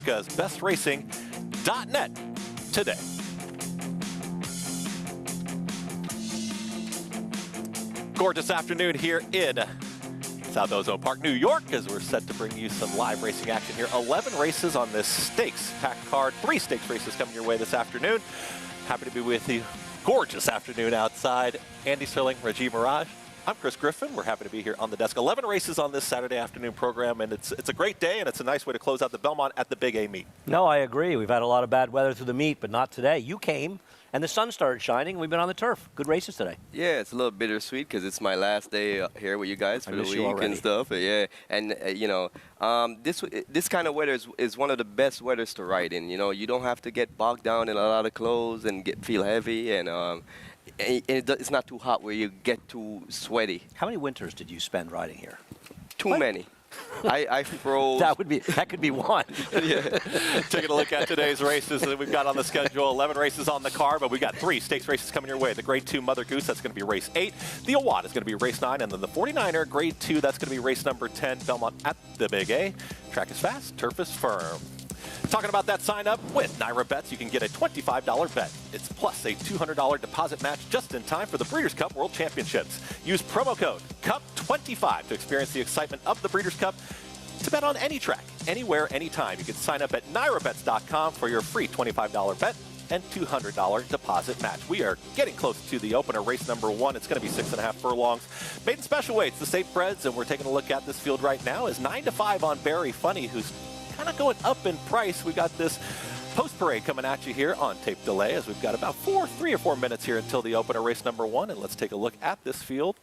bestracing.net today. Gorgeous afternoon here in South Ozone Park, New York, as we're set to bring you some live racing action here. 11 races on this stakes-packed card. 3 stakes races coming your way this afternoon. Happy to be with you. Gorgeous afternoon outside. Andy Serling, Rajiv Mirage. I'm Chris Griffin. We're happy to be here on the desk. 11 races on this Saturday afternoon program, and it's a great day, and it's a nice way to close out the Belmont at the Big A meet. No, I agree. We've had a lot of bad weather through the meet, but not today. You came, and the sun started shining, and we've been on the turf. Good races today. Yeah, it's a little bittersweet because it's my last day here with you guys for the week and stuff. Yeah, and this kind of weather is one of the best weathers to ride in. You know, you don't have to get bogged down in a lot of clothes and feel heavy, and it's not too hot where you get too sweaty. How many winters did you spend riding here? Too many. I froze. That could be one. Yeah. Taking a look at today's races that we've got on the schedule. 11 races on the card, but we've got 3 stakes races coming your way. The Grade 2 Mother Goose, that's going to be race 8. The Awad is going to be race 9, and then the 49er Grade 2, that's going to be race number 10. Belmont at the Big A. Track is fast, turf is firm. Talking about that sign up with Naira Bets, you can get a $25 bet. It's plus a $200 deposit match just in time for the Breeders' Cup World Championships. Use promo code CUP25 to experience the excitement of the Breeders' Cup. To bet on any track, anywhere, anytime. You can sign up at nairabets.com for your free $25 bet and $200 deposit match. We are getting close to the opener, race number 1. It's going to be 6.5 furlongs. Maiden special weights, the State Breds, and we're taking a look at this field right now is 9-5 on Barry Funny, who's kind of going up in price. We got this post parade coming at you here on tape delay, as we've got about 3 or 4 minutes here until the opener, race number 1. And let's take a look at this field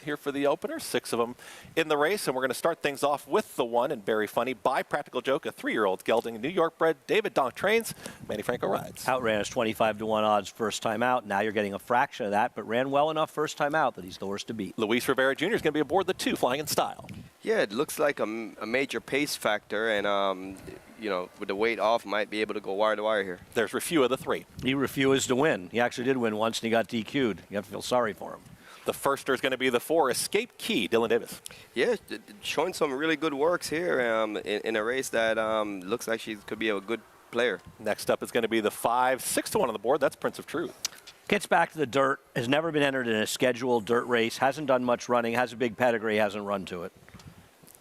here for the opener. 6 of them in the race, and we're going to start things off with the 1 and Barry Funny by Practical Joke, a 3-year-old gelding, New York bred. David Donk trains, Manny Franco rides. Outran us 25-1 odds first time out. Now you're getting a fraction of that, but ran well enough first time out that he's the horse to beat. Luis Rivera Jr. is going to be aboard the 2, Flying in Style. Yeah, it looks like a major pace factor, and you know, with the weight off, might be able to go wire to wire here. There's Refua the 3. He refused to win. He actually did win once, and he got DQ'd. You have to feel sorry for him. The firster is going to be the 4, Escape Key, Dylan Davis. Yeah, showing some really good works here in a race that looks like she could be a good player. Next up is going to be the 5, 6-1 on the board. That's Prince of Truth. Gets back to the dirt, has never been entered in a scheduled dirt race, hasn't done much running, has a big pedigree, hasn't run to it.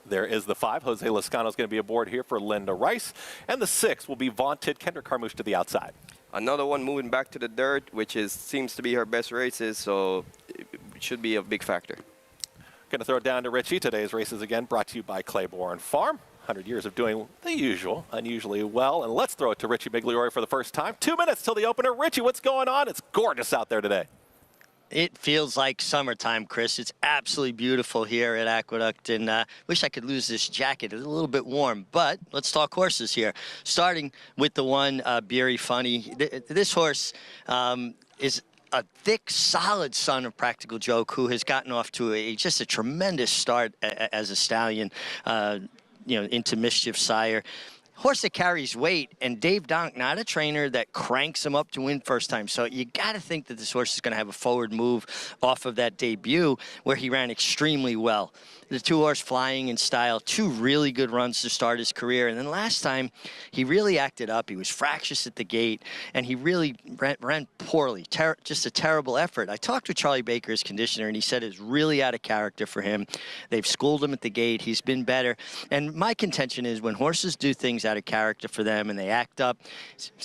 There is the 5. Jose Lascano is going to be aboard here for Linda Rice. And the 6 will be Vaunted Kendrick Carmouche to the outside. Another one moving back to the dirt, which seems to be her best races, so it should be a big factor. Going to throw it down to Richie. Today's races again brought to you by Claiborne Farm. 100 years of doing the usual, unusually well. And let's throw it to Richie Migliore for the first time. 2 minutes till the opener. Richie, what's going on? It's gorgeous out there today. It feels like summertime, Chris. It's absolutely beautiful here at Aqueduct, and wish I could lose this jacket. It's a little bit warm, but let's talk horses here. Starting with the 1, Barry Funny. This horse is a thick, solid son of Practical Joke, who has gotten off to just a tremendous start as a stallion, into Mischief Sire. Horse that carries weight, and Dave Donk, not a trainer that cranks him up to win first time. So you got to think that this horse is going to have a forward move off of that debut where he ran extremely well. The 2-horse Flying in Style, 2 really good runs to start his career. And then last time, he really acted up. He was fractious at the gate, and he really ran poorly. Just a terrible effort. I talked with Charlie Baker, his conditioner, and he said it's really out of character for him. They've schooled him at the gate. He's been better. And my contention is when horses do things out of character for them and they act up,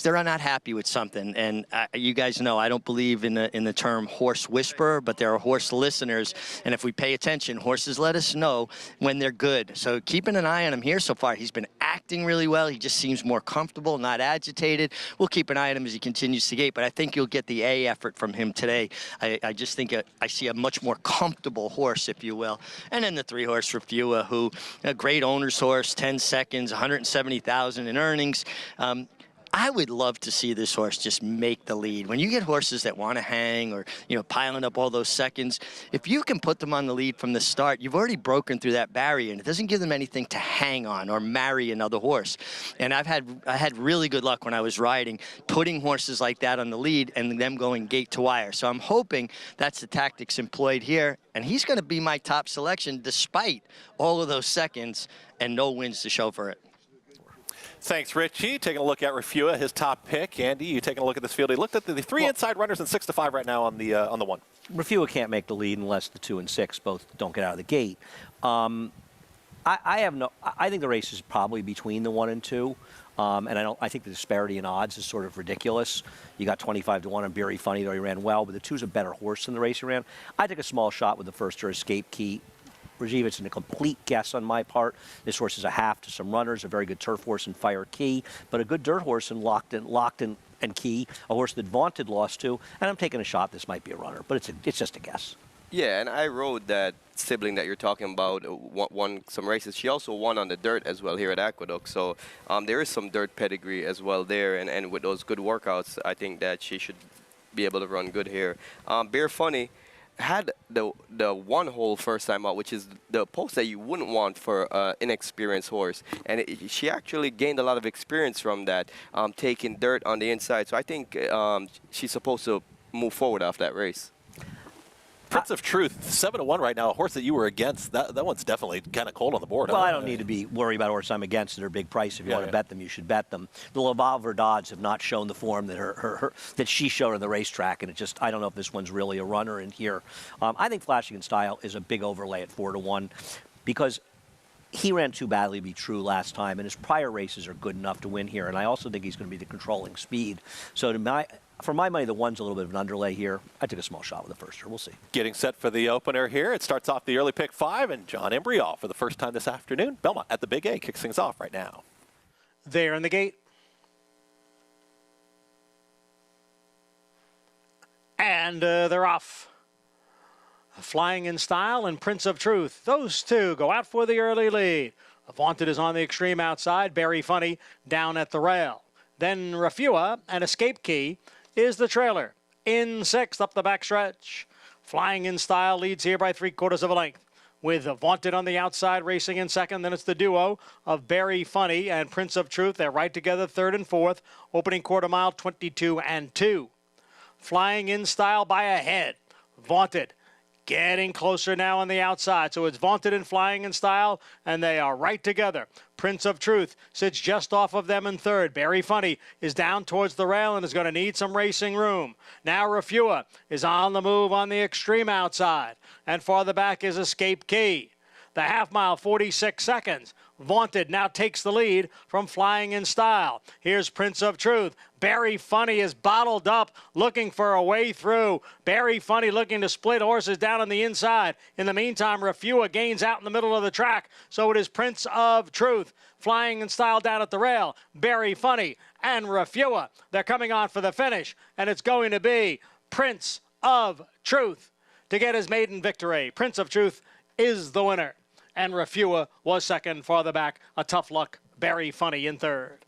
they're not happy with something. And you guys know I don't believe in the term horse whisperer, but there are horse listeners. And if we pay attention, horses let us know when they're good. So keeping an eye on him here so far. He's been acting really well. He just seems more comfortable, not agitated. We'll keep an eye on him as he continues to gate, but I think you'll get the A effort from him today. I just think I see a much more comfortable horse, if you will. And then the 3-horse Refua, who a great owner's horse, 10 seconds, 170,000 in earnings. I would love to see this horse just make the lead. When you get horses that want to hang or, piling up all those seconds, if you can put them on the lead from the start, you've already broken through that barrier, and it doesn't give them anything to hang on or marry another horse. And I had really good luck when I was riding, putting horses like that on the lead and them going gate to wire. So I'm hoping that's the tactics employed here, and he's going to be my top selection despite all of those seconds and no wins to show for it. Thanks, Richie. Taking a look at Rafua, his top pick. Andy, you taking a look at this field. He looked at the three inside runners and 6-5 right now on the one. Rafua can't make the lead unless the 2 and 6 both don't get out of the gate. I think the race is probably between the 1 and 2. And I think the disparity in odds is sort of ridiculous. You got 25-1 on Berry Funny, though he ran well, but the 2's a better horse than the race he ran. I took a small shot with the first or Escape Key. It's a complete guess on my part. This horse is a half to some runners, a very good turf horse in Fire Key, but a good dirt horse in Locked in and Key, a horse that Vaunted lost to, and I'm taking a shot this might be a runner, but it's just a guess. Yeah, and I rode that sibling that you're talking about, won some races. She also won on the dirt as well here at Aqueduct. So there is some dirt pedigree as well there. And with those good workouts, I think that she should be able to run good here. Bear Funny had the 1 hole first time out, which is the post that you wouldn't want for an inexperienced horse. And she actually gained a lot of experience from that, taking dirt on the inside. So I think she's supposed to move forward off that race. Prince of Truth, 7-1 right now. A horse that you were against. That one's definitely kind of cold on the board. Well, I don't need to be worried about a horse I'm against. They're a big price. If you want to bet them, you should bet them. The Laval Verdades have not shown the form that that she showed on the racetrack, and I don't know if this one's really a runner in here. I think Flashing in Style is a big overlay at 4-1 because he ran too badly to be true last time, and his prior races are good enough to win here. And I also think he's going to be the controlling speed. So for my money, the 1's a little bit of an underlay here. I took a small shot with the first. We'll see. Getting set for the opener here. It starts off the early pick 5, and John Embriall for the first time this afternoon. Belmont at the Big A kicks things off right now. There in the gate. And they're off. Flying in Style and Prince of Truth. Those 2 go out for the early lead. Vaunted is on the extreme outside. Berry Funny down at the rail. Then Rafua and Escape Key is the trailer. In 6th up the backstretch. Flying in Style leads here by 3/4 of a length. With Vaunted on the outside racing in 2nd. Then it's the duo of Berry Funny and Prince of Truth. They're right together 3rd and 4th. Opening quarter mile 22-2. Flying in Style by a head. Vaunted getting closer now on the outside. So it's Vaunted and Flying in Style, and they are right together. Prince of Truth sits just off of them in 3rd. Berry Funny is down towards the rail and is going to need some racing room. Now Rafua is on the move on the extreme outside. And farther back is Escape Key. The half mile, 46 seconds. Vaunted now takes the lead from Flying in Style. Here's Prince of Truth. Berry Funny is bottled up, looking for a way through. Berry Funny looking to split horses down on the inside. In the meantime, Rafua gains out in the middle of the track. So it is Prince of Truth. Flying in Style down at the rail. Berry Funny and Rafua. They're coming on for the finish. And it's going to be Prince of Truth to get his maiden victory. Prince of Truth is the winner. And Rafua was 2nd. Farther back, a tough luck Berry Funny in 3rd.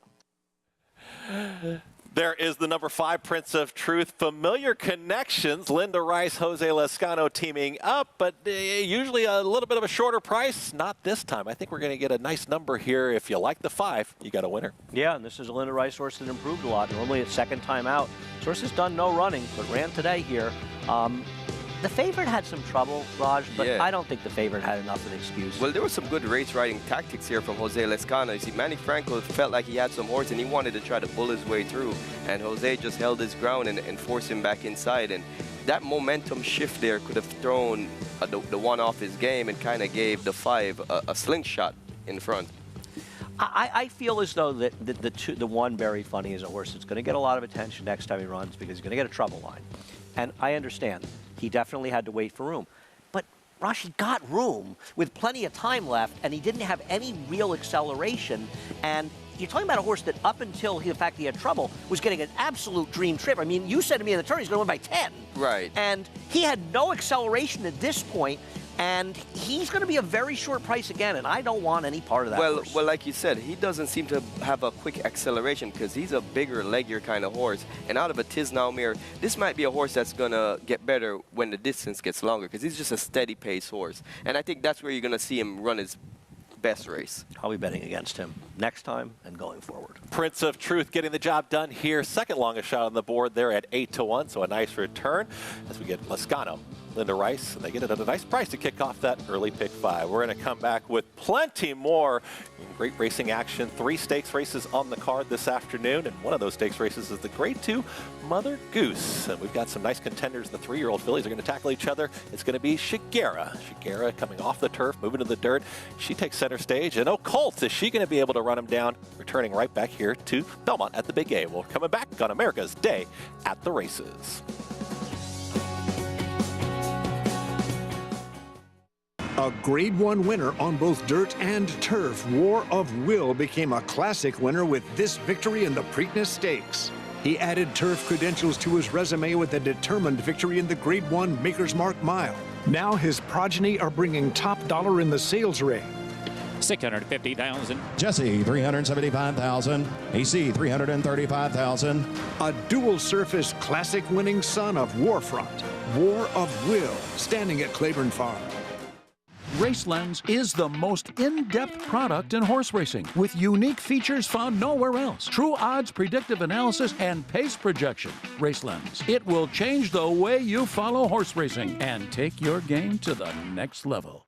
There is the number 5, Prince of Truth. Familiar connections. Linda Rice, Jose Lezcano teaming up, but usually a little bit of a shorter price. Not this time. I think we're going to get a nice number here. If you like the 5, you got a winner. Yeah, and this is a Linda Rice horse that improved a lot. Normally it's 2nd time out. This horse has done no running, but ran today here. The favorite had some trouble, Raj, but yeah. I don't think the favorite had enough of an excuse. Well, there was some good race riding tactics here from Jose Lezcano. You see, Manny Franco felt like he had some horse and he wanted to try to bull his way through. And Jose just held his ground and forced him back inside. And that momentum shift there could have thrown the 1 off his game and kind of gave the 5 a slingshot in front. I feel as though that the 1 Berry Funny is a horse that's going to get a lot of attention next time he runs because he's going to get a trouble line. And I understand. He definitely had to wait for room. But Rashi got room with plenty of time left, and he didn't have any real acceleration. And you're talking about a horse that up until the fact he had trouble was getting an absolute dream trip. I mean, you said to me in the turn he's going to win by 10. Right. And he had no acceleration at this point, and he's going to be a very short price again, and I don't want any part of that horse. Well, like you said, he doesn't seem to have a quick acceleration because he's a bigger, leggier kind of horse. And out of a Tiznow Mare, this might be a horse that's going to get better when the distance gets longer because he's just a steady pace horse. And I think that's where you're going to see him run his best race. I'll be betting against him next time and going forward. Prince of Truth getting the job done here. 2nd longest shot on the board there at 8-1, so a nice return as we get Lezcano Linda Rice, and they get it at a nice price to kick off that early pick 5. We're going to come back with plenty more great racing action. 3 stakes races on the card this afternoon, and one of those stakes races is the Grade 2 Mother Goose. And we've got some nice contenders. The 3-year-old fillies are going to tackle each other. It's going to be Shigera. Shigera coming off the turf, moving to the dirt. She takes center stage. And Colt, is she going to be able to run him down? Returning right back here to Belmont at the Big A. We're coming back on America's Day at the Races. A Grade 1 winner on both dirt and turf, War of Will became a classic winner with this victory in the Preakness Stakes. He added turf credentials to his resume with a determined victory in the Grade 1 Maker's Mark Mile. Now his progeny are bringing top dollar in the sales ring. 650,000. Jesse, 375,000. AC, 335,000. A dual surface classic winning son of Warfront, War of Will, standing at Claiborne Farm. RaceLens is the most in-depth product in horse racing, with unique features found nowhere else. True odds, predictive analysis, and pace projection. RaceLens. It will change the way you follow horse racing and take your game to the next level.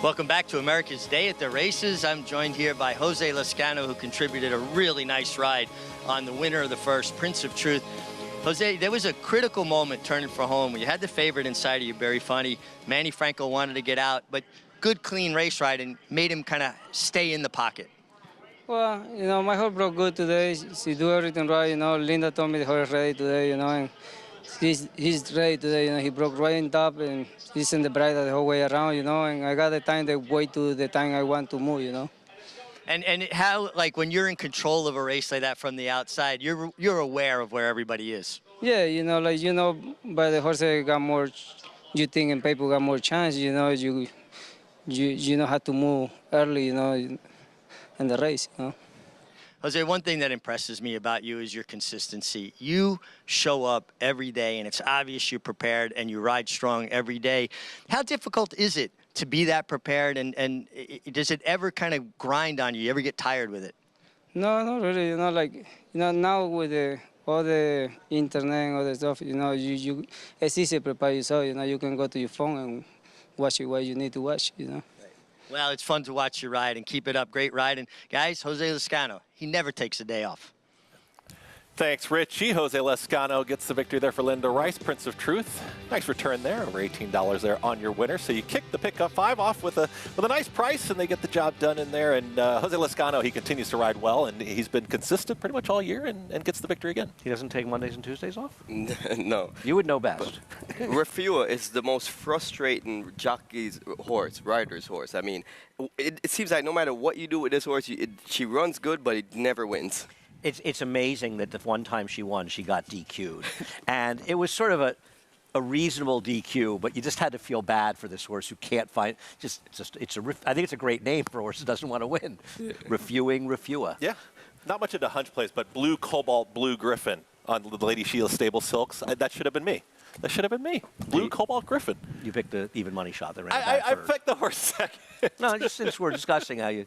Welcome back to America's Day at the Races. I'm joined here by Jose Lezcano, who contributed a really nice ride on the winner of the first, Prince of Truth. Jose, there was a critical moment turning for home when you had the favorite inside of you, Barry Funny. Manny Franco wanted to get out, but good, clean race ride and made him kind of stay in the pocket. Well, you know, my horse broke good today. She do everything right, you know. Linda told me the horse is ready today, you know, and he's ready today, you know. He broke right in top and he's in the bridle the whole way around, you know, and I got the time to wait to the time I want to move, you know. And how, like, when you're in control of a race like that from the outside, you're aware of where everybody is. Yeah, you know, like, you know, but the horse got more, you think, and people got more chance, you know, you know how to move early, you know, in the race, you know. Jose, one thing that impresses me about you is your consistency. You show up every day, and it's obvious you're prepared, and you ride strong every day. How difficult is it to be that prepared, and does it ever kind of grind on you? You ever get tired with it? No, not really. You know, like, you know, now with all the internet and all the stuff, you know, it's easy to prepare yourself. You know, you can go to your phone and watch it what you need to watch, you know. Well, it's fun to watch you ride and keep it up. Great ride. And guys, Jose Lezcano, he never takes a day off. Thanks, Richie. Jose Lezcano gets the victory there for Linda Rice, Prince of Truth. Nice return there, over $18 there on your winner. So you kick the pickup 5 off with a nice price, and they get the job done in there. And Jose Lezcano, he continues to ride well, and he's been consistent pretty much all year and gets the victory again. He doesn't take Mondays and Tuesdays off? No. You would know best. Refua is the most frustrating jockey's horse, rider's horse. I mean, it seems like no matter what you do with this horse, she runs good, but it never wins. It's amazing that the one time she won, she got DQ'd. And it was sort of a reasonable DQ, but you just had to feel bad for this horse who can't find, I think it's a great name for a horse that doesn't want to win. Refua. Yeah, not much into hunch plays, but Blue Cobalt, Blue Griffin on the Lady Sheila Stable Silks, that should have been me. That should have been me. Blue Cobalt Griffin. You picked the even money shot that ran I picked the horse second. No, just since we're discussing how you...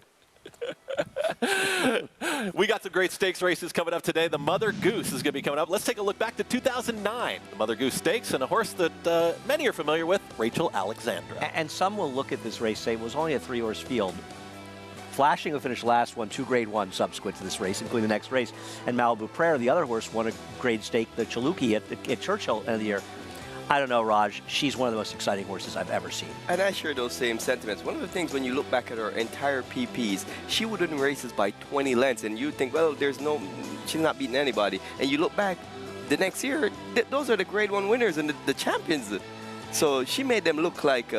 We got some great stakes races coming up today. The Mother Goose is going to be coming up. Let's take a look back to 2009. The Mother Goose Stakes and a horse that many are familiar with, Rachel Alexandra. And some will look at this race, say it was only a 3-horse field. Flashing, who finished last, won 2 Grade 1 subsequent to this race, including the next race. And Malibu Prayer, the other horse, won a grade stake, the Chaluki, at Churchill end of the year. I don't know, Raj. She's one of the most exciting horses I've ever seen. And I share those same sentiments. One of the things when you look back at her entire PPs, she would win races by 20 lengths, and you think, well, she's not beating anybody. And you look back the next year, those are the Grade 1 winners and the champions. So she made them look like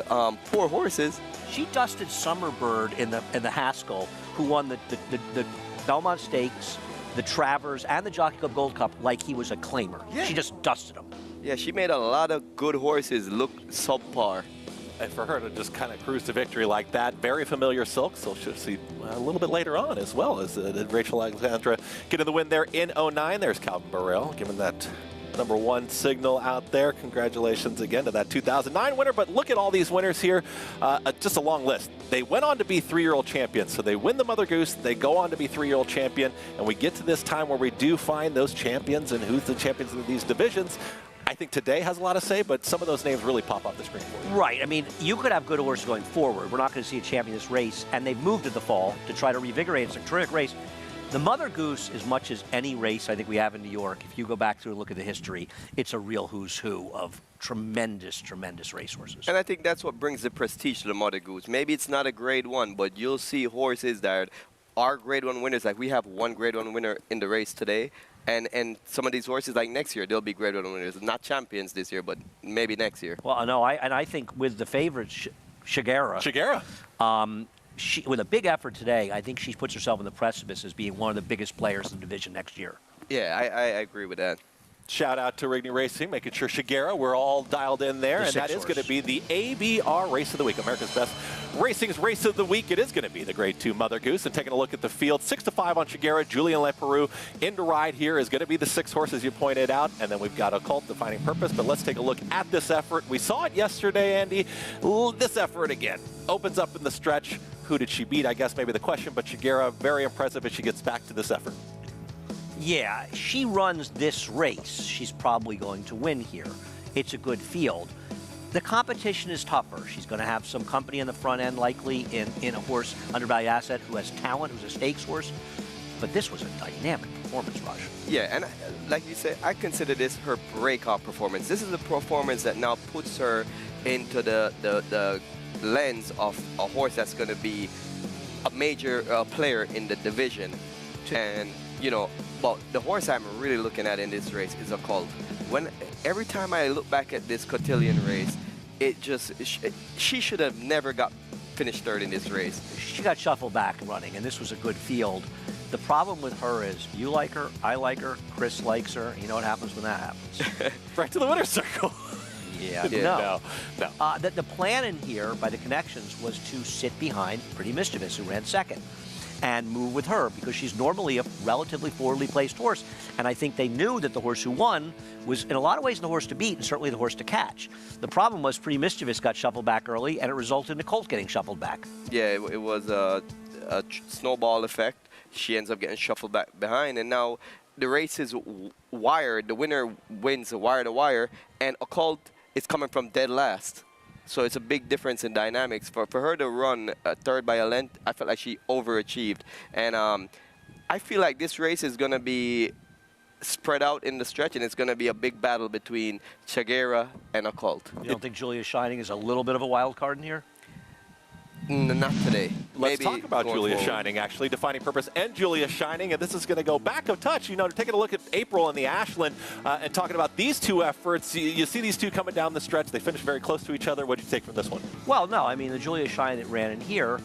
poor horses. She dusted Summerbird in the Haskell, who won the Belmont Stakes, the Travers, and the Jockey Club Gold Cup like he was a claimer. Yeah. She just dusted him. Yeah, she made a lot of good horses look subpar. And for her to just kind of cruise to victory like that, very familiar silk, so she'll see a little bit later on as well as Rachel Alexandra getting the win there in 09. There's Calvin Burrell giving that #1 signal out there. Congratulations again to that 2009 winner. But look at all these winners here. Just a long list. They went on to be 3-year-old champions. So they win the Mother Goose. They go on to be 3-year-old champion. And we get to this time where we do find those champions and who's the champions of these divisions. I think today has a lot to say, but some of those names really pop off the screen for you. Right. I mean, you could have good horses going forward. We're not going to see a champion this race. And they've moved to the fall to try to revigorate. It's a terrific race. The Mother Goose, as much as any race I think we have in New York, if you go back through and look at the history, it's a real who's who of tremendous, tremendous racehorses. And I think that's what brings the prestige to the Mother Goose. Maybe it's not a Grade 1, but you'll see horses that are Grade 1 winners. Like we have one Grade 1 winner in the race today. And some of these horses, like next year, they'll be Grade 1 winners. Not champions this year, but maybe next year. Well, no, I think with the favorite, Shigera. With a big effort today, I think she puts herself on the precipice as being one of the biggest players in the division next year. Yeah, I agree with that. Shout out to Rigney Racing, making sure Shigera, we're all dialed in there. And that is going to be the ABR Race of the Week, America's Best Racing's Race of the Week. It is going to be the Grade 2 Mother Goose. And taking a look at the field, 6-5 on Shigera. Julian Leperoux in to ride here is going to be the 6 horses you pointed out. And then we've got Occult Defining Purpose. But let's take a look at this effort. We saw it yesterday, Andy. This effort again opens up in the stretch. Who did she beat? I guess maybe the question. But Shigera, very impressive as she gets back to this effort. Yeah, she runs this race. She's probably going to win here. It's a good field. The competition is tougher. She's going to have some company in the front end, likely in a horse, Undervalued Asset, who has talent, who's a stakes horse. But this was a dynamic performance, Raj. Yeah, and like you said, I consider this her breakout performance. This is a performance that now puts her into the lens of a horse that's going to be a major player in the division. And, you know, but the horse I'm really looking at in this race is Occult. Every time I look back at this cotillion race, she should have never finished third in this race. She got shuffled back running, and this was a good field. The problem with her is you like her, I like her, Chris likes her. You know what happens when that happens? Right to the winner's circle. Yeah, no. The plan in here by the connections was to sit behind Pretty Mischievous, who ran second, and move with her because she's normally a relatively forwardly placed horse. And I think they knew that the horse who won was in a lot of ways the horse to beat and certainly the horse to catch. The problem was Pretty Mischievous got shuffled back early and it resulted in Colt getting shuffled back. Yeah, it was a snowball effect. She ends up getting shuffled back behind, and now the race is wired. The winner wins wire to wire, and Occult is coming from dead last. So it's a big difference in dynamics. For her to run third by a length, I felt like she overachieved. And I feel like this race is going to be spread out in the stretch, and it's going to be a big battle between Shigera and Occult. You don't think Julia Shining is a little bit of a wild card in here? Not today. Let's Maybe talk about going Julia forward. Shining, actually, Defining Purpose and Julia Shining, and this is going to go back a touch. You know, taking a look at April and the Ashland and talking about these two efforts. You see these two coming down the stretch. They finish very close to each other. What did you take from this one? Well, no, I mean, the Julia Shining that ran in here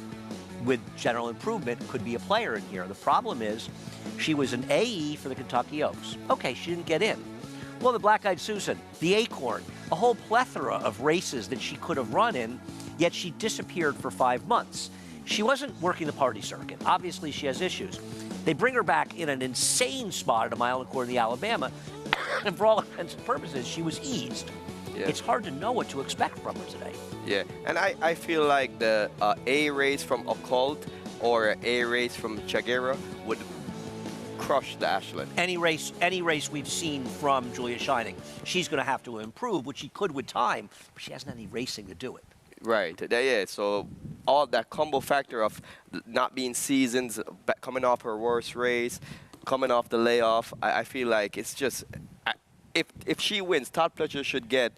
with general improvement could be a player in here. The problem is she was an AE for the Kentucky Oaks. Okay, she didn't get in. Well, the Black-Eyed Susan, the Acorn, a whole plethora of races that she could have run in, yet she disappeared for 5 months. She wasn't working the party circuit. Obviously, she has issues. They bring her back in an insane spot at a mile and a quarter in the Alabama, and for all intents and purposes, she was eased. Yeah. It's hard to know what to expect from her today. Yeah, and I feel like the A race from Occult or A race from Chagera would crush the Ashland. Any race we've seen from Julia Shining, she's going to have to improve, which she could with time, but she hasn't any racing to do it. Right, yeah, so all that combo factor of not being seasons, coming off her worst race, coming off the layoff, I feel like it's just, if she wins, Todd Pletcher should get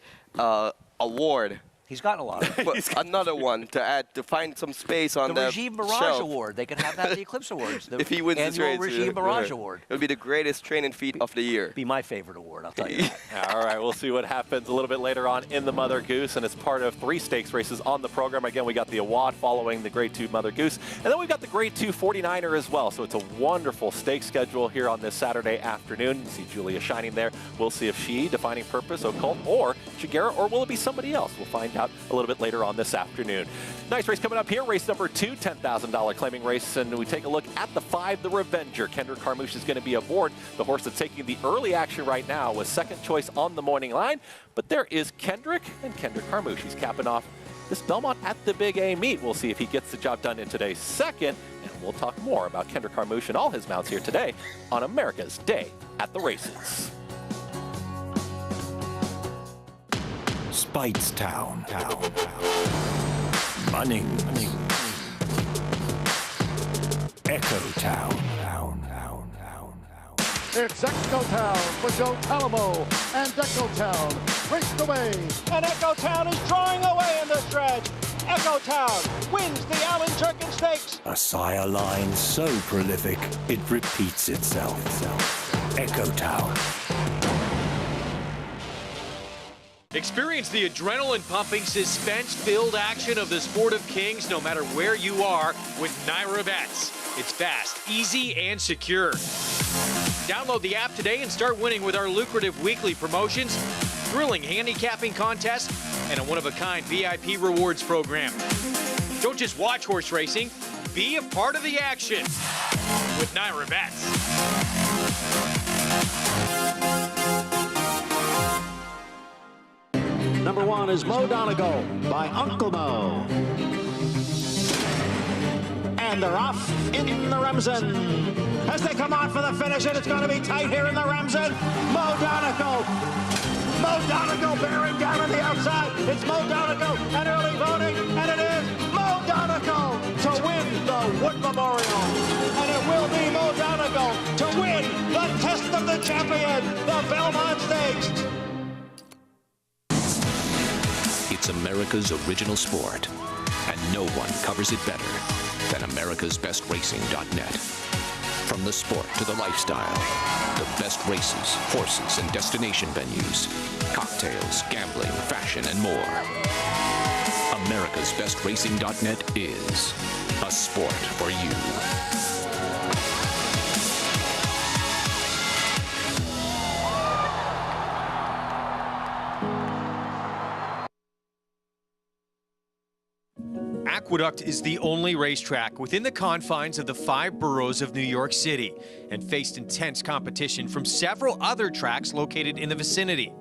award. He's gotten a lot of them. Another one to add, to find some space on the Regime Mirage shelf. Award. They can have that at the Eclipse Awards. The if he wins this annual race, Regime Mirage Award. It would be the greatest training feat of the year. Be my favorite award, I'll tell you that. All right, we'll see what happens a little bit later on in the Mother Goose, and it's part of 3 stakes races on the program. Again, we got the Awad following the Grade 2 Mother Goose, and then we've got the Grade 2 49er as well. So it's a wonderful stake schedule here on this Saturday afternoon. You see Julia Shining there. We'll see if she, Defining Purpose, Occult, or Chigera, or will it be somebody else? We'll find out a little bit later on this afternoon. Nice race coming up here. Race number 2, $10,000 claiming race, and we take a look at the 5, the Revenger. Kendrick Carmouche is going to be aboard. The horse that's taking the early action right now was second choice on the morning line, but there is Kendrick and Kendrick Carmouche. He's capping off this Belmont at the Big A meet. We'll see if he gets the job done in today's second, and we'll talk more about Kendrick Carmouche and all his mounts here today on America's Day at the Races. Speightstown. Munning. Echo Town. It's Echo Town for Joe Talamo, and Echo Town raced away. And Echo Town is drawing away in the stretch. Echo Town wins the Alan Jerkin Stakes. A sire line so prolific, it repeats itself. Echo Town. Experience the adrenaline-pumping, suspense-filled action of the Sport of Kings no matter where you are with NYRA Bets. It's fast, easy, and secure. Download the app today and start winning with our lucrative weekly promotions, thrilling handicapping contests, and a one-of-a-kind VIP rewards program. Don't just watch horse racing, be a part of the action with NYRA Bets. Number 1 is Mo Donegal by Uncle Mo. And they're off in the Remsen. As they come on for the finish, and it's going to be tight here in the Remsen. Mo Donegal bearing down on the outside. It's Mo Donegal and early voting, and it is Mo Donegal to win the Wood Memorial. And it will be Mo Donegal to win the Test of the Champion, the Belmont Stakes. It's America's original sport, and no one covers it better than americasbestracing.net. From the sport to the lifestyle, the best races, horses, and destination venues, cocktails, gambling, fashion, and more. americasbestracing.net is a sport for you. Aqueduct is the only racetrack within the confines of the 5 boroughs of New York City and faced intense competition from several other tracks located in the vicinity.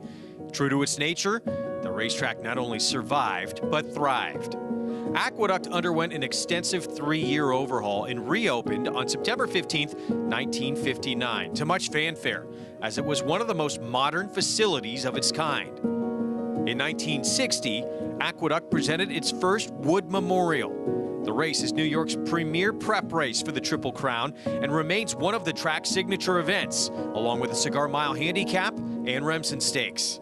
True to its nature, the racetrack not only survived, but thrived. Aqueduct underwent an extensive 3-year overhaul and reopened on September 15, 1959, to much fanfare, as it was one of the most modern facilities of its kind. In 1960, Aqueduct presented its first Wood Memorial. The race is New York's premier prep race for the Triple Crown and remains one of the track's signature events, along with the Cigar Mile Handicap and Remsen Stakes.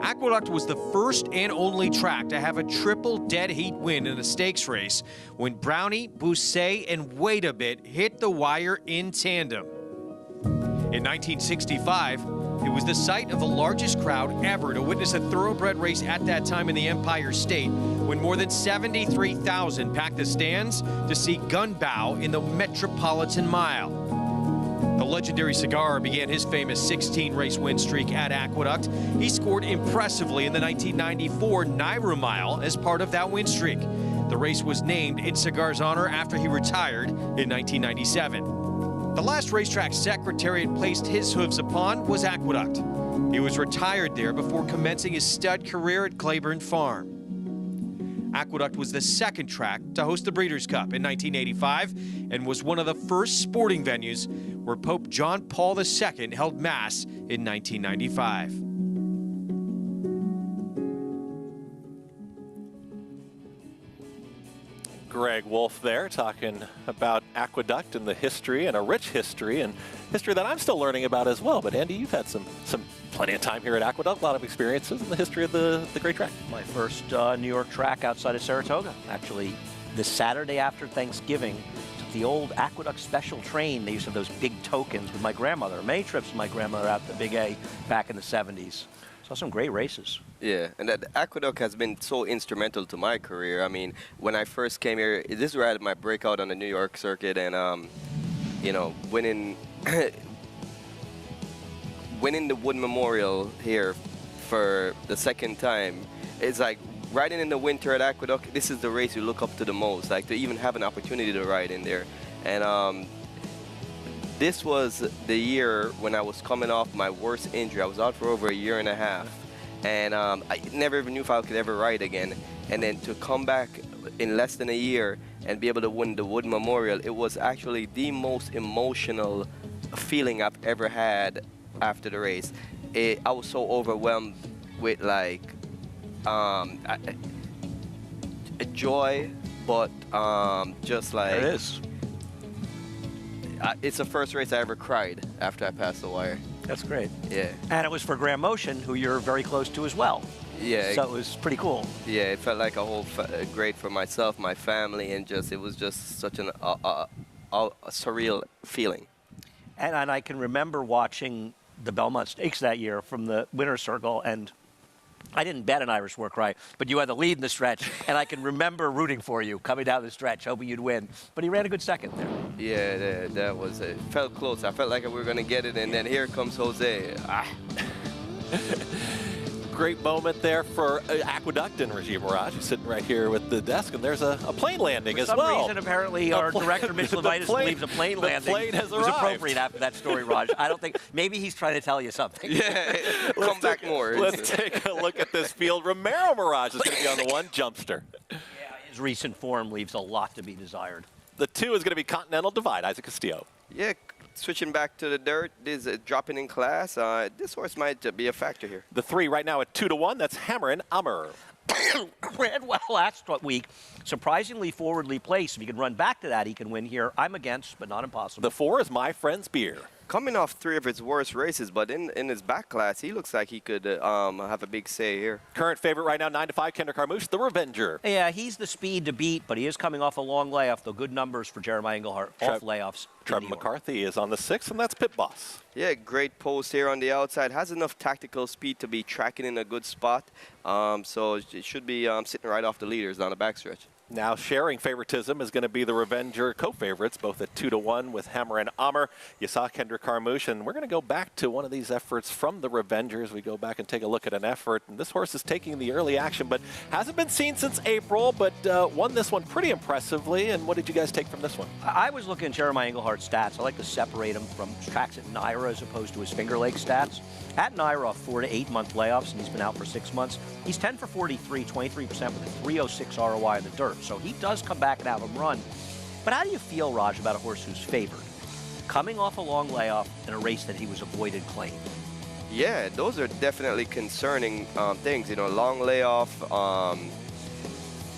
Aqueduct was the first and only track to have a triple dead heat win in a stakes race when Brownie, Bousset, and Wait a Bit hit the wire in tandem. In 1965, it was the site of the largest crowd ever to witness a thoroughbred race at that time in the Empire State, when more than 73,000 packed the stands to see Gunbow in the Metropolitan Mile. The legendary Cigar began his famous 16-race win streak at Aqueduct. He scored impressively in the 1994 Naira Mile as part of that win streak. The race was named in Cigar's honor after he retired in 1997. The last racetrack Secretariat placed his hooves upon was Aqueduct. He was retired there before commencing his stud career at Claiborne Farm. Aqueduct was the second track to host the Breeders' Cup in 1985 and was one of the first sporting venues where Pope John Paul II held Mass in 1995. Greg Wolf there talking about Aqueduct and the history, and a rich history, and history that I'm still learning about as well. But Andy, you've had some plenty of time here at Aqueduct, a lot of experiences in the history of the great track. My first New York track outside of Saratoga. Actually, the Saturday after Thanksgiving, took the old Aqueduct special train. They used to have those big tokens with my grandmother. Many trips with my grandmother out to Big A back in the 70s. Saw some great races. Yeah, and that Aqueduct has been so instrumental to my career. I mean, when I first came here, this is where I had my breakout on the New York circuit, and you know, winning the Wood Memorial here for the second time. It's like riding in the winter at Aqueduct. This is the race you look up to the most, like to even have an opportunity to ride in there. And this was the year when I was coming off my worst injury. I was out for over a year and a half, and I never even knew if I could ever ride again. And then to come back in less than a year and be able to win the Wood Memorial, it was actually the most emotional feeling I've ever had after the race. I was so overwhelmed with like joy, but just like there it is. It's the first race I ever cried after I passed the wire. That's great. Yeah. And it was for Graham Motion, who you're very close to as well. Yeah. So it was pretty cool. Yeah, it felt like a whole great for myself, my family, and just it was just such a surreal feeling. And I can remember watching the Belmont Stakes that year from the winner's circle, and I didn't bet an Irish War Cry, but you had the lead in the stretch, and I can remember rooting for you coming down the stretch, hoping you'd win. But he ran a good second there. Yeah, that was it. Felt close. I felt like we were going to get it, and then here comes Jose. Great moment there for Aqueduct and Rajiv Mirage, who's sitting right here with the desk, and there's a plane landing as well. For some reason, apparently, our director, Mitch Levitas, believes a plane landing was appropriate after that story, Raj. I don't think, maybe he's trying to tell you something. Yeah, come back more. Let's take a look at this field. Romero Mirage is going to be on the 1, Jumpster. Yeah, his recent form leaves a lot to be desired. The 2 is going to be Continental Divide, Isaac Castillo. Yeah, switching back to the dirt, this dropping in class. This horse might be a factor here. The 3 right now at 2-1. That's Hammerin' Amr. Ran well last week. Surprisingly forwardly placed. If he can run back to that, he can win here. I'm against, but not impossible. The 4 is My Friend's Beer. Coming off 3 of his worst races, but in his back class, he looks like he could have a big say here. Current favorite right now, 9-5, Kendrick Carmouche, the Revenger. Yeah, he's the speed to beat, but he is coming off a long layoff, though good numbers for Jeremiah Englehart off layoffs. Trevor McCarthy is on the 6, and that's Pit Boss. Yeah, great post here on the outside. Has enough tactical speed to be tracking in a good spot. So it should be sitting right off the leaders down the backstretch. Now sharing favoritism is going to be the Revenger co-favorites, both at 2-1 with Hammerin' Amr. You saw Kendrick Carmouche, and we're going to go back to one of these efforts from the Revengers. We go back and take a look at an effort, and this horse is taking the early action, but hasn't been seen since April, but won this one pretty impressively. And what did you guys take from this one? I was looking at Jeremiah Englehart's stats. I like to separate him from tracks at Naira as opposed to his Finger Lakes stats. At Naira, off 4 to 8 month layoffs, and he's been out for 6 months. He's 10 for 43, 23% with a 306 ROI in the dirt. So he does come back and have him run. But how do you feel, Raj, about a horse who's favored? Coming off a long layoff in a race that he was avoided claim. Yeah, those are definitely concerning things. You know, long layoff,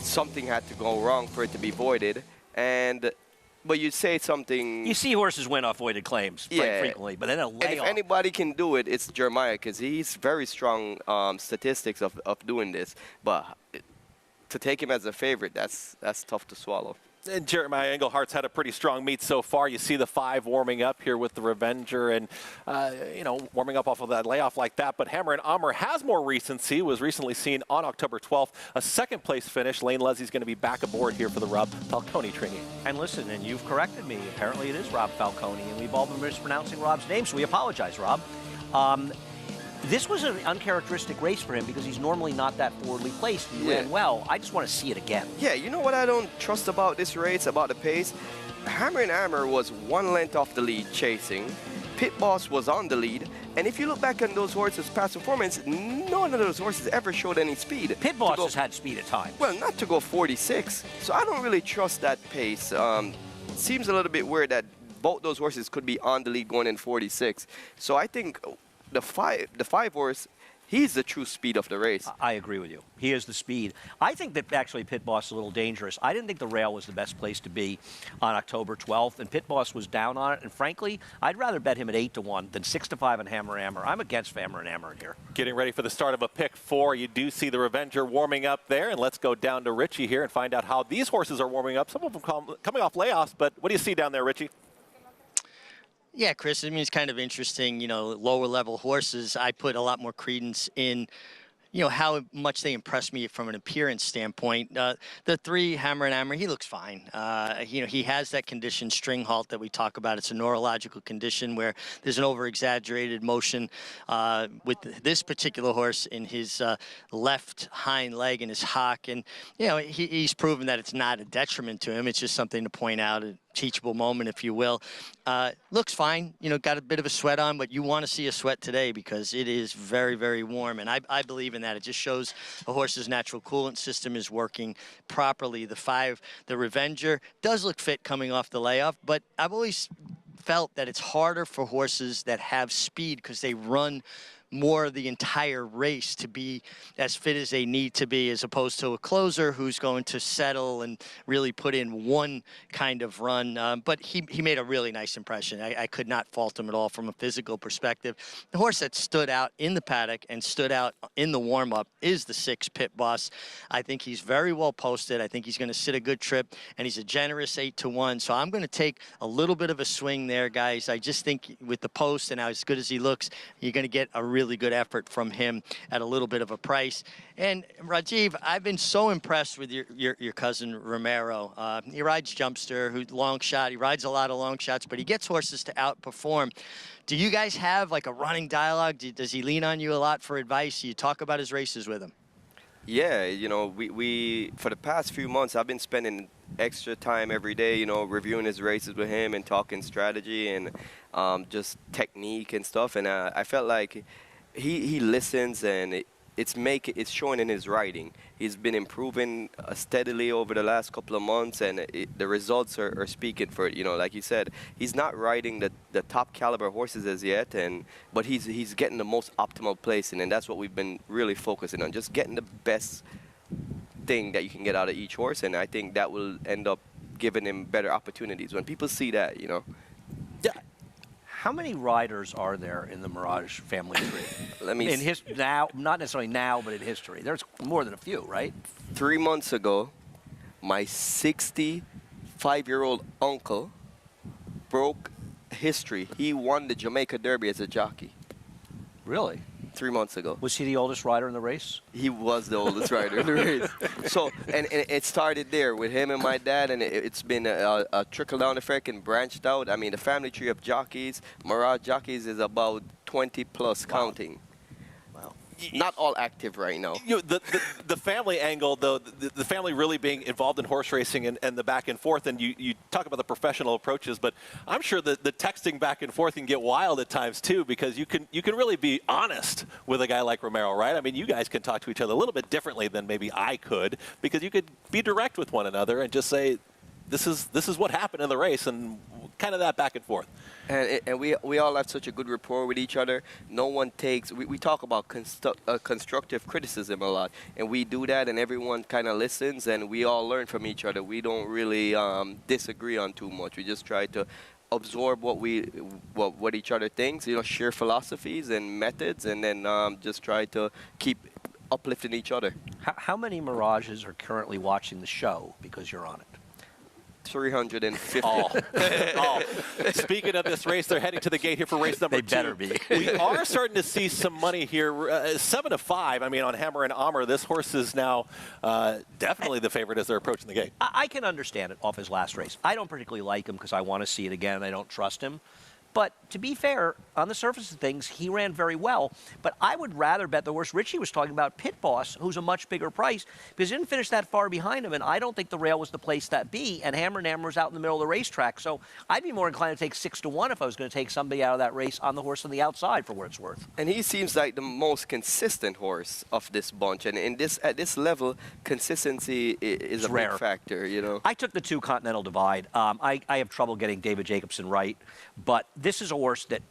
something had to go wrong for it to be voided. And But you say something. You see horses win off voided claims quite frequently, but then a layoff. And if anybody can do it, it's Jeremiah, because he's very strong statistics of doing this. But to take him as a favorite, that's tough to swallow. And Jeremiah Englehart's had a pretty strong meet so far. You see the 5 warming up here with the Revenger and, you know, warming up off of that layoff like that. But Hammer and Armor has more recency, was recently seen on October 12th. A second-place finish. Lane Leslie's going to be back aboard here for the Rob Falcone Trini. And listen, and you've corrected me. Apparently it is Rob Falcone, and we've all been mispronouncing Rob's name, so we apologize, Rob. This was an uncharacteristic race for him because he's normally not that forwardly placed. He ran well. I just want to see it again. Yeah, you know what I don't trust about this race, about the pace? Hammer and Armor was 1 length off the lead chasing. Pit Boss was on the lead. And if you look back on those horses' past performance, none of those horses ever showed any speed. Pit Boss has had speed at times. Well, not to go 46. So I don't really trust that pace. Seems a little bit weird that both those horses could be on the lead going in 46. So I think the five horse, he's the true speed of the race. I agree with you. He is the speed. I think that actually Pit Boss is a little dangerous. I didn't think the rail was the best place to be on October 12th, and Pit Boss was down on it. And frankly, I'd rather bet him at 8-1 than 6-5 on Hammer and Hammer. I'm against Hammer and Hammer here. Getting ready for the start of a pick 4. You do see the Revenger warming up there, and let's go down to Richie here and find out how these horses are warming up. Some of them coming off layoffs, but what do you see down there, Richie? Yeah, Chris, I mean, it's kind of interesting, you know, lower level horses. I put a lot more credence in, you know, how much they impress me from an appearance standpoint. The 3, Hammer and Hammer, he looks fine. You know, he has that condition, string halt, that we talk about. It's a neurological condition where there's an over-exaggerated motion with this particular horse in his left hind leg and his hock. And, you know, he's proven that it's not a detriment to him. It's just something to point out, a teachable moment, if you will. Looks fine. You know, got a bit of a sweat on, but you want to see a sweat today because it is very, very warm. And I believe in that. It just shows a horse's natural coolant system is working properly. The 5, the Revenger, does look fit coming off the layoff, but I've always felt that it's harder for horses that have speed because they run more of the entire race to be as fit as they need to be, as opposed to a closer who's going to settle and really put in one kind of run. But he made a really nice impression. I could not fault him at all from a physical perspective. The horse that stood out in the paddock and stood out in the warm-up is the 6, Pit Boss. I think he's very well posted. I think he's going to sit a good trip, and he's a generous 8-1. So I'm going to take a little bit of a swing there, guys. I just think with the post and how as good as he looks, you're going to get a really good effort from him at a little bit of a price. And Rajiv, I've been so impressed with your cousin Romero. He rides Jumpster, who long shot. He rides a lot of long shots, but he gets horses to outperform. Do you guys have like a running dialogue? Does he lean on you a lot for advice? You talk about his races with him? Yeah, you know, we for the past few months, I've been spending extra time every day, you know, reviewing his races with him and talking strategy and just technique and stuff. And I felt like he listens, and it's showing in his riding. He's been improving steadily over the last couple of months, and the results are speaking for it. You know, like you said, he's not riding the top caliber horses as yet, but he's getting the most optimal placing, and that's what we've been really focusing on, just getting the best thing that you can get out of each horse, and I think that will end up giving him better opportunities when people see that, you know. Yeah. How many riders are there in the Mirage family tree? Now, not necessarily now, but in history. There's more than a few, right? 3 months ago, my 65-year-old uncle broke history. He won the Jamaica Derby as a jockey. Really? 3 months ago. Was he the oldest rider in the race? He was the oldest rider in the race. So, and it started there with him and my dad, and it's been a trickle-down effect and branched out. I mean, the family tree of jockeys, Mirage jockeys, is about 20+ counting. Wow. Not all active right now. You know, the family angle, though, the family really being involved in horse racing and the back and forth, and you talk about the professional approaches, but I'm sure that the texting back and forth can get wild at times too, because you can really be honest with a guy like Romero, right? I mean, you guys can talk to each other a little bit differently than maybe I could, because you could be direct with one another and just say, this is what happened in the race, and kind of that back and forth. And we all have such a good rapport with each other. No one takes, we talk about constructive criticism a lot, and we do that, and everyone kind of listens, and we all learn from each other. We don't really disagree on too much. We just try to absorb what each other thinks, you know, share philosophies and methods, and then just try to keep uplifting each other. How many Mirages are currently watching the show because you're on it? 350. Oh. Speaking of this race, they're heading to the gate here for race number 2. They better be. We are starting to see some money here. 7-5. I mean, on Hammer and Amr, this horse is now definitely the favorite as they're approaching the gate. I can understand it off his last race. I don't particularly like him because I want to see it again and I don't trust him. But to be fair, on the surface of things, he ran very well. But I would rather bet the horse Richie was talking about, Pit Boss, who's a much bigger price, because he didn't finish that far behind him, and I don't think the rail was the place that be, and Hammer and Amr was out in the middle of the racetrack. So I'd be more inclined to take 6-1 if I was going to take somebody out of that race on the horse on the outside, for what it's worth. And he seems like the most consistent horse of this bunch. And at this level, consistency is a big factor, you know. I took the 2 Continental Divide. I have trouble getting David Jacobson right, but this is a horse that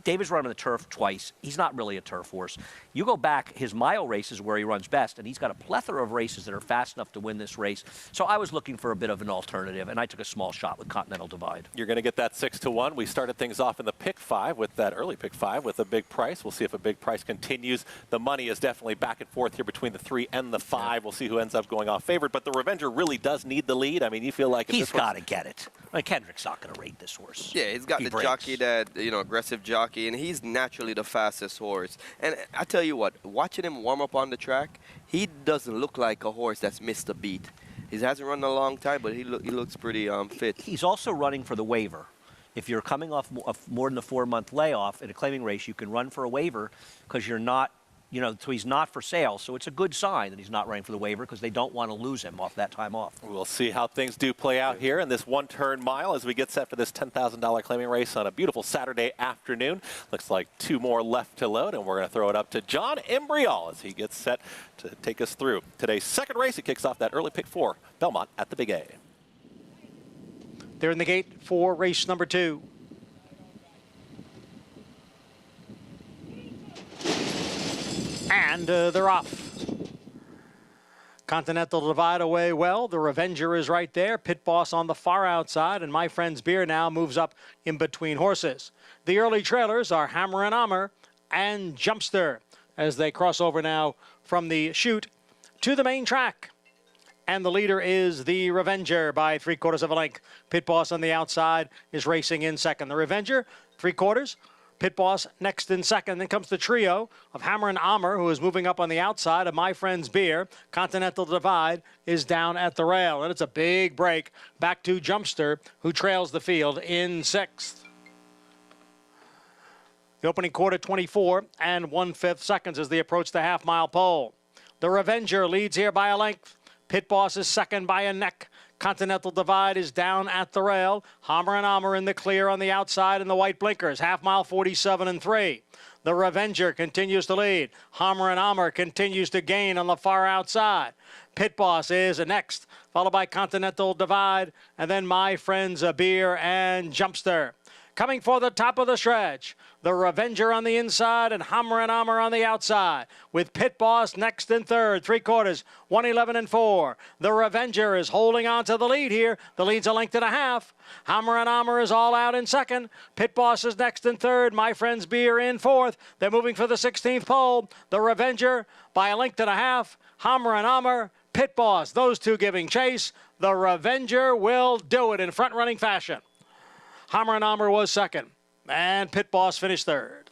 David's run on the turf twice. He's not really a turf horse. You go back, his mile races where he runs best, and he's got a plethora of races that are fast enough to win this race. So I was looking for a bit of an alternative, and I took a small shot with Continental Divide. You're going to get that 6-1. We started things off in the pick 5 with that early pick 5 with a big price. We'll see if a big price continues. The money is definitely back and forth here between the 3 and the 5. We'll see who ends up going off favored. But the Revenger really does need the lead. I mean, you feel like he's got to get it. I mean, Kendrick's not going to rate this horse. Yeah, he's got the jockey that, you know, aggressive jockey, and he's naturally the fastest horse. And I tell you what, watching him warm up on the track, he doesn't look like a horse that's missed a beat. He hasn't run in a long time, but he looks pretty fit. He's also running for the waiver. If you're coming off more than a 4-month layoff in a claiming race, you can run for a waiver because you're not, you know, so he's not for sale. So it's a good sign that he's not running for the waiver because they don't want to lose him off that time off. We'll see how things do play out here in this one-turn mile as we get set for this $10,000 claiming race on a beautiful Saturday afternoon. Looks like 2 more left to load, and we're going to throw it up to John Imbrial as he gets set to take us through today's second race. It kicks off that early pick 4, Belmont at the Big A. They're in the gate for race number 2. And they're off. Continental Divide away well. The Revenger is right there. Pit Boss on the far outside. And My Friend's Beer now moves up in between horses. The early trailers are Hammer and Amr and Jumpster as they cross over now from the chute to the main track. And the leader is the Revenger by 3/4 of a length. Pit Boss on the outside is racing in second. The Revenger, 3/4. Pit Boss next in second. Then comes the trio of Hammer and Amr, who is moving up on the outside of My Friend's Beer. Continental Divide is down at the rail. And it's a big break back to Jumpster, who trails the field in 6th. The opening quarter, 24 1/5 seconds as they approach the half-mile pole. The Revenger leads here by a length. Pit Boss is second by a neck. Continental Divide is down at the rail. Hammer and Amr in the clear on the outside in the white blinkers. Half-mile 47 3. The Revenger continues to lead. Hammer and Amr continues to gain on the far outside. Pit Boss is next, followed by Continental Divide, and then My Friend's Beer and Jumpster. Coming for the top of the stretch, the Revenger on the inside and Hammer and Amr on the outside, with Pit Boss next in third, 3/4, 1:11 4. The Revenger is holding on to the lead here. The lead's a length and a half. Hammer and Amr is all out in second. Pit Boss is next in third. My Friend's Beer in fourth. They're moving for the 16th pole. The Revenger by a length and a half. Hammer and Amr, Pit Boss, those two giving chase. The Revenger will do it in front-running fashion. Hammer and Amr was second, and Pit Boss finished third.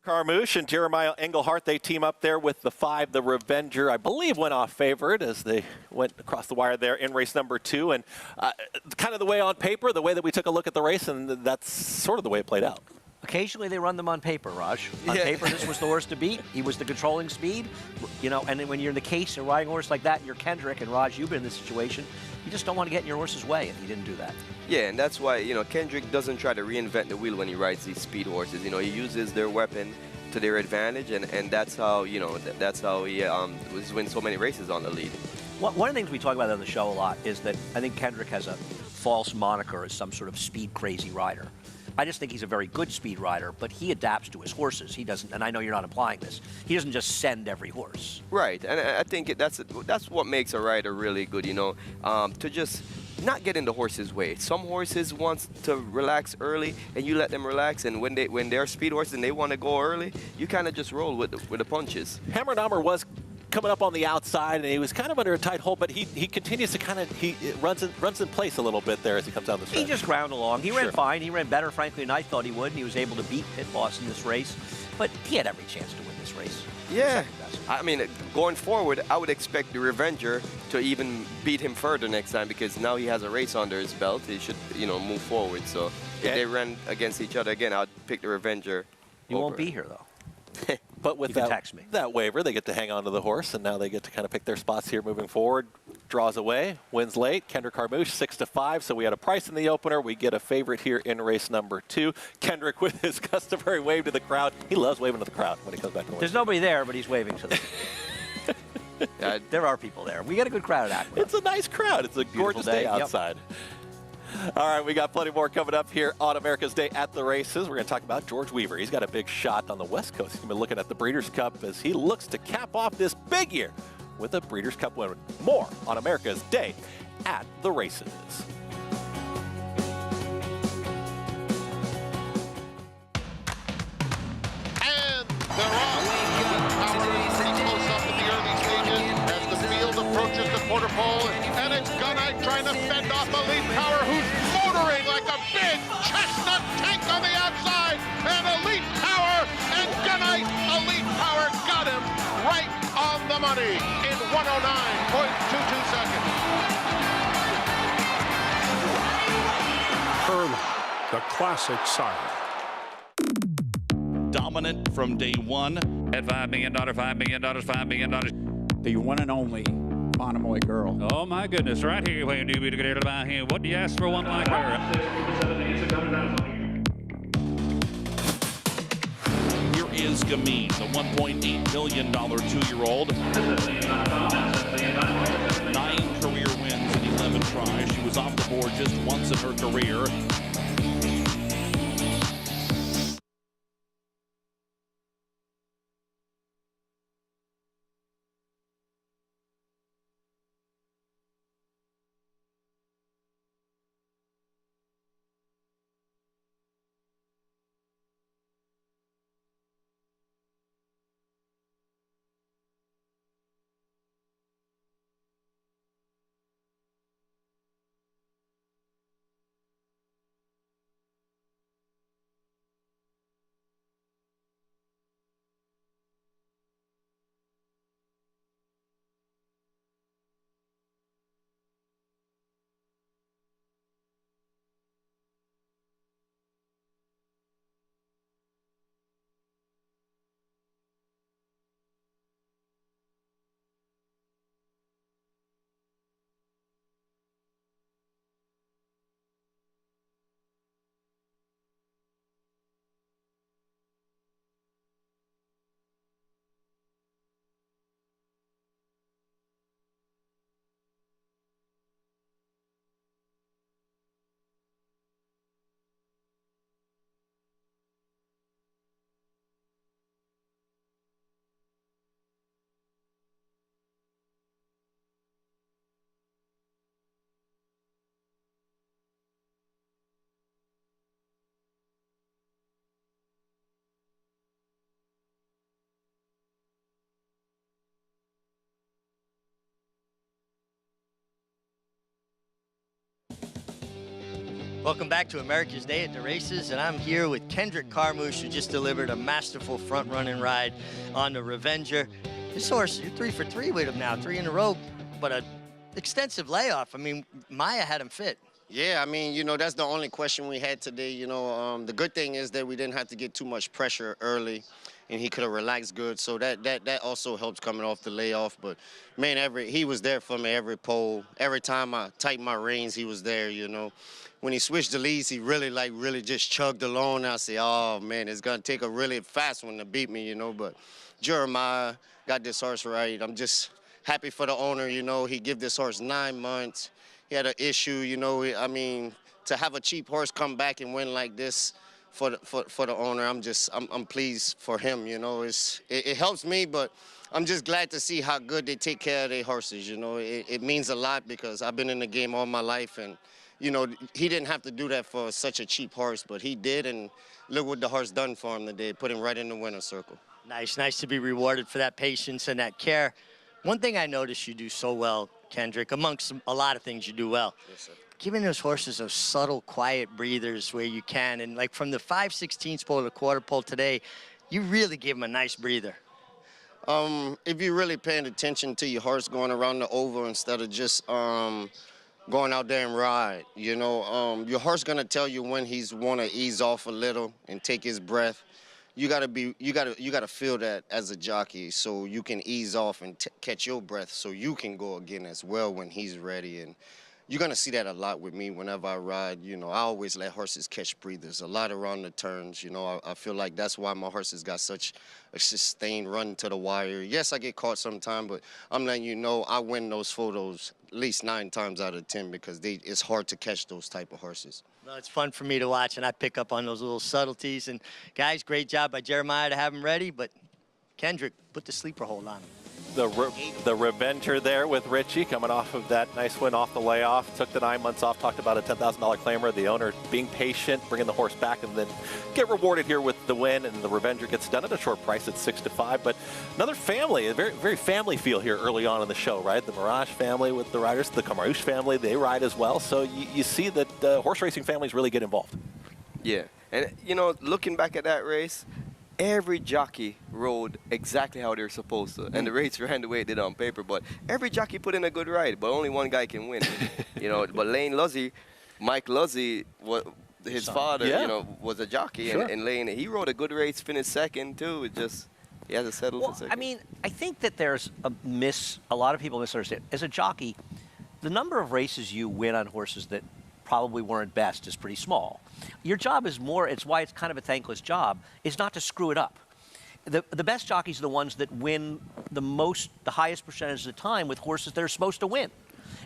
Carmouche and Jeremiah Engelhart, they team up there with the 5. The Revenger, I believe, went off favored as they went across the wire there in race number 2. And kind of the way on paper, the way that we took a look at the race, and that's sort of the way it played out. Occasionally they run them on paper, Raj. On paper, this was the horse to beat. He was the controlling speed. You know, and then when you're in the case of riding a horse like that, and you're Kendrick, and Raj, you've been in this situation, you just don't want to get in your horse's way, and he didn't do that. Yeah, and that's why, you know, Kendrick doesn't try to reinvent the wheel when he rides these speed horses. You know, he uses their weapon to their advantage, and that's how, you know, that's how he wins so many races on the lead. One of the things we talk about on the show a lot is that I think Kendrick has a false moniker as some sort of speed crazy rider. I just think he's a very good speed rider, but he adapts to his horses. He doesn't, and I know you're not implying this, he doesn't just send every horse. Right, and I think that's what makes a rider really good, you know, to just not get in the horse's way. Some horses want to relax early, and you let them relax, and when they're speed horses and they want to go early, you kind of just roll with the punches. Hammer Dahmer was coming up on the outside, and he was kind of under a tight hold, but he continues to he runs in place a little bit there as he comes down the stretch. He just ground along. He ran fine. He ran better, frankly, than I thought he would, and he was able to beat Pit Boss in this race. But he had every chance to win this race. Yeah, I mean, going forward, I would expect the Revenger to even beat him further next time, because now he has a race under his belt. He should, you know, move forward. So if they ran against each other again, I'd pick the Revenger. He won't be here, though. But with that waiver, they get to hang on to the horse, and now they get to kind of pick their spots here moving forward. Draws away, wins late. Kendrick Carmouche 6-5. So we had a price in the opener. We get a favorite here in race number 2. Kendrick with his customary wave to the crowd. He loves waving to the crowd when he comes back to the There's nobody there, but he's waving to them. There are people there. We got a good crowd at Aqueduct. It's a nice crowd. It's a gorgeous day outside. All right, we got plenty more coming up here on America's Day at the Races. We're going to talk about George Weaver. He's got a big shot on the West Coast. He's been looking at the Breeders' Cup as he looks to cap off this big year with a Breeders' Cup win. More on America's Day at the Races. And they're off. Power pretty close up in the early stages as the field approaches the quarter pole, and it's Gunite trying to fend off Elite Power, who's motoring like a big chestnut tank on the outside. And Elite Power and Gunite, Elite Power got him right on the money in 109.22 seconds. Curling, the classic sire. Dominant from day one. At $5 million, $5 million, $5 million. The one and only Monomoy girl. Oh my goodness, right here. What do you ask for one like her? Here is Gamine, the $1.8 million two-year-old. 9 career wins in 11 tries. She was off the board just once in her career. Welcome back to America's Day at the Races, and I'm here with Kendrick Carmouche, who just delivered a masterful front-running ride on the Revenger. This horse, you're 3 for 3 with him now, 3 in a row, but an extensive layoff. I mean, Maya had him fit. Yeah, I mean, you know, that's the only question we had today. You know, the good thing is that we didn't have to get too much pressure early, and he could have relaxed good. So that also helps coming off the layoff. But, man, he was there for me every pole. Every time I tightened my reins, he was there, you know. When he switched the leads, he really just chugged along. I said, oh, man, it's going to take a really fast one to beat me, you know. But Jeremiah got this horse right. I'm just happy for the owner, you know. He gave this horse 9 months. he had an issue. You know, I mean, to have a cheap horse come back and win like this for the owner, I'm pleased for him. You know, it helps me, but I'm just glad to see how good they take care of their horses. You know, it means a lot because I've been in the game all my life, and you know, he didn't have to do that for such a cheap horse, but he did, and look what the horse done for him today, put him right in the winner's circle. Nice to be rewarded for that patience and that care. One thing I noticed you do so well, Kendrick, amongst a lot of things you do well, yes, sir, giving those horses those subtle, quiet breathers where you can, and like from the 5/16 pole to the quarter pole today, you really gave them a nice breather. If you're really paying attention to your horse going around the oval instead of just going out there and ride, you know, your horse gonna tell you when he's want to ease off a little and take his breath. You gotta feel that as a jockey, so you can ease off and catch your breath, so you can go again as well when he's ready. And you're gonna see that a lot with me whenever I ride. You know, I always let horses catch breathers a lot around the turns. You know, I feel like that's why my horses got such a sustained run to the wire. Yes, I get caught sometime, but I'm letting you know I win those photos at least 9 times out of 10 because it's hard to catch those type of horses. Well, it's fun for me to watch, and I pick up on those little subtleties. And guys, great job by Jeremiah to have him ready, but Kendrick, put the sleeper hold on him. The Revenger there with Richie coming off of that nice win off the layoff. Took the 9 months off, talked about a $10,000 claimer. The owner being patient, bringing the horse back, and then get rewarded here with the win. And the Revenger gets done at a short price at 6-5. But another family, a very, very family feel here early on in the show, right? The Mirage family with the riders, the Camarouche family, they ride as well. So you see that horse racing families really get involved. Yeah, and you know, looking back at that race, every jockey rode exactly how they're supposed to, and the race ran the way it did on paper. But every jockey put in a good ride, but only one guy can win. You know, but Lane Luzzy, Mike Luzzy, his father, you know, was a jockey, Sure. and Lane, he rode a good race, finished second too. It just he has to settle for second. I mean, I think that there's a lot of people misunderstand. As a jockey, the number of races you win on horses that probably weren't best is pretty small. Your job is more, it's why it's kind of a thankless job, is not to screw it up. The best jockeys are the ones that win the highest percentage of the time with horses that are supposed to win.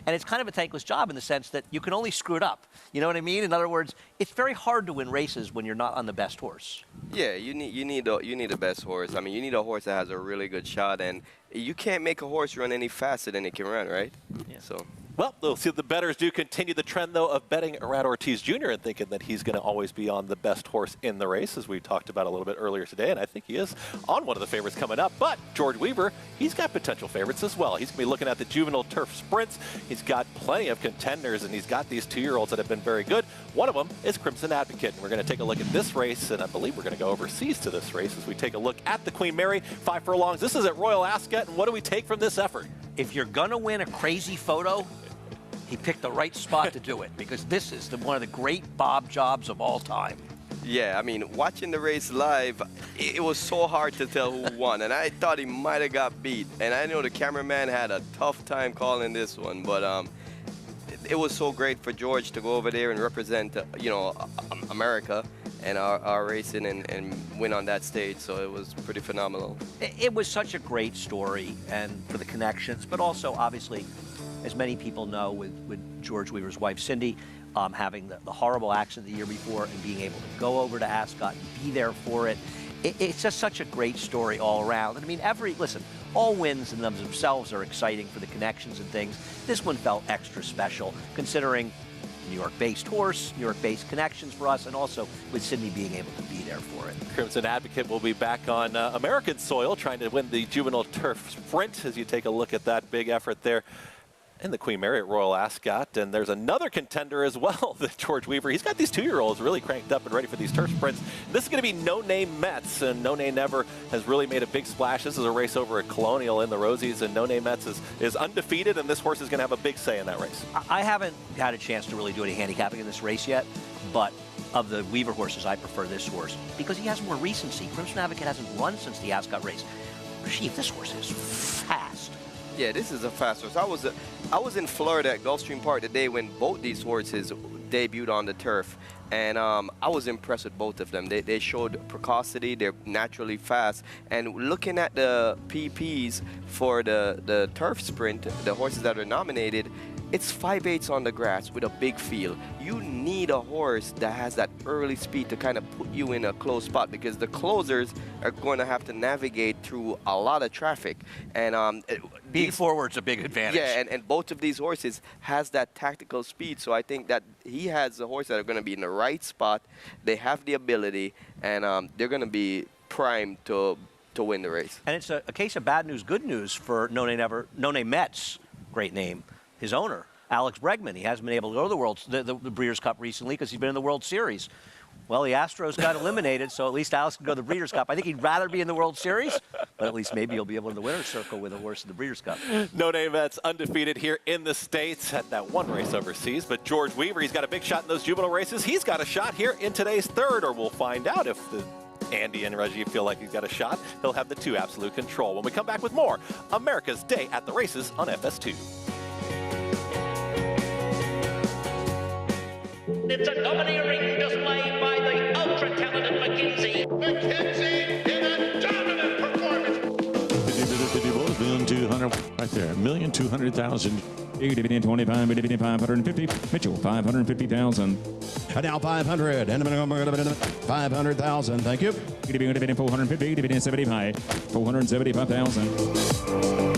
And it's kind of a thankless job in the sense that you can only screw it up. You know what I mean? In other words, it's very hard to win races when you're not on the best horse. Yeah, you need the best horse. I mean, you need a horse that has a really good shot, and you can't make a horse run any faster than it can run, right? Yeah. So. Well, we'll see if the bettors do continue the trend, though, of betting Irad Ortiz Jr. and thinking that he's going to always be on the best horse in the race, as we talked about a little bit earlier today, and I think he is on one of the favorites coming up. But George Weaver, he's got potential favorites as well. He's going to be looking at the juvenile turf sprints. He's got plenty of contenders, and he's got these 2-year-olds that have been very good. One of them is Crimson Advocate, and we're going to take a look at this race, and I believe we're going to go overseas to this race as we take a look at the Queen Mary 5 furlongs. This is at Royal Ascot, and what do we take from this effort? If you're going to win a crazy photo, he picked the right spot to do it, because this is one of the great Bob jobs of all time. Yeah, I mean, watching the race live, it was so hard to tell who won, and I thought he might have got beat. And I know the cameraman had a tough time calling this one, but it was so great for George to go over there and represent, you know, America and our racing and win on that stage. So it was pretty phenomenal. It was such a great story, and for the connections, but also obviously, as many people know, with George Weaver's wife, Cindy, having the horrible accident the year before and being able to go over to Ascot and be there for it. It's just such a great story all around. And I mean, listen, all wins in themselves are exciting for the connections and things. This one felt extra special, considering New York-based horse, New York-based connections for us, and also with Sydney being able to be there for it. Crimson Advocate will be back on American soil trying to win the juvenile turf sprint as you take a look at that big effort there in the Queen Mary at Royal Ascot. And there's another contender as well, that George Weaver. He's got these 2-year-olds really cranked up and ready for these turf sprints. This is going to be No Name Metz, and No Name Never has really made a big splash. This is a race over at Colonial in the Rosies, and No Name Metz is undefeated, and this horse is going to have a big say in that race. I haven't had a chance to really do any handicapping in this race yet, but of the Weaver horses, I prefer this horse because he has more recency. Crimson Advocate hasn't run since the Ascot race. Rasheed, this horse is fast. Yeah, this is a fast horse. I was in Florida at Gulfstream Park the day when both these horses debuted on the turf, and I was impressed with both of them. They showed precocity. They're naturally fast. And looking at the PPs for the turf sprint, the horses that are nominated, it's 5/8 on the grass with a big field. You need a horse that has that early speed to kind of put you in a close spot, because the closers are going to have to navigate through a lot of traffic. And being forward's a big advantage. Yeah, and both of these horses has that tactical speed. So I think that he has the horses that are going to be in the right spot. They have the ability, and they're going to be primed to win the race. And it's a case of bad news, good news for None Metz, great name, his owner, Alex Bregman. He hasn't been able to go to the Breeders' Cup recently because he's been in the World Series. Well, the Astros got eliminated, so at least Alex can go to the Breeders' Cup. I think he'd rather be in the World Series, but at least maybe he'll be able to the winner's circle with a horse in the Breeders' Cup. None Metz undefeated here in the States at that one race overseas, but George Weaver, he's got a big shot in those juvenile races. He's got a shot here in today's third, or we'll find out if Andy and Reggie feel like he's got a shot. He'll have the 2 absolute control. When we come back with more America's Day at the Races on FS2. It's a domineering display by the ultra-talented McKenzie. McKenzie in a dominant performance. 200 right there. 1,200,000. 25, 550. Mitchell, 550,000. And now 500. And 500,000. Thank you. 450. 75. 475,000.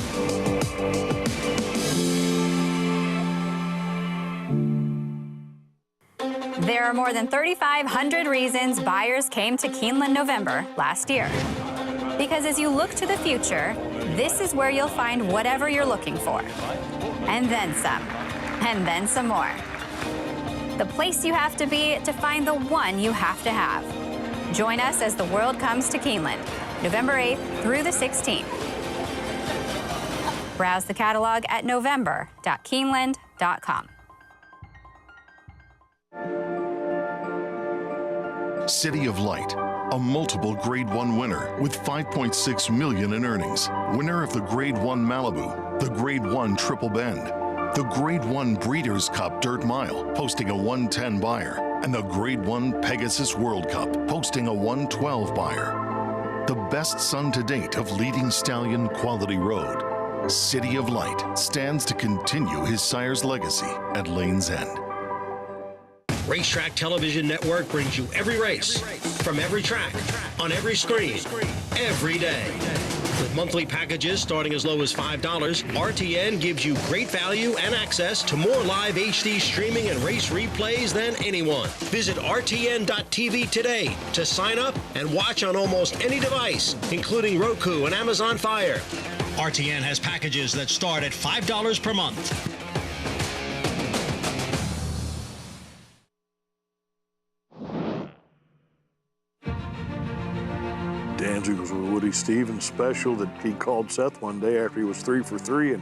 There are more than 3,500 reasons buyers came to Keeneland November last year. Because as you look to the future, this is where you'll find whatever you're looking for. And then some. And then some more. The place you have to be to find the one you have to have. Join us as the world comes to Keeneland, November 8th through the 16th. Browse the catalog at november.keeneland.com. City of Light, a multiple Grade 1 winner with $5.6 million in earnings. Winner of the Grade 1 Malibu, the Grade 1 Triple Bend, the Grade 1 Breeders' Cup Dirt Mile, posting a 110 buyer, and the Grade 1 Pegasus World Cup, posting a 112 buyer. The best son to date of leading stallion Quality Road. City of Light stands to continue his sire's legacy at Lane's End. Racetrack Television Network brings you every race, from every track, on every screen, every day. With monthly packages starting as low as $5, RTN gives you great value and access to more live HD streaming and race replays than anyone. Visit RTN.tv today to sign up and watch on almost any device, including Roku and Amazon Fire. RTN has packages that start at $5 per month. Danzig was with Woody Stevens special that he called Seth one day after he was 3 for 3 and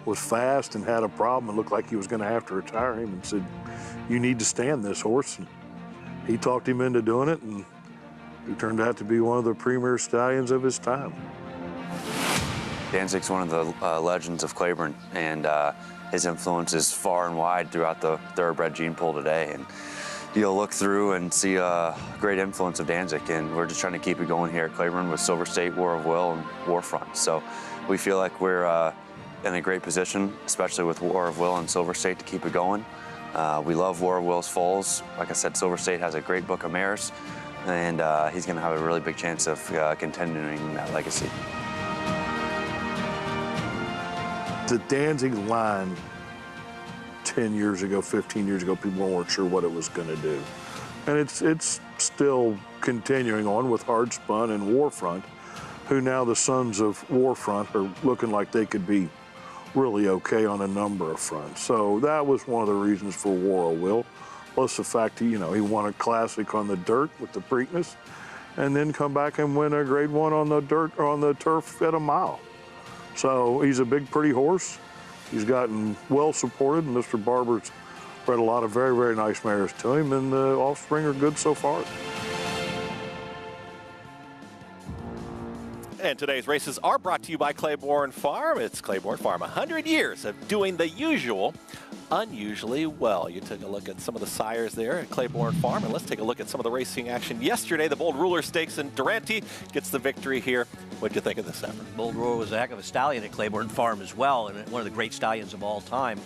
was fast and had a problem and looked like he was going to have to retire him, and said, "You need to stand this horse." And he talked him into doing it, and he turned out to be one of the premier stallions of his time. Danzig's one of the legends of Claiborne, and his influence is far and wide throughout the thoroughbred gene pool today. And you'll look through and see a great influence of Danzig, and we're just trying to keep it going here at Claiborne with Silver State, War of Will, and Warfront. So we feel like we're in a great position, especially with War of Will and Silver State, to keep it going. We love War of Will's foals. Like I said, Silver State has a great book of mares, and he's going to have a really big chance of continuing that legacy. The Danzig line 10 years ago, 15 years ago, people weren't sure what it was going to do. And it's still continuing on with Hard Spun and Warfront, who now the sons of Warfront are looking like they could be really okay on a number of fronts. So that was one of the reasons for War of Will, plus the fact that, he won a classic on the dirt with the Preakness, and then come back and win a Grade 1 on the dirt or on the turf at a mile. So he's a big, pretty horse. He's gotten well supported, and Mr. Barber's bred a lot of very, very nice mares to him, and the offspring are good so far. And today's races are brought to you by Claiborne Farm. It's Claiborne Farm, 100 years of doing the usual unusually well. You took a look at some of the sires there at Claiborne Farm, and let's take a look at some of the racing action yesterday. The Bold Ruler Stakes, and Durante gets the victory here. What'd you think of this effort? Bold Ruler was a heck of a stallion at Claiborne Farm as well, and one of the great stallions of all time.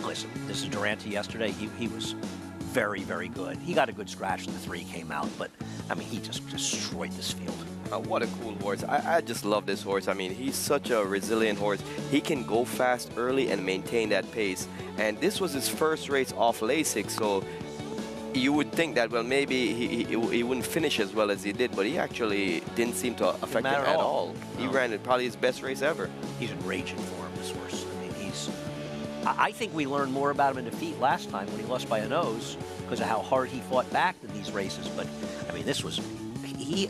Listen, this is Durante yesterday. He was very, very good. He got a good scratch when the 3 came out, but, I mean, he just destroyed this field. What a cool horse. I just love this horse. I mean, he's such a resilient horse. He can go fast early and maintain that pace. And this was his first race off Lasix, so you would think that, well, maybe he wouldn't finish as well as he did, but he actually didn't seem to affect him at all. No. He ran it probably his best race ever. He's in raging form, this horse. I mean, I think we learned more about him in defeat last time when he lost by a nose because of how hard he fought back in these races. But, I mean, this was...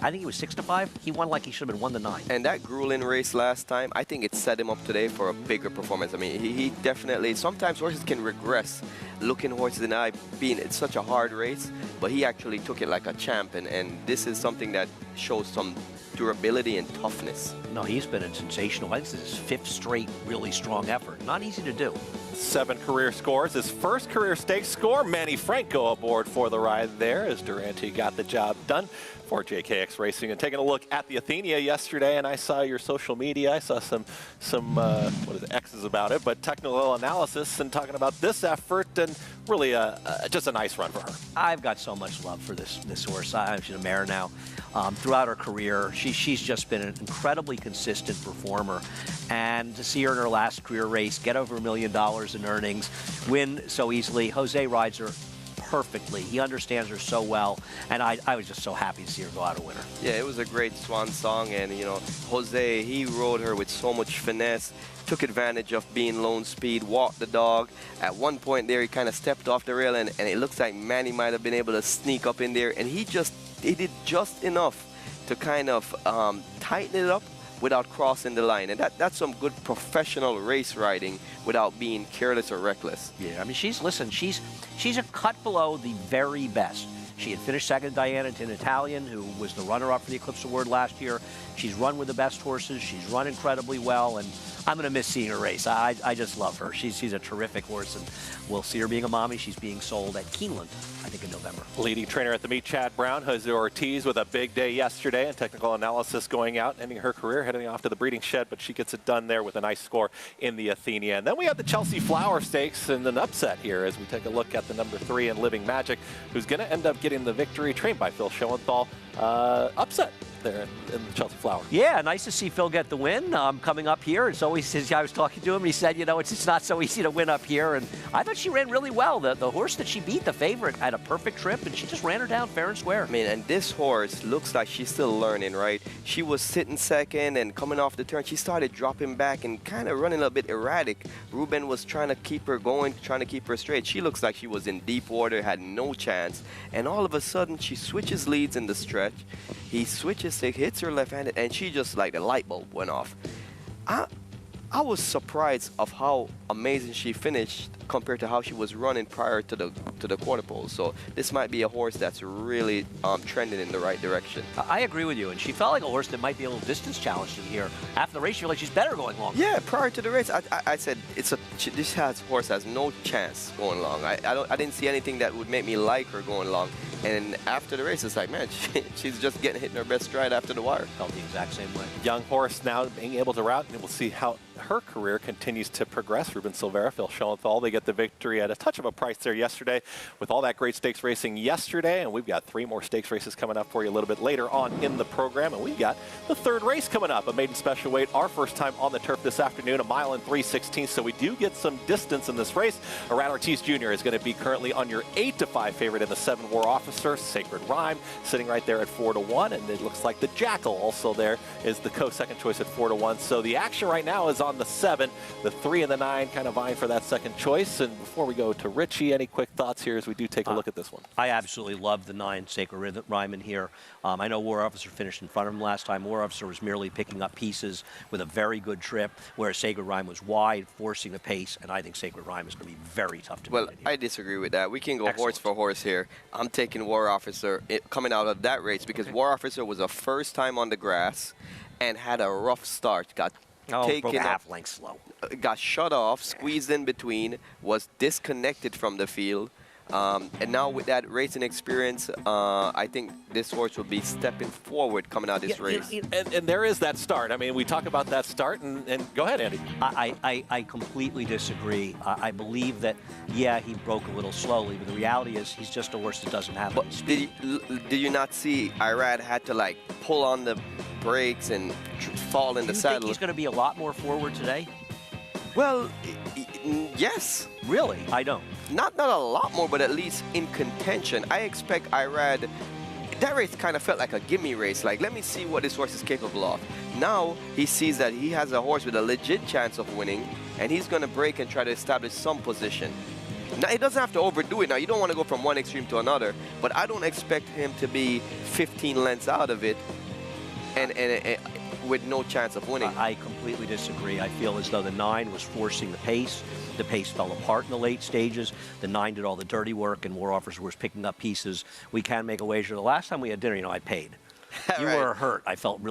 I think he was 6-5. He won like he should have been 1-9. And that grueling race last time, I think it set him up today for a bigger performance. I mean, he definitely, sometimes horses can regress looking horses in the eye, being it's such a hard race, but he actually took it like a champ. And this is something that shows some durability and toughness. No, he's been sensational. I think this is his 5th straight really strong effort. Not easy to do. 7 career scores. His first career stakes score. Manny Franco aboard for the ride there as Durante got the job done for JKX Racing. And taking a look at the Athenia yesterday, and I saw your social media. I saw some what is it, X's about it, but technical analysis and talking about this effort and really just a nice run for her. I've got so much love for this horse. She's a mare now. Throughout her career, she's just been an incredibly consistent performer. And to see her in her last career race, get over $1 million in earnings, win so easily. Jose rides her perfectly. He understands her so well, and I was just so happy to see her go out a winner. Yeah, it was a great swan song, and you know, Jose, he rode her with so much finesse, took advantage of being lone speed, walked the dog. At one point there, he kind of stepped off the rail, and it looks like Manny might have been able to sneak up in there, and he did just enough to kind of tighten it up without crossing the line. And that's some good professional race riding without being careless or reckless. Yeah, I mean, she's a cut below the very best. She had finished second Diana in Italian, who was the runner-up for the Eclipse Award last year. She's run with the best horses. She's run incredibly well, and I'm going to miss seeing her race. I just love her. She's a terrific horse, and we'll see her being a mommy. She's being sold at Keeneland, I think, in November. Leading trainer at the meet, Chad Brown. Jose Ortiz with a big day yesterday and technical analysis going out, ending her career, heading off to the breeding shed, but she gets it done there with a nice score in the Athenia. And then we have the Chelsea Flower Stakes and an upset here as we take a look at the number 3 in Living Magic, who's going to end up getting the victory, trained by Phil Schoenthal. Upset there in the Chelsea Flower. Yeah, nice to see Phil get the win. Coming up here, it's always, I was talking to him, he said, you know, it's not so easy to win up here, and I thought she ran really well. The horse that she beat, the favorite, had a perfect trip, and she just ran her down fair and square. I mean, and this horse looks like she's still learning, right? She was sitting second and coming off the turn, she started dropping back and kind of running a bit erratic. Ruben was trying to keep her going, trying to keep her straight. She looks like she was in deep water, had no chance, and all of a sudden she switches leads in the stretch. He switches, hits her left-handed, and she just like the light bulb went off. I was surprised of how amazing she finished compared to how she was running prior to the quarter pole. So this might be a horse that's really trending in the right direction. I agree with you, and she felt like a horse that might be a little distance challenged in here. After the race, you feel like she's better going long. Yeah, prior to the race, I said this horse has no chance going long. I didn't see anything that would make me like her going long. And after the race, it's like, man, she's just hitting her best stride after the wire. Felt the exact same way. Young horse now being able to route, and we'll see how her career continues to progress. Ruben Silvera, Phil Schoenthal, they get the victory at a touch of a price there yesterday with all that great stakes racing yesterday. And we've got 3 more stakes races coming up for you a little bit later on in the program. And we've got the 3rd race coming up, a maiden special weight, our first time on the turf this afternoon, 1 mile and 3/16. So we do get some distance in this race. Aran Ortiz Jr. is going to be currently on your 8-5 favorite in the 7 War Officer. Sacred Rhyme sitting right there at 4-1. And it looks like the Jackal also there is the co-second choice at 4-1. So the action right now is on the 7, the 3 and the 9 kind of vying for that second choice. And before we go to Richie, any quick thoughts here as we do take a look at this one? I absolutely love the 9 Sacred Rhyme in here. I know War Officer finished in front of him last time. War Officer was merely picking up pieces with a very good trip, whereas Sacred Rhyme was wide, forcing the pace, and I think Sacred Rhyme is going to be very tough to beat. Well, I disagree with that. We can go horse for horse here. I'm taking War Officer coming out of that race because War Officer was a first time on the grass and had a rough start. Got taken a half length slow. Got shut off, squeezed in between, was disconnected from the field. And now with that racing experience, I think this horse will be stepping forward coming out of this race. And there is that start. I mean, we talk about that start, and go ahead, Andy. I completely disagree. I believe that, yeah, he broke a little slowly, but the reality is he's just a horse that doesn't have any speed. Did you not see Irad had to like pull on the brakes and fall in the saddle? Do you think he's going to be a lot more forward today? Well, yes. Really? I don't. Not a lot more, but at least in contention. I expect Irad. That race kind of felt like a gimme race. Like, let me see what this horse is capable of. Now he sees that he has a horse with a legit chance of winning, and he's going to break and try to establish some position. Now, he doesn't have to overdo it. Now, you don't want to go from one extreme to another, but I don't expect him to be 15 lengths out of it and with no chance of winning. I completely disagree. I feel as though the 9 was forcing the pace. The pace fell apart in the late stages. The 9 did all the dirty work, and War Officer was picking up pieces. We can make a wager. The last time we had dinner, you know, I paid. You were hurt. I felt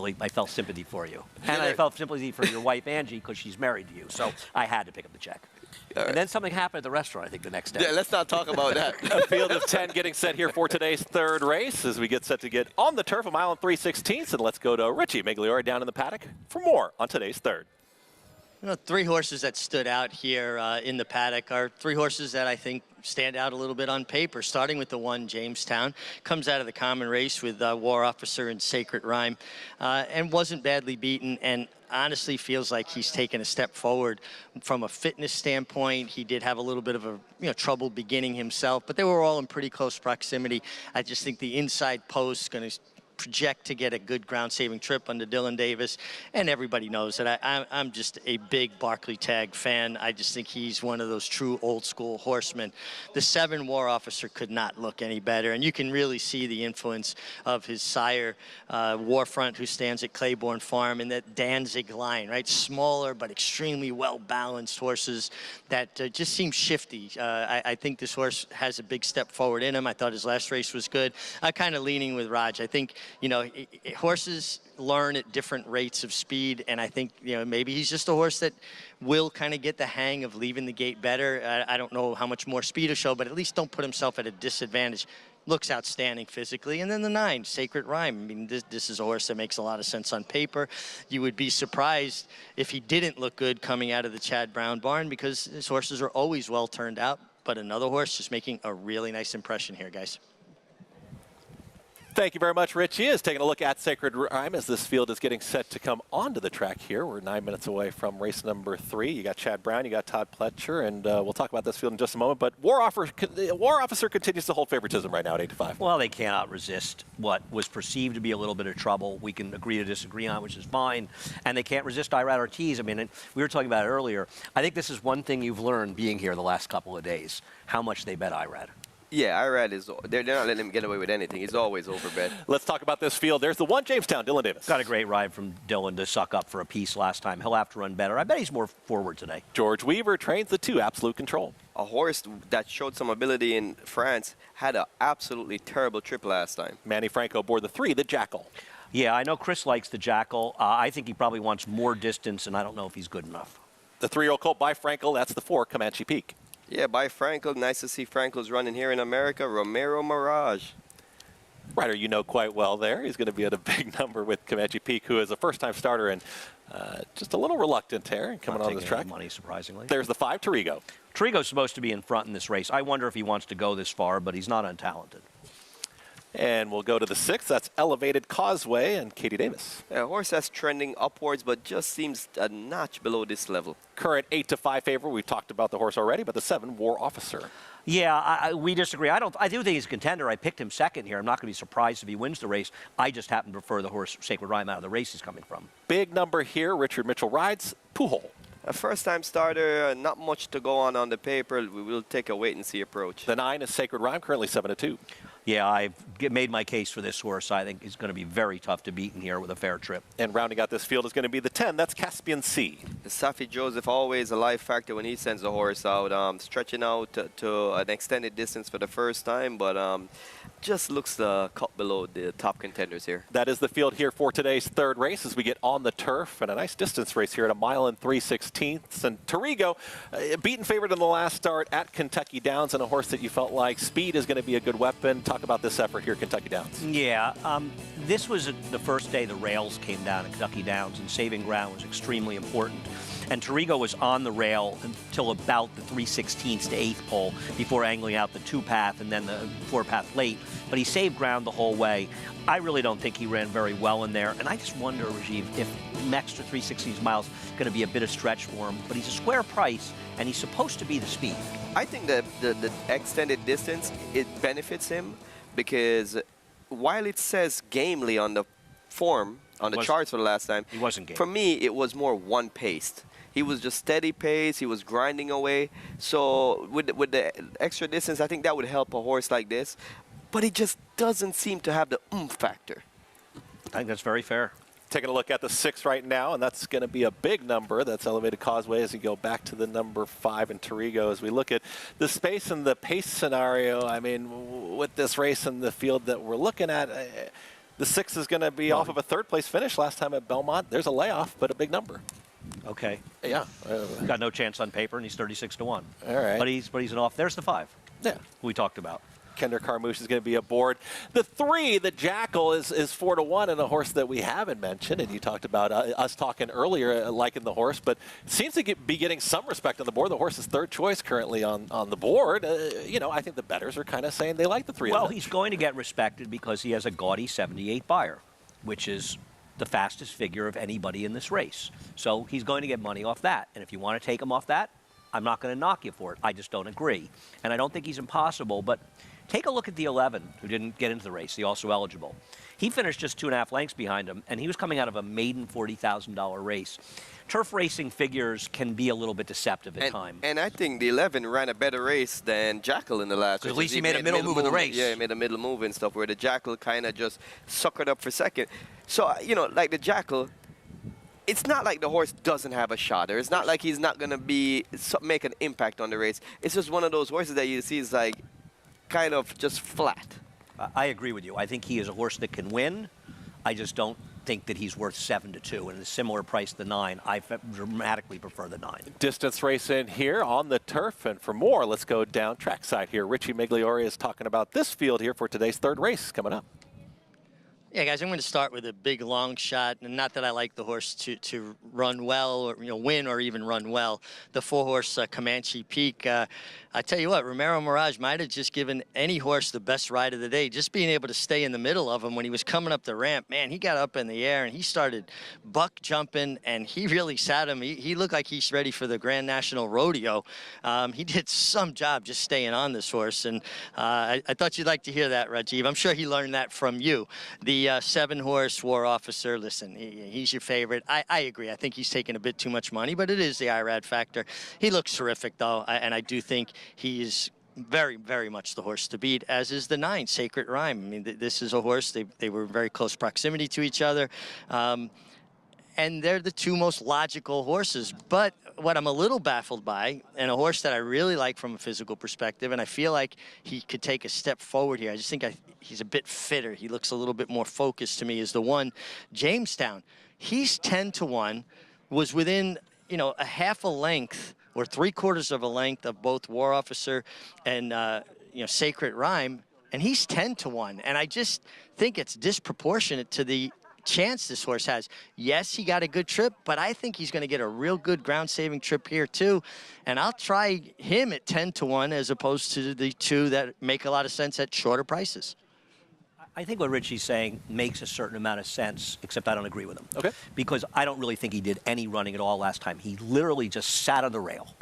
sympathy for you. And I felt sympathy for your wife, Angie, because she's married to you. So I had to pick up the check. And then something happened at the restaurant, I think, the next day. Yeah, let's not talk about that. A field of 10 getting set here for today's third race as we get set to get on the turf a mile and 3/16. And let's go to Richie Migliore down in the paddock for more on today's third. You know, 3 horses that stood out here in the paddock are 3 horses that I think stand out a little bit on paper, starting with the 1, Jamestown. Comes out of the common race with War Officer and Sacred Rhyme, and wasn't badly beaten, and honestly feels like he's taken a step forward from a fitness standpoint. He did have a little bit of a trouble beginning himself, but they were all in pretty close proximity. I just think the inside post is going to project to get a good ground-saving trip under Dylan Davis, and everybody knows that I'm just a big Barclay Tagg fan. I just think he's one of those true old-school horsemen. The 7, War Officer, could not look any better, and you can really see the influence of his sire, Warfront, who stands at Claiborne Farm, and that Danzig line, right? Smaller but extremely well-balanced horses that just seem shifty. I think this horse has a big step forward in him. I thought his last race was good. I'm kind of leaning with Raj. I think, you know, horses learn at different rates of speed, and I think, you know, maybe he's just a horse that will kind of get the hang of leaving the gate better. I don't know how much more speed to show, but at least don't put himself at a disadvantage. Looks outstanding physically. And then the 9, Sacred Rhyme. I mean, this is a horse that makes a lot of sense on paper. You would be surprised if he didn't look good coming out of the Chad Brown barn, because his horses are always well turned out. But another horse just making a really nice impression here, guys. Thank you very much, Rich. He is taking a look at Sacred Rhyme as this field is getting set to come onto the track here. We're 9 minutes away from race number 3. You got Chad Brown, you got Todd Pletcher, and we'll talk about this field in just a moment. But War Officer continues to hold favoritism right now at 8-5. Well, they cannot resist what was perceived to be a little bit of trouble. We can agree to disagree on, which is fine. And they can't resist Irad Ortiz. I mean, we were talking about it earlier. I think this is one thing you've learned being here the last couple of days, how much they bet Irad. Yeah, Irad is. They're not letting him get away with anything. He's always overbet. Let's talk about this field. There's the 1, Jamestown, Dylan Davis. Got a great ride from Dylan to suck up for a piece last time. He'll have to run better. I bet he's more forward today. George Weaver trains the 2, Absolute Control. A horse that showed some ability in France had an absolutely terrible trip last time. Manny Franco aboard the 3, the Jackal. Yeah, I know Chris likes the Jackal. I think he probably wants more distance, and I don't know if he's good enough. The 3-year-old colt by Frankel, that's the 4, Comanche Peak. Yeah, by Frankel. Nice to see Frankel's running here in America. Romero Mirage. Rider you know quite well there. He's going to be at a big number with Comanche Peak, who is a first-time starter and just a little reluctant here and coming on this track. Money, surprisingly. There's the 5, Tarigo. Tarigo's supposed to be in front in this race. I wonder if he wants to go this far, but he's not untalented. And we'll go to the 6. That's Elevated Causeway and Katie Davis. Yeah, a horse that's trending upwards, but just seems a notch below this level. Current 8-5 favorite. We've talked about the horse already, but the 7, War Officer. Yeah, we disagree. I do think he's a contender. I picked him second here. I'm not going to be surprised if he wins the race. I just happen to prefer the horse Sacred Rhyme out of the race he's coming from. Big number here. Richard Mitchell rides Pujol. A first-time starter, not much to go on the paper. We will take a wait-and-see approach. The 9 is Sacred Rhyme, currently 7-2. Yeah, I've made my case for this horse. I think is going to be very tough to beat in here with a fair trip. And rounding out this field is going to be the 10. That's Caspian Sea. Safi Joseph, always a life factor when he sends the horse out, stretching out to an extended distance for the first time, but just looks the cut below the top contenders here. That is the field here for today's third race as we get on the turf and a nice distance race here at 1 mile and 3/16. And Torigo, beaten favorite in the last start at Kentucky Downs, and a horse that you felt like speed is going to be a good weapon. Talk about this effort here, Kentucky Downs. Yeah, this was the first day the rails came down at Kentucky Downs, and saving ground was extremely important. And Torigo was on the rail until about the 3/16 to 8th pole before angling out the 2-path and then the 4-path late. But he saved ground the whole way. I really don't think he ran very well in there. And I just wonder, Rajiv, if an extra 3/16 miles is going to be a bit of stretch for him. But he's a square price, and he's supposed to be the speed. I think that the extended distance, it benefits him because while it says gamely on the form, on the charts for the last time, he wasn't game. For me, it was more one-paced. He was just steady pace. He was grinding away. So with the extra distance, I think that would help a horse like this. But he just doesn't seem to have the oomph factor. I think that's very fair. Taking a look at the 6 right now, and that's going to be a big number. That's Elevated Causeway as you go back to the number 5 in Torigo. As we look at the space and the pace scenario, I mean, with this race and the field that we're looking at, the 6 is going to be off of a 3rd-place finish last time at Belmont. There's a layoff, but a big number. Okay. Yeah. Got no chance on paper, and he's 36 to 1. All right. But he's an off. There's the 5. Yeah. Who we talked about. Kender Carmouche is going to be aboard. The 3, the Jackal, is 4 to 1, and a horse that we haven't mentioned. And you talked about us talking earlier, liking the horse, but seems to be getting some respect on the board. The horse is 3rd choice currently on the board. You know, I think the bettors are kind of saying they like the 3. Well, he's going to get respected because he has a gaudy 78 buyer, which is the fastest figure of anybody in this race. So he's going to get money off that. And if you want to take him off that, I'm not going to knock you for it. I just don't agree. And I don't think he's impossible, but take a look at the 11, who didn't get into the race, the also eligible. He finished just 2.5 lengths behind him, and he was coming out of a maiden $40,000 race. Turf racing figures can be a little bit deceptive at times. And I think the 11 ran a better race than Jackal in the last race. At least he made a middle move of the race. Yeah, he made a middle move and stuff, where the Jackal kind of just suckered up for second. So, you know, like the Jackal, it's not like the horse doesn't have a shot, or it's not like he's not going to make an impact on the race. It's just one of those horses that you see is like kind of just flat. I agree with you. I think he is a horse that can win. I just don't think that he's worth 7 to 2, and a similar price to 9. I dramatically prefer the 9. Distance race in here on the turf, and for more, let's go down trackside here. Richie Migliore is talking about this field here for today's 3rd race coming up. Yeah, guys, I'm going to start with a big long shot, and not that I like the horse to run well or win or even run well. The 4-horse Comanche Peak. I tell you what, Romero Mirage might have just given any horse the best ride of the day. Just being able to stay in the middle of him when he was coming up the ramp, man, he got up in the air and he started buck jumping, and he really sat him. He looked like he's ready for the Grand National Rodeo. He did some job just staying on this horse, and I thought you'd like to hear that, Rajiv. I'm sure he learned that from you. The 7-horse War Officer, listen, he's your favorite. I agree. I think he's taking a bit too much money, but it is the IRAD factor. He looks terrific, though, and I do think he is very, very much the horse to beat, as is the 9, Sacred Rhyme. I mean, this is a horse. They were in very close proximity to each other. And they're the 2 most logical horses. But what I'm a little baffled by, and a horse that I really like from a physical perspective, and I feel like he could take a step forward here. I just think he's a bit fitter. He looks a little bit more focused to me, is the 1, Jamestown. He's 10 to 1, was within, a half a length or 3/4 of a length of both War Officer and, Sacred Rhyme, and he's 10 to 1. And I just think it's disproportionate to the chance this horse has. Yes, he got a good trip, but I think he's going to get a real good ground-saving trip here too. And I'll try him at 10 to 1 as opposed to the 2 that make a lot of sense at shorter prices. I think what Richie's saying makes a certain amount of sense, except I don't agree with him. Okay. Because I don't really think he did any running at all last time. He literally just sat on the rail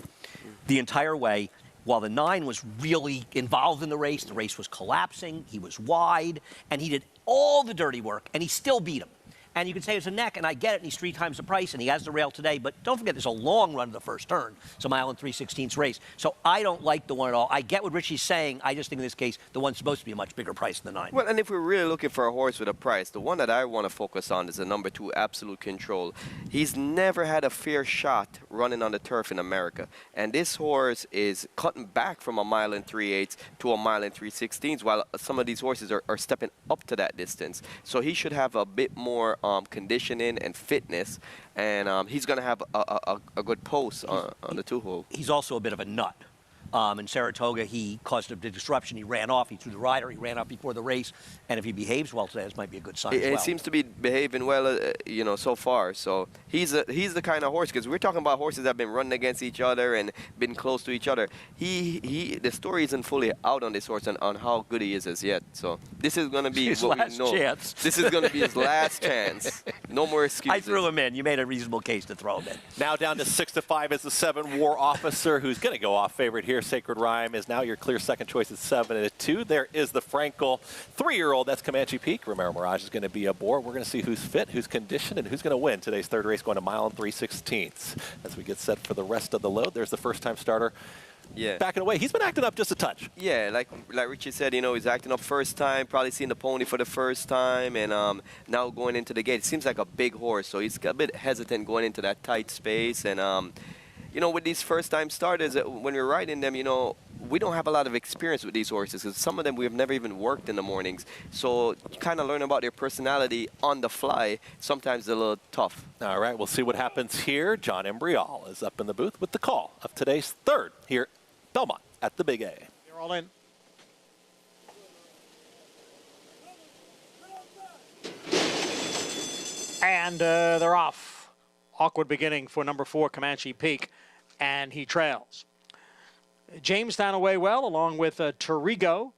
the entire way. While the 9 was really involved in the race was collapsing, he was wide, and he did all the dirty work, and he still beat him. And you can say it's a neck, and I get it, and he's 3 times the price, and he has the rail today. But don't forget, there's a long run to the first turn. It's a 1 3/16 race. So I don't like the 1 at all. I get what Richie's saying. I just think in this case, the 1's supposed to be a much bigger price than the 9. Well, and if we're really looking for a horse with a price, the one that I want to focus on is the number 2, Absolute Control. He's never had a fair shot running on the turf in America. And this horse is cutting back from a 1 3/8 to a 1 3/16, while some of these horses are stepping up to that distance. So he should have a bit more conditioning and fitness, and he's going to have a good post on the 2-hole. He's also a bit of a nut. In Saratoga, he caused a disruption. He ran off. He threw the rider. He ran off before the race. And if he behaves well today, this might be a good sign as well. It seems to be behaving well, you know, so far. So he's the kind of horse, because we're talking about horses that have been running against each other and been close to each other. The story isn't fully out on this horse and on how good he is as yet. So this is going to be his what last we know. chance. This is going to be his last chance. No more excuses. I threw him in. You made a reasonable case to throw him in. Now down to 6-5 is the 7, War Officer, who's going to go off favorite here. Sacred Rhyme is now your clear second choice at 7-2. There is the Frankel 3-year-old. That's Comanche Peak. Romero Mirage is going to be aboard. We're going to see who's fit, who's conditioned, and who's going to win today's 3rd race, going to 1 3/16. As we get set for the rest of the load, there's the first-time starter. Yeah. Backing away. He's been acting up just a touch. Yeah, like Richie said, you know, he's acting up first time, probably seeing the pony for the first time, and now going into the gate. It seems like a big horse, so he's a bit hesitant going into that tight space. And, you know, with these first-time starters, when we're riding them, you know, we don't have a lot of experience with these horses, because some of them we have never even worked in the mornings. So you kind of learn about their personality on the fly. Sometimes they're a little tough. All right, we'll see what happens here. John Embrial is up in the booth with the call of today's 3rd here at Belmont at the Big A. You're all in. And they're off. Awkward beginning for number 4, Comanche Peak, and he trails. Jamestown away well, along with Torigo,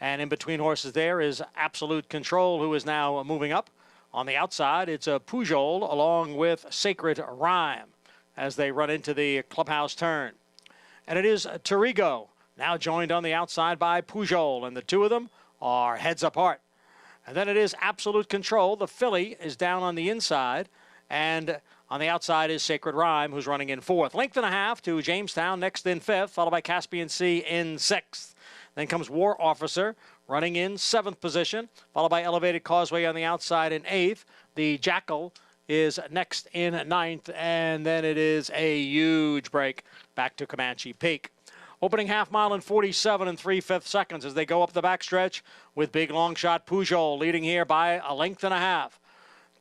and in between horses there is Absolute Control, who is now moving up. On the outside, it's a Pujol along with Sacred Rhyme as they run into the clubhouse turn. And it is Torigo, now joined on the outside by Pujol, and the 2 of them are heads apart. And then it is Absolute Control. The filly is down on the inside, and on the outside is Sacred Rhyme, who's running in 4th. Length and a half to Jamestown, next in 5th, followed by Caspian Sea in 6th. Then comes War Officer, running in 7th position, followed by Elevated Causeway on the outside in 8th. The Jackal is next in 9th, and then it is a huge break back to Comanche Peak. Opening half mile in 47 3/5 seconds as they go up the backstretch with big long shot Pujol leading here by a length and a half.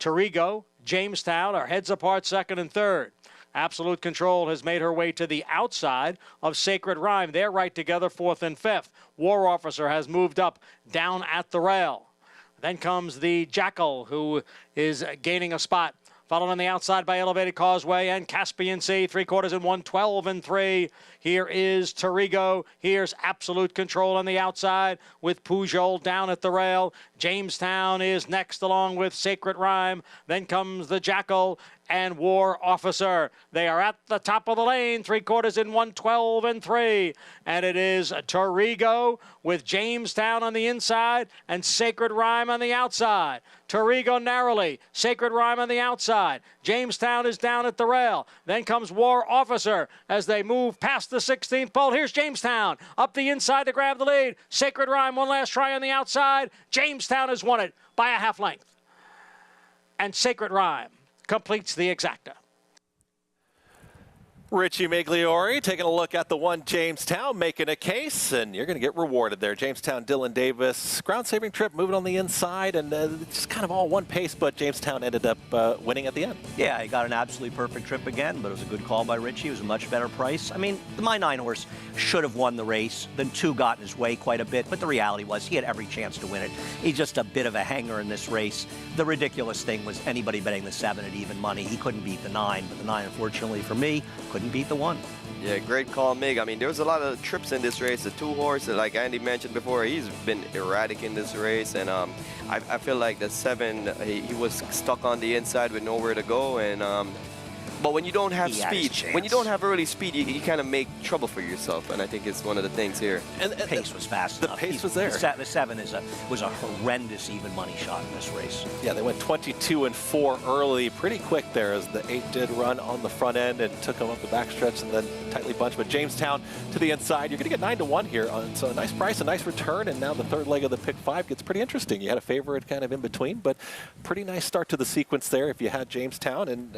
Torigo, Jamestown are heads apart 2nd and 3rd. Absolute Control has made her way to the outside of Sacred Rhyme. They're right together 4th and 5th. War Officer has moved up down at the rail. Then comes the Jackal, who is gaining a spot. Followed on the outside by Elevated Causeway and Caspian Sea, 3/4 and 1, 12 and 3. Here is Torigo. Here's Absolute Control on the outside with Pujol down at the rail. Jamestown is next along with Sacred Rhyme. Then comes the Jackal and War Officer. They are at the top of the lane, 3/4 and 1, 12 and 3. And it is Torigo with Jamestown on the inside and Sacred Rhyme on the outside. Torigo narrowly, Sacred Rhyme on the outside. Jamestown is down at the rail. Then comes War Officer as they move past the 16th pole. Here's Jamestown up the inside to grab the lead. Sacred Rhyme, one last try on the outside. Jamestown has won it by a half length. And Sacred Rhyme completes the exacta. Richie Migliori taking a look at the 1 Jamestown, making a case, and you're going to get rewarded there. Jamestown, Dylan Davis, ground-saving trip, moving on the inside, and just kind of all one pace, but Jamestown ended up winning at the end. Yeah, he got an absolutely perfect trip again, but it was a good call by Richie. It was a much better price. I mean, my 9 horse should have won the race. Then 2 got in his way quite a bit, but the reality was he had every chance to win it. He's just a bit of a hanger in this race. The ridiculous thing was anybody betting the 7 at even money. He couldn't beat the 9, but the 9, unfortunately for me, couldn't beat the 1. Yeah, great call, Mig. I mean, there was a lot of trips in this race. The 2 horse, like Andy mentioned before, he's been erratic in this race. And I feel like the 7, he was stuck on the inside with nowhere to go. And But when you don't have He had his speed, when you chance. don't have early speed, you kind of make trouble for yourself. And I think it's one of the things here. And the pace was fast The enough. pace was there. The 7 was a horrendous even money shot in this race. Yeah, they went 22 and 4 early, pretty quick there as the 8 did run on the front end and took them up the backstretch and then tightly bunched. But Jamestown to the inside, you're going to get 9 to 1 here. So a nice price, a nice return, and now the third leg of the pick 5 gets pretty interesting. You had a favorite kind of in between, but pretty nice start to the sequence there if you had Jamestown, and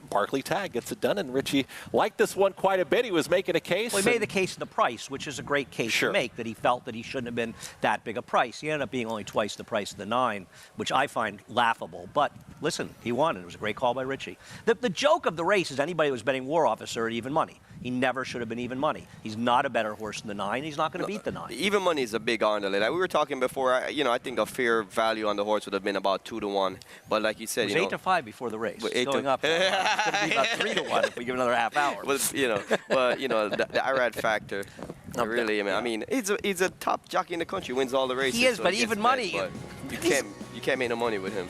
Barkley Tag gets it done. And Richie liked this one quite a bit. He was making a case. Well, he made the case in the price, which is a great case to make, that he felt that he shouldn't have been that big a price. He ended up being only twice the price of the 9, which I find laughable. But listen, he won, and it was a great call by Richie. The joke of the race is anybody who was betting War Officer at even money. He never should have been even money. He's not a better horse than the 9. He's not going to beat the 9. Even money is a big on it. Like we were talking before, I think a fair value on the horse would have been about 2 to 1. But like you said, It was 8 to 5 before the race. It's going up. It's going to be about 3 to 1 if we give another half hour. But the Irad factor. Really, I mean, he's a top jockey in the country. Wins all the races. He is, so but he gets even bet, money. but you can't make no money with him.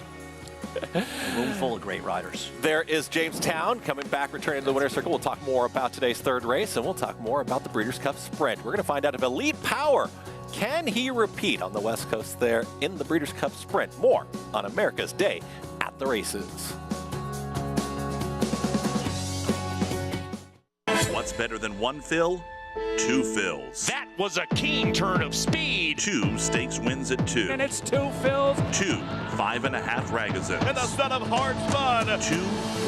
A room full of great riders. There is Jamestown coming back, returning to the winner's circle. We'll talk more about today's third race, and we'll talk more about the Breeders' Cup Sprint. We're going to find out if Elite Power, can he repeat on the West Coast there in the Breeders' Cup Sprint? More on America's Day at the Races. What's better than one fill? 2 fills. That was a keen turn of speed. 2 stakes wins at 2. And it's 2 fills. 2 5.5 Ragozins. And the son of hard spun. 2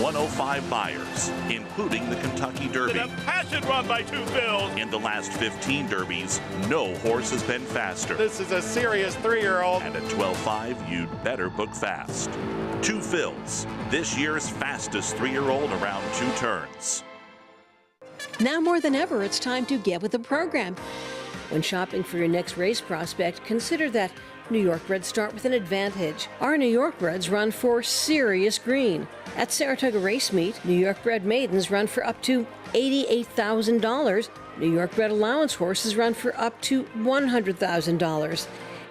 105 buyers, including the Kentucky Derby. And a passion run by 2 fills. In the last 15 derbies, no horse has been faster. This is a serious 3-year-old. And at 12.5, you'd better book fast. 2 fills, this year's fastest 3-year-old around 2 turns. Now more than ever, it's time to get with the program. When shopping for your next race prospect, consider that New York breds start with an advantage. Our New York breds run for serious green. At Saratoga Race Meet, New York bred maidens run for up to $88,000. New York bred allowance horses run for up to $100,000.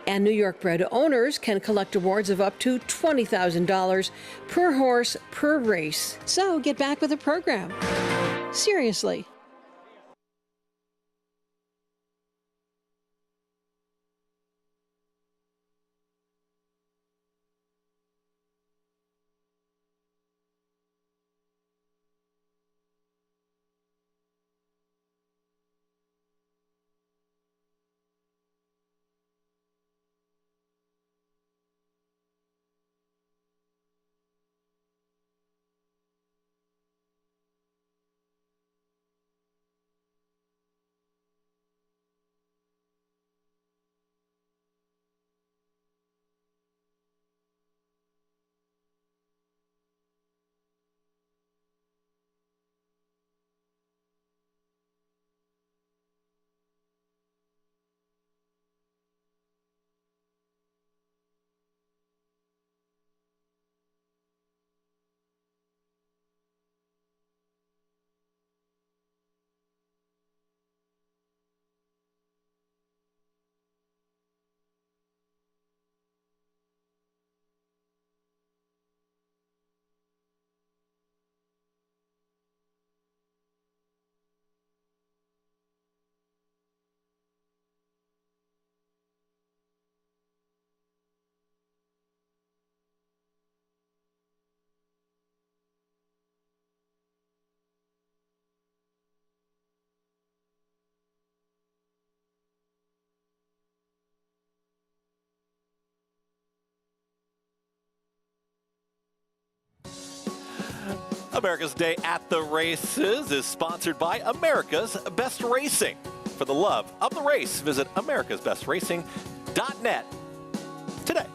And New York bred owners can collect awards of up to $20,000 per horse per race. So get back with the program. Seriously. America's Day at the Races is sponsored by America's Best Racing. For the love of the race, visit americasbestracing.net today.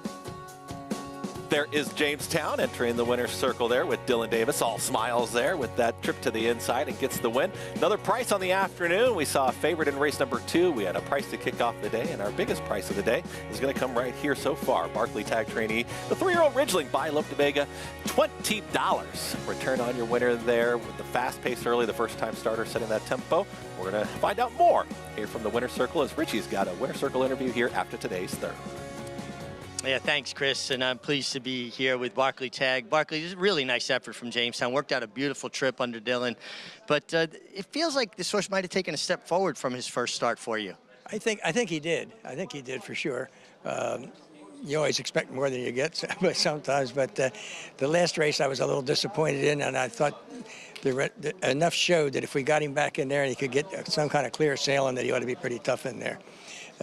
There is Jamestown entering the winner's circle there with Dylan Davis, all smiles there with that trip to the inside and gets the win. Another price on the afternoon. We saw a favorite in race number 2. We had a price to kick off the day, and our biggest price of the day is going to come right here so far. Barkley Tag trainee, the 3-year-old Ridgeling by Lope de Vega, $20. Return on your winner there with the fast pace early, the first-time starter setting that tempo. We're going to find out more here from the winner's circle as Richie's got a winner's circle interview here after today's third. Yeah, thanks, Chris, and I'm pleased to be here with Barkley Tagg. Barkley, this is a really nice effort from Jamestown. Worked out a beautiful trip under Dylan, but it feels like this horse might have taken a step forward from his first start for you. I think he did. I think he did for sure. You always expect more than you get sometimes, but the last race I was a little disappointed in, and I thought enough showed that if we got him back in there and he could get some kind of clear sailing, that he ought to be pretty tough in there.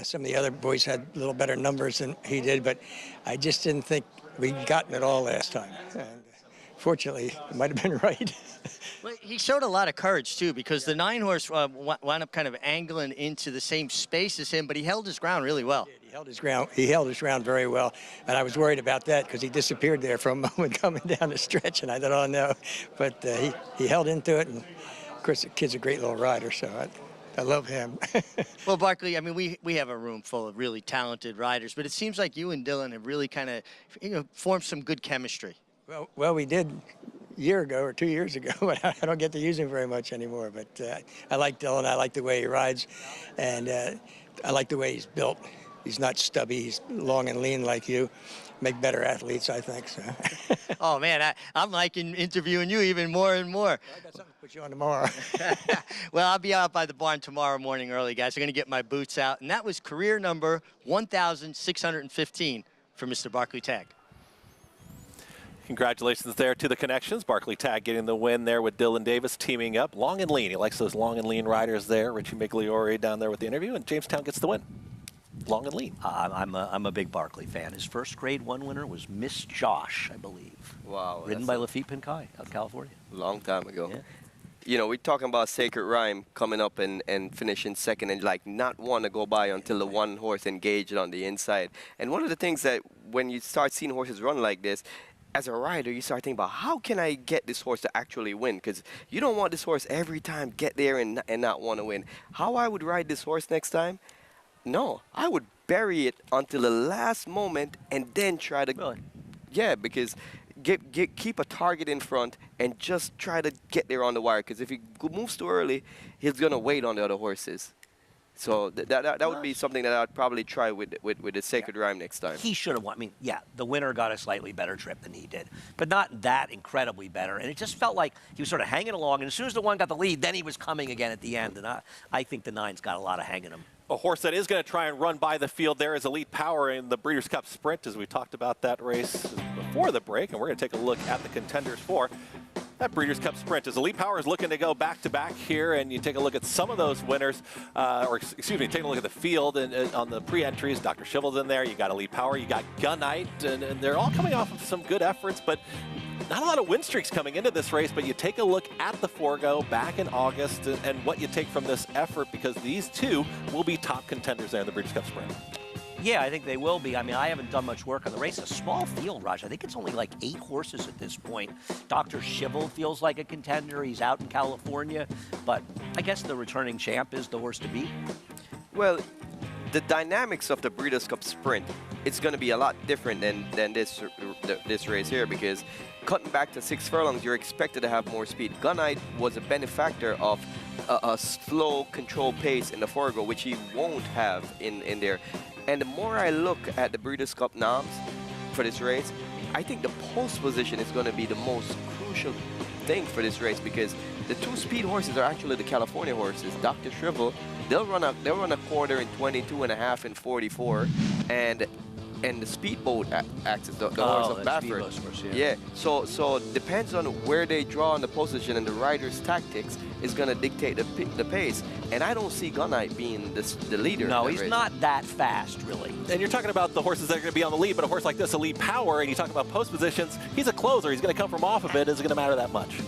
Some of the other boys had a little better numbers than he did, but I just didn't think we'd gotten it all last time. And fortunately, it might have been right. Well, he showed a lot of courage, too, because the 9-horse wound up kind of angling into the same space as him, but he held his ground really well. He held his ground. He held his ground very well, and I was worried about that because he disappeared there for a moment coming down the stretch, and I thought, oh, no. But he held into it, and, of course, the kid's a great little rider, so I love him. Well, Barkley, I mean, we have a room full of really talented riders, but it seems like you and Dylan have really kind of formed some good chemistry. Well, we did a year ago or 2 years ago, but I don't get to use him very much anymore. But I like Dylan. I like the way he rides, and I like the way he's built. He's not stubby. He's long and lean like you. Make better athletes, I think. So. Oh, man, I'm liking interviewing you even more and more. Well, I got something to put you on tomorrow. Well, I'll be out by the barn tomorrow morning early, guys. I'm going to get my boots out. And that was career number 1,615 for Mr. Barkley Tagg. Congratulations there to the Connections. Barkley Tagg getting the win there with Dylan Davis teaming up. Long and lean. He likes those long and lean riders there. Richie Migliore down there with the interview, and Jamestown gets the win. Long and lean. I'm a big Barkley fan. His first Grade 1 winner was Miss Josh, I believe. Wow. Ridden by Lafitte Pincaille out of California. Long time ago. Yeah. You know, we're talking about Sacred Rhyme coming up and finishing second and like not want to go by until the one horse engaged on the inside. And one of the things that when you start seeing horses run like this, as a rider, you start thinking about how can I get this horse to actually win? Because you don't want this horse every time get there and not want to win. How I would ride this horse next time? No, I would bury it until the last moment and then try to. Really? Yeah, because keep a target in front and just try to get there on the wire. Because if he moves too early, he's gonna wait on the other horses. So that would be something that I'd probably try with the Sacred Rhyme next time. He should have won. I mean, yeah, the winner got a slightly better trip than he did, but not that incredibly better. And it just felt like he was sort of hanging along. And as soon as the one got the lead, then he was coming again at the end. And I think the 9's got a lot of hanging him. A horse that is going to try and run by the field there is Elite Power in the Breeders' Cup Sprint, as we talked about that race before the break. And we're going to take a look at the contenders for that Breeders' Cup Sprint. As Elite Power is looking to go back-to-back here, and you take a look at some of those winners, taking a look at the field and on the pre-entries. Dr. Shivel's in there. You got Elite Power. You got Gunite, and they're all coming off of some good efforts, but not a lot of win streaks coming into this race. But you take a look at the Forego back in August and what you take from this effort, because these two will be top contenders there in the Breeders' Cup Sprint. Yeah, I think they will be. I mean, I haven't done much work on the race. A small field, Raj. I think it's only like 8 horses at this point. Dr. Shivel feels like a contender. He's out in California. But I guess the returning champ is the horse to beat. Well, the dynamics of the Breeders' Cup Sprint, it's going to be a lot different than this race here, because cutting back to 6 furlongs, you're expected to have more speed. Gunite was a benefactor of a slow, controlled pace in the Forego, which he won't have in there. And the more I look at the Breeders' Cup noms for this race, I think the post position is going to be the most crucial thing for this race, because the 2 speed horses are actually the California horses. Dr. Shivel, they'll run a quarter in 22.5 and 44, and the speedboat acts as the horse of Baffert. Yeah. So depends on where they draw on the position, and the rider's tactics is going to dictate the pace. And I don't see Gunite being the leader. No, he's not that fast, really. And you're talking about the horses that are going to be on the lead, but a horse like this, Elite Power, and you talk about post positions, he's a closer. He's going to come from off of it. Is it going to matter that much?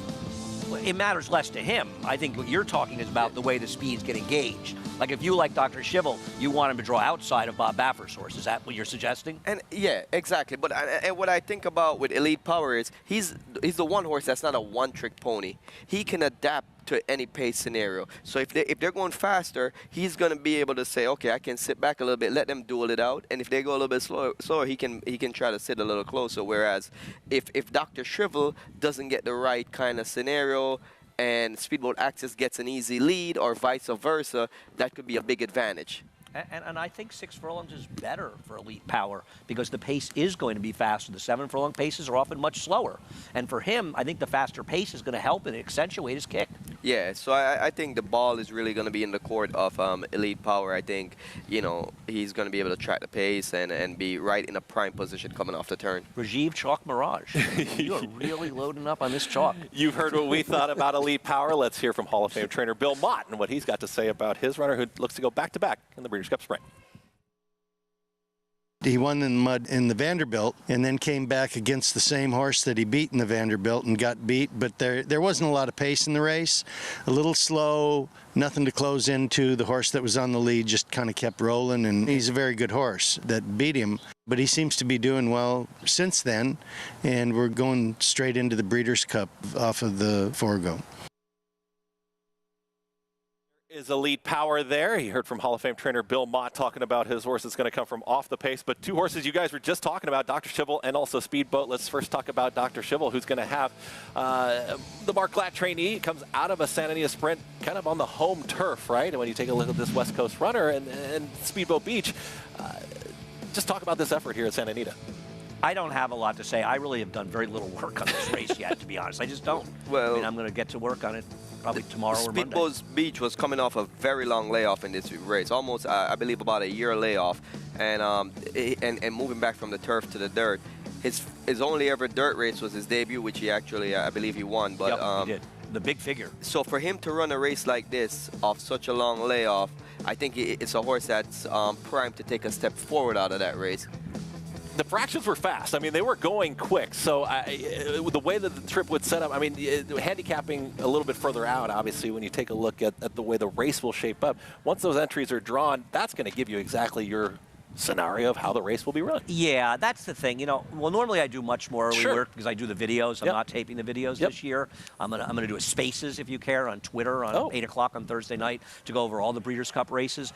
It matters less to him. I think what you're talking is about the way the speeds get engaged. Like if you like Dr. Shivel, you want him to draw outside of Bob Baffert's horse. Is that what you're suggesting? And yeah, exactly. But and what I think about with Elite Power is he's the one horse that's not a one-trick pony. He can adapt to any pace scenario. So if they're going faster, he's going to be able to say, okay, I can sit back a little bit, let them duel it out, and if they go a little bit slower, he can try to sit a little closer. Whereas if Dr. Shivel doesn't get the right kind of scenario and Speedboat Access gets an easy lead, or vice versa, that could be a big advantage. And I think 6 furlongs is better for Elite Power because the pace is going to be faster. The 7 furlong paces are often much slower. And for him, I think the faster pace is going to help and accentuate his kick. Yeah, so I think the ball is really going to be in the court of Elite Power. I think, you know, he's going to be able to track the pace and be right in a prime position coming off the turn. Rajiv Chalk Mirage. You are really loading up on this chalk. You've heard what we thought about Elite Power. Let's hear from Hall of Fame trainer Bill Mott and what he's got to say about his runner who looks to go back-to-back in the Breeders' Cup Sprint. He won in the mud in the Vanderbilt and then came back against the same horse that he beat in the Vanderbilt and got beat, but there wasn't a lot of pace in the race. A little slow, nothing to close into. The horse that was on the lead just kind of kept rolling, and he's a very good horse that beat him. But he seems to be doing well since then, and we're going straight into the Breeders' Cup off of the Forego. Is Elite Power there? He heard from Hall of Fame trainer Bill Mott talking about his horse that's going to come from off the pace. But 2 horses you guys were just talking about, Dr. Schivel and also Speedboat. Let's first talk about Dr. Schivel, who's going to have the Mark Glatt trainee. He comes out of a Santa Anita Sprint kind of on the home turf, right? And when you take a look at this West Coast runner and Speedboat Beach, just talk about this effort here at Santa Anita. I don't have a lot to say. I really have done very little work on this race yet, to be honest. I just don't. Well, I mean, I'm going to get to work on it probably tomorrow or Monday. Speedboat Beach was coming off a very long layoff in this race, almost, I believe, about a year layoff, and moving back from the turf to the dirt. His only ever dirt race was his debut, which he actually, I believe, he won. But yep, he did. The big figure. So for him to run a race like this off such a long layoff, I think it's a horse that's primed to take a step forward out of that race. The fractions were fast. I mean, they were going quick. So the way that the trip would set up, I mean, handicapping a little bit further out, obviously, when you take a look at the way the race will shape up, once those entries are drawn, that's going to give you exactly your scenario of how the race will be run. Yeah, that's the thing. You know, well, normally I do much more early work because I do the videos. I'm not taping the videos this year. I'm gonna do a Spaces, if you care, on Twitter on 8 o'clock on Thursday night to go over all the Breeders' Cup races.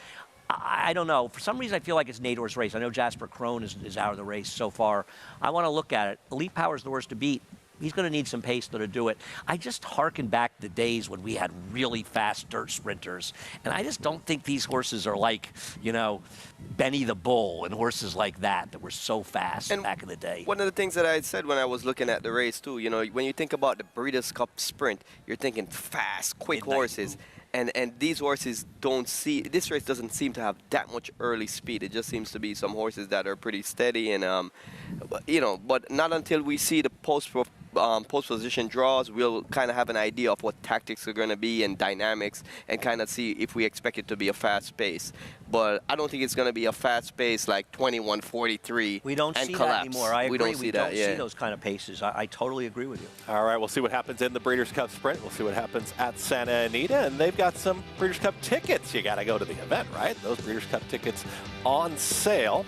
I don't know. For some reason, I feel like it's Nador's race. I know Jasper Crone is out of the race so far. I want to look at it. Elite Power is the horse to beat. He's going to need some pace to do it. I just harken back to the days when we had really fast dirt sprinters. And I just don't think these horses are like, you know, Benny the Bull and horses like that were so fast back in the day. One of the things that I had said when I was looking at the race, too, you know, when you think about the Breeders' Cup Sprint, you're thinking fast, quick horses. And these horses this race doesn't seem to have that much early speed. It just seems to be some horses that are pretty steady and, you know, but not until we see the post-position draws, we'll kind of have an idea of what tactics are going to be and dynamics and kind of see if we expect it to be a fast pace. But I don't think it's going to be a fast pace like 21:43. We don't see that anymore. I agree. We don't see those kind of paces. I totally agree with you. All right, we'll see what happens in the Breeders' Cup Sprint. We'll see what happens at Santa Anita. And they've got some Breeders' Cup tickets. You got to go to the event, right? Those Breeders' Cup tickets on sale.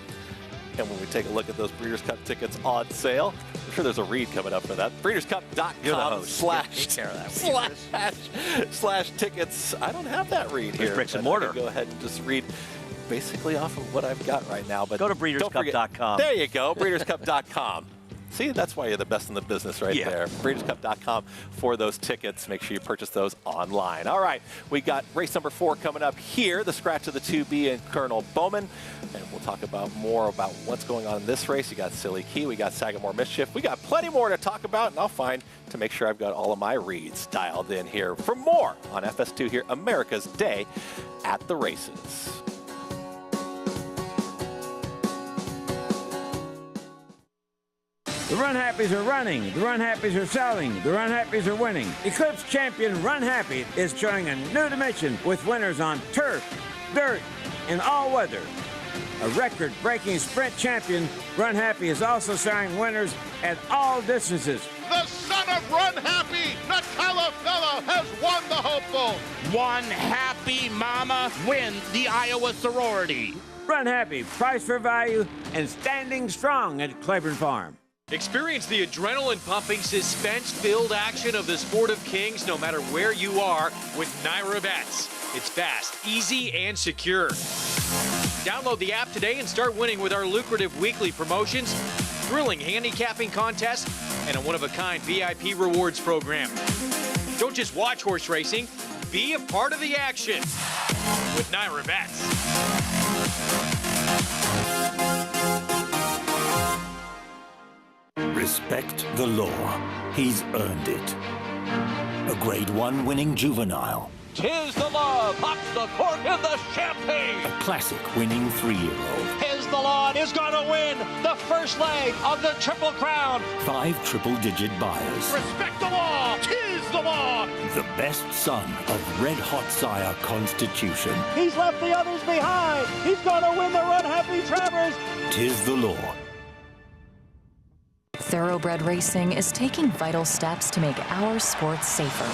And when we take a look at those Breeders' Cup tickets on sale, I'm sure there's a read coming up for that. BreedersCup.com/tickets. I don't have that read here. Bricks and mortar. Go ahead and just read basically off of what I've got right now. But go to BreedersCup.com. There you go, BreedersCup.com. See, that's why you're the best in the business right there. BreedersCup.com for those tickets. Make sure you purchase those online. All right, we got race number 4 coming up here, the scratch of the 2B and Colonel Bowman. And we'll talk about more about what's going on in this race. You got Silly Key, we got Sagamore Mischief. We got plenty more to talk about, and I'll find to make sure I've got all of my reads dialed in here. For more on FS2 here, America's Day at the Races. The Run Happies are running. The Run Happies are selling. The Run Happies are winning. Eclipse champion Run Happy is showing a new dimension with winners on turf, dirt, and all weather. A record-breaking sprint champion, Run Happy is also showing winners at all distances. The son of Run Happy, Nutella Fella, has won the hopeful. One happy mama wins the Iowa sorority. Run Happy, price for value, and standing strong at Claiborne Farm. Experience the adrenaline-pumping, suspense-filled action of the Sport of Kings no matter where you are with NYRA Bets. It's fast, easy, and secure. Download the app today and start winning with our lucrative weekly promotions, thrilling handicapping contests, and a one-of-a-kind VIP rewards program. Don't just watch horse racing, be a part of the action with NYRA Bets. Respect the law. He's earned it. A Grade 1 winning juvenile. 'Tis the law, pops the cork in the champagne. A classic winning 3-year-old. 'Tis the law is gonna win the first leg of the Triple Crown. 5 triple-digit buyers. Respect the law. 'Tis the law. The best son of Red Hot Sire Constitution. He's left the others behind. He's gonna win the Run Happy Travers. 'Tis the law. Thoroughbred Racing is taking vital steps to make our sport safer.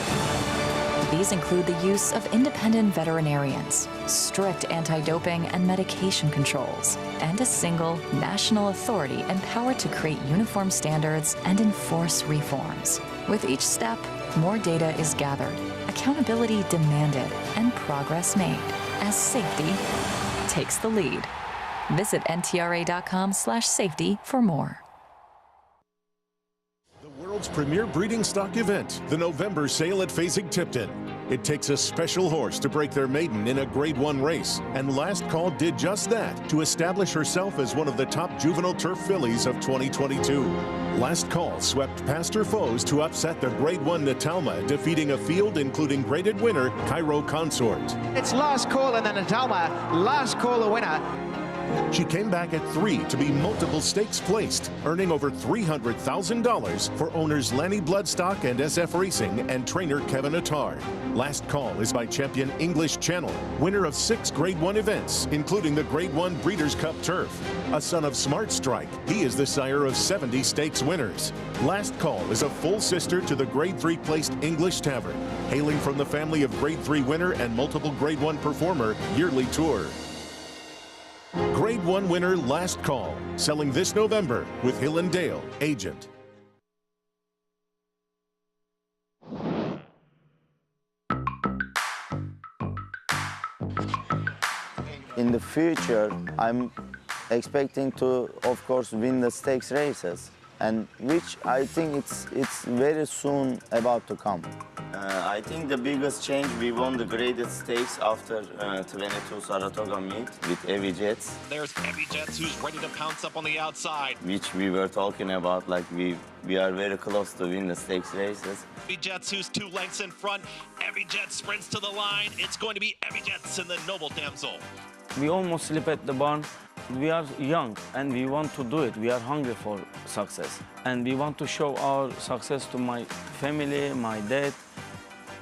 These include the use of independent veterinarians, strict anti-doping and medication controls, and a single national authority empowered to create uniform standards and enforce reforms. With each step, more data is gathered, accountability demanded, and progress made as safety takes the lead. Visit ntra.com/safety for more. World's premier breeding stock event, the November sale at Fasig-Tipton. It takes a special horse to break their maiden in a Grade 1 race, and Last Call did just that to establish herself as one of the top juvenile turf fillies of 2022. Last Call swept past her foes to upset the Grade 1 Natalma, defeating a field including graded winner Cairo Consort. It's Last Call and then Natalma. Last Call the winner. She came back at 3 to be multiple stakes placed, earning over $300,000 for owners Lanny Bloodstock and SF Racing and trainer Kevin Attar. Last Call is by champion English Channel, winner of 6 Grade 1 events, including the Grade 1 Breeders' Cup Turf. A son of Smart Strike, he is the sire of 70 stakes winners. Last Call is a full sister to the Grade 3 placed English Tavern, hailing from the family of Grade 3 winner and multiple Grade 1 performer Yearly Tour. Grade 1 winner Last Call, selling this November with Hill and Dale, agent. In the future, I'm expecting to, of course, win the stakes races, and which I think it's very soon about to come. I think the biggest change, we won the graded stakes after 22 Saratoga meet with Evie Jets. There's Evie Jets who's ready to pounce up on the outside. Which we were talking about, like we are very close to win the stakes races. Evie Jets who's 2 lengths in front. Evie Jets sprints to the line. It's going to be Evie Jets and the Noble Damsel. We almost slip at the barn. We are young and we want to do it. We are hungry for success. And we want to show our success to my family, my dad,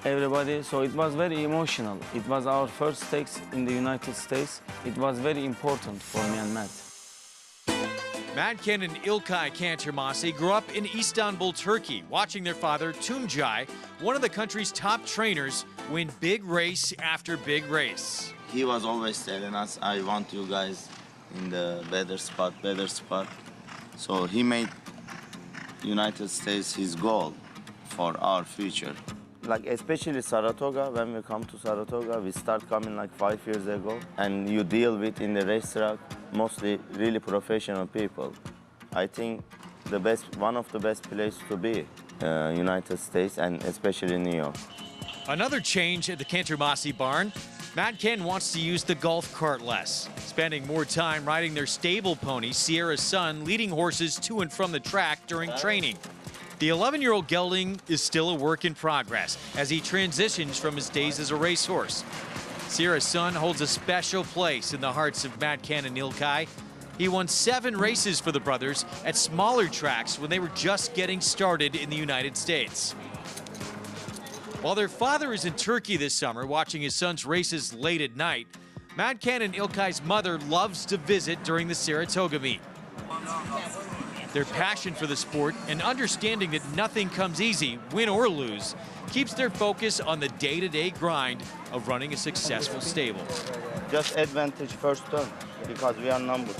everybody. So it was very emotional. It was our first stakes in the United States. It was very important for me and Matt. Madken and İlkay Kantermasi grew up in Istanbul, Turkey, watching their father, Tuncay, one of the country's top trainers, win big race after big race. He was always telling us, I want you guys in the better spot. So he made United States his goal for our future. Like especially Saratoga, when we come to Saratoga, we start coming like 5 years ago, and you deal with in the racetrack mostly really professional people. I think one of the best places to be, United States and especially New York. Another change at the Kantermasi barn, Madken wants to use the golf cart less, spending more time riding their stable pony, Sierra Sun, leading horses to and from the track during training. The 11-year-old gelding is still a work in progress as he transitions from his days as a racehorse. Sierra Sun holds a special place in the hearts of Madken and İlkay. He won 7 races for the brothers at smaller tracks when they were just getting started in the United States. While their father is in Turkey this summer watching his son's races late at night, Madken and İlkay's mother loves to visit during the Saratoga meet. Their passion for the sport and understanding that nothing comes easy, win or lose, keeps their focus on the day-to-day grind of running a successful stable. Just advantage first turn, because we are number 2.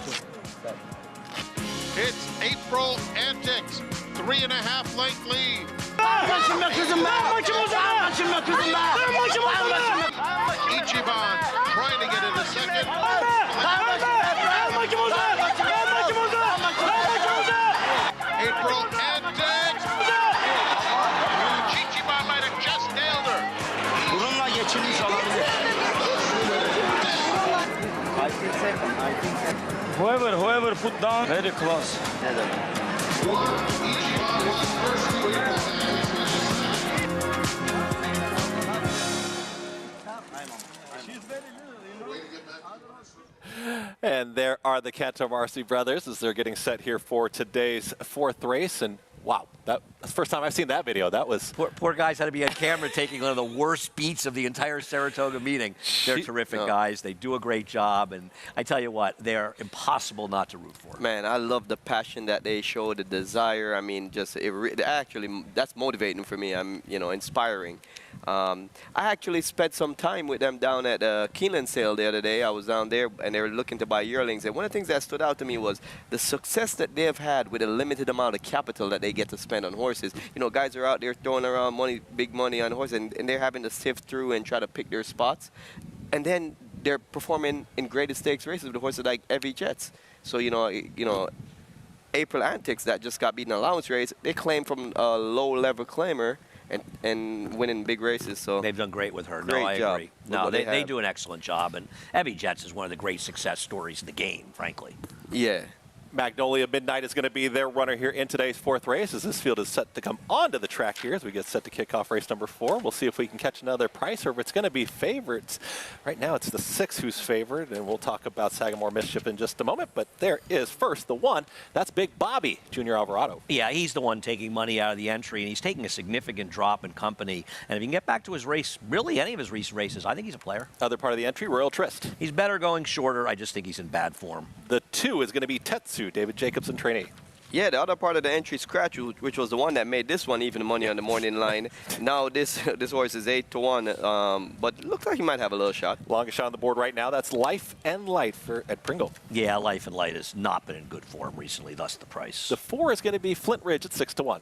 It's April Antics, 3.5 length lead. Ichiban trying to get into second. April Antics. Ichiban might have just nailed her. Whoever put down, very close. And there are the Cantomarci brothers as they're getting set here for today's fourth race. And wow, that's the first time I've seen that video. That was poor guys had to be on camera taking one of the worst beats of the entire Saratoga meeting. They're terrific guys. They do a great job, and I tell you what, they're impossible not to root for. Man, I love the passion that they show, the desire. I mean, just actually that's motivating for me. I'm inspiring. I actually spent some time with them down at Keeneland sale the other day. I was down there, and they were looking to buy yearlings. And one of the things that stood out to me was the success that they've had with a limited amount of capital that they get to spend on horses. Guys are out there throwing around money, big money on horses, and they're having to sift through and try to pick their spots. And then they're performing in graded stakes races with horses like Evie Jets. So, April Antics that just got beaten in an allowance race, they claim from a low-level claimer and winning big races. So they've done great with her. Great I job agree. No, they do an excellent job. And Evie Jets is one of the great success stories in the game, frankly. Yeah. Magnolia Midnight is going to be their runner here in today's fourth race as this field is set to come onto the track here as we get set to kick off race number 4. We'll see if we can catch another price or if it's going to be favorites. Right now it's the 6 who's favored, and we'll talk about Sagamore Mischief in just a moment. But there is first the 1. That's Big Bobby, Junior Alvarado. Yeah, he's the one taking money out of the entry, and he's taking a significant drop in company. And if he can get back to his race, really any of his recent races, I think he's a player. Other part of the entry, Royal Tryst. He's better going shorter. I just think he's in bad form. The 2 is going to be Tetsu, David Jacobson trainee. Yeah, the other part of the entry, Scratch, which was the one that made this one even money on the morning line. Now this horse is 8-1, but it looks like he might have a little shot. Longest shot on the board right now, that's Life and Light for Ed Pringle. Yeah, Life and Light has not been in good form recently, thus the price. The 4 is going to be Flint Ridge at 6-1.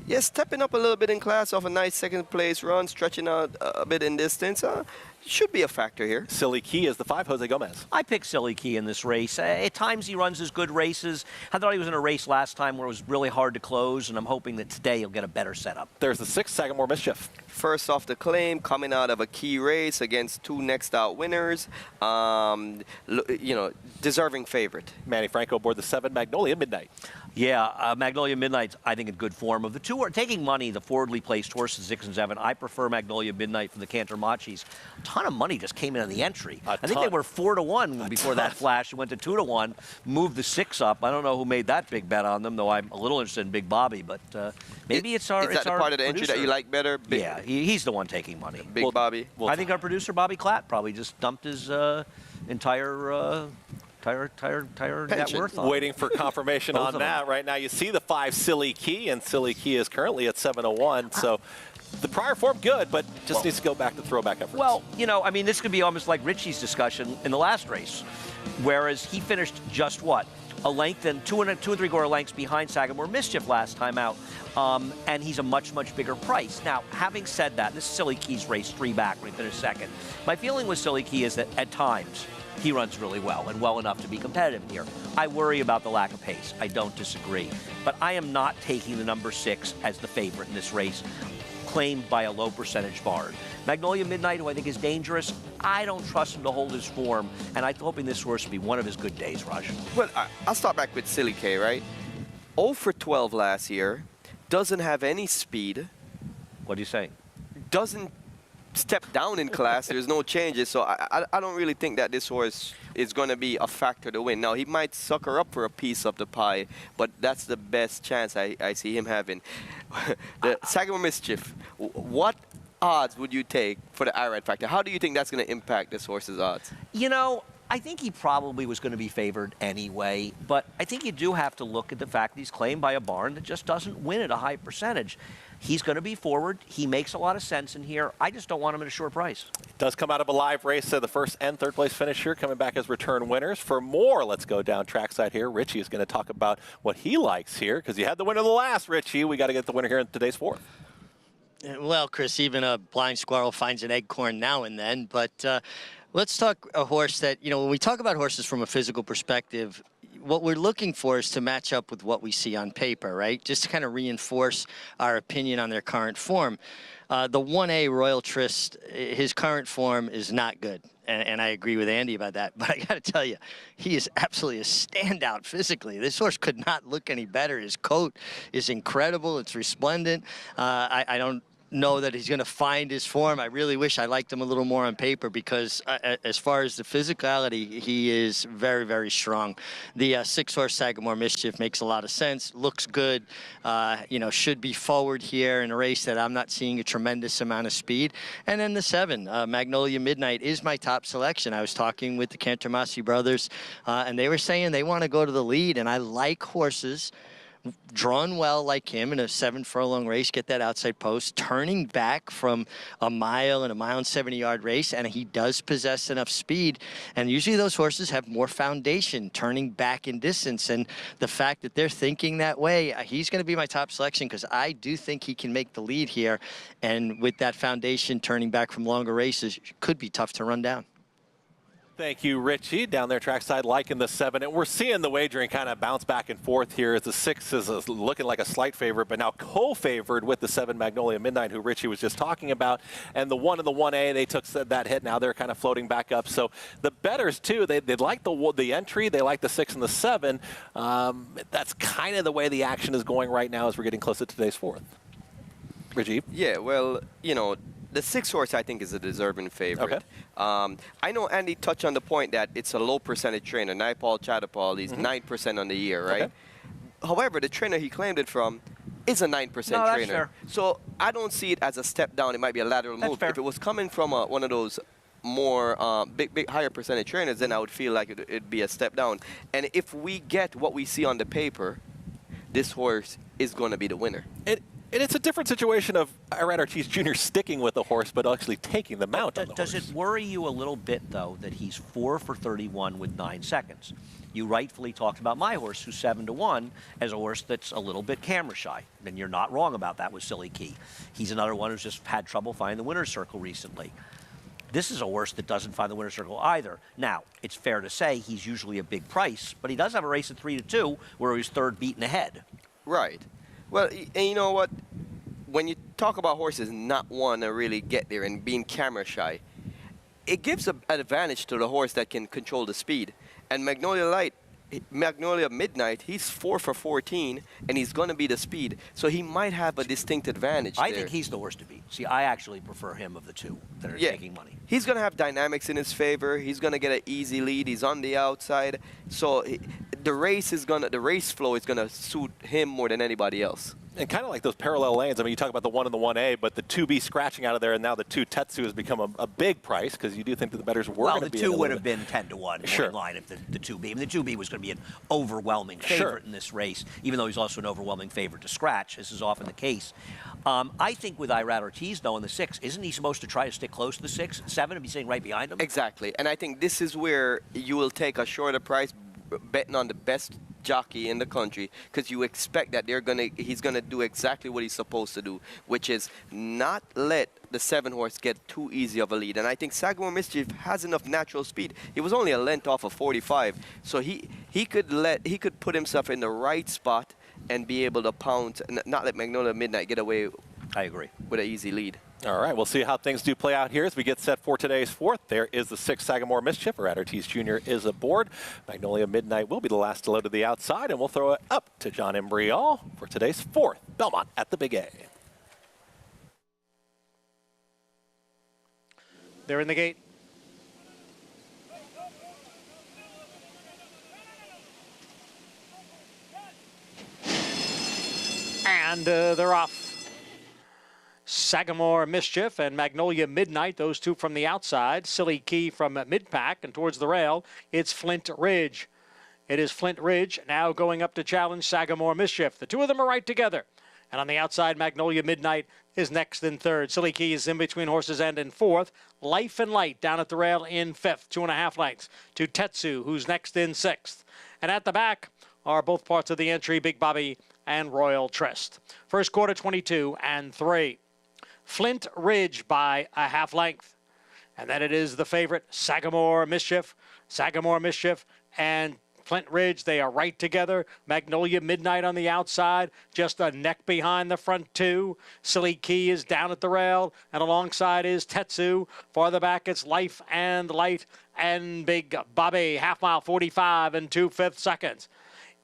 Yeah, stepping up a little bit in class off a nice second place run, stretching out a bit in distance. Should be a factor here. Silly Key is the 5, Jose Gomez. I picked Silly Key in this race. At times he runs his good races. I thought he was in a race last time where it was really hard to close, and I'm hoping that today he'll get a better setup. There's the 6, Sagamore Mischief. First off the claim, coming out of a key race against 2 next out winners. Deserving favorite. Manny Franco aboard the 7, Magnolia Midnight. Yeah, Magnolia Midnight's, I think, in good form. Of the 2 are taking money, the forwardly placed horses, 6 and 7. I prefer Magnolia Midnight from the Cantormachis. A ton of money just came in on the entry. I think they were 4-1 before that flash. It went to 2-1, moved the 6 up. I don't know who made that big bet on them, though I'm a little interested in Big Bobby. But maybe it's our Is that the part of the entry that you like better? Yeah, he's the one taking money. Big Bobby. I think our producer, Bobby Klatt, probably just dumped his entire net worth on. Waiting for confirmation on that. Right now you see the 5, Silly Key, and Silly Key is currently at 7-1. So the prior form good, but just needs to go back to throwback efforts. Well, this could be almost like Richie's discussion in the last race, whereas he finished just what? A length and 2 3/4 lengths behind Sagamore Mischief last time out, and he's a much bigger price. Now, having said that, this is Silly Key's race 3 back when he finished second. My feeling with Silly Key is that at times he runs really well and well enough to be competitive here. I worry about the lack of pace. I don't disagree, but I am not taking the number 6 as the favorite in this race, claimed by a low percentage barn. Magnolia Midnight, who I think is dangerous, I don't trust him to hold his form, and I'm hoping this horse will be one of his good days, Raj. Well, I'll start back with Silly K, right? 0 for 12 last year, doesn't have any speed. What are you saying? Doesn't step down in class. There's no changes, so I don't really think that this horse is going to be a factor to win. Now, he might sucker up for a piece of the pie, but that's the best chance I see him having. The Sagamore Mischief, what odds would you take for the Irad factor? How do you think that's going to impact this horse's odds? I think he probably was going to be favored anyway, but I think you do have to look at the fact that he's claimed by a barn that just doesn't win at a high percentage. He's going to be forward. He makes a lot of sense in here. I just don't want him at a short price. Does come out of a live race, so the 1st and 3rd place finish here coming back as return winners. For more, let's go down trackside here. Richie is going to talk about what he likes here, because you had the winner of the last, Richie. We got to get the winner here in today's 4th. Well, Chris, even a blind squirrel finds an acorn now and then, but let's talk a horse that, when we talk about horses from a physical perspective, what we're looking for is to match up with what we see on paper, right? Just to kind of reinforce our opinion on their current form. The 1A Royal Tryst, his current form is not good. and I agree with Andy about that. But I got to tell you, he is absolutely a standout physically. This horse could not look any better. His coat is incredible. It's resplendent. I don't know that he's going to find his form. I really wish I liked him a little more on paper because as far as the physicality, he is very, very strong. The 6-horse Sagamore Mischief makes a lot of sense, looks good, you know, should be forward here in a race that I'm not seeing a tremendous amount of speed. And then the 7, Magnolia Midnight, is my top selection. I was talking with the Cantermasi brothers, and they were saying they want to go to the lead, and I like horses drawn well like him in a 7-furlong race, get that outside post, turning back from a mile and a 1.70-yard race, and he does possess enough speed. And usually those horses have more foundation turning back in distance. And the fact that they're thinking that way, he's going to be my top selection because I do think he can make the lead here. And with that foundation turning back from longer races, could be tough to run down. Thank you, Richie. Down there trackside, liking the 7. And we're seeing the wagering kind of bounce back and forth here as the 6 is looking like a slight favorite, but now co-favored with the 7 Magnolia Midnight, who Richie was just talking about. And the 1 and the 1A, they took that hit. Now they're kind of floating back up. So the bettors, too, they like the entry. They like the 6 and the 7. That's kind of the way the action is going right now as we're getting close to today's 4th. Richie? Yeah, well, you know, the 6-horse, I think, is a deserving favorite. Okay. I know Andy touched on the point that it's a low percentage trainer. Naipaul Chattapal, he's 9% on the year, right? Okay. However, the trainer he claimed it from is a 9% No, that's trainer. fair. So I don't see it as a step down. It might be a lateral move. fair. If it was coming from one of those more big higher percentage trainers, then I would feel like it'd be a step down. And if we get what we see on the paper, this horse is going to be the winner. And it's a different situation of Irad Ortiz Jr. sticking with the horse, but actually taking the mount on the horse. Does it worry you a little bit, though, that he's 4 for 31 with 9 seconds? You rightfully talked about my horse, who's 7-1, as a horse that's a little bit camera shy. And you're not wrong about that with Silly Key. He's another one who's just had trouble finding the winner's circle recently. This is a horse that doesn't find the winner's circle either. Now, it's fair to say he's usually a big price, but he does have a race at 3-2 where he's 3rd beaten ahead. Right. Well, and you know what? When you talk about horses not want to really get there and being camera shy, it gives an advantage to the horse that can control the speed. And Magnolia Midnight, he's 4 for 14, and he's going to be the speed. So he might have a distinct advantage I there. think he's the horse to beat. See, I actually prefer him of the 2 that are taking money. He's going to have dynamics in his favor. He's going to get an easy lead. He's on the outside. So the race flow is going to suit him more than anybody else. And kind of like those parallel lanes. I mean, you talk about the 1 and the 1A, but the 2B scratching out of there, and now the 2 Tetsu has become a big price because you do think that the bettors were going to be. Well, the 2 would have been 10-1 sure. in line if the 2B. I mean, the 2B was going to be an overwhelming favorite in this race, even though he's also an overwhelming favorite to scratch. This is often the case. I think with Irad Ortiz, though, in the 6, isn't he supposed to try to stick close to the 6, 7, and be sitting right behind him? Exactly. And I think this is where you will take a shorter price betting on the best jockey in the country because you expect that he's gonna do exactly what he's supposed to do, which is not let the 7-horse get too easy of a lead. And I think Sagamore Mischief has enough natural speed. He was only a length off of 45, so he could put himself in the right spot and be able to pounce and not let Magnolia Midnight get away. I agree. With an easy lead. All right, we'll see how things do play out here as we get set for today's 4th. There is the 6 Sagamore Mischief. Irad Ortiz Jr. is aboard. Magnolia Midnight will be the last to load to the outside, and we'll throw it up to John Imbrial for today's 4th Belmont at the Big A. They're in the gate. And they're off. Sagamore Mischief and Magnolia Midnight, those 2 from the outside. Silly Key from mid-pack and towards the rail. It's Flint Ridge. It is Flint Ridge now going up to challenge Sagamore Mischief. The 2 of them are right together. And on the outside, Magnolia Midnight is next in 3rd. Silly Key is in between Horses End in 4th. Life and Light down at the rail in 5th, 2.5 lengths to Tetsu, who's next in 6th. And at the back are both parts of the entry, Big Bobby and Royal Tryst. First quarter, 22-3. Flint Ridge by a half length. And then it is the favorite, Sagamore Mischief. Sagamore Mischief and Flint Ridge, they are right together. Magnolia Midnight on the outside, just a neck behind the front two. Silly Key is down at the rail, and alongside is Tetsu. Farther back, it's Life and Light and Big Bobby. Half mile 45 and 2/5 seconds.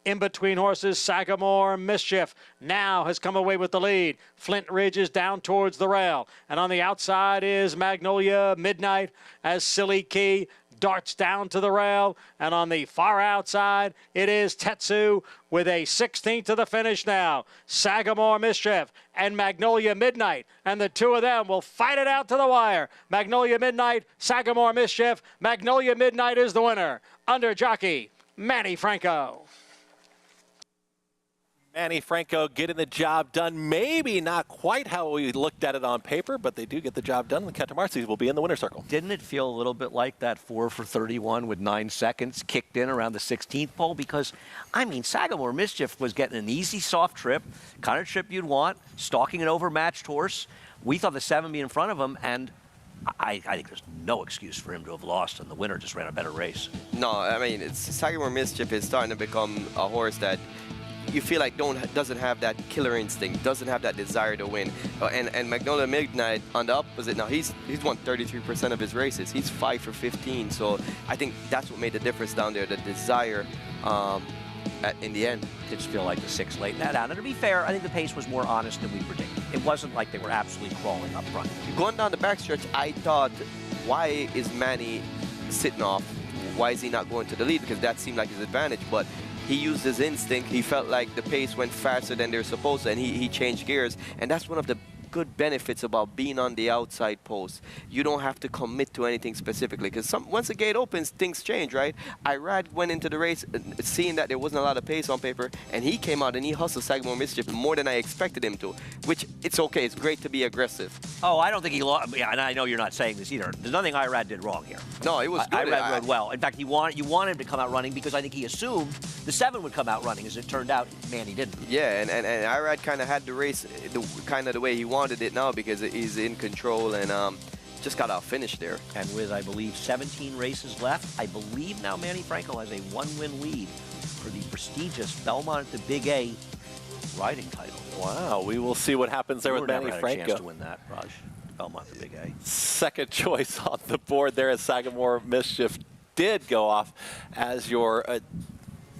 In between horses, Sagamore Mischief now has come away with the lead. Flint Ridge is down towards the rail. And on the outside is Magnolia Midnight as Silly Key darts down to the rail. And on the far outside, it is Tetsu with a 16th to the finish now. Sagamore Mischief and Magnolia Midnight. And the two of them will fight it out to the wire. Magnolia Midnight, Sagamore Mischief. Magnolia Midnight is the winner. Under jockey, Manny Franco. Manny Franco getting the job done. Maybe not quite how we looked at it on paper, but they do get the job done. The Catamarcis will be in the winner's circle. Didn't it feel a little bit like that 4 for 31 with 9 seconds kicked in around the 16th pole? Because, I mean, Sagamore Mischief was getting an easy, soft trip, kind of trip you'd want, stalking an overmatched horse. We thought the 7 be in front of him, and I think there's no excuse for him to have lost, and the winner just ran a better race. No, I mean, Sagamore Mischief is starting to become a horse that you feel like doesn't have that killer instinct, doesn't have that desire to win. And Magnolia Midnight on the opposite, now he's won 33% of his races. He's 5 for 15, so I think that's what made the difference down there, the desire in the end. It just feel like the 6 laid that out. And to be fair, I think the pace was more honest than we predicted. It wasn't like they were absolutely crawling up front. Going down the backstretch, I thought, why is Manny sitting off? Why is he not going to the lead? Because that seemed like his advantage, but he used his instinct. He felt like the pace went faster than they're supposed to, and he changed gears. And that's one of the good benefits about being on the outside post. You don't have to commit to anything specifically, because once the gate opens, things change, right? Irad went into the race seeing that there wasn't a lot of pace on paper, and he came out and he hustled Sagamore Mischief more than I expected him to, which it's okay. It's great to be aggressive. Oh, I don't think he lost. Yeah, and I know you're not saying this either. There's nothing Irad did wrong here. No, it was good. Irad rode well. In fact, you wanted him to come out running because I think he assumed the 7 would come out running. As it turned out, man, he didn't. Yeah, and Irad kind of had the race kind of the way he wanted it now, because he's in control and just got out finished there. And with, I believe, 17 races left, I believe now Manny Franco has a 1-win lead for the prestigious Belmont at the Big A riding title. Wow, we will see what happens there with Manny never had Franco. A chance to win that, Raj. Belmont at the Big A. Second choice on the board there as Sagamore Mischief did go off as your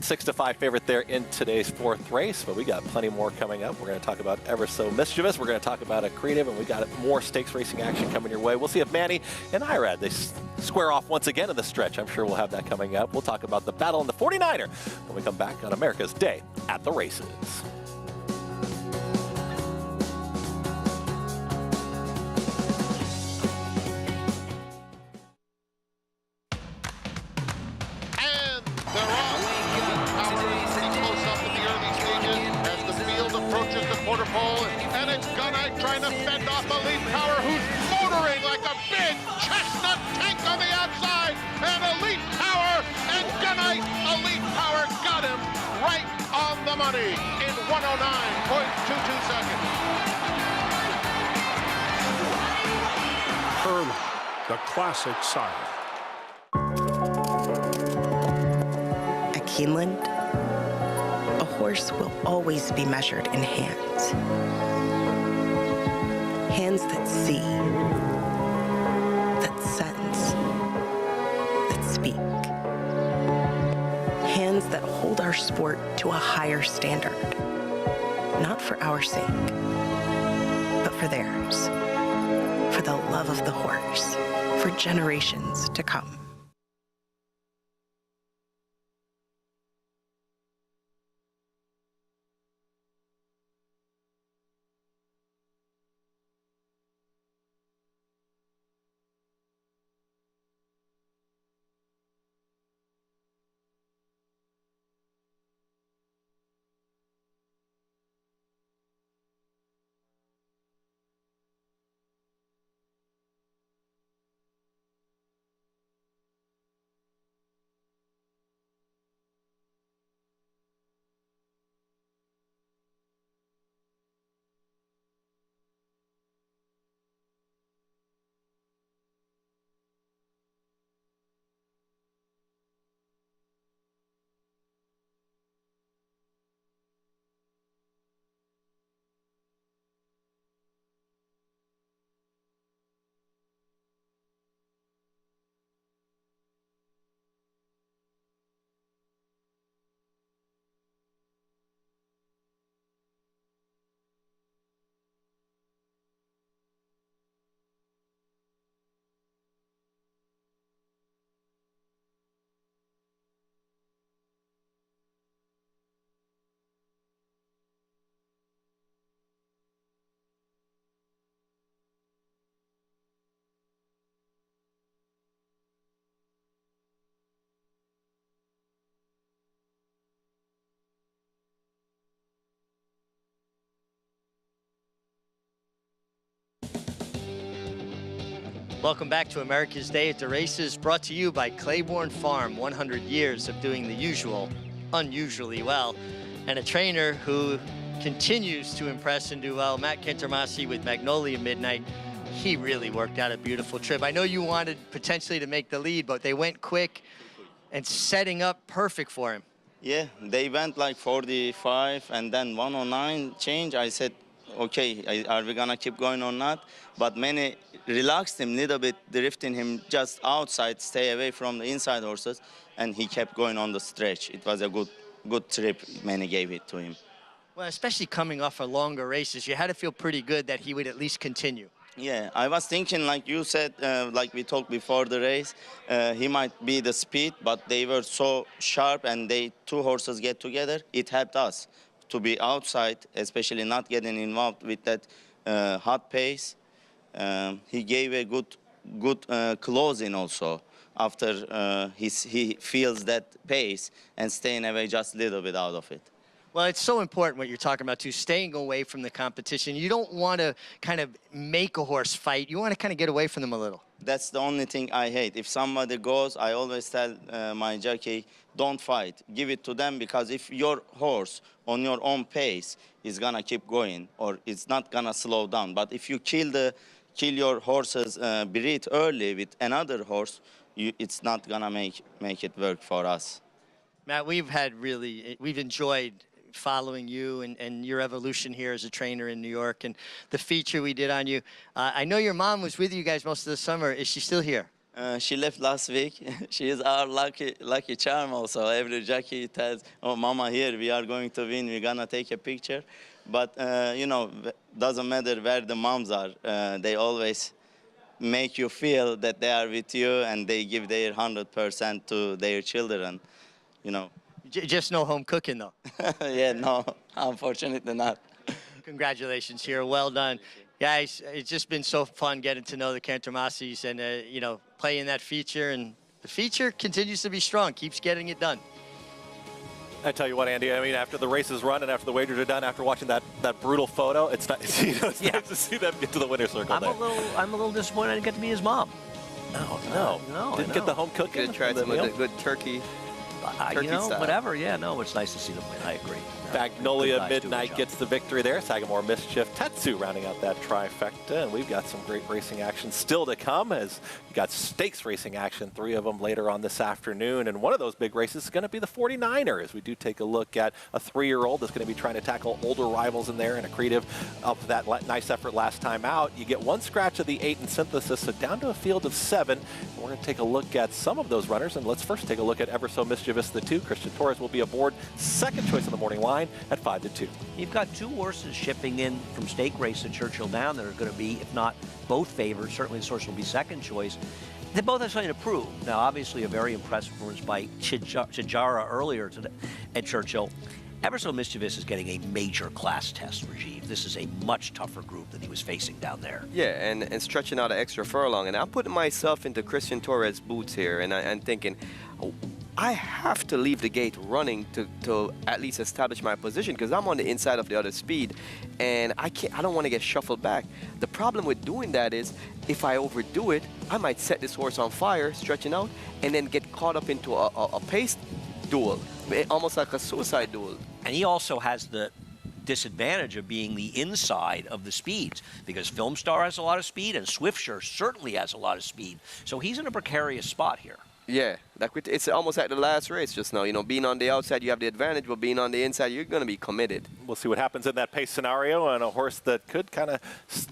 6-5 favorite there in today's 4th race, but we got plenty more coming up. We're going to talk about Ever So Mischievous. We're going to talk about a creative, and we got more stakes racing action coming your way. We'll see if Manny and Irad, they square off once again in the stretch. I'm sure we'll have that coming up. We'll talk about the battle in the 49er when we come back on America's Day at the Races. In 109.22 seconds. Herman, the classic sire. At Keeneland, a horse will always be measured in hands. Hands that see, that sense, that speak. Hands that hold our sport to a higher standard. Not for our sake, but for theirs. For the love of the horse, for generations to come. Welcome back to America's Day at the Races, brought to you by Claiborne Farm. 100 years of doing the usual, unusually well, and a trainer who continues to impress and do well. Matt Cantermasi with Magnolia Midnight. He really worked out a beautiful trip. I know you wanted potentially to make the lead, but they went quick and setting up perfect for him. Yeah, they went like 45 and then 109 change. I said, okay, are we gonna keep going or not? But Manny relaxed him a little bit, drifting him just outside, stay away from the inside horses, and he kept going on the stretch. It was a good trip. Manny gave it to him. Well, especially coming off of longer races, you had to feel pretty good that he would at least continue. Yeah, I was thinking, like you said, like we talked before the race, he might be the speed, but they were so sharp and two horses get together. It helped us to be outside, especially not getting involved with that hot pace. He gave a good closing also after he feels that pace and staying away just a little bit out of it. Well, it's so important what you're talking about, too, staying away from the competition. You don't want to kind of make a horse fight. You want to kind of get away from them a little. That's the only thing I hate. If somebody goes, I always tell my jockey, don't fight. Give it to them, because if your horse on your own pace is going to keep going, or it's not going to slow down. But if you kill your horse's breed early with another horse, it's not going to make it work for us. Matt, we've enjoyed following you and your evolution here as a trainer in New York, and the feature we did on you. I know your mom was with you guys most of the summer. Is she still here? She left last week. She is our lucky charm also. Every jockey tells, oh, Mama here, we are going to win, we're gonna take a picture. But, you know, doesn't matter where the moms are. They always make you feel that they are with you and they give their 100% to their children, you know. Just no home cooking, though. Yeah, no, unfortunately not. Congratulations here. Well done. Guys, it's just been so fun getting to know the Cantermasis and, you know, playing that feature. And the feature continues to be strong, keeps getting it done. I tell you what, Andy, I mean, after the race is run and after the wagers are done, after watching that brutal photo, it's nice, you know, it's nice to see them get to the winner's circle. I'm a little disappointed I didn't get to be his mom. No. Didn't get the home cooking. Could have tried some of the good turkey. You know, style. Whatever. Yeah, no, it's nice to see them win. I agree. Magnolia Midnight gets the victory there. Sagamore Mischief, Tetsu rounding out that trifecta. And we've got some great racing action still to come, as you got stakes racing action, 3 of them later on this afternoon. And one of those big races is going to be the 49er, as we do take a look at a 3-year-old that's going to be trying to tackle older rivals in there, and Accretive up for that nice effort last time out. You get 1 scratch of the 8 in Synthesis, so down to a field of 7. We're going to take a look at some of those runners, and let's first take a look at Ever So Mischievous, the 2. Christian Torres will be aboard, second choice on the morning line at 5-2. You've got 2 horses shipping in from stake race at Churchill Down that are going to be, if not both favored, certainly this horse will be second choice. They both have something to prove. Now, obviously, a very impressive performance by Chijara earlier today at Churchill. Ever So Mischievous is getting a major class test, Rajiv. This is a much tougher group than he was facing down there. Yeah, and stretching out an extra furlong. And I'm putting myself into Christian Torres' boots here, and I'm thinking, I have to leave the gate running to at least establish my position, because I'm on the inside of the other speed, and I don't want to get shuffled back. The problem with doing that is, if I overdo it, I might set this horse on fire, stretching out, and then get caught up into a pace duel, almost like a suicide duel. And he also has the disadvantage of being the inside of the speeds, because Filmstar has a lot of speed and Swiftsure certainly has a lot of speed. So he's in a precarious spot here. Yeah, it's almost like the last race just now. You know, being on the outside, you have the advantage, but being on the inside, you're going to be committed. We'll see what happens in that pace scenario, and a horse that could kind of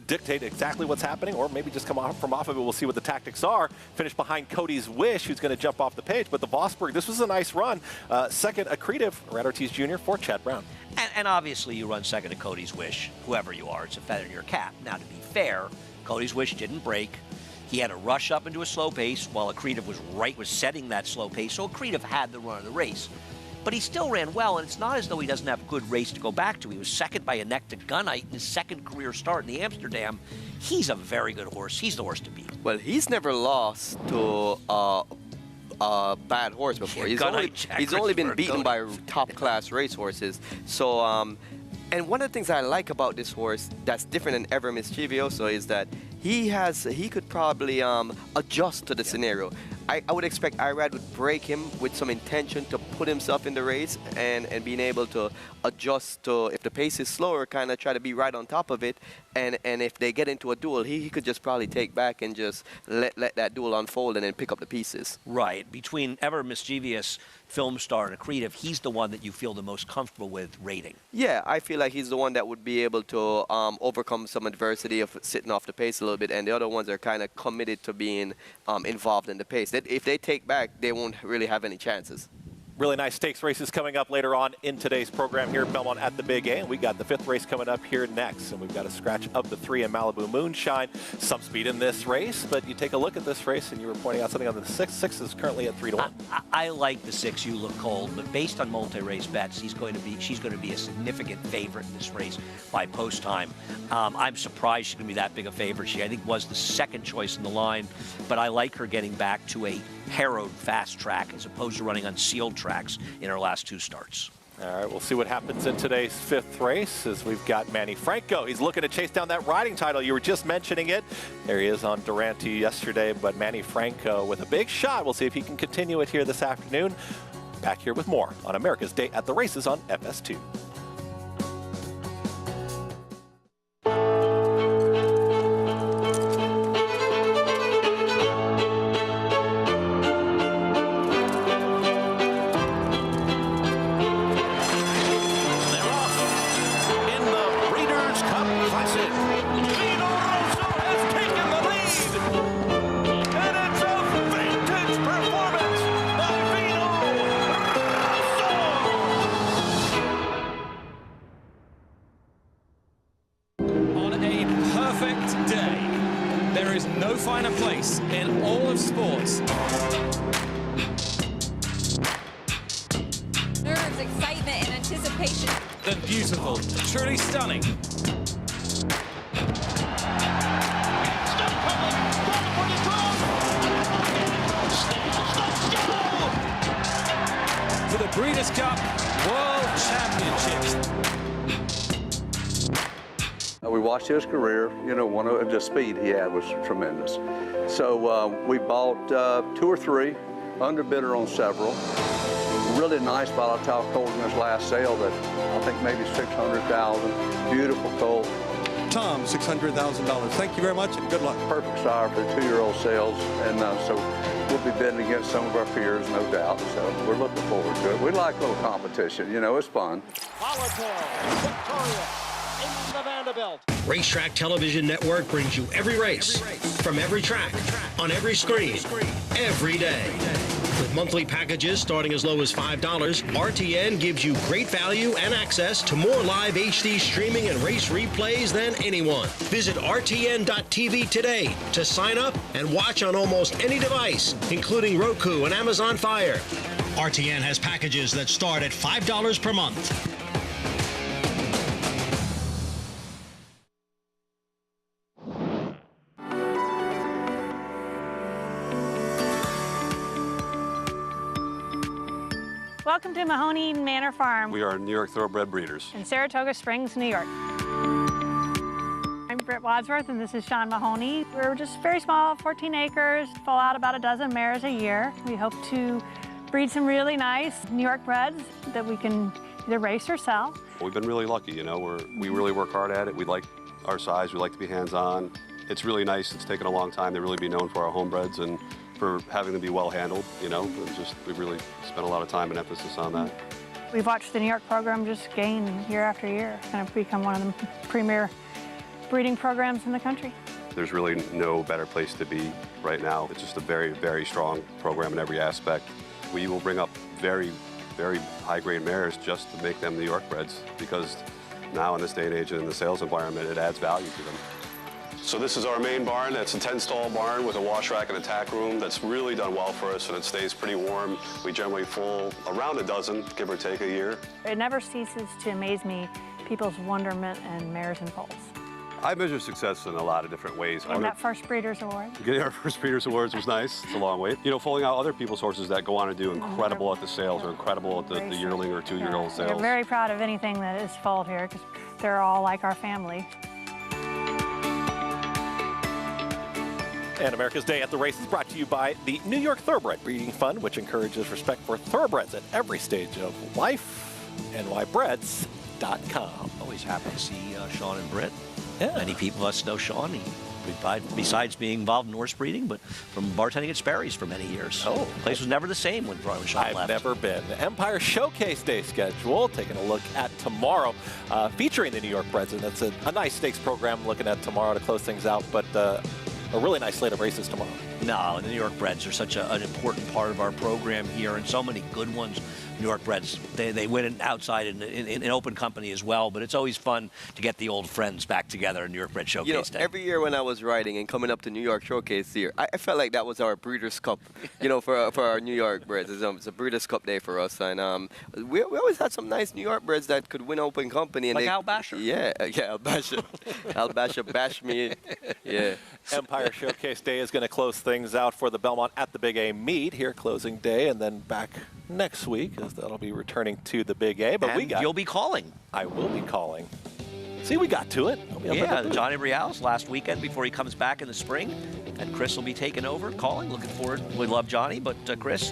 dictate exactly what's happening, or maybe just come off of it. We'll see what the tactics are. Finish behind Cody's Wish, who's going to jump off the page. But the Vosburg, this was a nice run. Second, Accretive, Red Ortiz Jr. for Chad Brown. And obviously, you run second to Cody's Wish, whoever you are. It's a feather in your cap. Now, to be fair, Cody's Wish didn't break. He had to rush up into a slow pace while Accretive was setting that slow pace, so Accretive had the run of the race. But he still ran well, and it's not as though he doesn't have a good race to go back to. He was second by a neck to Gunite in his second career start in the Amsterdam. He's a very good horse. He's the horse to beat. Well, he's never lost to a bad horse before. He's only been beaten by top-class racehorses. So, and one of the things I like about this horse that's different than Ever Mischievoso is that he could probably adjust to the scenario. I would expect Irad would break him with some intention to put himself in the race and being able to adjust to, if the pace is slower, kind of try to be right on top of it. And if they get into a duel, he could just probably take back and just let that duel unfold and then pick up the pieces. Right. Between ever mischievous film star and Accretive, he's the one that you feel the most comfortable with rating. Yeah, I feel like he's the one that would be able to overcome some adversity of sitting off the pace a little bit, and the other ones are kind of committed to being involved in the pace. If they take back, they won't really have any chances. Really nice stakes races coming up later on in today's program here at Belmont at the Big A. And we got the 5th race coming up here next. And we've got a scratch of the 3 in Malibu Moonshine. Some speed in this race, but you take a look at this race and you were pointing out something on the 6. 6 is currently at 3-1. I like the 6, You Look Cold, but based on multi-race bets, she's going to be a significant favorite in this race by post time. I'm surprised she's going to be that big a favorite. She, I think, was the 2nd choice in the line, but I like her getting back to a harrowed fast track as opposed to running on sealed tracks in her last 2 starts. All right, we'll see what happens in today's 5th race as we've got Manny Franco. He's looking to chase down that riding title. You were just mentioning it. There he is on Durante yesterday, but Manny Franco with a big shot. We'll see if he can continue it here this afternoon. Back here with more on America's Day at the Races on FS2. Beautiful, truly stunning. For the Breeders' Cup World Championships. We watched his career, you know, the speed he had was tremendous. So we bought 2 or 3, underbidder on several. Really nice volatile colt in his last sale that I think maybe $600,000. Beautiful colt. Tom, $600,000. Thank you very much and good luck. Perfect sire for 2-year-old sales, and so we'll be bidding against some of our peers, no doubt. So we're looking forward to it. We like a little competition, you know, it's fun. Victoria in the Vanderbilt. Racetrack Television Network brings you every race, from every track, on every screen, every day. With monthly packages starting as low as $5, RTN gives you great value and access to more live HD streaming and race replays than anyone. Visit RTN.tv today to sign up and watch on almost any device, including Roku and Amazon Fire. RTN has packages that start at $5 per month. Welcome to Mahoney Manor Farm. We are New York Thoroughbred Breeders. In Saratoga Springs, New York. I'm Britt Wadsworth and this is Sean Mahoney. We're just very small, 14 acres, pull out about a dozen mares a year. We hope to breed some really nice New York breds that we can either race or sell. We've been really lucky, you know, we really work hard at it. We like our size, we like to be hands-on. It's really nice, it's taken a long time to really be known for our homebreds and for having them be well handled, you know. We've really spent a lot of time and emphasis on that. We've watched the New York program just gain year after year. It's going to become one of the premier breeding programs in the country. There's really no better place to be right now. It's just a very, very strong program in every aspect. We will bring up very, very high-grade mares just to make them New York breds, because now in this day and age and in the sales environment, it adds value to them. So this is our main barn. It's a 10-stall barn with a wash rack and a tack room. That's really done well for us, and it stays pretty warm. We generally full around a dozen, give or take, a year. It never ceases to amaze me, people's wonderment in mares and foals. I measure success in a lot of different ways. And that first Breeders' Award. Getting our first Breeders' Awards was nice. It's a long wait. You know, foaling out other people's horses that go on to do incredible at the sales or incredible at the yearling or 2-year-old sales. We're very proud of anything that is foaled here because they're all like our family. And America's Day at the Race is brought to you by the New York Thoroughbred Breeding Fund, which encourages respect for thoroughbreds at every stage of life. NYBreds.com. Always happy to see Sean and Britt. Yeah. Many people of us know Sean. He besides being involved in horse breeding, but from bartending at Sperry's for many years. Oh. The place was never the same when Sean left. I've never been. The Empire Showcase Day schedule, taking a look at tomorrow, featuring the New York Breds, and that's a nice stakes program looking at tomorrow to close things out, but a really nice slate of races tomorrow. No, the New York Breds are such an important part of our program here, and so many good ones. New York Breds, they win outside in open company as well, but it's always fun to get the old friends back together in New York Bred Showcase Day. Every year when I was riding and coming up to New York Showcase here, I felt like that was our Breeders' Cup, for our New York Breds. It's a Breeders' Cup day for us, and we always had some nice New York Breds that could win open company. And like Al Basher? Yeah, Al Basher. Al Basher bashed me. Yeah. Empire Showcase Day is going to close things out for the Belmont at the Big A meet here, closing day, and then back next week, as that'll be returning to the Big A. But you'll be calling. I will be calling. See, we got to it. Yeah, Johnny Brial's last weekend before he comes back in the spring, and Chris will be taking over, calling. Looking forward. We love Johnny, but Chris,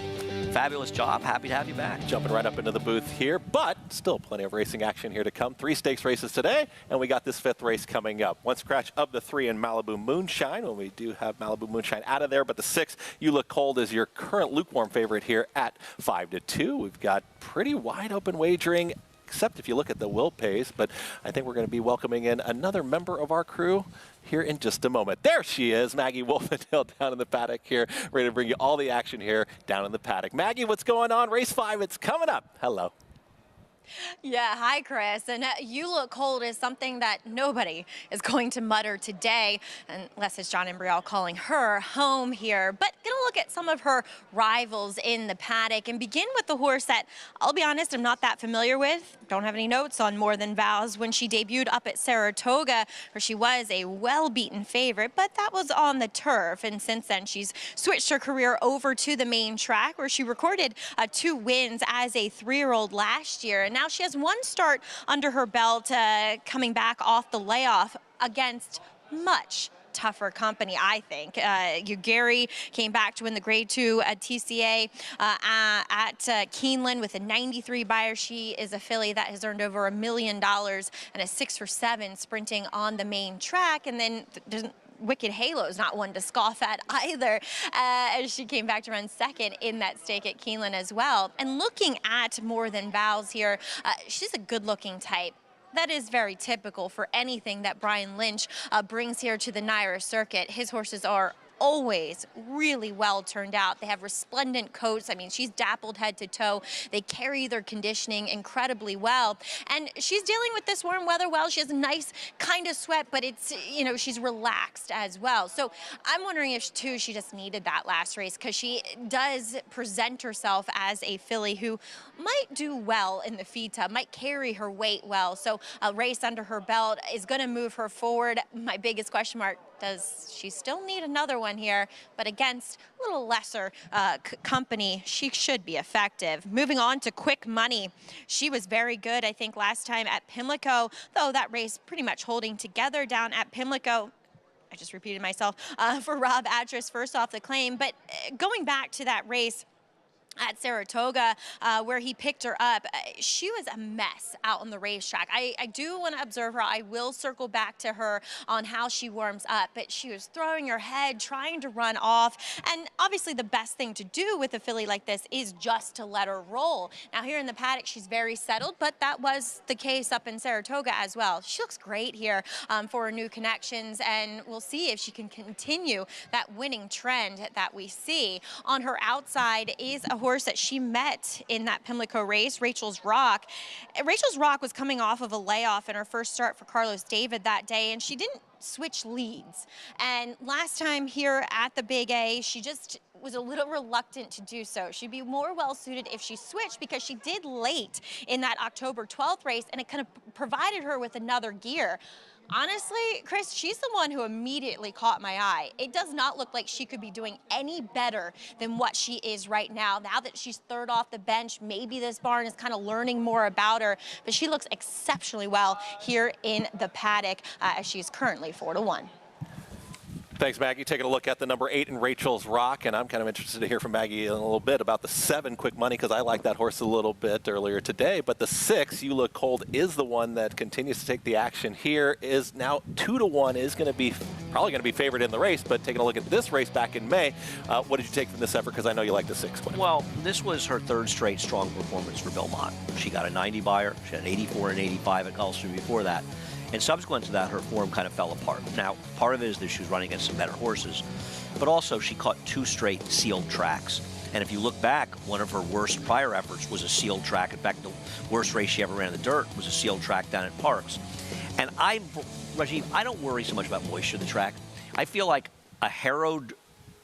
fabulous job. Happy to have you back. Jumping right up into the booth here, but still plenty of racing action here to come. 3 stakes races today, and we got this 5th race coming up. One scratch of the 3 in Malibu Moonshine, when we do have Malibu Moonshine out of there, but the 6, You Look Cold, is your current lukewarm favorite here at 5-2. We've got pretty wide open wagering, except if you look at the will pays, but I think we're going to be welcoming in another member of our crew here in just a moment. There she is, Maggie Wolfendale, down in the paddock here, ready to bring you all the action here down in the paddock. Maggie, what's going on? Race 5, it's coming up. Hello. Yeah, hi, Chris. And You Look Cold is something that nobody is going to mutter today, unless it's John Embrial calling her home here. But going to look at some of her rivals in the paddock and begin with the horse that, I'll be honest, I'm not that familiar with. Don't have any notes on More Than Vows when she debuted up at Saratoga, where she was a well-beaten favorite, but that was on the turf. And since then, she's switched her career over to the main track, where she recorded 2 wins as a 3-year-old last year. And now she has 1 start under her belt, coming back off the layoff against much tougher company, I think. Gary came back to win the Grade 2 at TCA at Keeneland with a 93 buyer. She is a filly that has earned over $1 million and a 6 for 7 sprinting on the main track. And then Wicked Halo is not one to scoff at either, as she came back to run 2nd in that stake at Keeneland as well. And looking at More Than Vows here, she's a good-looking type. That is very typical for anything that Brian Lynch brings here to the NYRA circuit. His horses are always really well turned out. They have resplendent coats. I mean, she's dappled head to toe. They carry their conditioning incredibly well. And she's dealing with this warm weather well. She has a nice kind of sweat, but it's, she's relaxed as well. So I'm wondering if, too, she just needed that last race, because she does present herself as a filly who might do well in the FITA, might carry her weight well. So a race under her belt is going to move her forward. My biggest question mark, does she still need another one here? But against a little lesser company, she should be effective. Moving on to Quick Money. She was very good, I think, last time at Pimlico, though that race pretty much holding together down at Pimlico. I just repeated myself for Rob Atras first off the claim. But going back to that race at Saratoga, where he picked her up, she was a mess out on the racetrack. I do want to observe her. I will circle back to her on how she warms up, but she was throwing her head, trying to run off. And obviously the best thing to do with a filly like this is just to let her roll. Now here in the paddock, she's very settled, but that was the case up in Saratoga as well. She looks great here for her new connections, and we'll see if she can continue that winning trend that we see. On her outside is a horse that she met in that Pimlico race, Rachel's Rock. Rachel's Rock was coming off of a layoff in her first start for Carlos David that day, and she didn't switch leads. And last time here at the Big A, she just was a little reluctant to do so. She'd be more well-suited if she switched, because she did late in that October 12th race, and it kind of provided her with another gear. Honestly, Chris, she's the one who immediately caught my eye. It does not look like she could be doing any better than what she is right now. Now that she's 3rd off the bench, maybe this barn is kind of learning more about her, but she looks exceptionally well here in the paddock, as she's currently 4-1. Thanks, Maggie. Taking a look at the number 8 in Rachel's Rock, and I'm kind of interested to hear from Maggie in a little bit about the 7 Quick Money, because I like that horse a little bit earlier today. But the 6, You Look Cold, is the one that continues to take the action here. Is now 2-1. Is going to be probably going to be favored in the race. But taking a look at this race back in May, what did you take from this effort? Because I know you like the 6 quite a bit. Well, this was her 3rd straight strong performance for Belmont. She got a 90 buyer. She had an 84 and 85 at Gulfstream before that. And subsequent to that, her form kind of fell apart. Now, part of it is that she was running against some better horses, but also she caught 2 straight sealed tracks. And if you look back, one of her worst prior efforts was a sealed track. In fact, the worst race she ever ran in the dirt was a sealed track down at Parks. And Rajiv, I don't worry so much about moisture of the track. I feel like a harrowed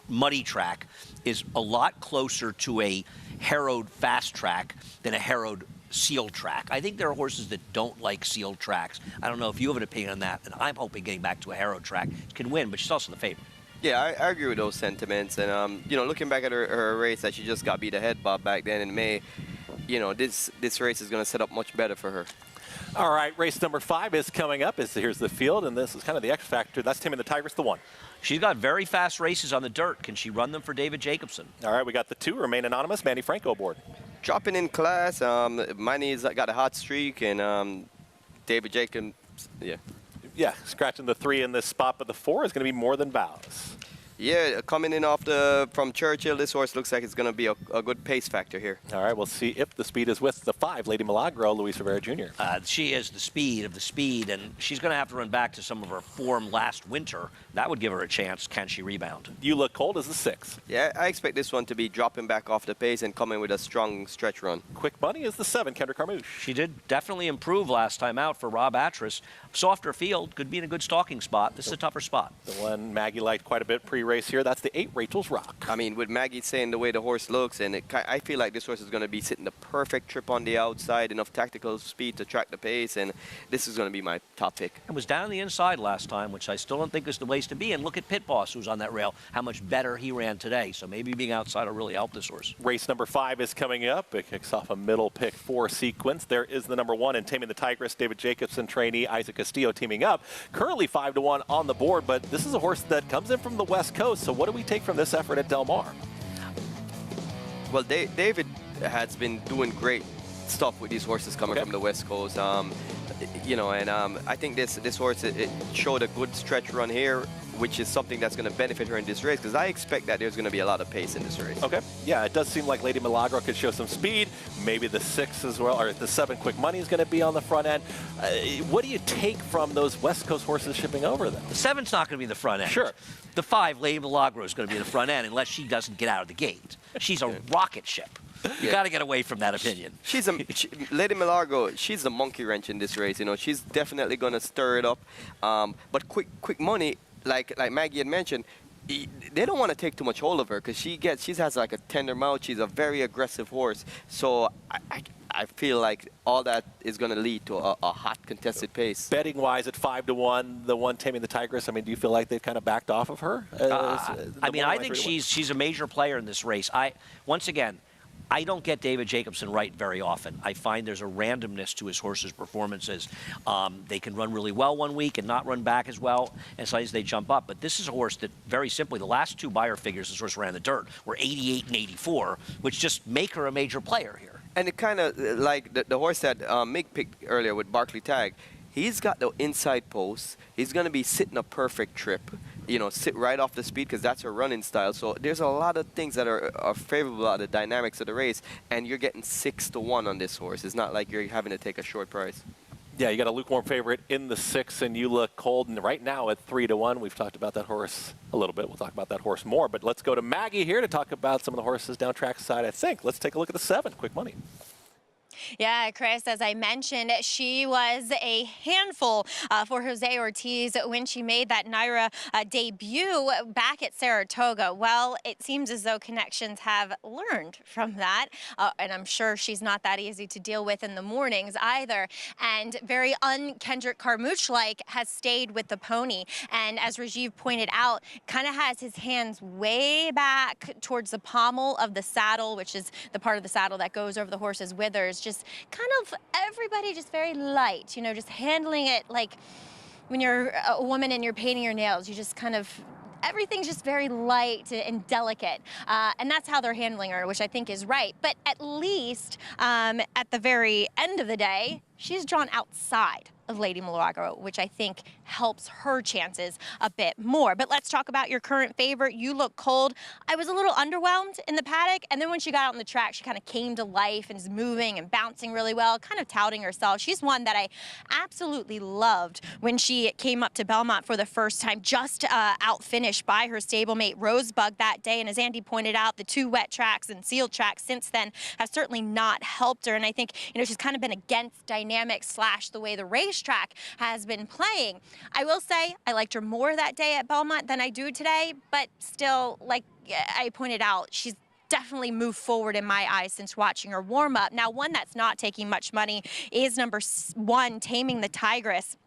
muddy track is a lot closer to a harrowed fast track than a harrowed sealed track. I think there are horses that don't like sealed tracks. I don't know if you have an opinion on that, and I'm hoping getting back to a harrowed track can win, but she's also the favorite. Yeah, I agree with those sentiments. And, you know, looking back at her race that she just got beat ahead Bob back then in May, you know, this race is going to set up much better for her. All right, race number 5 is coming up. Here's the field, and this is kind of the X factor. That's Taming the Tigress, the 1. She's got very fast races on the dirt. Can she run them for David Jacobson? All right, we got the 2, Remain Anonymous, Manny Franco aboard. Dropping in class, Manny's got a hot streak, and David Jacobs, Yeah, scratching the 3 in this spot, but the 4 is going to be More Than Vows. Yeah, coming in from Churchill, this horse looks like it's going to be a good pace factor here. All right, we'll see if the speed is with the 5, Lady Milagro, Luis Rivera Jr. She is the speed of the speed, and she's going to have to run back to some of her form last winter. That would give her a chance. Can she rebound? You Look Cold is the 6. Yeah, I expect this one to be dropping back off the pace and coming with a strong stretch run. Quick Money is the 7, Kendra Carmouche. She did definitely improve last time out for Rob Atras. Softer field, could be in a good stalking spot. This is a tougher spot. The one Maggie liked quite a bit pre-race here, that's the 8, Rachel's Rock. I mean, with Maggie saying the way the horse looks, and I feel like this horse is going to be sitting the perfect trip on the outside, enough tactical speed to track the pace, and this is going to be my top pick. It was down the inside last time, which I still don't think is the place to be. And look at Pit Boss, who's on that rail, how much better he ran today. So maybe being outside will really help this horse. Race number 5 is coming up. It kicks off a middle pick 4 sequence. There is the number 1 in Taming the Tigress, David Jacobson trainee Isaac Castillo teaming up. Currently 5-1 on the board, but this is a horse that comes in from the West Coast. So what do we take from this effort at Del Mar? Well, David has been doing great stuff with these horses coming from the West Coast. You know, and I think this horse it showed a good stretch run here, which is something that's going to benefit her in this race, because I expect that there's going to be a lot of pace in this race. Okay. Yeah, it does seem like Lady Milagro could show some speed. Maybe the 6 as well, or the 7 Quick Money is going to be on the front end. What do you take from those West Coast horses shipping over then? The 7's not going to be the front end. Sure. The 5, Lady Milagro, is going to be the front end unless she doesn't get out of the gate. She's a rocket ship. You got to get away from that opinion. Lady Milagro, she's a monkey wrench in this race. You know, she's definitely going to stir it up. But Quick Money, like Maggie had mentioned, they don't want to take too much hold of her, because she has like a tender mouth. She's a very aggressive horse. So I feel like all that is going to lead to a hot contested pace. Betting wise at 5-1, the 1 Taming the Tigress, I mean, do you feel like they've kind of backed off of her? I mean, I think she's a major player in this race. Once again, I don't get David Jacobson right very often. I find there's a randomness to his horses' performances. They can run really well one week and not run back as well, and sometimes they jump up. But this is a horse that, very simply, the last 2 buyer figures this horse ran in the dirt were 88 and 84, which just make her a major player here. And it kind of, like the horse that Mick picked earlier with Barkley Tag, he's got the inside post. He's going to be sitting a perfect trip. You know, sit right off the speed, because that's her running style. So there's a lot of things that are favorable about the dynamics of the race, and you're getting 6-1 on this horse. It's not like you're having to take a short price. Yeah, you got a lukewarm favorite in the 6, and You Look Cold. And right now at 3-1, we've talked about that horse a little bit. We'll talk about that horse more. But let's go to Maggie here to talk about some of the horses down track side, I think. Let's take a look at the 7, Quick Money. Yeah, Chris, as I mentioned, she was a handful for Jose Ortiz when she made that NYRA debut back at Saratoga. Well, it seems as though Connections have learned from that, and I'm sure she's not that easy to deal with in the mornings either. And very un-Kendrick Carmouche-like has stayed with the pony, and as Rajiv pointed out, kind of has his hands way back towards the pommel of the saddle, which is the part of the saddle that goes over the horse's withers. Just kind of everybody just very light, you know, just handling it like when you're a woman and you're painting your nails. You just kind of everything's just very light and delicate. And that's how they're handling her, which I think is right. But at least at the very end of the day, she's drawn outside of Lady Milagro, which I think helps her chances a bit more. But let's talk about your current favorite, You Look Cold. I was a little underwhelmed in the paddock, and then when she got out on the track, she kind of came to life and is moving and bouncing really well, kind of touting herself. She's one that I absolutely loved when she came up to Belmont for the first time, just out-finished by her stablemate Rosebud that day. And as Andy pointed out, the 2 wet tracks and sealed tracks since then have certainly not helped her. And I think, you know, she's kind of been against dynamics / the way the racetrack has been playing. I will say I liked her more that day at Belmont than I do today, but still, like I pointed out, she's definitely moved forward in my eyes since watching her warm up. Now, one that's not taking much money is number 1, Taming the Tigress.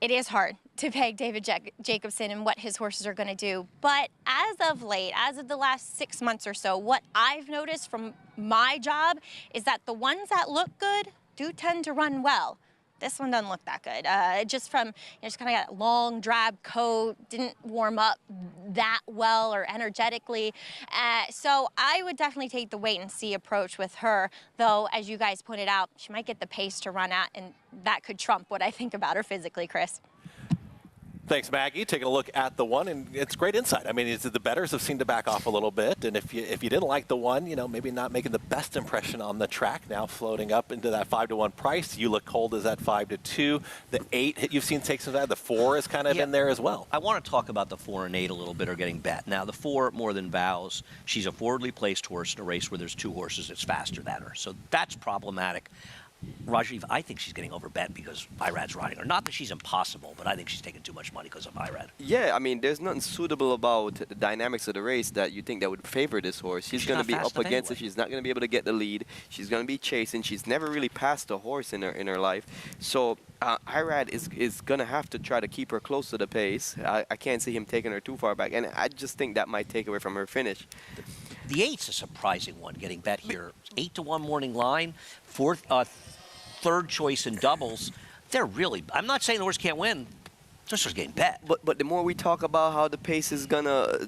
It is hard to peg David Jacobson and what his horses are going to do. But as of late, as of the last 6 months or so, what I've noticed from my job is that the ones that look good do tend to run well. This one doesn't look that good. Just from, you know, just kind of got a long drab coat, didn't warm up that well or energetically. So I would definitely take the wait and see approach with her, though, as you guys pointed out, she might get the pace to run at, and that could trump what I think about her physically, Chris. Thanks, Maggie. Taking a look at the one, and it's great insight. I mean, the bettors have seemed to back off a little bit, and if you didn't like the one, you know, maybe not making the best impression on the track, now floating up into that 5-1 price. You Look Cold is at 5-2. The 8 you've seen take some of that. The 4 is kind of in there as well. I want to talk about the 4 and 8 a little bit are getting bet. Now, the 4 more than vows. She's a forwardly placed horse in a race where there's 2 horses that's faster than her, so that's problematic. Rajiv, I think she's getting overbet because Irad's riding her. Not that she's impossible, but I think she's taking too much money because of Irad. Yeah, I mean, there's nothing suitable about the dynamics of the race that you think that would favor this horse. She's going to be up against it. She's not going to be able to get the lead. She's going to be chasing. She's never really passed a horse in her life. So Irad is going to have to try to keep her close to the pace. I can't see him taking her too far back, and I just think that might take away from her finish. The 8's a surprising one getting bet here. 8-1 morning line, 3rd choice in doubles. They're really, I'm not saying the horse can't win, just getting bet. But the more we talk about how the pace is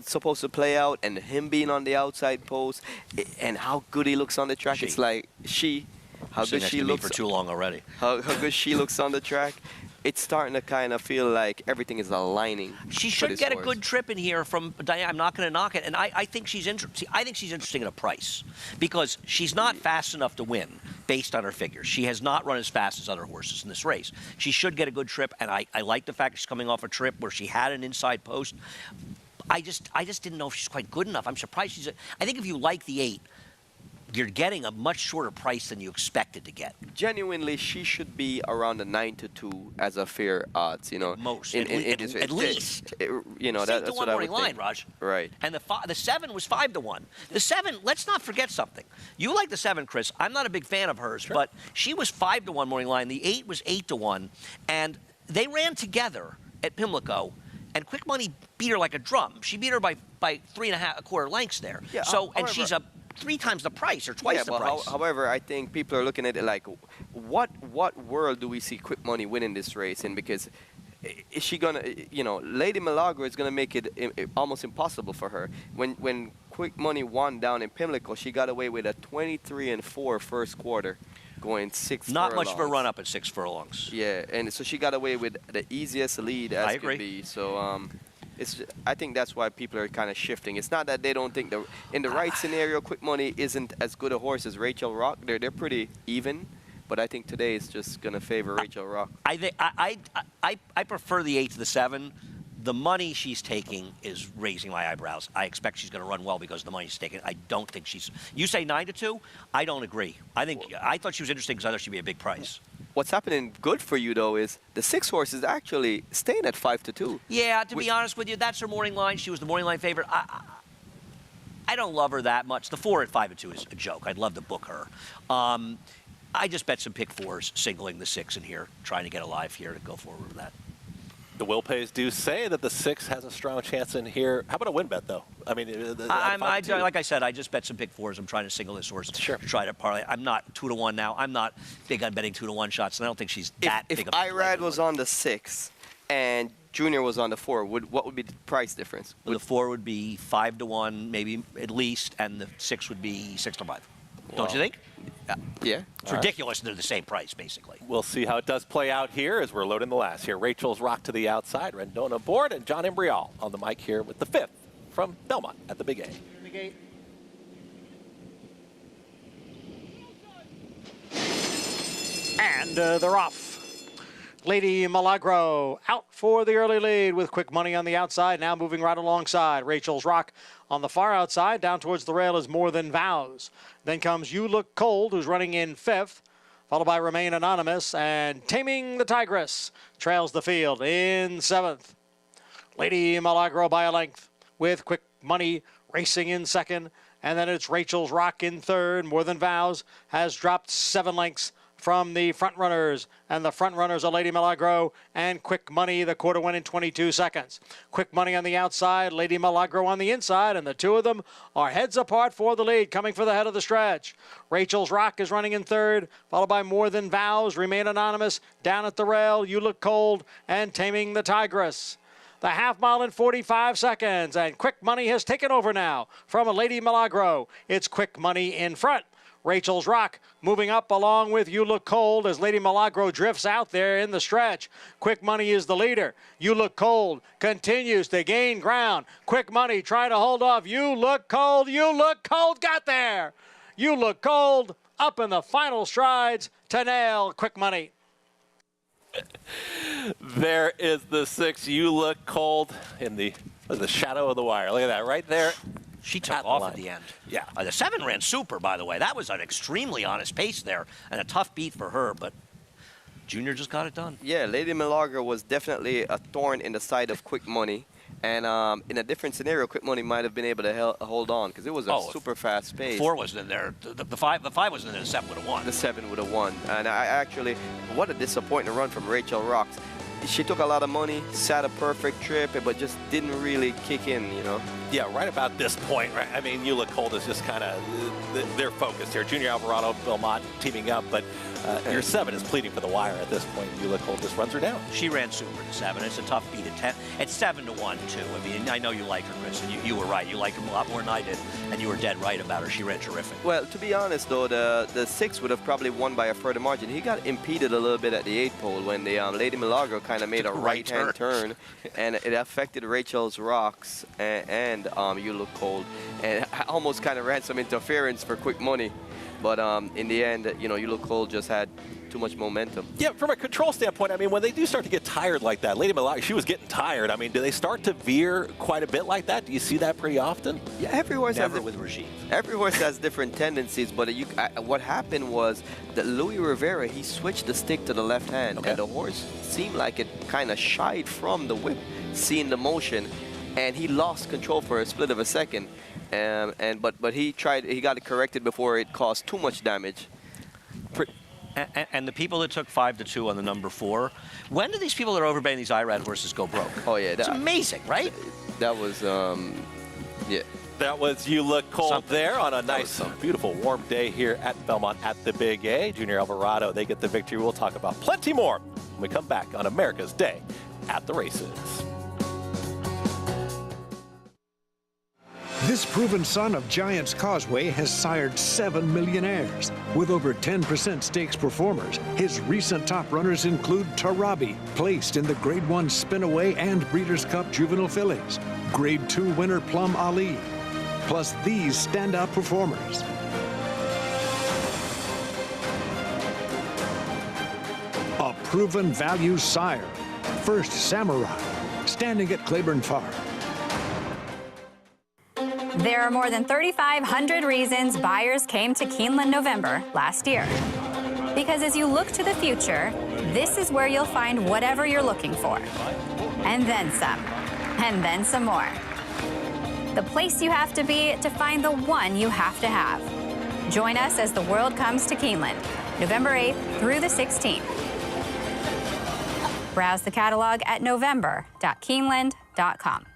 supposed to play out, and him being on the outside post, and how good he looks on the track, it's like how good she looks for too long already. How good she looks on the track. It's starting to kind of feel like everything is aligning. She should get a good trip in here from Diane. I'm not going to knock it, and I think she's interesting. I think she's interesting at a price because she's not fast enough to win based on her figures. She has not run as fast as other horses in this race. She should get a good trip, and I like the fact she's coming off a trip where she had an inside post. I just didn't know if she's quite good enough. I'm surprised I think if you like the 8. You're getting a much shorter price than you expected to get. Genuinely, she should be around the 9-2 as a fair odds, you know. Most, at least. You know, that's what I would think. Line, Raj. Right. And the 7 was 5-1. The 7, let's not forget something. You like the 7, Chris. I'm not a big fan of hers, but she was 5-1 morning line. The 8 was 8-1, and they ran together at Pimlico. And Quick Money beat her like a drum. She beat her by 3.25 lengths there. Yeah, and she's a 3 times the price or twice the price. However, I think people are looking at it like, what world do we see Quick Money winning this race in? Because is she gonna, you know, Lady Milagro is gonna make it almost impossible for her. When Quick Money won down in Pimlico, she got away with a 23-4 first quarter, going 6 furlongs. Not much of a run up at 6 furlongs. Yeah, and so she got away with the easiest lead as could be. So I think that's why people are kind of shifting. It's not that they don't think in the right scenario, Quick Money isn't as good a horse as Rachel Rock. They're pretty even, but I think today is just going to favor Rachel Rock. I prefer the 8 to the 7. The money she's taking is raising my eyebrows. I expect she's going to run well because of the money she's taking. I don't think she's. You say 9-2? I don't agree. I thought she was interesting because I thought she'd be a big price. What's happening good for you, though, is the 6 horse is actually staying at 5-2. Yeah, to be honest with you, that's her morning line. She was the morning line favorite. I don't love her that much. The 4 at 5-2 is a joke. I'd love to book her. I just bet some pick 4s, singling the 6 in here, trying to get alive here to go forward with that. The will pays do say that the 6 has a strong chance in here. How about a win bet, though? I mean, like I said, I just bet some pick 4s. I'm trying to single this horse. Sure. To try to parlay. I'm not 2-1 now. I'm not big on betting 2-1 shots, and I don't think she's that big. If Irad was on the 6 and Junior was on the 4, what would be the price difference? The 4 would be 5 to 1, maybe at least, and the 6 would be 6 to 5. Don't you think? Yeah. It's ridiculous. They're the same price, basically. We'll see how it does play out here as we're loading the last here. Rachel's Rock to the outside, Rendon aboard, and John Imbrial on the mic here with the 5th from Belmont at the Big A. Big 8. And they're off. Lady Milagro out for the early lead with Quick Money on the outside, now moving right alongside. Rachel's Rock on the far outside, down towards the rail is More Than Vows. Then comes You Look Cold, who's running in 5th, followed by Remain Anonymous, and Taming the Tigress trails the field in 7th. Lady Milagro by a length with Quick Money racing in 2nd, and then it's Rachel's Rock in 3rd. More Than Vows has dropped 7 lengths from the front runners, and the front runners are Lady Milagro and Quick Money. The quarter went in 22 seconds. Quick Money on the outside, Lady Milagro on the inside, and the two of them are heads apart for the lead, coming for the head of the stretch. Rachel's Rock is running in 3rd, followed by More Than Vows, Remain Anonymous, down at the rail, You Look Cold, and Taming the Tigress. The half mile in 45 seconds, and Quick Money has taken over now from a Lady Milagro. It's Quick Money in front. Rachel's Rock moving up along with You Look Cold as Lady Milagro drifts out there in the stretch. Quick Money is the leader. You Look Cold continues to gain ground. Quick Money trying to hold off. You Look Cold, You Look Cold, got there. You Look Cold up in the final strides to nail Quick Money. There is the 6, You Look Cold, in the shadow of the wire. Look at that right there. She took off at the end. Yeah. The 7 ran super, by the way. That was an extremely honest pace there and a tough beat for her, but Junior just got it done. Yeah, Lady Milagro was definitely a thorn in the side of Quick Money. And in a different scenario, Quick Money might have been able to hold on because it was a super fast pace. 4 wasn't in there. The 5 wasn't in there. The 7 would have won. The 7 would have won. And I actually, what a disappointing run from Rachel Rocks. She took a lot of money, sat a perfect trip, but just didn't really kick in, you know? Yeah, right about this point, right? I mean, You Look Cold is just kind of, they're focused here. Junior Alvarado, Belmont teaming up, but your 7 is pleading for the wire at this point. You Look Cold just runs her down. She ran super to 7. It's a tough beat at 10. It's 7 to 1, too. I mean, I know you like her, Chris, and you were right. You like her a lot more than I did, and you were dead right about her. She ran terrific. Well, to be honest, though, the 6 would have probably won by a further margin. He got impeded a little bit at the 8 pole when the Lady Milagro kind of made a right-hand turn, and it affected Rachel's Rocks and You Look Cold, and almost kind of ran some interference for Quick Money. But in the end, you know, You Look Cold just had too much momentum. Yeah, from a control standpoint, I mean, when they do start to get tired like that, Lady Milagro, she was getting tired. I mean, do they start to veer quite a bit like that? Do you see that pretty often? Yeah, every horse Never with Regine. Every horse has different tendencies, but what happened was that Louis Rivera, he switched the stick to the left hand, and the horse seemed like it kind of shied from the whip, seeing the motion, and he lost control for a split of a second. But he got it corrected before it caused too much damage. And the people that took 5 to 2 on the number 4, when do these people that are overbetting these IRAD horses go broke? Oh yeah, it's amazing, right? That was yeah. That was You Look Cold there on a nice, beautiful, warm day here at Belmont at the Big A. Junior Alvarado, they get the victory. We'll talk about plenty more when we come back on America's Day at the Races. This proven son of Giants Causeway has sired 7 millionaires. With over 10% stakes performers, his recent top runners include Tarabi, placed in the Grade 1 Spinaway and Breeders' Cup Juvenile Fillies, Grade 2 winner Plum Ali, plus these standout performers. A proven value sire, First Samurai, standing at Claiborne Farm. There are more than 3,500 reasons buyers came to Keeneland November last year. Because as you look to the future, this is where you'll find whatever you're looking for. And then some. And then some more. The place you have to be to find the one you have to have. Join us as the world comes to Keeneland, November 8th through the 16th. Browse the catalog at november.keeneland.com.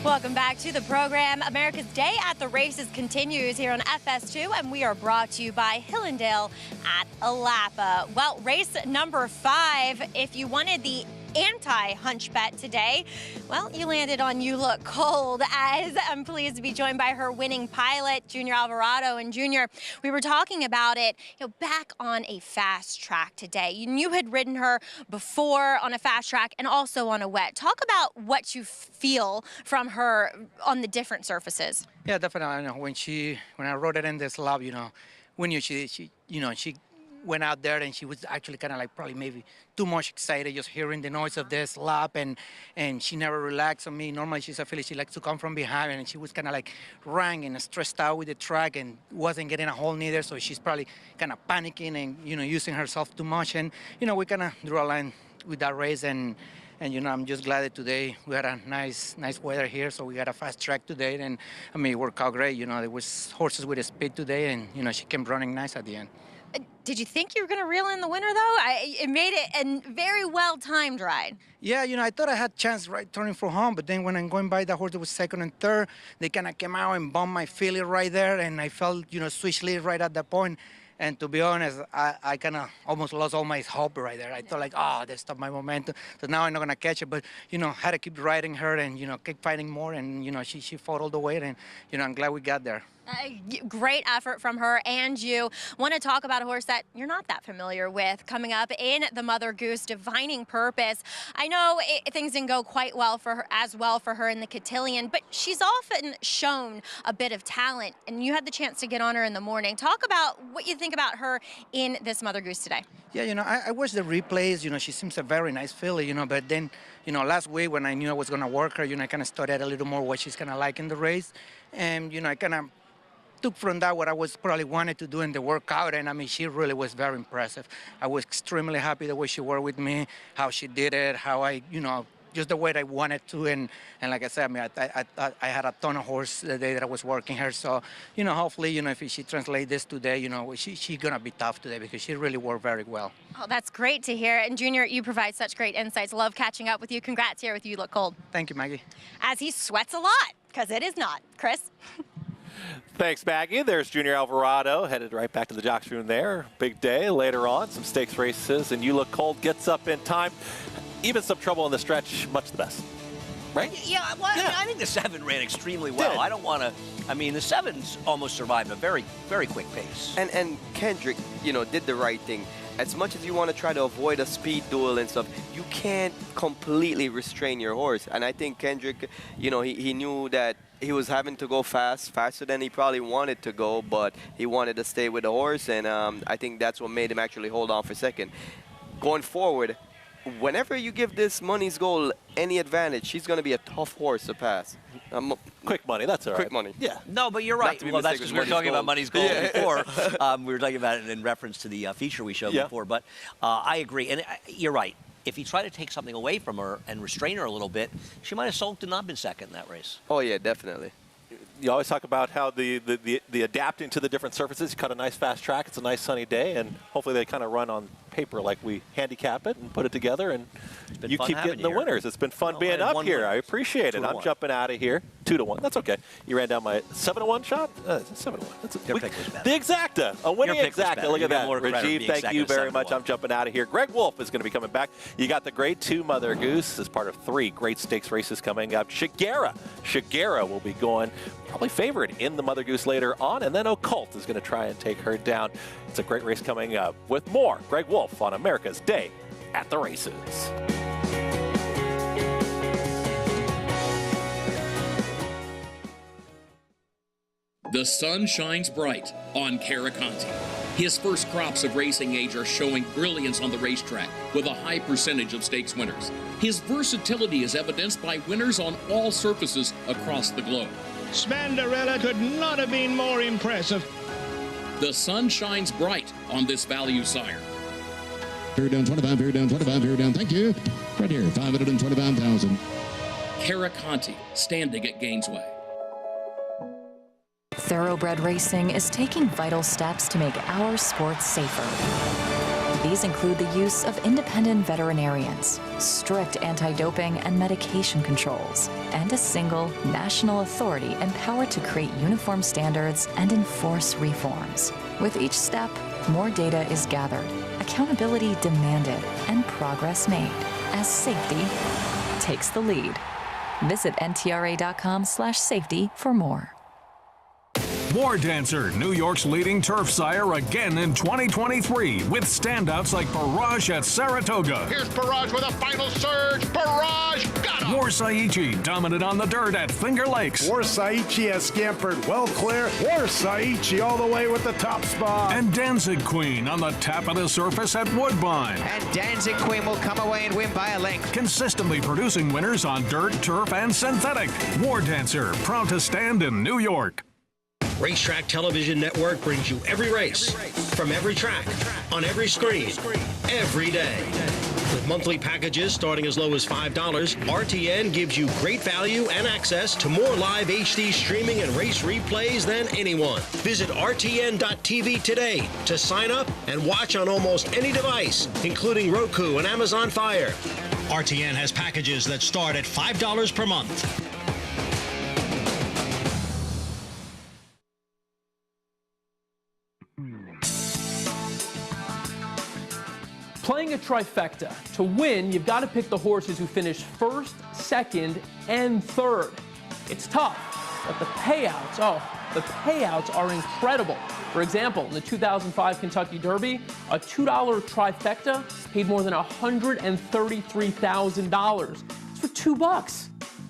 Welcome back to the program. America's Day at the Races continues here on FS2, and we are brought to you by Hillendale at Elapa. Well, race number 5, if you wanted the anti-hunch bet today, well, you landed on You Look Cold, as I'm pleased to be joined by her winning pilot, Junior Alvarado. And Junior, we were talking about it, back on a fast track today. You had ridden her before on a fast track and also on a wet. Talk about what you feel from her on the different surfaces. Yeah, definitely. I know when I rode it in this lap, when she went out there and she was actually kind of like probably maybe too much excited just hearing the noise of this lap, and she never relaxed on me. Normally she's a filly, she likes to come from behind, and she was kind of like rang and stressed out with the track and wasn't getting a hold neither, so she's probably kind of panicking and using herself too much. And we kind of drew a line with that race, and I'm just glad that today we had a nice weather here, so we got a fast track today, and I mean it worked out great. There was horses with a speed today, and she came running nice at the end. Did you think you were going to reel in the winner, though? It made it a very well-timed ride. Yeah, I thought I had chance right turning for home, but then when I'm going by the horse that was second and third, they kind of came out and bumped my filly right there, and I felt, switch lead right at that point. And to be honest, I kind of almost lost all my hope right there. I thought like, they stopped my momentum. So now I'm not going to catch it. But, had to keep riding her and, keep fighting more. And, she fought all the way. And, I'm glad we got there. Great effort from her and you. Want to talk about a horse that you're not that familiar with coming up in the Mother Goose, Divining Purpose. I know things didn't go quite well for her in the Cotillion, but she's often shown a bit of talent, and you had the chance to get on her in the morning. Talk about what you think about her in this Mother Goose today. Yeah, I watched the replays. She seems a very nice filly, but then, last week when I knew I was going to work her, I kind of studied a little more what she's kind of like in the race. And, I kind of took from that what I was probably wanted to do in the workout, and I mean she really was very impressive. I was extremely happy the way she worked with me, how she did it, how I just the way I wanted to, and like I said, I mean I had a ton of horse the day that I was working her, so hopefully if she translates this today, she's gonna be tough today because she really worked very well. Oh, that's great to hear. And Junior, you provide such great insights. Love catching up with you. Congrats here with You Look Cold. Thank you, Maggie. As he sweats a lot, because it is not. Chris? Thanks, Maggie. There's Junior Alvarado headed right back to the jocks room there. Big day later on, some stakes races, and You Look Cold gets up in time. Even some trouble in the stretch, much the best. Right? Yeah, well, I think the 7 ran extremely well. I don't want to, the 7's almost survived a very, very quick pace. And Kendrick, did the right thing. As much as you want to try to avoid a speed duel and stuff, you can't completely restrain your horse. And I think Kendrick, he knew that he was having to go faster than he probably wanted to go, but he wanted to stay with the horse, and I think that's what made him actually hold on for second. Going forward, whenever you give this Money's Goal any advantage, she's going to be a tough horse to pass. Quick money, that's all right. Quick money. Yeah. No, but you're right. Well, that's because we were talking about Money's Goal before. We were talking about it in reference to the feature we showed before. But I agree. And you're right. If you try to take something away from her and restrain her a little bit, she might have sulked and not been second in that race. Oh, yeah, definitely. You always talk about how the adapting to the different surfaces. You cut a nice fast track. It's a nice sunny day, and hopefully they kind of run on paper like we handicap it and put it together, and you keep getting the winners. It's been fun being up here. I appreciate it. I'm jumping out of here. 2-1. That's okay. You ran down my 7-1 shot? 7-1. That's the exacta. A winning exacta. Look at that. Rajiv, thank you very much. I'm jumping out of here. Greg Wolf is going to be coming back. You got the Grade 2 Mother Goose as part of 3 great stakes races coming up. Shigera will be going probably favored in the Mother Goose later on, and then Occult is going to try and take her down. It's a great race coming up. With more, Greg Wolf on America's Day at the Races. The sun shines bright on Caraconte. His first crops of racing age are showing brilliance on the racetrack with a high percentage of stakes winners. His versatility is evidenced by winners on all surfaces across the globe. Spandarella could not have been more impressive. The sun shines bright on this value sire. Here down 25, here down 25, here down. Thank you. Right here, 525,000. Caraconte, standing at Gainesway. Thoroughbred Racing is taking vital steps to make our sport safer. These include the use of independent veterinarians, strict anti-doping and medication controls, and a single national authority empowered to create uniform standards and enforce reforms. With each step, more data is gathered, accountability demanded, and progress made as safety takes the lead. Visit ntra.com/safety for more. War Dancer, New York's leading turf sire again in 2023 with standouts like Barrage at Saratoga. Here's Barrage with a final surge. Barrage got him. War Saichi dominant on the dirt at Finger Lakes. War Saichi has scampered well clear. War Saichi all the way with the top spot. And Danzig Queen on the tap of the surface at Woodbine. And Danzig Queen will come away and win by a length. Consistently producing winners on dirt, turf, and synthetic. War Dancer, proud to stand in New York. Racetrack Television Network brings you every race, from every track, on every screen, every day. With monthly packages starting as low as $5, RTN gives you great value and access to more live HD streaming and race replays than anyone. Visit RTN.tv today to sign up and watch on almost any device, including Roku and Amazon Fire. RTN has packages that start at $5 per month. Playing a trifecta, to win, you've got to pick the horses who finish first, second, and third. It's tough, but the payouts are incredible. For example, in the 2005 Kentucky Derby, a $2 trifecta paid more than $133,000. It's for $2.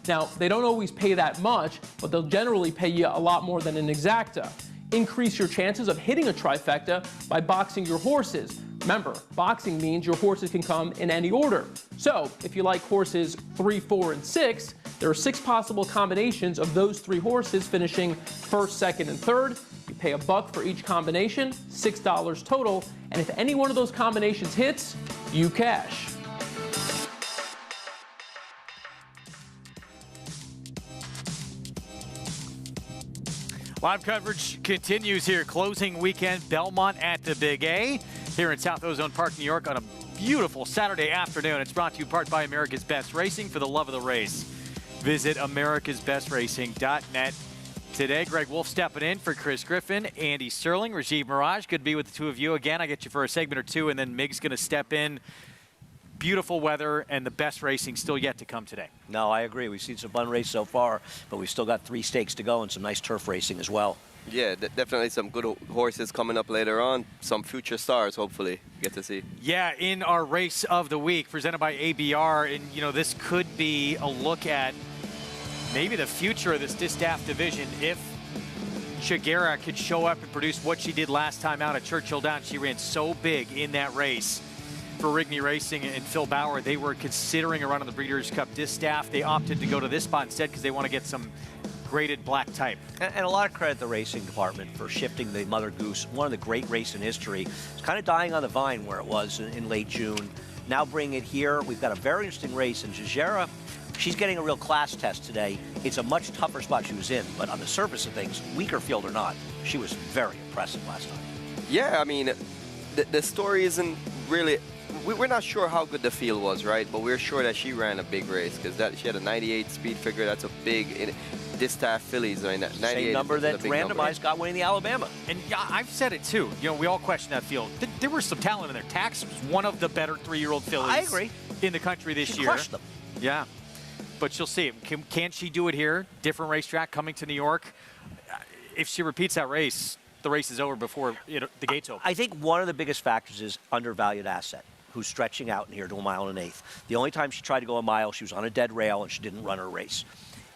Now, they don't always pay that much, but they'll generally pay you a lot more than an exacta. Increase your chances of hitting a trifecta by boxing your horses. Remember, boxing means your horses can come in any order. So, if you like horses 3, 4, and 6, there are 6 possible combinations of those 3 horses finishing first, second, and third. You pay $1 for each combination, $6 total, and if any one of those combinations hits, you cash. Live coverage continues here. Closing weekend, Belmont at the Big A here in South Ozone Park, New York on a beautiful Saturday afternoon. It's brought to you in part by America's Best Racing. For the love of the race, visit americasbestracing.net. Today, Greg Wolf stepping in for Chris Griffin, Andy Serling, Rajiv Mirage. Good to be with the two of you again. I get you for a segment or two, and then Mig's going to step in. Beautiful weather and the best racing still yet to come today. No, I agree. We've seen some fun race so far, but we've still got 3 stakes to go and some nice turf racing as well. Yeah, definitely some good horses coming up later on. Some future stars, hopefully, get to see. Yeah, in our race of the week, presented by ABR, and this could be a look at maybe the future of this distaff division if Shigera could show up and produce what she did last time out at Churchill Downs. She ran so big in that race for Rigney Racing and Phil Bauer. They were considering a run on the Breeders' Cup distaff. They opted to go to this spot instead because they want to get some graded black type. And a lot of credit to the racing department for shifting the Mother Goose, one of the great races in history. It's kind of dying on the vine where it was in late June. Now bring it here. We've got a very interesting race in Jajera. She's getting a real class test today. It's a much tougher spot she was in, but on the surface of things, weaker field or not, she was very impressive last time. Yeah, I mean, the story isn't really... We're not sure how good the field was, right? But we're sure that she ran a big race because she had a 98 speed figure. That's a big distaff fillies. I mean, 98 same number that randomized got winning the Alabama. And yeah, I've said it too. We all question that field. There was some talent in there. Tax was one of the better 3-year-old fillies. I agree. In the country this year. Crushed them. Yeah, but you'll see. Can she do it here? Different racetrack coming to New York. If she repeats that race, the race is over before the gates open. I think one of the biggest factors is undervalued asset, who's stretching out in here to 1 1/8 miles. The only time she tried to go a mile, she was on a dead rail and she didn't run her race.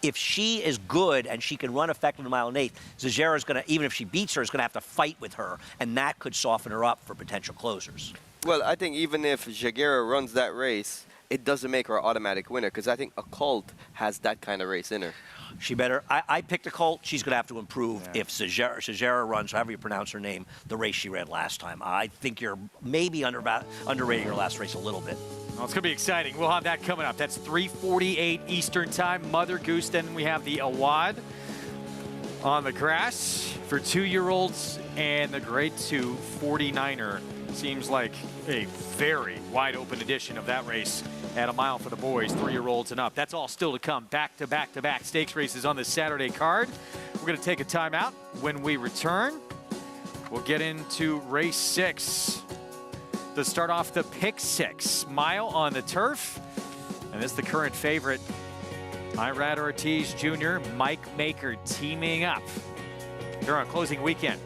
If she is good and she can run effectively 1 1/8 miles, Zagera is going to, even if she beats her, is going to have to fight with her, and that could soften her up for potential closers. Well, I think even if Jagera runs that race, it doesn't make her an automatic winner because I think a colt has that kind of race in her. She better. I picked a colt. She's going to have to improve if Zagera runs, however you pronounce her name, the race she ran last time. I think you're maybe underrating her last race a little bit. Well, it's going to be exciting. We'll have that coming up. That's 3:48 Eastern Time. Mother Goose. Then we have the Awad. on the grass for 2-year-olds and the grade 2 49er. Seems like a very wide open edition of that race at a mile for the boys, 3-year-olds and up. That's all still to come. Back-to-back-to-back stakes races on this Saturday card. We're going to take a timeout. When we return, we'll get into race 6. To start off the pick 6 mile on the turf. And this is the current favorite, Irad Ortiz Jr., Mike Maker teaming up here on closing weekend.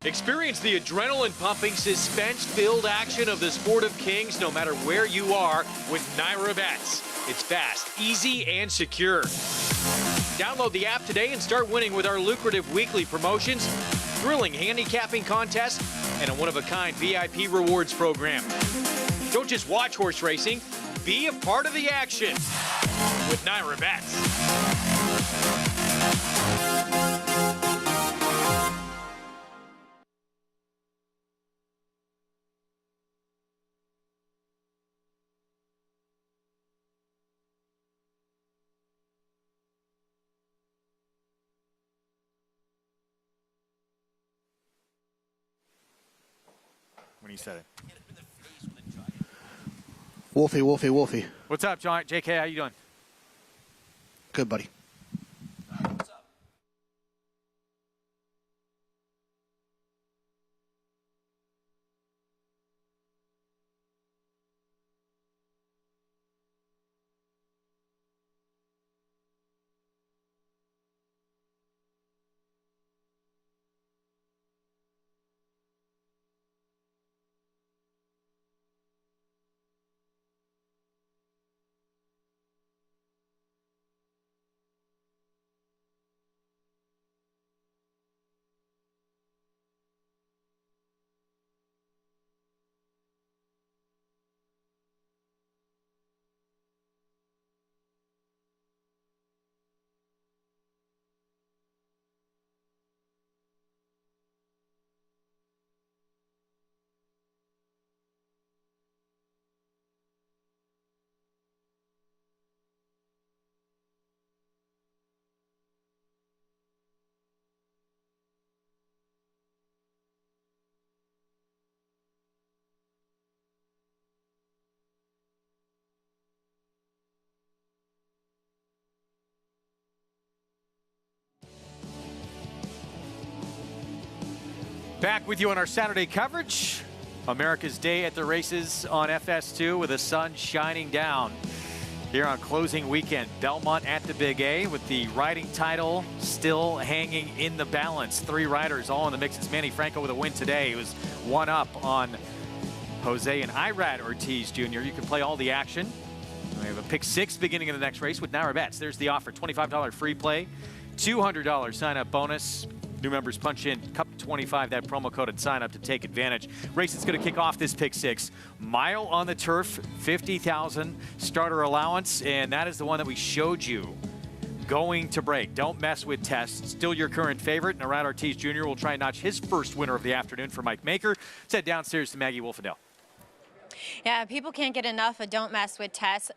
Experience the adrenaline-pumping, suspense-filled action of the Sport of Kings no matter where you are with NYRA Bets. It's fast, easy, and secure. Download the app today and start winning with our lucrative weekly promotions, thrilling handicapping contests, and a one-of-a-kind VIP rewards program. Don't just watch horse racing, be a part of the action with NYRA Bets. When he said it. Wolfie, Wolfie, Wolfie. What's up, John? JK, how you doing? Good, buddy. Back with you on our Saturday coverage. America's Day at the races on FS2 with the sun shining down here on closing weekend. Belmont at the Big A with the riding title still hanging in the balance. 3 riders all in the mix. It's Manny Franco with a win today. He was 1 up on Jose and Irad Ortiz Jr. You can play all the action. We have a pick 6 beginning of the next race with NYRA Bets. There's the offer, $25 free play, $200 sign-up bonus. New members punch in CUP25, that promo code, and sign up to take advantage. Race is going to kick off this pick 6. Mile on the turf, $50,000 starter allowance, and that is the one that we showed you going to break. Don't mess with tests. Still your current favorite. Irad Ortiz Jr. will try and notch his first winner of the afternoon for Mike Maker. Let's head downstairs to Maggie Wolfendale. Yeah, people can't get enough of Don't Mess with Tess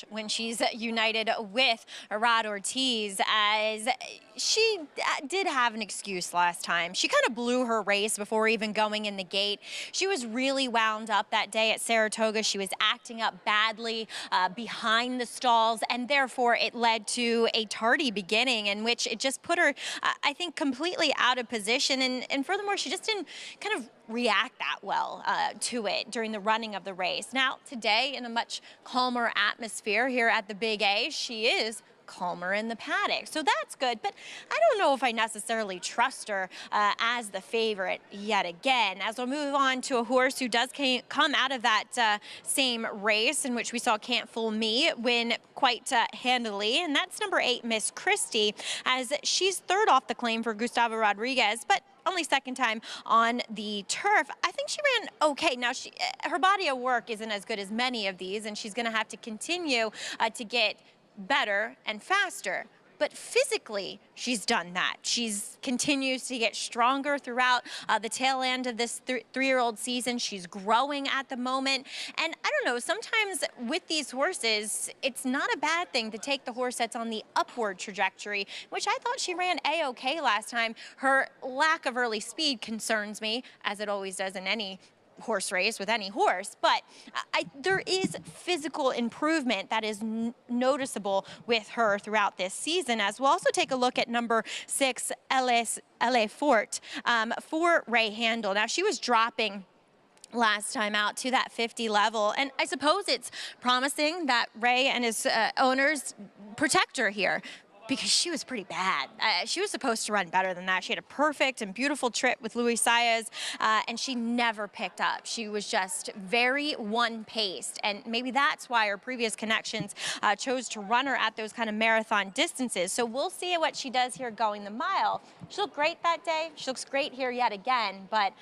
/ when she's united with Irad Ortiz, as she did have an excuse last time. She kind of blew her race before even going in the gate. She was really wound up that day at Saratoga. She was acting up badly behind the stalls, and therefore it led to a tardy beginning in which it just put her, I think, completely out of position. And furthermore, she just didn't kind of react that well to it during the running of the race. Now, today, in a much calmer atmosphere here at the Big A, she is calmer in the paddock. So that's good, but I don't know if I necessarily trust her as the favorite yet again. As we'll move on to a horse who does come out of that same race in which we saw Can't Fool Me win quite handily, and that's number 8, Miss Christie, as she's third off the claim for Gustavo Rodriguez, but only second time on the turf. I think she ran okay. Now, her body of work isn't as good as many of these, and she's going to have to continue to get better and faster. But physically, she's done that. She's continues to get stronger throughout the tail end of this three-year-old season. She's growing at the moment. And I don't know, sometimes with these horses, it's not a bad thing to take the horse that's on the upward trajectory, which I thought she ran A-OK last time. Her lack of early speed concerns me, as it always does in any horse race with any horse, but there is physical improvement that is noticeable with her throughout this season. As we'll also take a look at number 6, LA Fort, for Ray Handel. Now, she was dropping last time out to that 50 level, and I suppose it's promising that Ray and his owners protect her here, because she was pretty bad. She was supposed to run better than that. She had a perfect and beautiful trip with Luis Saez, and she never picked up. She was just very one-paced, and maybe that's why her previous connections chose to run her at those kind of marathon distances. So we'll see what she does here going the mile. She looked great that day. She looks great here yet again, but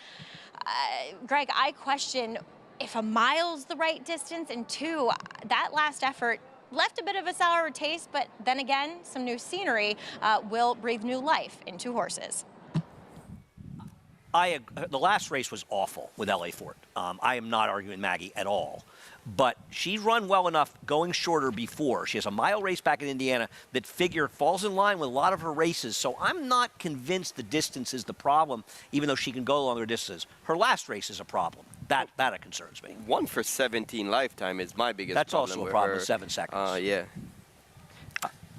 Greg, I question if a mile's the right distance, and 2, that last effort left a bit of a sour taste, but then again, some new scenery will breathe new life into horses. The last race was awful with LA Fort. I am not arguing Maggie at all. But she's run well enough going shorter before. She has a mile race back in Indiana that falls in line with a lot of her races. So I'm not convinced the distance is the problem, even though she can go longer distances. Her last race is a problem. That concerns me. 1 for 17 lifetime is my biggest That's problem. That's also a with problem her. with 7 seconds. Yeah.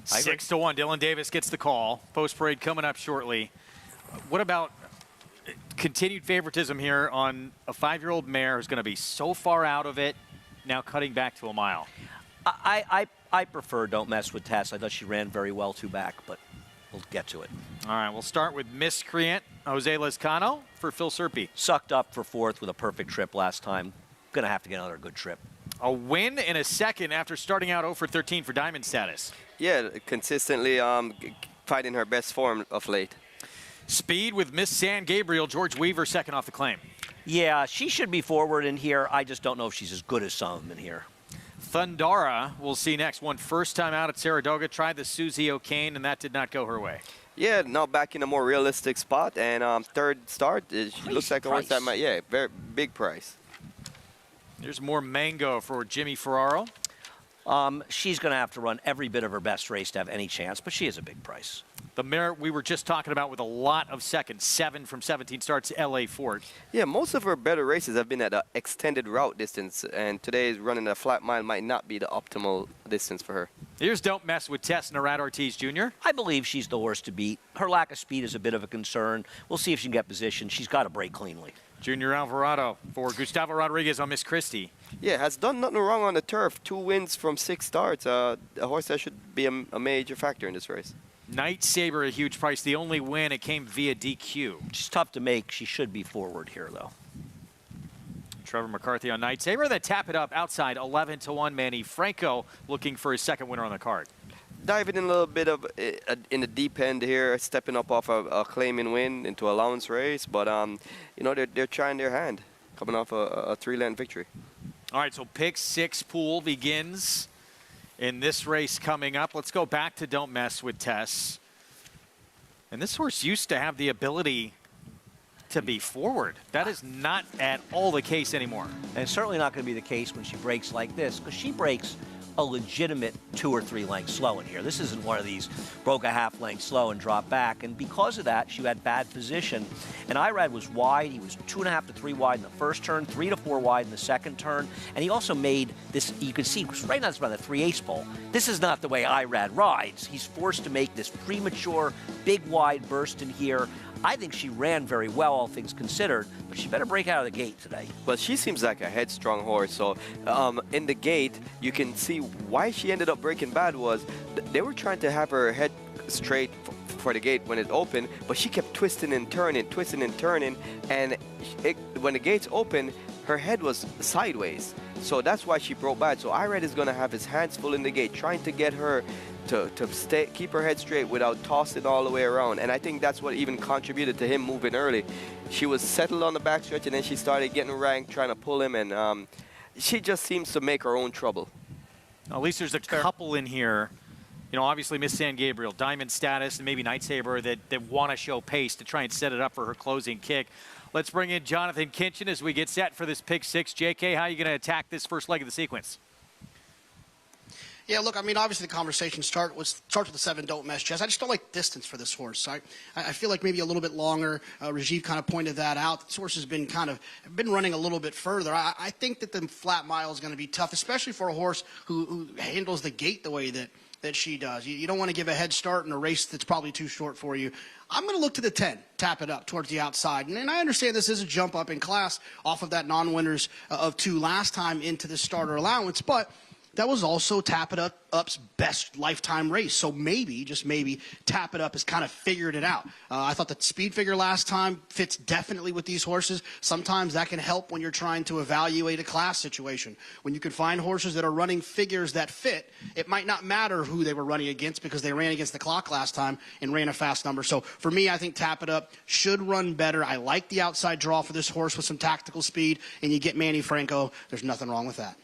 6-1. Dylan Davis gets the call. Post parade coming up shortly. What about continued favoritism here on a 5-year-old mare who's going to be so far out of it, now cutting back to a mile? I prefer Don't Mess with Tess. I thought she ran very well 2 back, but we'll get to it. All right, we'll start with Miscreant, Jose Lezcano for Phil Serpy. Sucked up for 4th with a perfect trip last time. Going to have to get another good trip. A win in a second after starting out 0 for 13 for Diamond status. Yeah, consistently fighting her best form of late. Speed with Miss San Gabriel, George Weaver second off the claim. Yeah, she should be forward in here. I just don't know if she's as good as some in here. Thundara, we'll see next. One first time out at Saratoga, tried the Susie O'Kane, and that did not go her way. Yeah, now back in a more realistic spot, and third start, she looks like a horse that might, yeah, very big price. There's more Mango for Jimmy Ferraro. She's going to have to run every bit of her best race to have any chance, but she is a big price. The mare we were just talking about with a lot of seconds, 7 from 17 starts, LA Fort. Yeah, most of her better races have been at an extended route distance, and today's running a flat mile might not be the optimal distance for her. Here's Don't Mess with Tess Narad Ortiz Jr. I believe she's the horse to beat. Her lack of speed is a bit of a concern. We'll see if she can get position. She's got to break cleanly. Junior Alvarado for Gustavo Rodriguez on Miss Christie. Yeah, has done nothing wrong on the turf. 2 wins from 6 starts. A horse that should be a major factor in this race. Night Saber, a huge price. The only win, it came via DQ. She's tough to make. She should be forward here, though. Trevor McCarthy on Night Saber. Then tap it up outside 11-1. Manny Franco looking for his second winner on the card. Diving in a little bit of in the deep end here, stepping up off a claiming win into a allowance race, but you know they're trying their hand, coming off a 3-length victory. All right, so pick 6 pool begins in this race coming up. Let's go back to Don't Mess with Tess. And this horse used to have the ability to be forward. That is not at all the case anymore. And it's certainly not going to be the case when she breaks like this, because she breaks a legitimate 2 or 3 lengths slow in here. This isn't one of these broke a half length slow and drop back. And because of that, she had bad position. And Irad was wide. He was 2.5 to 3 wide in the first turn, 3 to 4 wide in the second turn. And he also made this, you can see, right now it's about a 3/8 pole. This is not the way Irad rides. He's forced to make this premature big wide burst in here. I think she ran very well, all things considered, but she better break out of the gate today. Well, she seems like a headstrong horse. So in the gate, you can see why she ended up breaking bad was they were trying to have her head straight for the gate when it opened, but she kept twisting and turning, and when the gates opened, her head was sideways. So that's why she broke bad. So Irad is going to have his hands full in the gate, trying to get her to keep her head straight without tossing all the way around. And I think that's what even contributed to him moving early. She was settled on the backstretch, and then she started getting ranked, trying to pull him, and she just seems to make her own trouble. At least there's a couple in here. You know, obviously Miss San Gabriel, Diamond Status, and maybe Night Saber that want to show pace to try and set it up for her closing kick. Let's bring in Jonathan Kinchen as we get set for this pick six. JK, how are you going to attack this first leg of the sequence? Yeah, look, I mean, obviously the conversation starts with the 7 Don't Mess Jess. I just don't like distance for this horse. I feel like maybe a little bit longer. Rajiv kind of pointed that out. This horse has been running a little bit further. I think that the flat mile is going to be tough, especially for a horse who handles the gate the way that she does. You don't want to give a head start in a race that's probably too short for you. I'm going to look to the 10, tap it up towards the outside. And I understand this is a jump up in class off of that non-winners of 2 last time into the starter allowance, but that was also Tap It Up's best lifetime race. So maybe, just maybe, Tap It Up has kind of figured it out. I thought the speed figure last time fits definitely with these horses. Sometimes that can help when you're trying to evaluate a class situation. When you can find horses that are running figures that fit, it might not matter who they were running against because they ran against the clock last time and ran a fast number. So for me, I think Tap It Up should run better. I like the outside draw for this horse with some tactical speed, and you get Manny Franco. There's nothing wrong with that.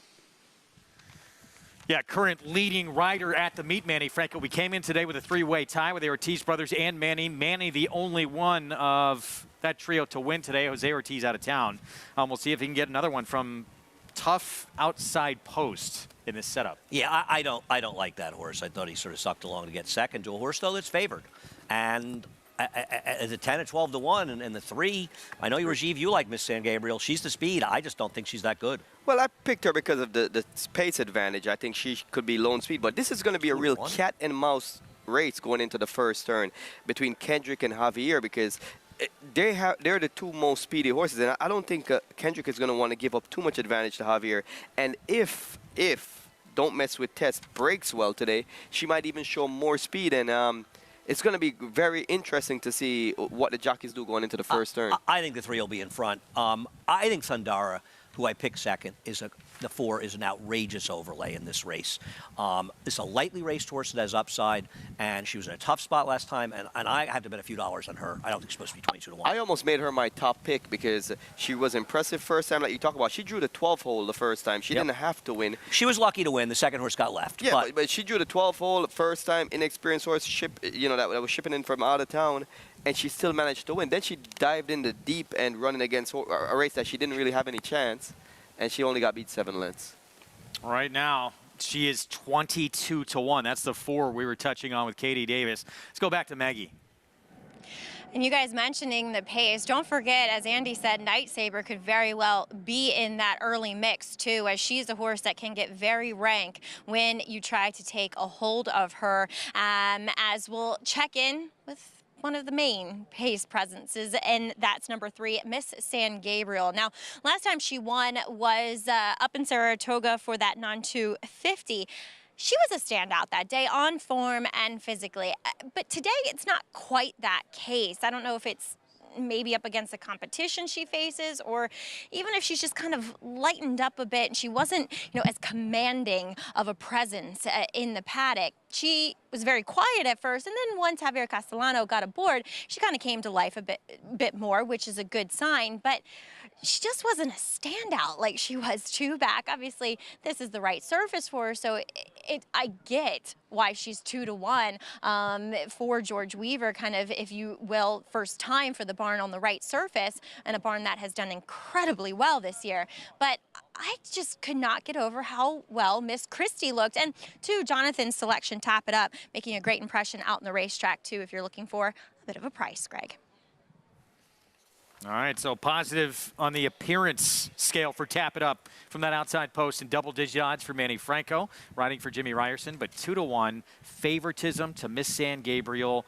Yeah, current leading rider at the meet, Manny Franco. We came in today with a 3-way tie with the Ortiz brothers and Manny. Manny, the only one of that trio to win today. Jose Ortiz out of town. We'll see if he can get another one from tough outside post in this setup. Yeah, I don't like that horse. I thought he sort of sucked along to get second to a horse, though, that's favored. And as a 10 at 12 to 1 and the 3, I know Rajiv, you like Miss San Gabriel. She's the speed. I just don't think she's that good. Well, I picked her because of the pace advantage. I think she could be lone speed, but this is going to be a real cat and mouse race going into the first turn between Kendrick and Javier because they're the 2 most speedy horses, and I don't think Kendrick is going to want to give up too much advantage to Javier. And if Don't Mess with Tess breaks well today, she might even show more speed, and it's going to be very interesting to see what the jockeys do going into the first turn. I think the 3 will be in front. I think Sundara, who I picked second, the 4 is an outrageous overlay in this race. It's a lightly raced horse that has upside, and she was in a tough spot last time, and I have to bet a few dollars on her. I don't think she's supposed to be 22 to 1. I almost made her my top pick because she was impressive first time, like you talk about. She drew the 12 hole the first time. She didn't have to win. She was lucky to win. The second horse got left. Yeah, but she drew the 12 hole the first time, inexperienced horse, that was shipping in from out of town, and she still managed to win. Then she dived in the deep end running against a race that she didn't really have any chance. And she only got beat 7 lengths. Right now, she is 22 to 1. That's the 4 we were touching on with Katie Davis. Let's go back to Maggie. And you guys mentioning the pace, don't forget, as Andy said, Night Saber could very well be in that early mix too, as she's a horse that can get very rank when you try to take a hold of her. As we'll check in with one of the main pace presences, and that's number 3, Miss San Gabriel. Now, last time she won was up in Saratoga for that non-250. She was a standout that day on form and physically, but today it's not quite that case. I don't know if it's maybe up against the competition she faces, or even if she's just kind of lightened up a bit and she wasn't, as commanding of a presence in the paddock. She was very quiet at first, and then once Javier Castellano got aboard, she kind of came to life a bit more, which is a good sign, but she just wasn't a standout like she was 2 back. Obviously, this is the right surface for her, so I get why she's 2 to 1 for George Weaver, kind of, if you will, first time for the barn on the right surface, and a barn that has done incredibly well this year. But I just could not get over how well Miss Christie looked. And 2, Jonathan's selection, Tap It Up, making a great impression out in the racetrack, too, if you're looking for a bit of a price, Greg. All right, so positive on the appearance scale for Tap It Up from that outside post, and double-digit odds for Manny Franco, riding for Jimmy Ryerson, but 2 to 1 favoritism to Miss San Gabriel.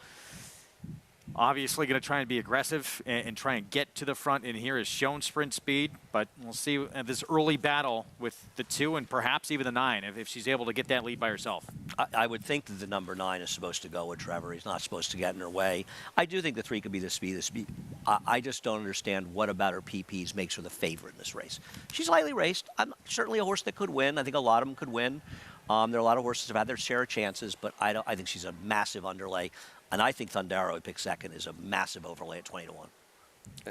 Obviously going to try and be aggressive and try and get to the front in here. Has shown sprint speed, but we'll see this early battle with the 2 and perhaps even the 9 if she's able to get that lead by herself. I would think that the number 9 is supposed to go with Trevor. He's not supposed to get in her way. I do think the 3 could be the speed. I just don't understand what about her PPs makes her the favorite in this race. She's lightly raced. I'm certainly a horse that could win. I think a lot of them could win. There are a lot of horses that have had their share of chances, but I think she's a massive underlay. And I think Thundara, pick second, is a massive overlay at 20 to 1.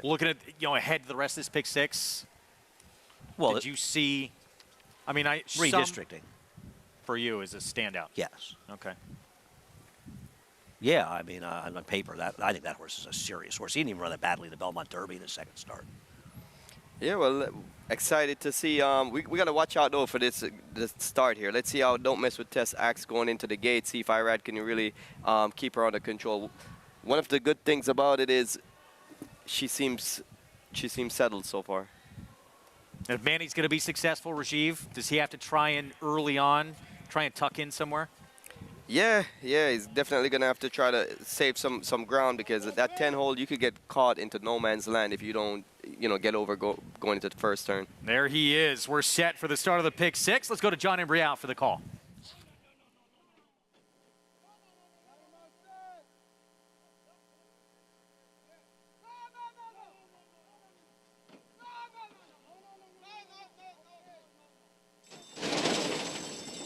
Looking at ahead to the rest of this pick 6. Well, did you see? I mean, redistricting for you is a standout. Yes. Okay. Yeah, I mean, on paper, I think that horse is a serious horse. He didn't even run that badly in the Belmont Derby in his second start. Yeah, well, excited to see. We got to watch out, though, for this start here. Let's see how Don't Mess With Tess acts going into the gate, see if Irad can really keep her under control. One of the good things about it is she seems settled so far. If Manny's going to be successful, Rajiv, does he have to try and early on, try and tuck in somewhere? Yeah, he's definitely going to have to try to save some ground, because at that 10 hole, you could get caught into no man's land if you don't, get over going into the first turn. There he is. We're set for the start of the pick 6. Let's go to John Imbrial for the call.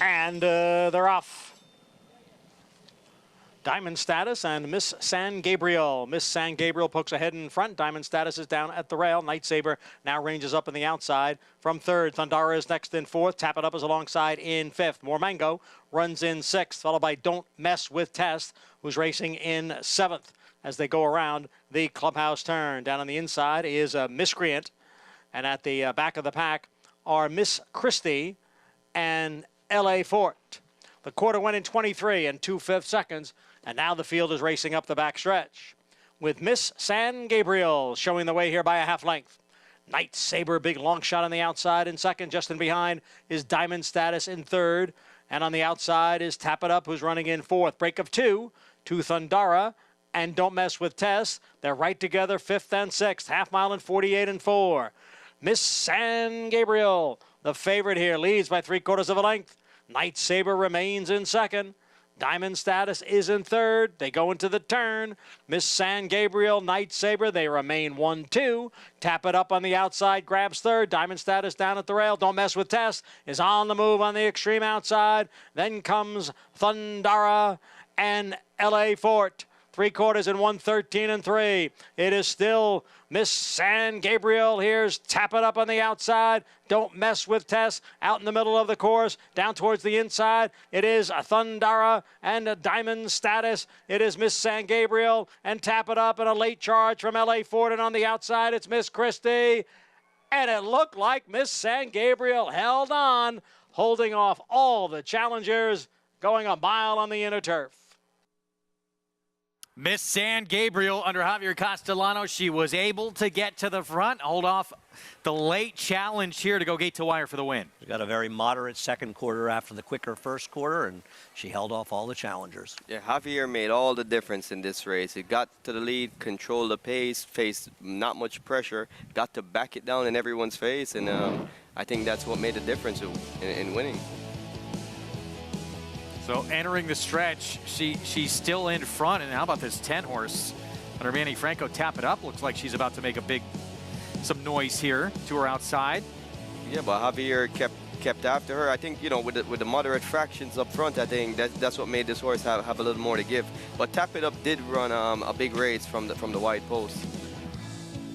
And they're off. Diamond Status and Miss San Gabriel. Miss San Gabriel pokes ahead in front. Diamond Status is down at the rail. Night Saber now ranges up on the outside from third. Thundara is next in fourth. Tap It Up is alongside in fifth. More Mango runs in sixth, followed by Don't Mess With Test, who's racing in seventh as they go around the clubhouse turn. Down on the inside is Miscreant, and at the back of the pack are Miss Christie and L.A. Fort. The quarter went in 23 and 2/5 seconds, and now the field is racing up the back stretch with Miss San Gabriel showing the way here by a half length. Night Saber, big long shot on the outside in second. Just in behind is Diamond Status in third, and on the outside is Tap It Up, who's running in fourth. Break of two to Thundara and Don't Mess With Tess. They're right together, fifth and sixth. Half mile in 48 and 4. Miss San Gabriel, the favorite here, leads by 3/4 of a length. Night Saber remains in second. Diamond Status is in third. They go into the turn. Miss San Gabriel, Night Saber, they remain 1-2. Tap It Up on the outside, grabs third. Diamond Status down at the rail. Don't Mess With Tess is on the move on the extreme outside. Then comes Thundara and L.A. Fort. 3/4 in 1:13 and 3. It is still Miss San Gabriel. Here's Tap It Up on the outside. Don't Mess With Tess out in the middle of the course. Down towards the inside, it is a Thundara and a Diamond Status. It is Miss San Gabriel and Tap It Up, and a late charge from L.A. Fort. And on the outside, it's Miss Christie. And it looked like Miss San Gabriel held on, holding off all the challengers, going a mile on the inner turf. Miss San Gabriel under Javier Castellano. She was able to get to the front, hold off the late challenge here to go gate to wire for the win. She got a very moderate second quarter after the quicker first quarter, and she held off all the challengers. Yeah, Javier made all the difference in this race. He got to the lead, controlled the pace, faced not much pressure, got to back it down in everyone's face, and I think that's what made the difference in winning. So entering the stretch, she's still in front. And how about this 10 horse under Manny Franco? Tap It Up. Looks like she's about to make some noise here to her outside. Yeah, but Javier kept after her. I think, with the moderate fractions up front, I think that's what made this horse have a little more to give. But Tap It Up did run a big race from the wide post.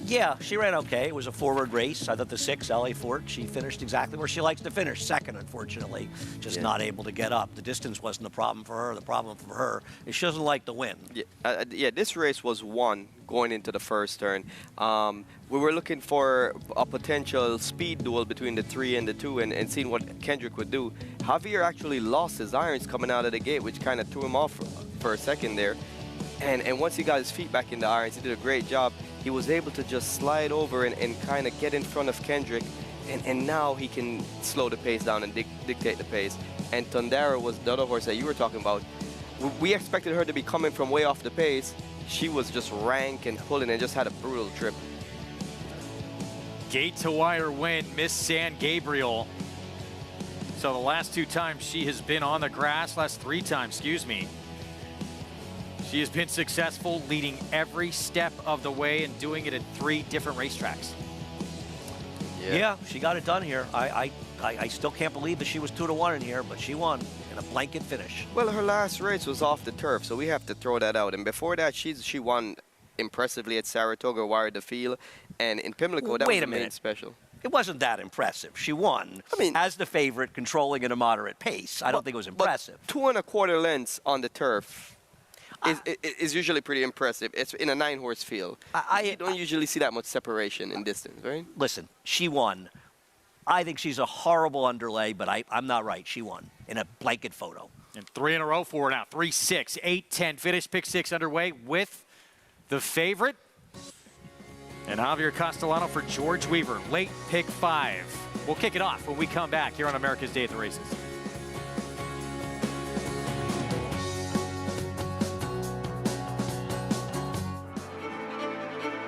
Yeah, she ran okay. It was a forward race. I thought the 6, L.A. Fort, she finished exactly where she likes to finish, second, unfortunately. Just not able to get up. The distance wasn't the problem for her. The problem for her is she doesn't like to win. Yeah, this race was won going into the first turn. We were looking for a potential speed duel between the 3 and the 2 and seeing what Kendrick would do. Javier actually lost his irons coming out of the gate, which kind of threw him off for a second there. And once he got his feet back in the irons, he did a great job. He was able to just slide over and kind of get in front of Kendrick, and now he can slow the pace down and dictate the pace. And Thundara was the other horse that you were talking about. We expected her to be coming from way off the pace, she was just rank and pulling and just had a brutal trip. Gate to wire win, Miss San Gabriel. So the last 2 times she has been on the grass, last 3 times, excuse me, she has been successful, leading every step of the way and doing it at 3 different racetracks. Yeah, she got it done here. I still can't believe that she was 2-1 in here, but she won in a blanket finish. Well, her last race was off the turf, so we have to throw that out. And before that, she won impressively at Saratoga, wired the field, and in Pimlico, that was the main special. It wasn't that impressive. She won, as the favorite, controlling at a moderate pace. I don't think it was impressive. But 2 1/4 lengths on the turf is usually pretty impressive. It's in a 9-horse field. You don't usually see that much separation in distance, right? Listen, she won. I think she's a horrible underlay, but I'm not right. She won in a blanket photo. And 3 in a row for her now. 3-6, 8-10 finish, pick 6 underway with the favorite. And Javier Castellano for George Weaver, late pick 5. We'll kick it off when we come back here on America's Day at the Races.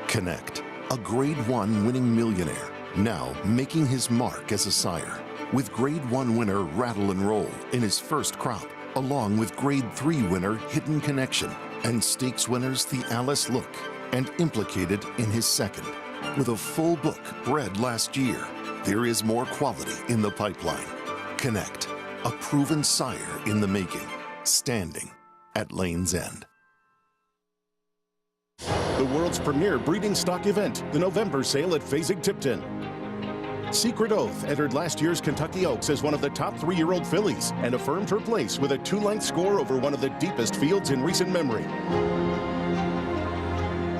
Connect, a Grade 1 winning millionaire, now making his mark as a sire. With Grade 1 winner Rattle and Roll in his first crop, along with Grade 3 winner Hidden Connection, and stakes winners The Alice Look, and Implicated in his second. With a full book bred last year, there is more quality in the pipeline. Connect, a proven sire in the making, standing at Lane's End. The world's premier breeding stock event, the November sale at Fasig-Tipton. Secret Oath entered last year's Kentucky Oaks as one of the top 3-year-old fillies and affirmed her place with a 2-length score over one of the deepest fields in recent memory.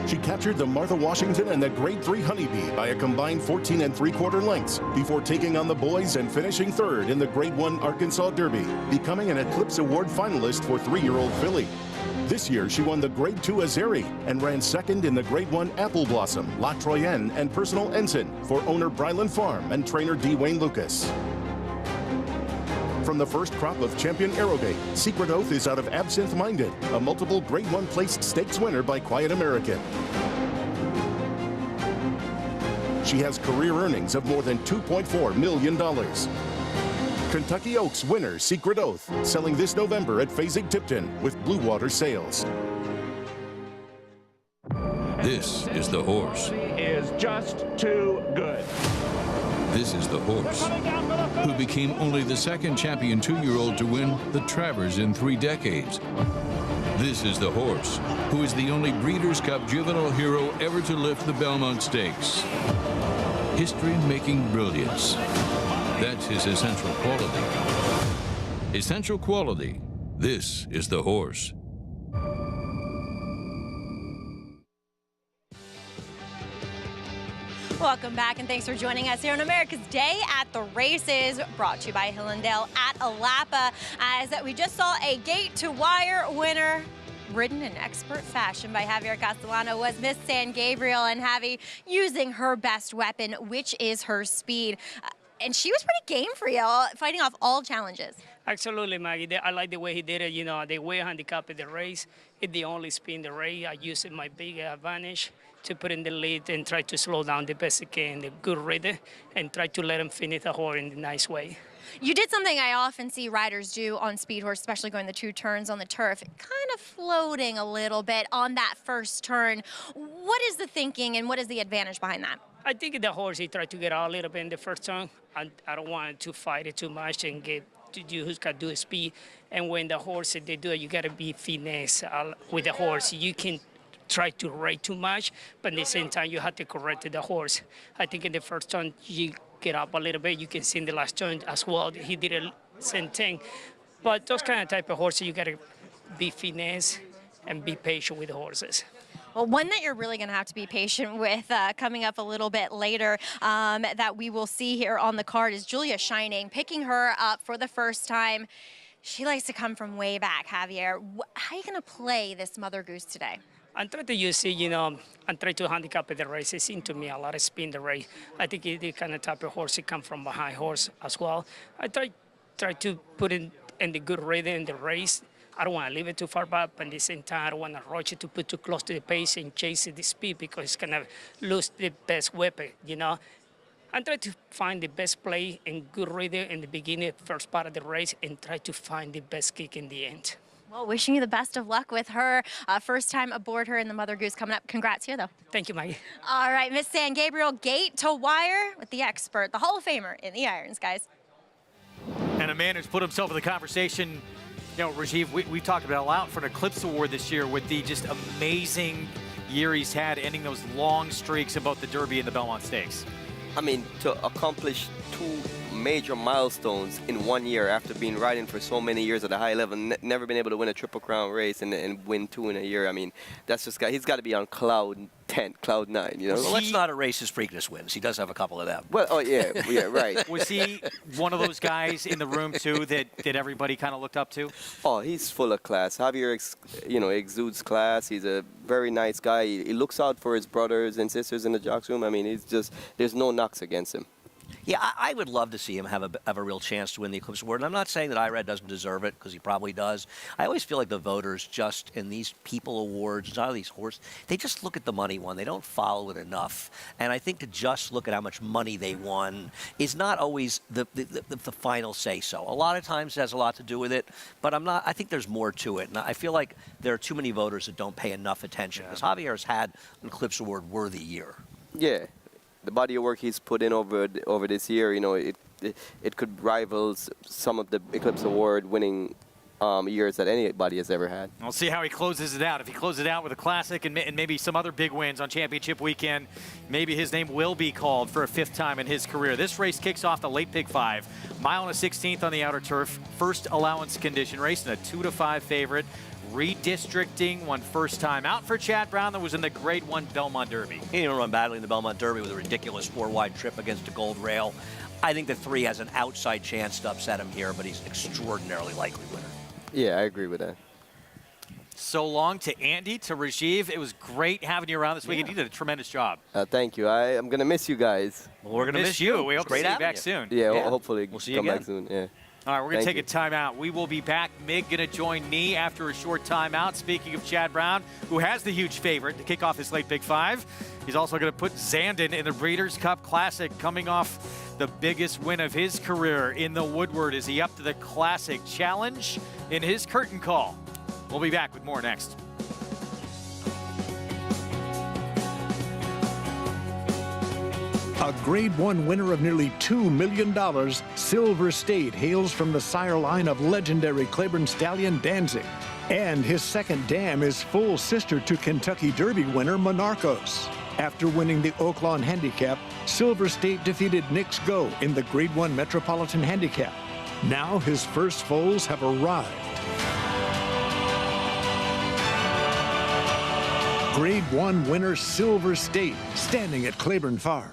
She captured the Martha Washington and the Grade 3 Honeybee by a combined 14 3/4 lengths before taking on the boys and finishing 3rd in the Grade 1 Arkansas Derby, becoming an Eclipse Award finalist for 3-year-old filly. This year, she won the Grade 2 Azeri and ran 2nd in the Grade 1 Apple Blossom, La Troyenne, and Personal Ensign for owner Bryland Farm and trainer D. Wayne Lucas. From the first crop of Champion Arrogate, Secret Oath is out of Absinthe Minded, a multiple Grade 1 placed stakes winner by Quiet American. She has career earnings of more than $2.4 million. Kentucky Oaks winner Secret Oath, selling this November at Fasig-Tipton with Blue Water Sales. This is the horse. Is just too good. This is the horse who became only the 2nd champion 2-year-old to win the Travers in 3 decades. This is the horse who is the only Breeders' Cup juvenile hero ever to lift the Belmont Stakes. History-making brilliance. That's his essential quality. Essential quality. This is the horse. Welcome back, and thanks for joining us here on America's Day at the Races, brought to you by Hillendale at Alapa. As we just saw a gate-to-wire winner, ridden in expert fashion by Javier Castellano, was Miss San Gabriel, and Javi using her best weapon, which is her speed. And she was pretty game for you, fighting off all challenges. Absolutely, Maggie. I like the way he did it. You know, the way I handicapped the race, it's the only speed in the race. I used my big advantage to put in the lead and try to slow down the best I can, the good rider, and try to let him finish the horse in a nice way. You did something I often see riders do on speed horse, especially going the 2 turns on the turf, kind of floating a little bit on that first turn. What is the thinking and what is the advantage behind that? I think the horse, he tried to get out a little bit in the first turn. I don't want to fight it too much and get to do who's got to do speed. And when the horse, they do it, you got to be finesse with the horse. You can try to ride too much, but at the same time, you have to correct the horse. I think in the first turn, you get up a little bit. You can see in the last turn as well, he did the same thing. But those kind of type of horses, you got to be finesse and be patient with the horses. Well, one that you're really going to have to be patient with coming up a little bit later that we will see here on the card is Julia Shining, picking her up for the first time. She likes to come from way back, Javier. How are you going to play this Mother Goose today? I'm trying to use it, you know, and try to handicap the race. It seemed to me a lot of speed in the race. I think it's the kind of type of horse, it comes from behind horse as well. I try to put in the good rhythm in the race I don't want to leave it too far back, but at the same time, I don't want to rush it to put too close to the pace and chase the speed because it's going to lose the best weapon, you know. I'm trying to find the best play and good rhythm in the beginning, first part of the race, and try to find the best kick in the end. Well, wishing you the best of luck with her. First time aboard her in the Mother Goose coming up. Congrats here, though. Thank you, Maggie. All right, Miss San Gabriel, gate to wire with the expert, the Hall of Famer in the irons, guys. And a man who's put himself in the conversation, you know, Rajiv, we talked about a lot for an Eclipse Award this year with the just amazing year he's had, ending those long streaks in both the Derby and the Belmont Stakes. I mean, to accomplish 2 major milestones in 1 year after being riding for so many years at a high level, never been able to win a Triple Crown race and win 2 in a year. I mean, that's just he's got to be on cloud 10, cloud 9, you know? Well, let's not erase his Preakness wins. He does have a couple of them. Well, oh, yeah, right. Was he one of those guys in the room, too, that everybody kind of looked up to? Oh, he's full of class. Javier, exudes class. He's a very nice guy. He looks out for his brothers and sisters in the jocks room. I mean, he's just, there's no knocks against him. Yeah, I would love to see him have a real chance to win the Eclipse Award. And I'm not saying that Irad doesn't deserve it, because he probably does. I always feel like the voters just, in these people awards, not these horses, they just look at the money won. They don't follow it enough. And I think to just look at how much money they won is not always the final say-so. A lot of times it has a lot to do with it, but I think there's more to it. And I feel like there are too many voters that don't pay enough attention, because Javier has had an Eclipse Award worthy year. Yeah. The body of work he's put in over this year, you know, it could rival some of the Eclipse Award winning years that anybody has ever had. We'll see how he closes it out. If he closes it out with a classic and maybe some other big wins on championship weekend, maybe his name will be called for a 5th time in his career. This race kicks off the late pick 5. Mile and a 16th on the outer turf. First allowance condition race and a 2-5 favorite. Redistricting, one first time out for Chad Brown that was in the Grade 1 Belmont Derby. He didn't run badly in the Belmont Derby with a ridiculous 4-wide trip against a gold rail. I think the 3 has an outside chance to upset him here, but he's an extraordinarily likely winner. Yeah, I agree with that. So long to Andy, to Rajiv. It was great having you around this weekend. You did a tremendous job. Thank you. I'm going to miss you guys. Well, we're going to miss you. We hope to see you back soon. Yeah, hopefully we'll see you come again. back soon. Yeah. All right, we're going to take a timeout. We will be back. Mig going to join me after a short timeout. Speaking of Chad Brown, who has the huge favorite to kick off his late Big 5. He's also going to put Zandon in the Breeders' Cup Classic, coming off the biggest win of his career in the Woodward. Is he up to the Classic Challenge in his curtain call? We'll be back with more next. A Grade 1 winner of nearly $2 million, Silver State hails from the sire line of legendary Claiborne stallion Danzig. And his second dam is full sister to Kentucky Derby winner Monarchos. After winning the Oaklawn Handicap, Silver State defeated Knicks Go in the Grade 1 Metropolitan Handicap. Now his first foals have arrived. Grade 1 winner Silver State, standing at Claiborne Farm.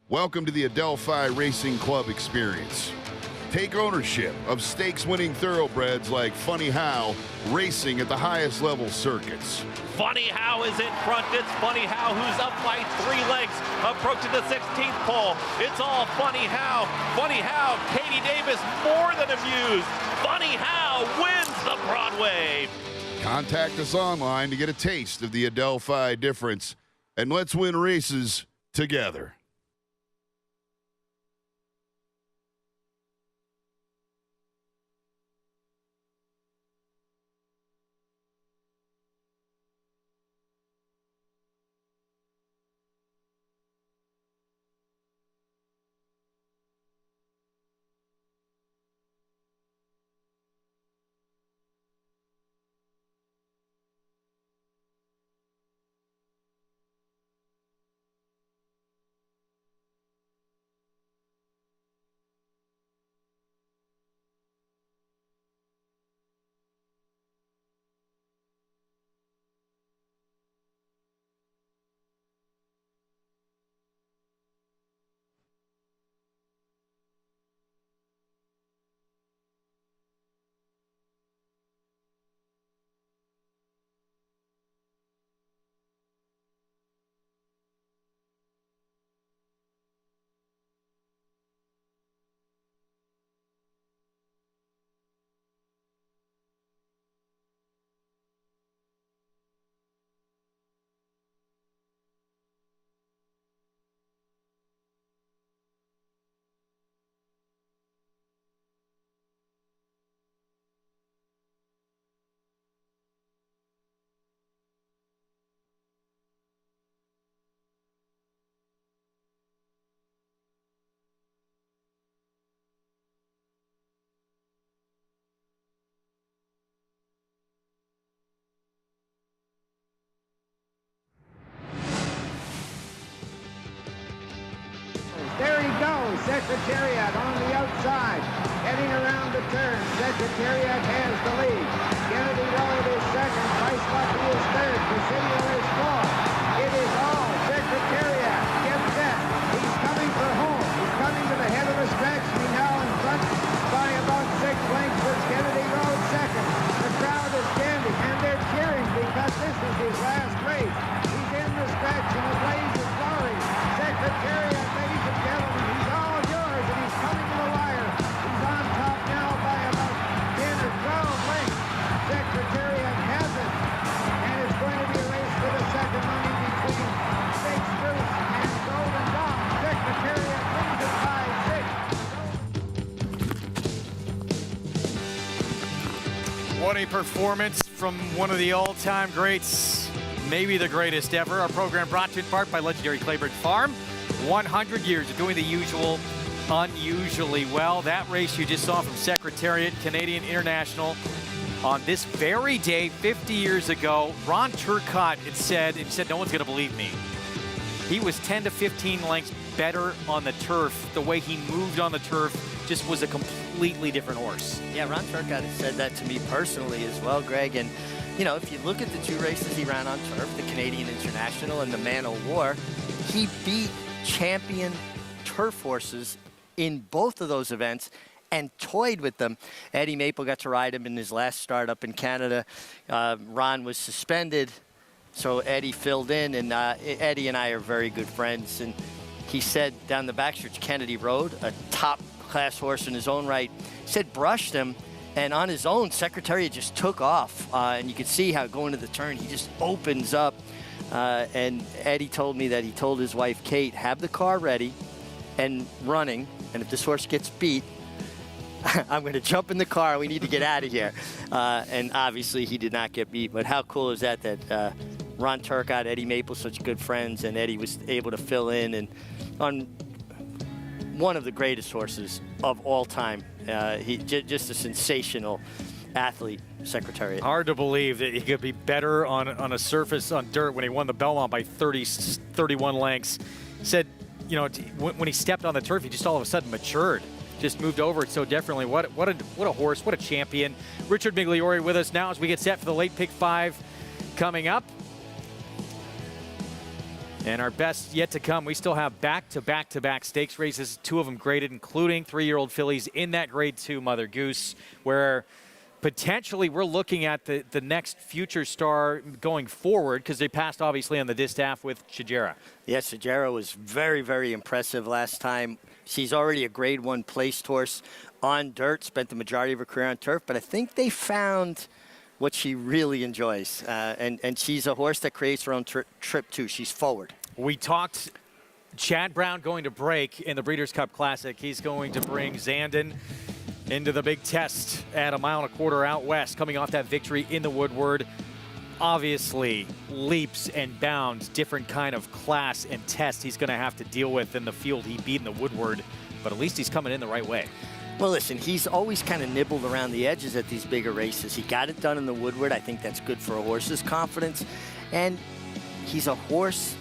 Welcome to the Adelphi Racing Club experience. Take ownership of stakes-winning thoroughbreds like Funny How, racing at the highest level circuits. Funny How is in front. It's Funny How who's up by 3 lengths, approaching the 16th pole. It's all Funny How. Funny How, Katie Davis more than amused. Funny How wins the Broadway. Contact us online to get a taste of the Adelphi difference, and let's win races together. Secretariat on the outside, heading around the turn. Secretariat has the lead. Kennedy Road is second. Price Lucky is third. Presidio is fourth. It is all Secretariat. Get set. He's coming for home. He's coming to the head of the stretch. He now in front by about 6 lengths with Kennedy Road second. The crowd is standing and they're cheering because this is his last race. He's in the stretch in a blaze of glory. Secretariat, ladies and gentlemen, he's all yours and he's coming to the wire. He's on top now by about 10 or 12 lengths. Secretariat has it. And it's going to be a race for the second money between Stakes Truth and Golden Dawn. Secretariat wins it by 6. What a performance from one of the all-time greats, maybe the greatest ever. Our program brought to you in part by legendary Claiborne Farm. 100 years of doing the usual unusually well. That race you just saw from Secretariat, Canadian International. On this very day, 50 years ago, Ron Turcotte said no one's going to believe me. He was 10 to 15 lengths better on the turf. The way he moved on the turf just was a completely different horse. Yeah, Ron Turcotte has said that to me personally as well, Greg. And, you know, if you look at the 2 races he ran on turf, the Canadian International and the Man o' War, he beat champion turf horses in both of those events and toyed with them. Eddie Maple got to ride him in his last start up in Canada. Ron was suspended, so Eddie filled in, and Eddie and I are very good friends. And he said down the backstretch, Kennedy Road, a top-class horse in his own right, said brushed him, and on his own, Secretariat just took off. And you could see how going to the turn, he just opens up. And Eddie told me that he told his wife, Kate, have the car ready and running, and if this horse gets beat, I'm going to jump in the car. We need to get out of here. And obviously, he did not get beat. But how cool is that Ron Turcotte, Eddie Maple, such good friends, and Eddie was able to fill in and on one of the greatest horses of all time. He just a sensational athlete, Secretariat. Hard to believe that he could be better on a surface, on dirt, when he won the Belmont by 31 lengths. Said, you know, when he stepped on the turf, he just all of a sudden matured. Just moved over it so differently. What a horse, what a champion. Richard Migliore with us now as we get set for the late pick 5 coming up. And our best yet to come. We still have back-to-back stakes races, 2 of them graded, including 3-year-old fillies in that grade 2 Mother Goose, where potentially we're looking at the next future star going forward, because they passed obviously on the distaff with Shajara. Yes, Shajara was very, very impressive last time. She's already a grade 1 placed horse on dirt, spent the majority of her career on turf, but I think they found what she really enjoys. And she's a horse that creates her own trip too. She's forward. We talked Chad Brown going to break in the Breeders' Cup Classic. He's going to bring Zandon into the big test at 1.25 miles out west, coming off that victory in the Woodward. Obviously, leaps and bounds, different kind of class and test he's going to have to deal with in the field he beat in the Woodward, but at least he's coming in the right way. Well, listen, he's always kind of nibbled around the edges at these bigger races. He got it done in the Woodward. I think that's good for a horse's confidence. And he's a horse,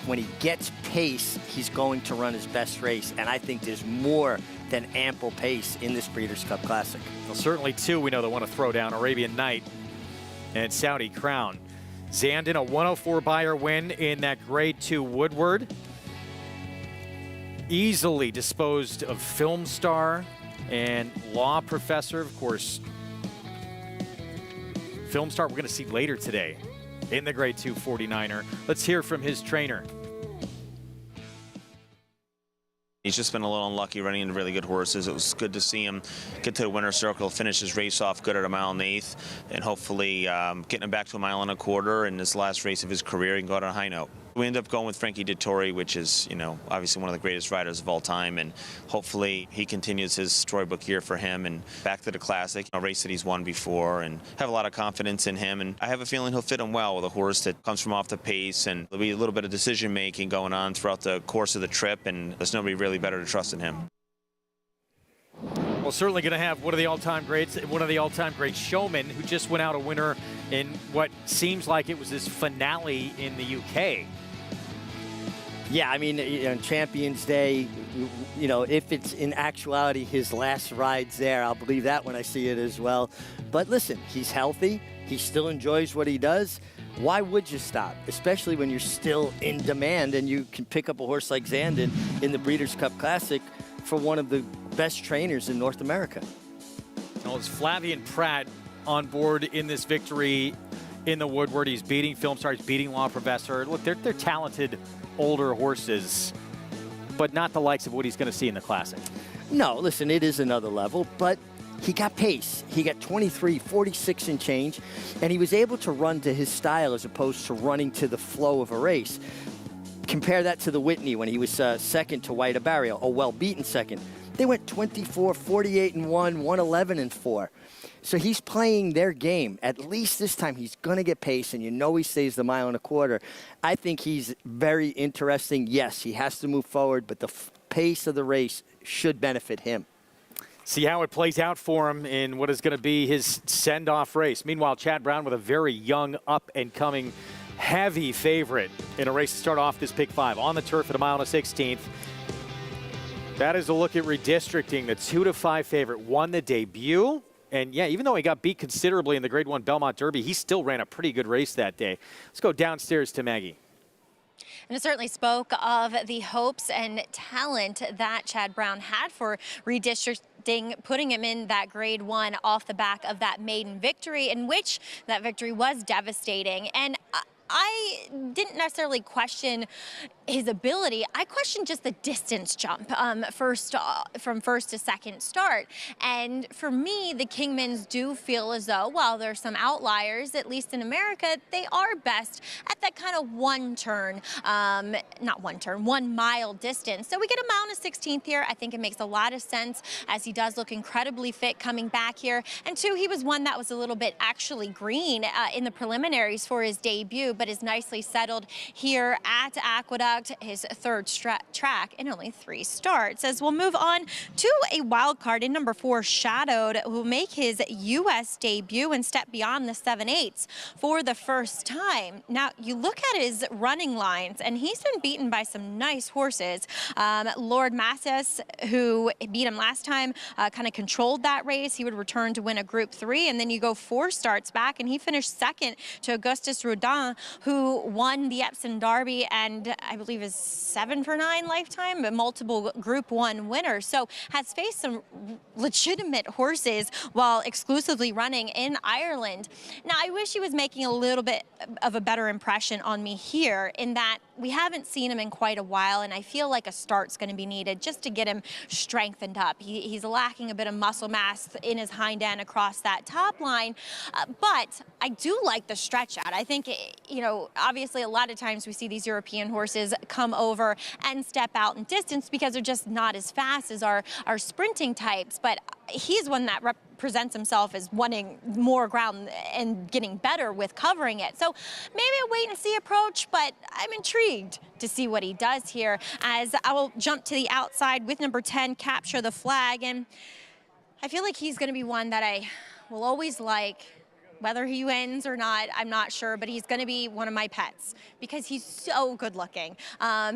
when he gets pace, he's going to run his best race. And I think there's more than ample pace in this Breeders' Cup Classic. Well, certainly 2 we know that want to throw down, Arabian Night and Saudi Crown. Zandon, a 104 buyer win in that grade 2 Woodward. Easily disposed of Film Star and Law Professor. Of course, Film Star we're going to see later today in the grade 2 49er. Let's hear from his trainer. He's just been a little unlucky running into really good horses. It was good to see him get to the winner's circle, finish his race off good at 1 1/8, and hopefully getting him back to 1.25 miles in this last race of his career and go out on a high note. We ended up going with Frankie Dettori, which is, you know, obviously one of the greatest riders of all time, and hopefully he continues his storybook year for him and back to the Classic, a race that he's won before, and have a lot of confidence in him. And I have a feeling he'll fit him well with a horse that comes from off the pace, and there'll be a little bit of decision making going on throughout the course of the trip, and there's nobody really better to trust than him. Well, certainly going to have one of the all-time greats, one of the all-time great showmen who just went out a winner in what seems like it was his finale in the UK. Yeah, I mean, on Champions Day, you know, if it's in actuality his last rides there, I'll believe that when I see it as well. But listen, he's healthy. He still enjoys what he does. Why would you stop? Especially when you're still in demand and you can pick up a horse like Zandon in the Breeders' Cup Classic for one of the best trainers in North America. Well, it's Flavien Prat on board in this victory in the Woodward. He's beating Film Star, he's beating Law Professor. Look, they're talented older horses, but not the likes of what he's going to see in the Classic. No, listen, it is another level, but he got pace. He got 23, 46 and change, and he was able to run to his style as opposed to running to the flow of a race. Compare that to the Whitney when he was second to White Barrio, a well-beaten second. They went 24, 48 and 1, 111 and 4. So he's playing their game. At least this time he's going to get pace, and you know he stays the mile and a quarter. I think he's very interesting. Yes, he has to move forward, but the pace of the race should benefit him. See how it plays out for him in what is going to be his send-off race. Meanwhile, Chad Brown with a very young, up-and-coming, heavy favorite in a race to start off this Pick 5 on the turf at a mile and a 16th. That is a look at redistricting. The 2-5 favorite won the debut. And, yeah, even though he got beat considerably in the Grade 1 Belmont Derby, he still ran a pretty good race that day. Let's go downstairs to Maggie. And it certainly spoke of the hopes and talent that Chad Brown had for redistricting, putting him in that Grade 1 off the back of that maiden victory, in which that victory was devastating. And I didn't necessarily question his ability. I questioned just the distance jump from first to second start. And for me, the Kingmans do feel as though, while there's some outliers, at least in America, they are best at that kind of one mile distance. So we get a mile and a 16th here. I think it makes a lot of sense, as he does look incredibly fit coming back here. And two, he was one that was a little bit actually green in the preliminaries for his debut, but is nicely settled here at Aqueduct, his third track in only 3 starts. As we'll move on to a wild card in number 4, Shadowed, who will make his U.S. debut and step beyond the 7/8 for the first time. Now, you look at his running lines, and he's been beaten by some nice horses. Lord Massas, who beat him last time, kind of controlled that race. He would return to win a Group 3, and then you go 4 starts back, and he finished second to Augustus Rodin, who won the Epsom Derby and I believe is 7 for 9 lifetime, but multiple Group 1 winners. So has faced some legitimate horses while exclusively running in Ireland. Now, I wish he was making a little bit of a better impression on me here, in that we haven't seen him in quite a while, and I feel like a start's going to be needed just to get him strengthened up. He's lacking a bit of muscle mass in his hind end across that top line, but I do like the stretch out. I think, you know, obviously a lot of times we see these European horses come over and step out in distance because they're just not as fast as our sprinting types, but he's one that presents himself as wanting more ground and getting better with covering it. So maybe a wait and see approach, but I'm intrigued to see what he does here, as I will jump to the outside with number 10, Capture the Flag. And I feel like he's going to be one that I will always like. Whether he wins or not, I'm not sure, but he's going to be one of my pets because he's so good looking.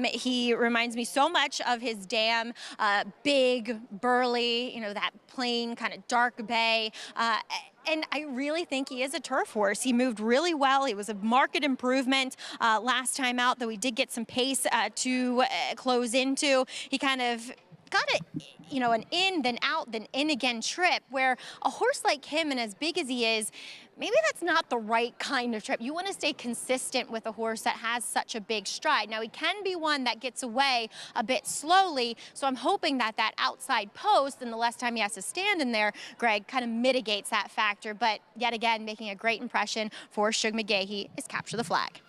He reminds me so much of his dam, big, burly, you know, that plain kind of dark bay. And I really think he is a turf horse. He moved really well. He was a marked improvement last time out, though he did get some pace to close into. He kind of got it, you know, an in, then out, then in again trip, where a horse like him, and as big as he is, maybe that's not the right kind of trip. You want to stay consistent with a horse that has such a big stride. Now, he can be one that gets away a bit slowly, so I'm hoping that that outside post and the less time he has to stand in there, Greg, kind of mitigates that factor. But yet again, making a great impression for Shug McGahee is Capture the Flag.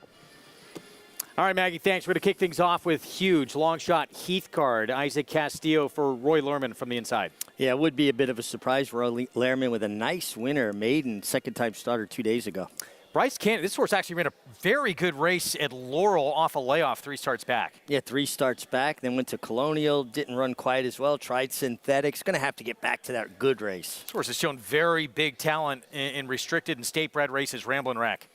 All right, Maggie, thanks. We're going to kick things off with huge long shot Heath card. Isaac Castillo for Roy Lerman from the inside. Yeah, it would be a bit of a surprise. Roy Lerman with a nice winner, maiden, second-time starter 2 days ago. Bryce Cannon, this horse actually ran a very good race at Laurel off a layoff 3 starts back. Yeah, 3 starts back, then went to Colonial, didn't run quite as well, tried Synthetics. Going to have to get back to that good race. This horse has shown very big talent in restricted and state-bred races, Ramblin' Wreck.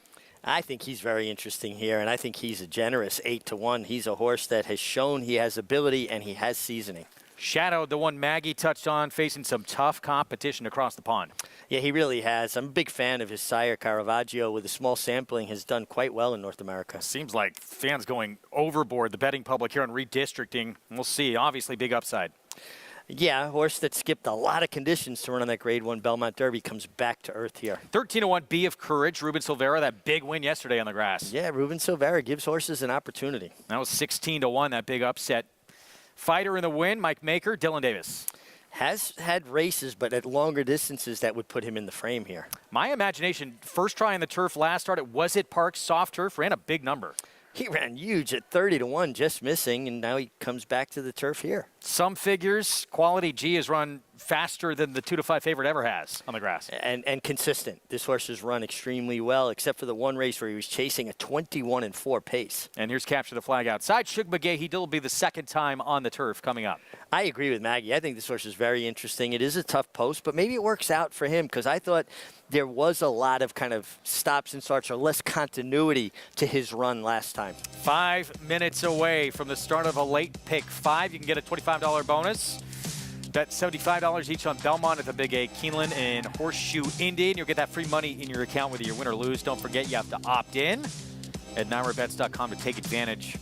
I think he's very interesting here, and I think he's a generous 8-1. He's a horse that has shown he has ability and he has seasoning. Shadowed the one Maggie touched on, facing some tough competition across the pond. Yeah, he really has. I'm a big fan of his sire, Caravaggio. With a small sampling, has done quite well in North America. Seems like fans going overboard, the betting public here on redistricting. We'll see. Obviously, big upside. Yeah, a horse that skipped a lot of conditions to run on that Grade 1 Belmont Derby comes back to earth here. 13-1 Bee of Courage, Ruben Silvera, that big win yesterday on the grass. Yeah, Ruben Silvera gives horses an opportunity. That was 16-1, that big upset. Fighter in the win, Mike Maker, Dylan Davis. Has had races, but at longer distances that would put him in the frame here. My imagination, first try on the turf last start at Was It Park, soft turf, ran a big number. He ran huge at 30-1, just missing, and now he comes back to the turf here. Some figures, Quality G has run faster than the 2-5 favorite ever has on the grass. And consistent. This horse has run extremely well, except for the one race where he was chasing a 21-4 pace. And here's Capture the Flag outside. Shug McGahee will be the second time on the turf coming up. I agree with Maggie. I think this horse is very interesting. It is a tough post, but maybe it works out for him because I thought there was a lot of kind of stops and starts or less continuity to his run last time. 5 minutes away from the start of a late pick 5. You can get a $25 bonus. Bet $75 each on Belmont at the Big A, Keeneland, and Horseshoe Indian. You'll get that free money in your account whether you win or lose. Don't forget you have to opt in at NYRABets.com to take advantage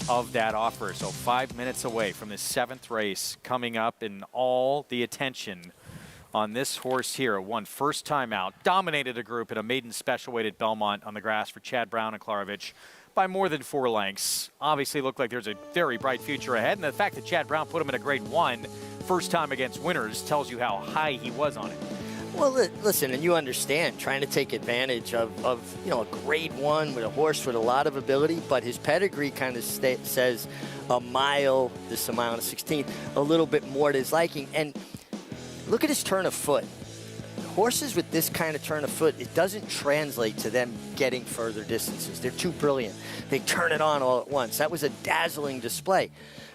of that offer. So 5 minutes away from this 7th race coming up, and all the attention on this horse here. Won first time out, dominated a group in a maiden special weight at Belmont on the grass for Chad Brown and Klarovich by more than 4 lengths. Obviously looked like there's a very bright future ahead, and the fact that Chad Brown put him in a Grade 1 first time against winners tells you how high he was on it. Well, listen, and you understand, trying to take advantage of a Grade 1 with a horse with a lot of ability, but his pedigree kind of says a mile and a 16th, a little bit more to his liking. And look at his turn of foot. Horses with this kind of turn of foot, it doesn't translate to them getting further distances. They're too brilliant. They turn it on all at once. That was a dazzling display.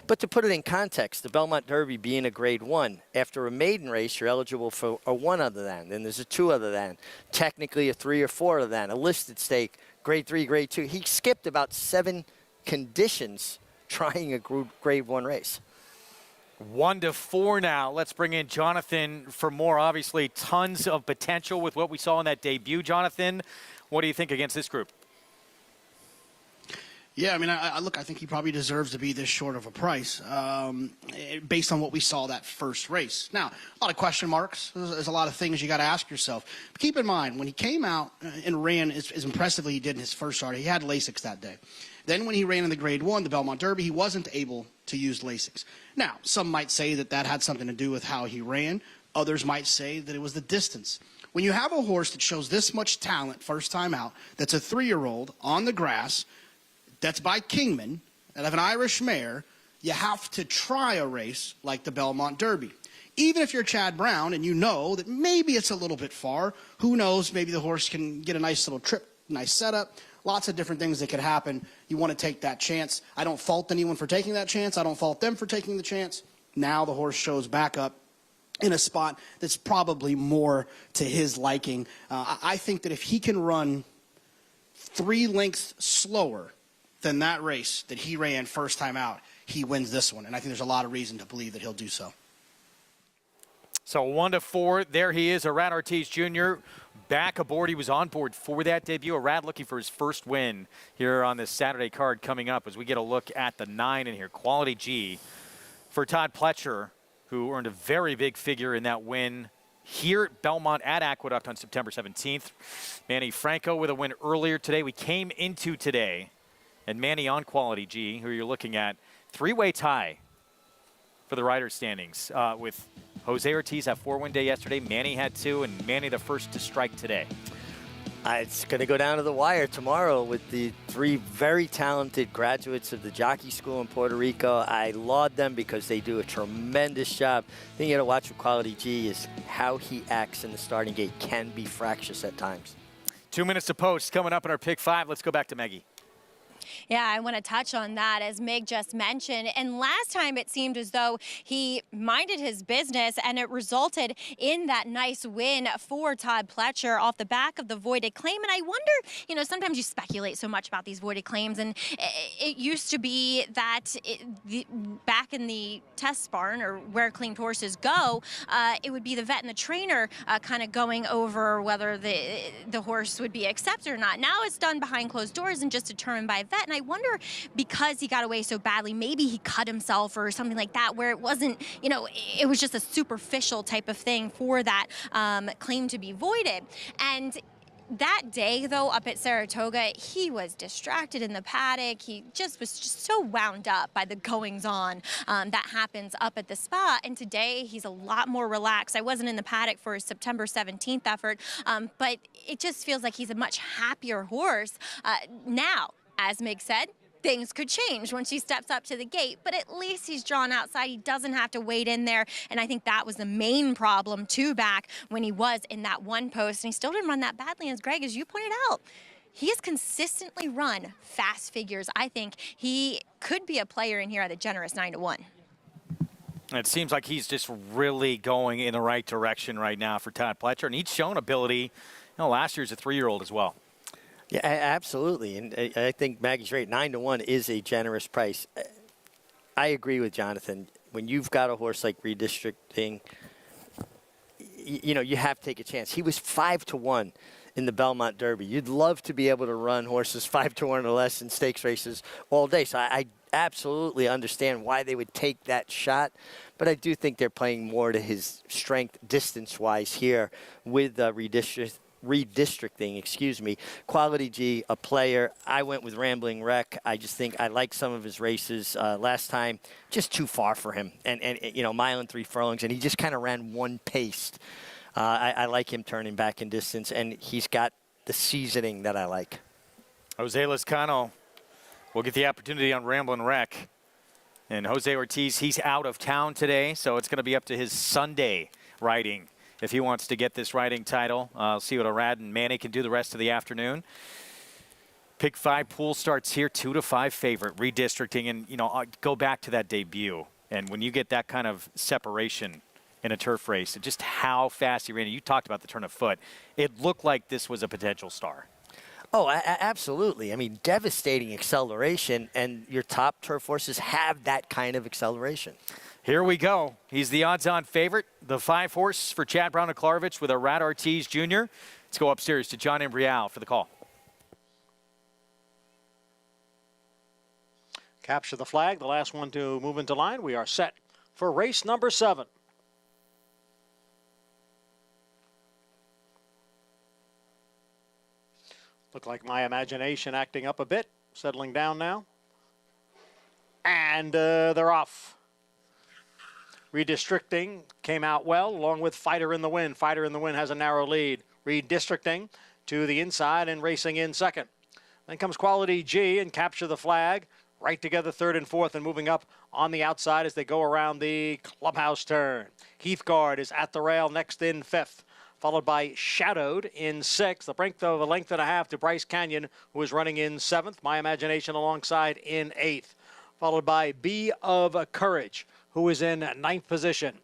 But to put it in context, the Belmont Derby being a Grade 1, after a maiden race, you're eligible for a 1 other than. Then there's a 2 other than. Technically a 3 or 4 other than. A listed stake, Grade 3, Grade 2. He skipped about 7 conditions trying a Grade 1 race. 1-4 now. Let's bring in Jonathan for more. Obviously, tons of potential with what we saw in that debut. Jonathan, what do you think against this group? Yeah, I mean, I think he probably deserves to be this short of a price based on what we saw that first race. Now, a lot of question marks. There's a lot of things you got to ask yourself. But keep in mind, when he came out and ran as impressively he did in his first start, he had Lasix that day. Then when he ran in the Grade 1, the Belmont Derby, he wasn't able to use Lasix. Now, some might say that had something to do with how he ran. Others might say that it was the distance. When you have a horse that shows this much talent first time out, that's a 3-year-old on the grass, that's by Kingman, that have an Irish mare, you have to try a race like the Belmont Derby. Even if you're Chad Brown and you know that maybe it's a little bit far, who knows, maybe the horse can get a nice little trip, nice setup. Lots of different things that could happen. You want to take that chance. I don't fault anyone for taking that chance. I don't fault them for taking the chance. Now the horse shows back up in a spot that's probably more to his liking. I think that if he can run 3 lengths slower than that race that he ran first time out, he wins this one. And I think there's a lot of reason to believe that he'll do so. So 1-4, there he is, Irad Ortiz Jr. back aboard. He was on board for that debut. Irad looking for his first win here on this Saturday card coming up as we get a look at the 9 in here. Quality G for Todd Pletcher, who earned a very big figure in that win here at Belmont at Aqueduct on September 17th. Manny Franco with a win earlier today. We came into today, and Manny on Quality G, who you're looking at, 3-way tie for the rider standings with Jose Ortiz had 4-win day yesterday. Manny had 2, and Manny the first to strike today. It's going to go down to the wire tomorrow with the 3 very talented graduates of the Jockey School in Puerto Rico. I laud them because they do a tremendous job. The thing you got to watch with Quality G is how he acts in the starting gate can be fractious at times. 2 minutes to post coming up in our pick 5. Let's go back to Maggie. Yeah, I want to touch on that, as Mig just mentioned. And last time it seemed as though he minded his business, and it resulted in that nice win for Todd Pletcher off the back of the voided claim. And I wonder, sometimes you speculate so much about these voided claims, and it used to be that back in the test barn, or where claimed horses go, it would be the vet and the trainer kind of going over whether the horse would be accepted or not. Now it's done behind closed doors and just determined by a vet. And I wonder, because he got away so badly, maybe he cut himself or something like that, where it wasn't, it was just a superficial type of thing for that claim to be voided. And that day, though, up at Saratoga, he was distracted in the paddock. He was just so wound up by the goings-on that happens up at the spa. And today, he's a lot more relaxed. I wasn't in the paddock for his September 17th effort, but it just feels like he's a much happier horse now. As Mig said, things could change when she steps up to the gate, but at least he's drawn outside. He doesn't have to wait in there, and I think that was the main problem, too, back when he was in that one post, and he still didn't run that badly. As Greg, as you pointed out, he has consistently run fast figures. I think he could be a player in here at a generous 9-1. It seems like he's just really going in the right direction right now for Todd Pletcher, and he's shown ability. Last year as a 3-year-old as well. Yeah, absolutely. And I think Maggie's right. 9-1 is a generous price. I agree with Jonathan. When you've got a horse like Redistricting, you have to take a chance. He was 5-1 in the Belmont Derby. You'd love to be able to run horses 5-1 or less in stakes races all day. So I absolutely understand why they would take that shot. But I do think they're playing more to his strength distance-wise here with redistricting. Quality G, a player. I went with Rambling Wreck. I just think I like some of his races. Last time, just too far for him. And mile and 3 furlongs, and he just kind of ran one paced. I like him turning back in distance, and he's got the seasoning that I like. Jose Lezcano will get the opportunity on Rambling Wreck. And Jose Ortiz, he's out of town today, so it's going to be up to his Sunday riding if he wants to get this riding title. See what Arad and Manny can do the rest of the afternoon. Pick 5 pool starts here, 2-5 favorite, Redistricting. And, go back to that debut. And when you get that kind of separation in a turf race, and just how fast he ran. You talked about the turn of foot. It looked like this was a potential star. Oh, absolutely. I mean, devastating acceleration, and your top turf horses have that kind of acceleration. Here we go. He's the odds-on favorite, the 5 horse for Chad Brown and Klarovich with Arad Ortiz Jr. Let's go upstairs to John Imbrial for the call. Capture the flag, the last one to move into line. We are set for race number 7. Look like My Imagination acting up a bit, settling down now. And they're off. Redistricting came out well, along with Fighter in the Wind. Fighter in the Wind has a narrow lead. Redistricting to the inside and racing in second. Then comes Quality G and Capture the Flag. Right together, third and fourth, and moving up on the outside as they go around the clubhouse turn. Heathguard is at the rail, next in fifth, followed by Shadowed in sixth. The brink of a length and a half to Bryce Canyon, who is running in seventh. My Imagination alongside in eighth, followed by Bee of Courage, who is in ninth position.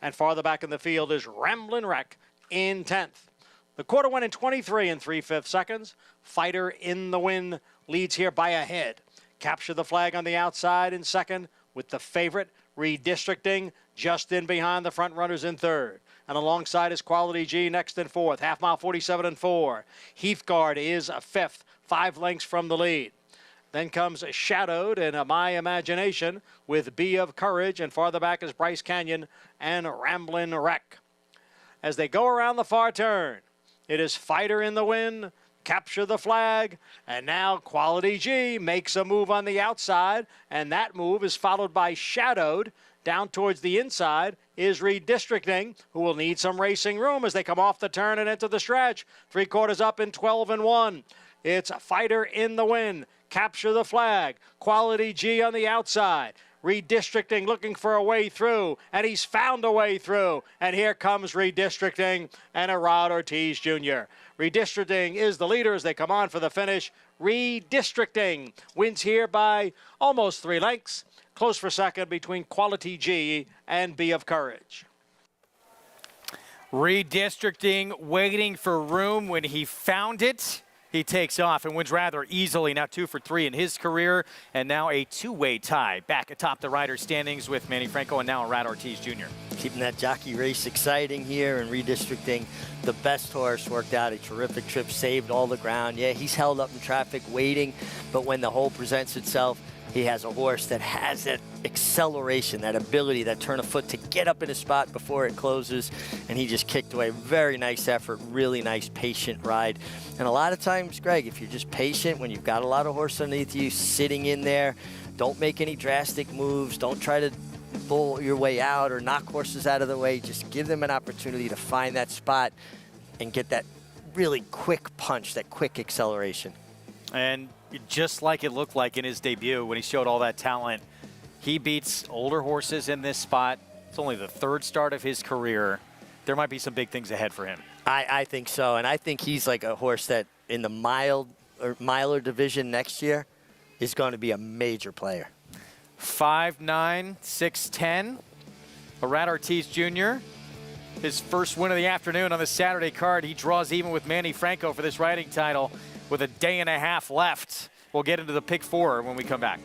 And farther back in the field is Ramblin' Wreck in 10th. The quarter went in 23 3/5 seconds. Fighter in the Wind leads here by a head. Capture the Flag on the outside in second, with the favorite Redistricting just in behind the front runners in third. And alongside is Quality G next in fourth, half mile 47 4. Heathguard is fifth, 5 lengths from the lead. Then comes Shadowed and My Imagination with Bee of Courage, and farther back is Bryce Canyon and Ramblin' Wreck. As they go around the far turn, it is Fighter in the Wind, Capture the Flag, and now Quality G makes a move on the outside, and that move is followed by Shadowed. Down towards the inside is Redistricting, who will need some racing room as they come off the turn and into the stretch. 3/4 up in 12 1. It's Fighter in the Wind, Capture the Flag, Quality G on the outside. Redistricting looking for a way through, and he's found a way through. And here comes Redistricting and Arad Ortiz Jr. Redistricting is the leader as they come on for the finish. Redistricting wins here by almost 3 lengths. Close for second between Quality G and Bee of Courage. Redistricting, waiting for room. When he found it, he takes off and wins rather easily. Now 2 for 3 in his career, and now a 2-way tie back atop the rider standings with Manny Franco and now Irad Ortiz Jr. Keeping that jockey race exciting here and Redistricting. The best horse worked out a terrific trip, saved all the ground. Yeah, he's held up in traffic waiting, but when the hole presents itself, he has a horse that has that acceleration, that ability, that turn of foot to get up in a spot before it closes, and he just kicked away. Very nice effort, really nice patient ride. And a lot of times, Greg, if you're just patient, when you've got a lot of horse underneath you, sitting in there, don't make any drastic moves, don't try to bull your way out or knock horses out of the way. Just give them an opportunity to find that spot and get that really quick punch, that quick acceleration. And just like it looked like in his debut when he showed all that talent, he beats older horses in this spot. It's only the 3rd start of his career. There might be some big things ahead for him. I think so, and I think he's like a horse that in the miler division next year is going to be a major player. 5'9", 6'10", Irad Ortiz Jr., his first win of the afternoon on the Saturday card. He draws even with Manny Franco for this riding title with a day and a half left. We'll get into the pick 4 when we come back.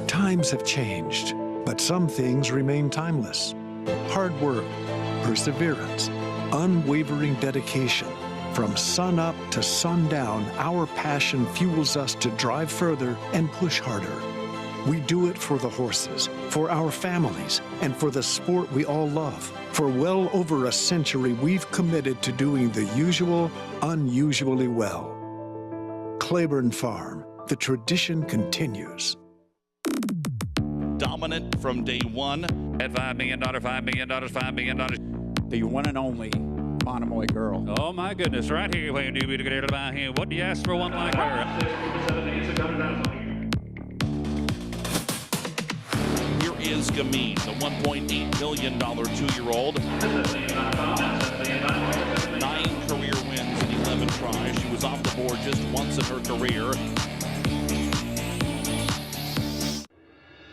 Times have changed, but some things remain timeless. Hard work, perseverance, unwavering dedication. From sun up to sundown, our passion fuels us to drive further and push harder. We do it for the horses, for our families, and for the sport we all love. For well over a century, we've committed to doing the usual, unusually well. Claiborne Farm, the tradition continues. Dominant from day one. At $5 million, $5 million, $5 million. The one and only Monomoy Girl. Oh my goodness, right here. What do you ask for one like her? Here is Gamine, the $1.8 million 2-year-old. 9 career wins in 11 tries. She was off the board just once in her career.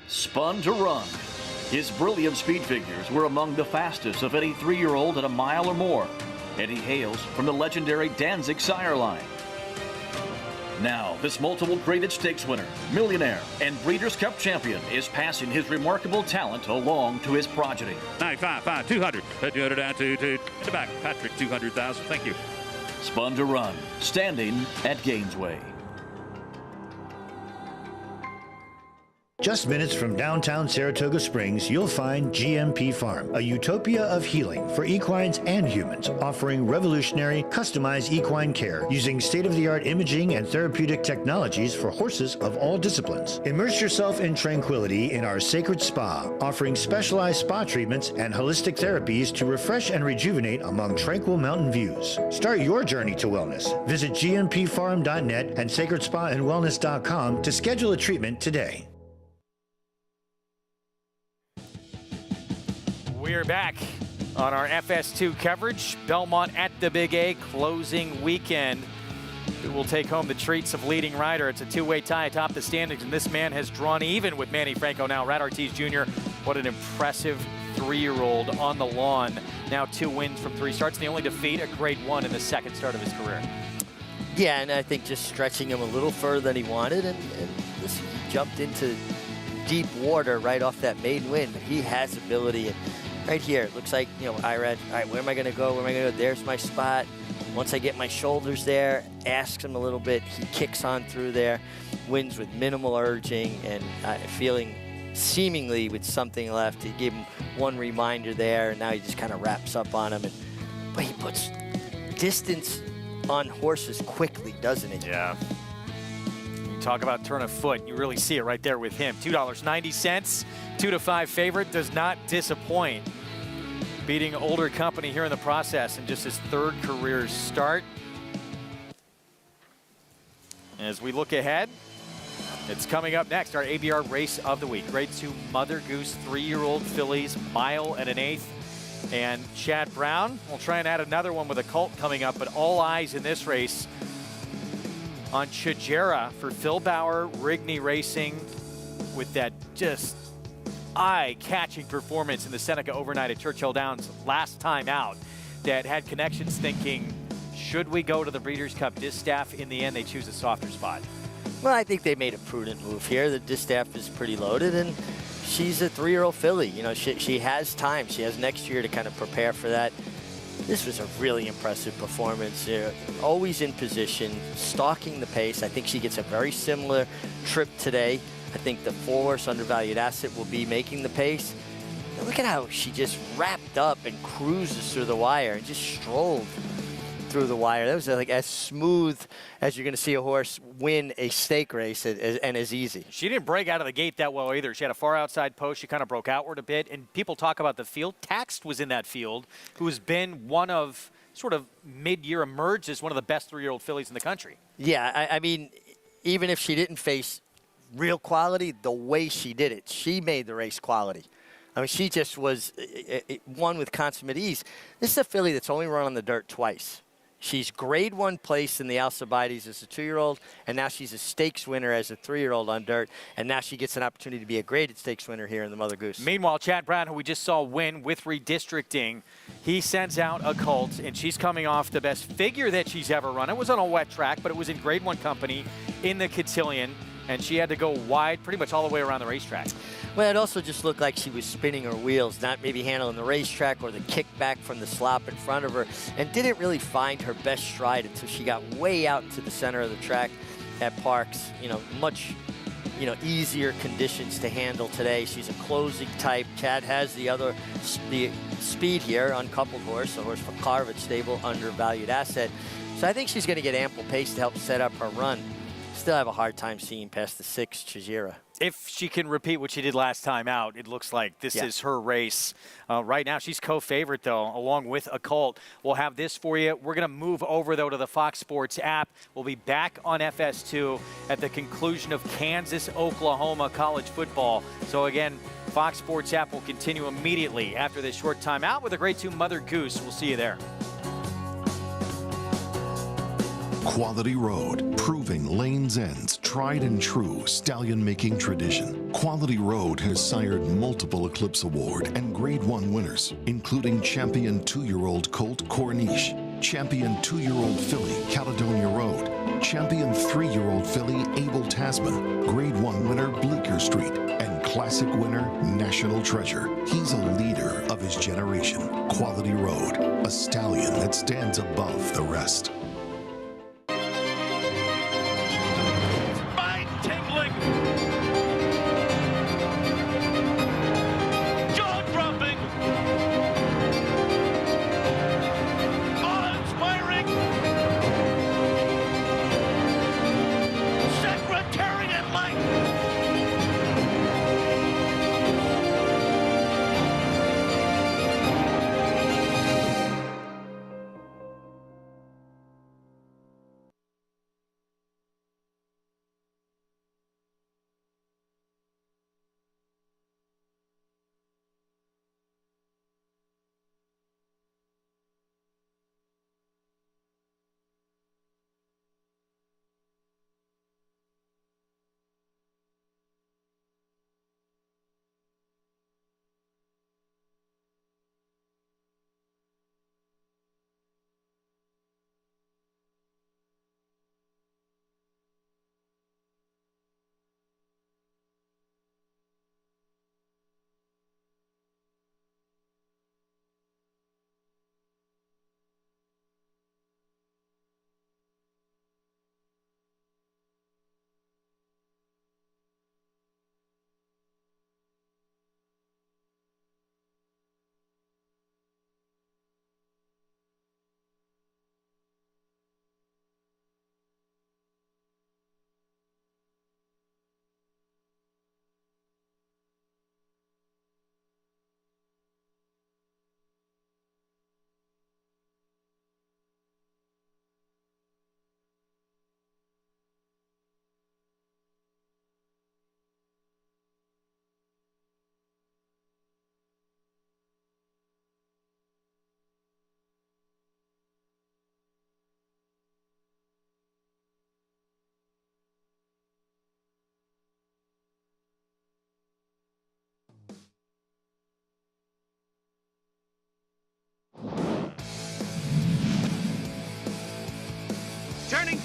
Spun to Run. His brilliant speed figures were among the fastest of any 3-year-old at a mile or more, and he hails from the legendary Danzig sire line. Now, this multiple graded stakes winner, millionaire, and Breeders' Cup champion is passing his remarkable talent along to his progeny. 95, 5, 200. 200 down, 2, in the back. Patrick, 200,000. Thank you. Spun to Run, standing at Gainesway. Just minutes from downtown Saratoga Springs, you'll find GMP Farm, a utopia of healing for equines and humans, offering revolutionary, customized equine care using state-of-the-art imaging and therapeutic technologies for horses of all disciplines. Immerse yourself in tranquility in our sacred spa, offering specialized spa treatments and holistic therapies to refresh and rejuvenate among tranquil mountain views. Start your journey to wellness. Visit gmpfarm.net and sacredspaandwellness.com to schedule a treatment today. We're back on our FS2 coverage. Belmont at the Big A closing weekend. Who will take home the treats of leading rider? It's a 2-way tie atop the standings, and this man has drawn even with Manny Franco now. Irad Ortiz Jr., what an impressive 3-year-old on the lawn. Now 2 wins from 3 starts, and the only defeat at Grade 1 in the 2nd start of his career. Yeah, and I think just stretching him a little further than he wanted, and listen, he jumped into deep water right off that maiden win, but he has ability. And right here, it looks like, Irad, all right, where am I going to go? Where am I going to go? There's my spot. Once I get my shoulders there, asks him a little bit, he kicks on through there, wins with minimal urging, and feeling seemingly with something left. He gave him one reminder there, and now he just kind of wraps up on him. But he puts distance on horses quickly, doesn't he? Yeah. You talk about turn of foot, you really see it right there with him. $2.90, 2-5 favorite, does not disappoint. Beating older company here in the process in just his 3rd career start. As we look ahead, it's coming up next, our ABR race of the week. Grade 2 Mother Goose 3-year-old fillies, 1 1/8 miles. And Chad Brown will try and add another one with a colt coming up, but all eyes in this race on Chajera for Phil Bauer, Rigney Racing, with that just eye-catching performance in the Seneca Overnight at Churchill Downs last time out that had connections thinking, should we go to the Breeders' Cup Distaff? In the end, they choose a softer spot. Well, I think they made a prudent move here. The distaff is pretty loaded, and she's a 3-year-old filly. You know, she has time. She has next year to kind of prepare for that. This was a really impressive performance. Always in position, stalking the pace. I think she gets a very similar trip today. I think the 4-horse Undervalued Asset will be making the pace. And look at how she just wrapped up and cruises through the wire and just strolled through the wire. That was like as smooth as you're going to see a horse win a stake race and as easy. She didn't break out of the gate that well either. She had a far outside post. She kind of broke outward a bit. And people talk about the field. Taxt was in that field, who has been one of sort of mid-year emerged as one of the best 3-year-old fillies in the country. Yeah, I mean, even if she didn't face real quality, the way she did it, she made the race quality. I mean, she just was won with consummate ease. This is a filly that's only run on the dirt twice. She's grade 1 place in the Alcibiades as a 2-year-old, and now she's a stakes winner as a 3-year-old on dirt, and now she gets an opportunity to be a graded stakes winner here in the Mother Goose. Meanwhile, Chad Brown, who we just saw win with redistricting, he sends out a colt, and she's coming off the best figure that she's ever run. It was on a wet track, but it was in grade 1 company in the Cotillion, and she had to go wide pretty much all the way around the racetrack. Well, it also just looked like she was spinning her wheels, not maybe handling the racetrack or the kickback from the slop in front of her, and didn't really find her best stride until she got way out into the center of the track at Parks. You know, much, easier conditions to handle today. She's a closing type. Chad has the speed here, uncoupled horse, a horse from Carvett stable, Undervalued Asset. So I think she's going to get ample pace to help set up her run. Still have a hard time seeing past the 6, Chajera. If she can repeat what she did last time out, it looks like this is her race. Right now, she's co-favorite, though, along with a colt. We'll have this for you. We're going to move over, though, to the Fox Sports app. We'll be back on FS2 at the conclusion of Kansas-Oklahoma college football. So, again, Fox Sports app will continue immediately after this short time out with a grade 2 Mother Goose. We'll see you there. Quality Road, proving Lane's End's tried and true stallion-making tradition. Quality Road has sired multiple Eclipse Award and Grade 1 winners, including champion 2-year-old colt Corniche, champion 2-year-old filly Caledonia Road, champion 3-year-old filly Abel Tasman, Grade 1 winner Bleecker Street, and classic winner National Treasure. He's a leader of his generation. Quality Road, a stallion that stands above the rest.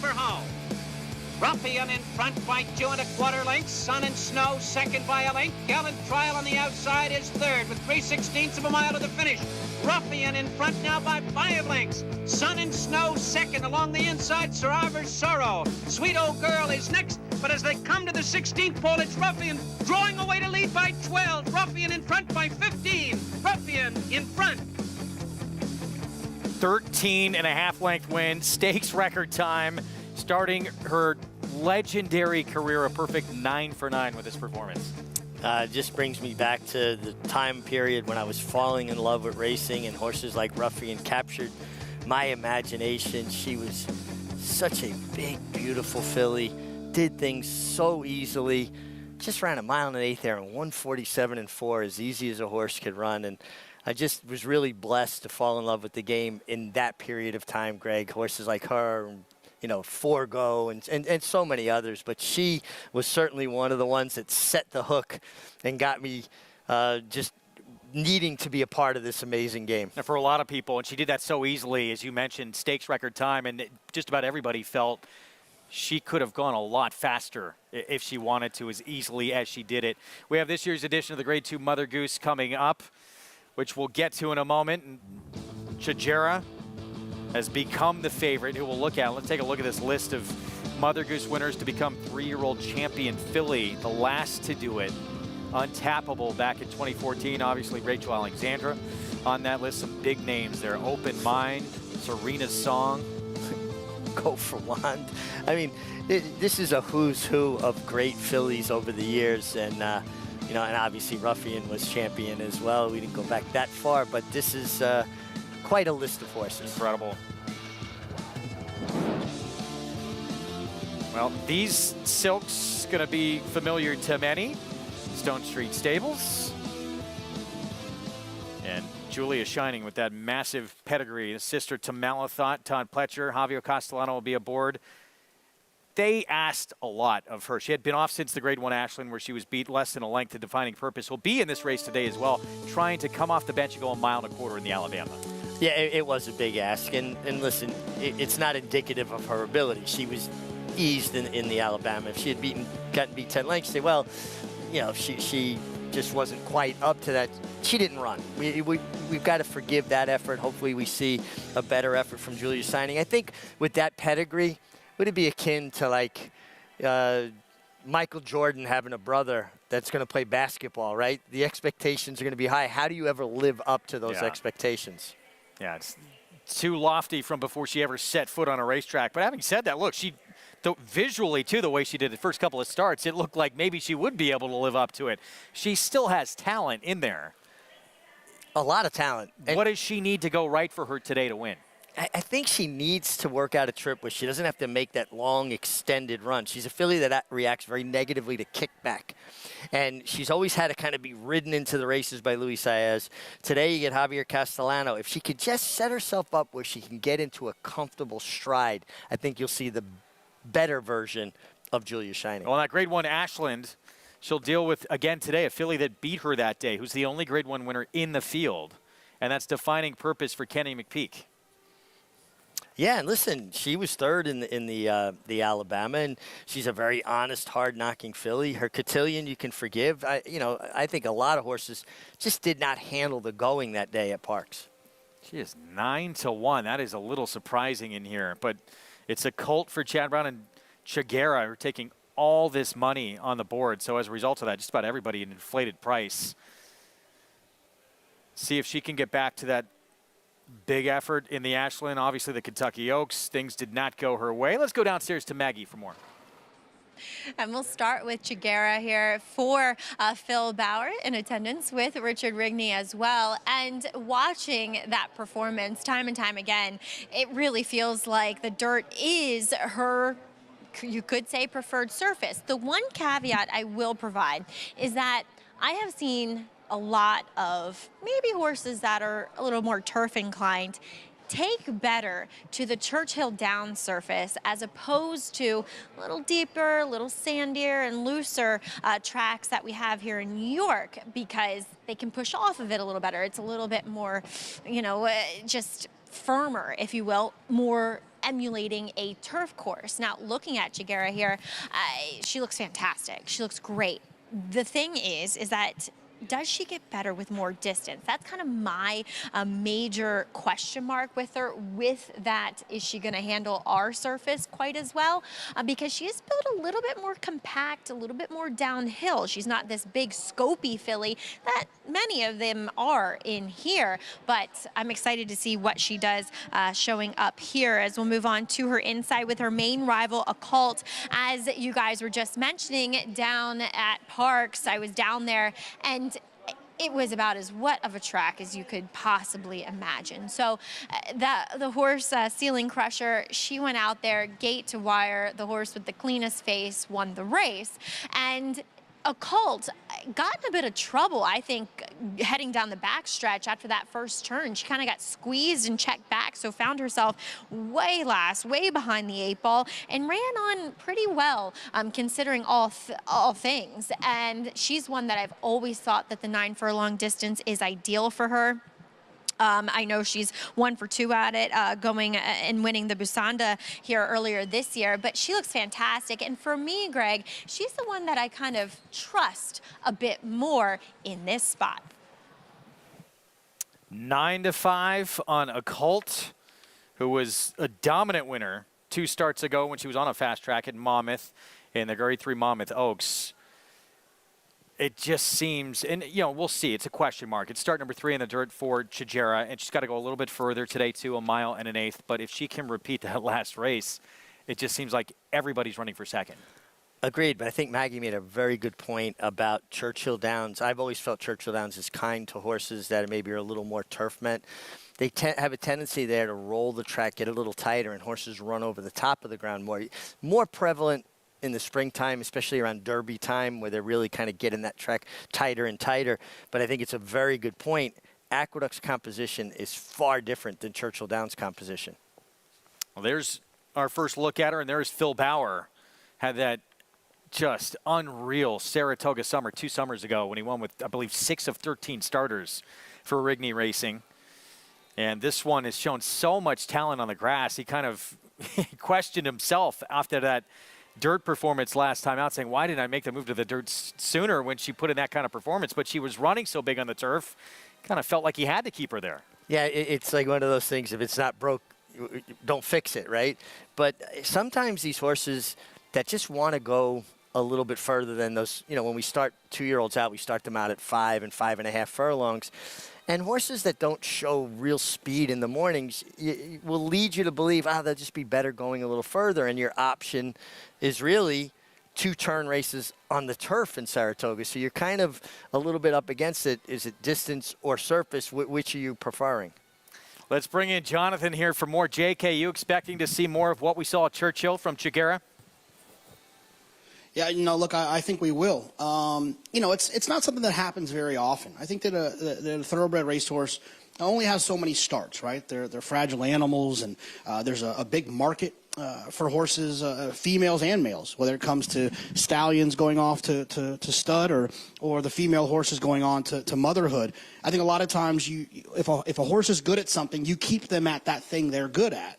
for home. Ruffian in front by 2 1/4 lengths. Sun and Snow second by a length. Gallant Trial on the outside is third with 3/16 of a mile to the finish. Ruffian in front now by 5 lengths. Sun and Snow second along the inside. Survivor's Sorrow. Sweet Old Girl is next, but as they come to the 16th pole, it's Ruffian drawing away to lead by 12. Ruffian in front by 15. Ruffian in front. 13.5 length win, stakes record time, starting her legendary career, a perfect 9 for 9 with this performance. Just brings me back to the time period when I was falling in love with racing, and horses like Ruffian captured my imagination. She was such a big, beautiful filly, did things so easily, just ran 1 1/8 there in 1:47.4, as easy as a horse could run. And I just was really blessed to fall in love with the game in that period of time, Greg. Horses like her, you know, Forgo and so many others. But she was certainly one of the ones that set the hook and got me just needing to be a part of this amazing game. And for a lot of people, and she did that so easily, as you mentioned, stakes record time, and just about everybody felt she could have gone a lot faster if she wanted to, as easily as she did it. We have this year's edition of the Grade 2 Mother Goose coming up, which we'll get to in a moment. Chagera has become the favorite, who we'll look at. Let's take a look at this list of Mother Goose winners to become 3-year-old champion filly, the last to do it. Untappable back in 2014, obviously Rachel Alexandra on that list. Some big names there. Open Mind, Serena's Song. Go for Wand. I mean, this is a who's who of great fillies over the years, and you know, and obviously Ruffian was champion as well. We didn't go back that far, but this is quite a list of horses. Incredible. Well, these silks going to be familiar to many. Stone Street Stables. And Julia Shining with that massive pedigree. His sister to Malathot, Todd Pletcher, Javier Castellano will be aboard. They asked a lot of her. She had been off since the Grade 1 Ashland, where she was beat less than a length to Defining Purpose. Will be in this race today as well, trying to come off the bench and go 1.25 miles in the Alabama. Yeah, it was a big ask. And listen, it's not indicative of her ability. She was eased in the Alabama. If she had gotten beat 10 lengths, say, well, you know, she just wasn't quite up to that. She didn't run. We've got to forgive that effort. Hopefully we see a better effort from Julia Shining. I think with that pedigree, would it be akin to like Michael Jordan having a brother that's going to play basketball, right? The expectations are going to be high. How do you ever live up to those expectations? Yeah, it's too lofty from before she ever set foot on a racetrack. But having said that, look, visually, too, the way she did the first couple of starts, it looked like maybe she would be able to live up to it. She still has talent in there. A lot of talent. What does she need to go right for her today to win? I think she needs to work out a trip where she doesn't have to make that long, extended run. She's a filly that reacts very negatively to kickback. And she's always had to kind of be ridden into the races by Luis Saez. Today you get Javier Castellano. If she could just set herself up where she can get into a comfortable stride, I think you'll see the better version of Julia Shining. Well, that Grade 1 Ashland, she'll deal with, again today, a filly that beat her that day, who's the only Grade 1 winner in the field. And that's Defining Purpose for Kenny McPeak. Yeah, and listen, she was third in the Alabama, and she's a very honest, hard-knocking filly. Her cotillion you can forgive. I think a lot of horses just did not handle the going that day at Parks. She is 9-1. That is a little surprising in here, but it's a colt for Chad Brown, and Chagera are taking all this money on the board. So as a result of that, just about everybody an inflated price. See if she can get back to that big effort in the Ashland. Obviously, the Kentucky Oaks, things did not go her way. Let's go downstairs to Maggie for more. And we'll start with Chagera here for Phil Bauer in attendance with Richard Rigney as well. And watching that performance time and time again, it really feels like the dirt is her, you could say, preferred surface. The one caveat I will provide is that I have seen a lot of maybe horses that are a little more turf inclined take better to the Churchill Downs surface as opposed to a little deeper, a little sandier and looser tracks that we have here in New York, because they can push off of it a little better. It's a little bit more, just firmer, if you will, more emulating a turf course. Now, looking at Jagera here, she looks fantastic. She looks great. The thing is that does she get better with more distance? That's kind of my major question mark with her. With that, is she going to handle our surface quite as well? Because she is built a little bit more compact, a little bit more downhill. She's not this big scopy filly that many of them are in here. But I'm excited to see what she does showing up here as we'll move on to her inside with her main rival, Occult. As you guys were just mentioning, down at Parks, I was down there and it was about as wet of a track as you could possibly imagine. So the horse, Ceiling Crusher, she went out there, gate to wire. The horse with the cleanest face won the race. And Occult got in a bit of trouble, I think, heading down the backstretch after that first turn. She kind of got squeezed and checked back, so found herself way last, way behind the 8-ball, and ran on pretty well, considering all things. And she's one that I've always thought that the 9 furlong distance is ideal for her. I know she's 1 for 2 at it, going and winning the Busanda here earlier this year, but she looks fantastic. And for me, Greg, she's the one that I kind of trust a bit more in this spot. 9-5 on Occult, who was a dominant winner 2 starts ago when she was on a fast track at Monmouth in the Grade 3 Monmouth Oaks. It just seems, and we'll see. It's a question mark. It's start number 3 in the dirt for Jagera, and she's got to go a little bit further today too, 1 mile and 1/8. But if she can repeat that last race, it just seems like everybody's running for second. Agreed, but I think Maggie made a very good point about Churchill Downs. I've always felt Churchill Downs is kind to horses that maybe are a little more turf meant. They have a tendency there to roll the track, get a little tighter, and horses run over the top of the ground more prevalent in the springtime, especially around Derby time, where they're really kind of getting that track tighter and tighter. But I think it's a very good point. Aqueduct's composition is far different than Churchill Downs' composition. Well, there's our first look at her, and there's Phil Bauer. Had that just unreal Saratoga summer 2 summers ago when he won with, I believe, 6 of 13 starters for Rigney Racing. And this one has shown so much talent on the grass. He kind of questioned himself after that dirt performance last time out, saying, why didn't I make the move to the dirt sooner when she put in that kind of performance? But she was running so big on the turf, kind of felt like he had to keep her there. Yeah, it's like one of those things, if it's not broke, don't fix it, right? But sometimes these horses that just want to go a little bit further than those, when we start 2-year-olds out, we start them out at 5 and 5.5 furlongs. And horses that don't show real speed in the mornings will lead you to believe, they'll just be better going a little further. And your option is really 2 turn races on the turf in Saratoga. So you're kind of a little bit up against it. Is it distance or surface? Which are you preferring? Let's bring in Jonathan here for more. JK, you expecting to see more of what we saw at Churchill from Jagera? Yeah, look, I think we will. It's not something that happens very often. I think that a thoroughbred racehorse only has so many starts, right? They're fragile animals, and there's a big market for horses, females and males, whether it comes to stallions going off to stud or the female horses going on to motherhood. I think a lot of times if a horse is good at something, you keep them at that thing they're good at.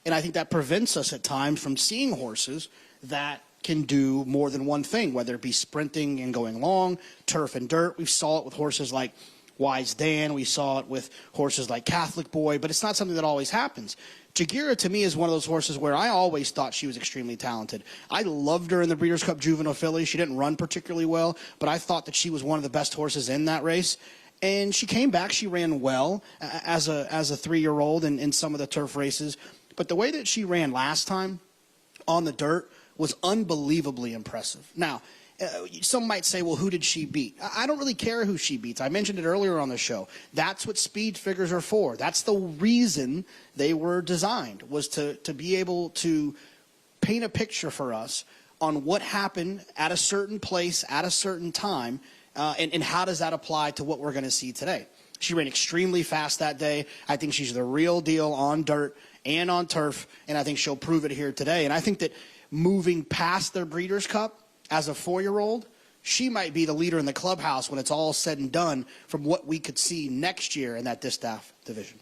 And I think that prevents us at times from seeing horses that can do more than one thing, whether it be sprinting and going long, turf and dirt. We saw it with horses like Wise Dan. We saw it with horses like Catholic Boy, but it's not something that always happens. Jagera, to me, is one of those horses where I always thought she was extremely talented. I loved her in the Breeders' Cup Juvenile Filly. She didn't run particularly well, but I thought that she was one of the best horses in that race. And she came back. She ran well as a 3-year-old in some of the turf races. But the way that she ran last time on the dirt was unbelievably impressive. Now, some might say, well, who did she beat? I don't really care who she beats. I mentioned it earlier on the show. That's what speed figures are for. That's the reason they were designed, was to be able to paint a picture for us on what happened at a certain place at a certain time, and how does that apply to what we're going to see today. She ran extremely fast that day. I think she's the real deal on dirt and on turf, and I think she'll prove it here today. And I think that moving past their Breeders' Cup as a 4-year-old, she might be the leader in the clubhouse when it's all said and done from what we could see next year in that distaff division.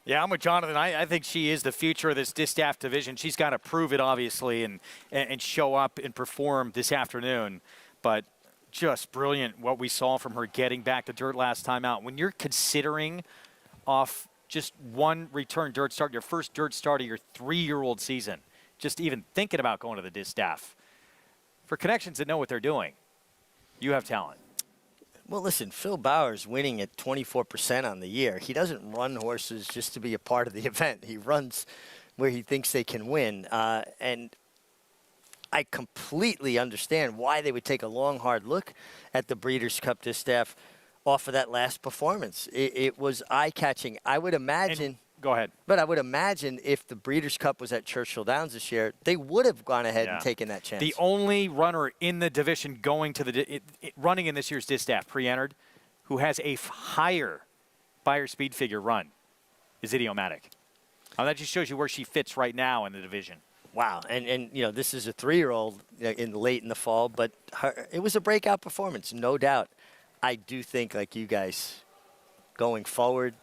Yeah, I'm with Jonathan. I think she is the future of this distaff division. She's got to prove it, obviously, and show up and perform this afternoon. But just brilliant what we saw from her getting back to dirt last time out. When you're considering off just one return dirt start, your first dirt start of your 3-year-old season, just even thinking about going to the distaff, for connections that know what they're doing, you have talent. Well, listen, Phil Bauer's winning at 24% on the year. He doesn't run horses just to be a part of the event. He runs where he thinks they can win. And I completely understand why they would take a long, hard look at the Breeders' Cup distaff off of that last performance. It was eye-catching. I would imagine... Go ahead. But I would imagine if the Breeders' Cup was at Churchill Downs this year, they would have gone ahead and taken that chance. The only runner in the division going to the running in this year's distaff, pre-entered, who has a higher Beyer speed figure run is Idiomatic. That just shows you where she fits right now in the division. Wow, and you know, this is a 3-year-old late in the fall, but it was a breakout performance, no doubt. I do think, like you guys, going forward,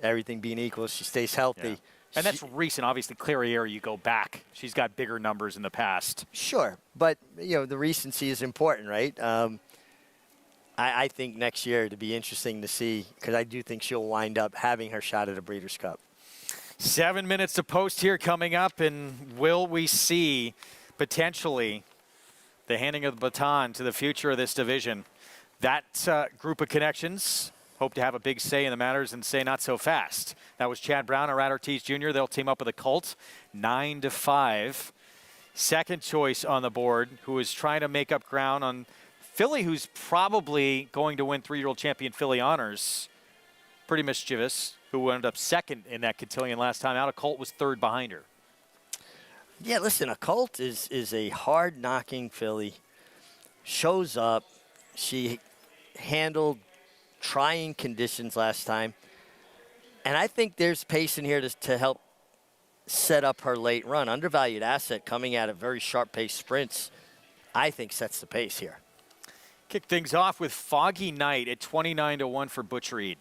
everything being equal, she stays healthy. Yeah. And that's recent. Obviously, Clairiere, you go back. She's got bigger numbers in the past. Sure, but you know, the recency is important, right? I think next year to be interesting to see, because I do think she'll wind up having her shot at a Breeders' Cup. 7 minutes to post here coming up, and will we see potentially the handing of the baton to the future of this division? That group of connections hope to have a big say in the matters and say not so fast. That was Chad Brown and Rat Ortiz Jr. They'll team up with a Colt, 9-5. Second choice on the board, who is trying to make up ground on filly, who's probably going to win 3-year-old champion filly honors. Pretty mischievous, who ended up second in that cotillion last time out. A Colt was third behind her. Yeah, listen, a Colt is a hard-knocking filly. Shows up. She handled trying conditions last time. And I think there's pace in here to help set up her late run. Undervalued Asset coming at a very sharp-paced sprints, I think sets the pace here. Kick things off with Foggy Night at 29-1 for Butch Reed.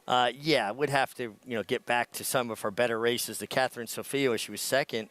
Yeah, would have to, get back to some of her better races. The Catherine Sophia, where she was second.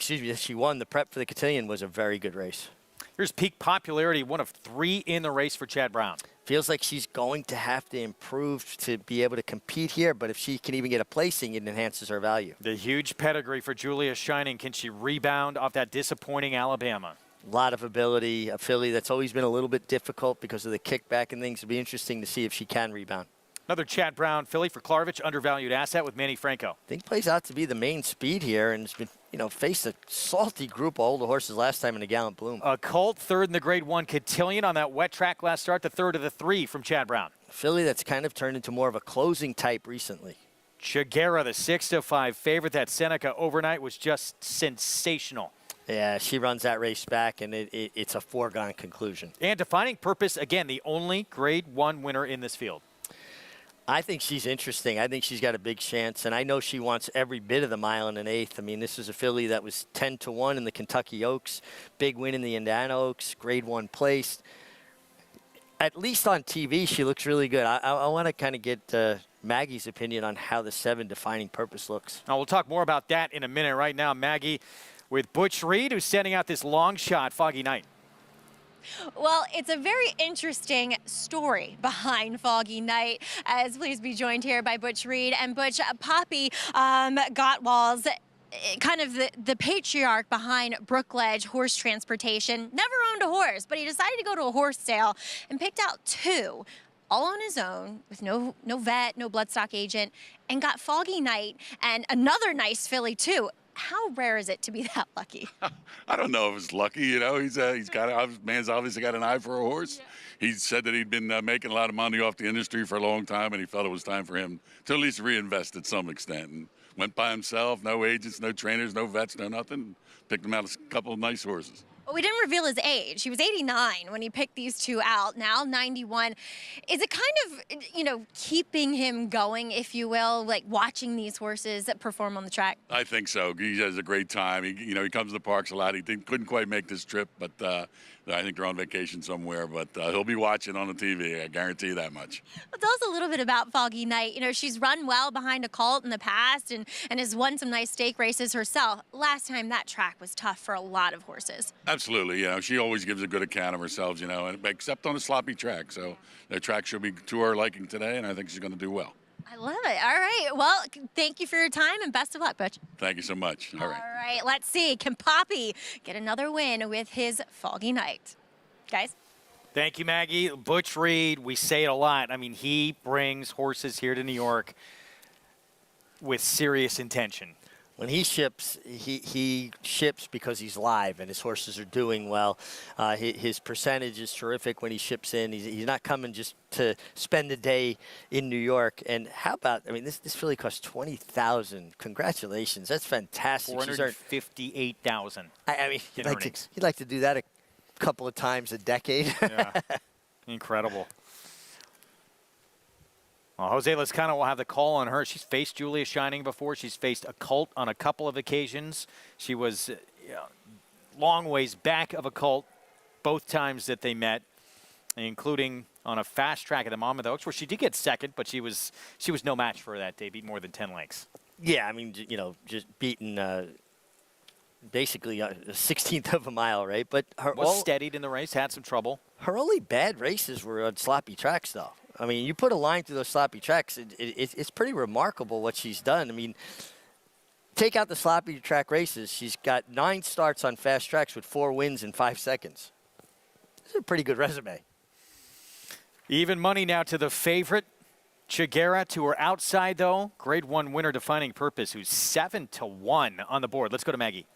She won. The prep for the cotillion was a very good race. Here's peak popularity, one of 3 in the race for Chad Brown. Feels like she's going to have to improve to be able to compete here, but if she can even get a placing, it enhances her value. The huge pedigree for Julia Shining. Can she rebound off that disappointing Alabama? A lot of ability, a filly that's always been a little bit difficult because of the kickback and things. It'll be interesting to see if she can rebound. Another Chad Brown filly for Klarovich, Undervalued Asset with Manny Franco. I think plays out to be the main speed here, and it's been, faced a salty group of older horses last time in the Gallant Bloom. A Colt, third in the Grade 1 cotillion on that wet track last start, the third of the 3 from Chad Brown. A filly that's kind of turned into more of a closing type recently. Chiguera, the 6-5 favorite. That Seneca overnight was just sensational. Yeah, she runs that race back, and it's a foregone conclusion. And Defining Purpose, again, the only Grade 1 winner in this field. I think she's interesting. I think she's got a big chance, and I know she wants every bit of the 1 1/8. This is a filly that was 10-1 in the Kentucky Oaks, big win in the Indiana Oaks, Grade 1 placed. At least on TV, she looks really good. I want to kind of get Maggie's opinion on how the 7 Defining Purpose looks. Now, we'll talk more about that in a minute. Right now, Maggie with Butch Reed, who's sending out this long shot, Foggy Night. Well, it's a very interesting story behind Foggy Night. As pleased to be joined here by Butch Reed and Butch. Poppy Gottwals, kind of the patriarch behind Brookledge Horse Transportation, never owned a horse, but he decided to go to a horse sale and picked out 2, all on his own, with no vet, no bloodstock agent, and got Foggy Night and another nice filly too. How rare is it to be that lucky? I don't know if it's lucky. Man's obviously got an eye for a horse. Yeah. He said that he'd been making a lot of money off the industry for a long time, and he felt it was time for him to at least reinvest to some extent. And went by himself, no agents, no trainers, no vets, no nothing. Picked him out a couple of nice horses. But we didn't reveal his age. He was 89 when he picked these two out, now 91. Is it kind of, keeping him going, if you will, like watching these horses perform on the track? I think so. He has a great time. He comes to the parks a lot. He couldn't quite make this trip, but I think they're on vacation somewhere. But he'll be watching on the TV. I guarantee you that much. Well, tell us a little bit about Foggy Night. She's run well behind a colt in the past and has won some nice stake races herself. Last time that track was tough for a lot of horses. Absolutely. She always gives a good account of herself, except on a sloppy track. So the track should be to her liking today, and I think she's going to do well. I love it. All right. Well, thank you for your time and best of luck, Butch. Thank you so much. All right. All right. Let's see. Can Poppy get another win with his Foggy Night? Guys? Thank you, Maggie. Butch Reed, we say it a lot. I mean, he brings horses here to New York with serious intention. When he ships, he ships because he's live and his horses are doing well. His percentage is terrific when he ships in. He's not coming just to spend the day in New York. And how about, this filly cost $20,000. Congratulations. That's fantastic. $458,000. He'd like to do that a couple of times a decade. Yeah. Incredible. Well, Jose Lezcano will have the call on her. She's faced Julia Shining before. She's faced a colt on a couple of occasions. She was long ways back of a colt both times that they met, including on a fast track at the Monmouth Oaks, where she did get second, but she was no match for her that day, beat more than 10 lengths. Yeah, just beaten basically a 16th of a mile, right? But her was steadied in the race, had some trouble. Her only bad races were on sloppy tracks, though. You put a line through those sloppy tracks, it's pretty remarkable what she's done. Take out the sloppy track races. She's got 9 starts on fast tracks with 4 wins in 5 seconds. This is a pretty good resume. Even money now to the favorite, Chiguera, to her outside, though. Grade 1 winner, Defining Purpose, who's 7-1 on the board. Let's go to Maggie.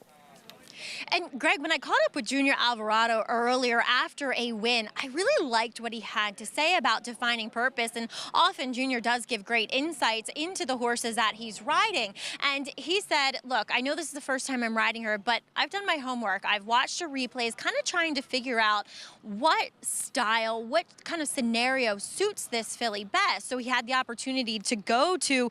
And Greg, when I caught up with Junior Alvarado earlier after a win, I really liked what he had to say about Defining Purpose. And often Junior does give great insights into the horses that he's riding. And he said, look, I know this is the first time I'm riding her, but I've done my homework. I've watched her replays, kind of trying to figure out what style, what kind of scenario suits this filly best. So he had the opportunity to go to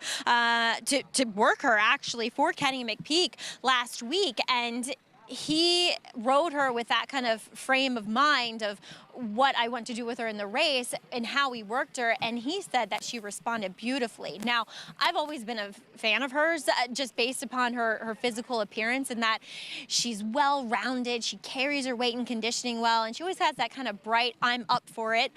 work her actually for Kenny McPeak last week. And he rode her with that kind of frame of mind of what I want to do with her in the race and how he worked her, and he said that she responded beautifully. Now, I've always been a fan of hers just based upon her physical appearance and that she's well-rounded, she carries her weight and conditioning well, and she always has that kind of bright, I'm up for it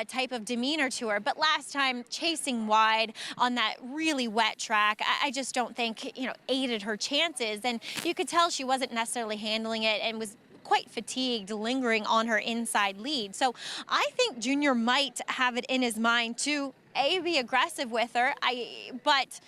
type of demeanor to her. But last time, chasing wide on that really wet track, I just don't think, aided her chances, and you could tell she wasn't necessarily handling it and was quite fatigued, lingering on her inside lead. So I think Junior might have it in his mind to be aggressive with her, but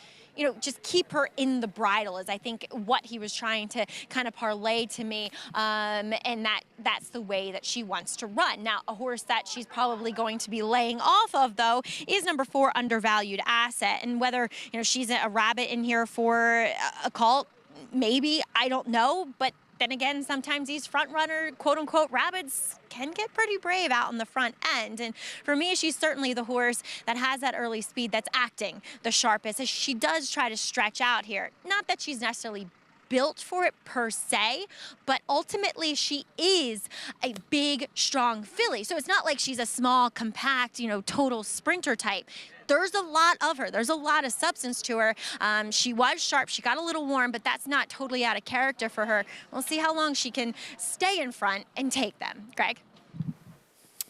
just keep her in the bridle is I think what he was trying to kind of parlay to me, and that's the way that she wants to run. Now, a horse that she's probably going to be laying off of, though, is number 4, Undervalued Asset. And whether she's a rabbit in here for a colt, maybe, I don't know, but then again, sometimes these front runner, quote unquote, rabbits can get pretty brave out in the front end. And for me, she's certainly the horse that has that early speed that's acting the sharpest. As she does try to stretch out here. Not that she's necessarily built for it per se, but ultimately she is a big, strong filly. So it's not like she's a small, compact, total sprinter type. There's a lot of her. There's a lot of substance to her. She was sharp. She got a little warm, but that's not totally out of character for her. We'll see how long she can stay in front and take them. Greg?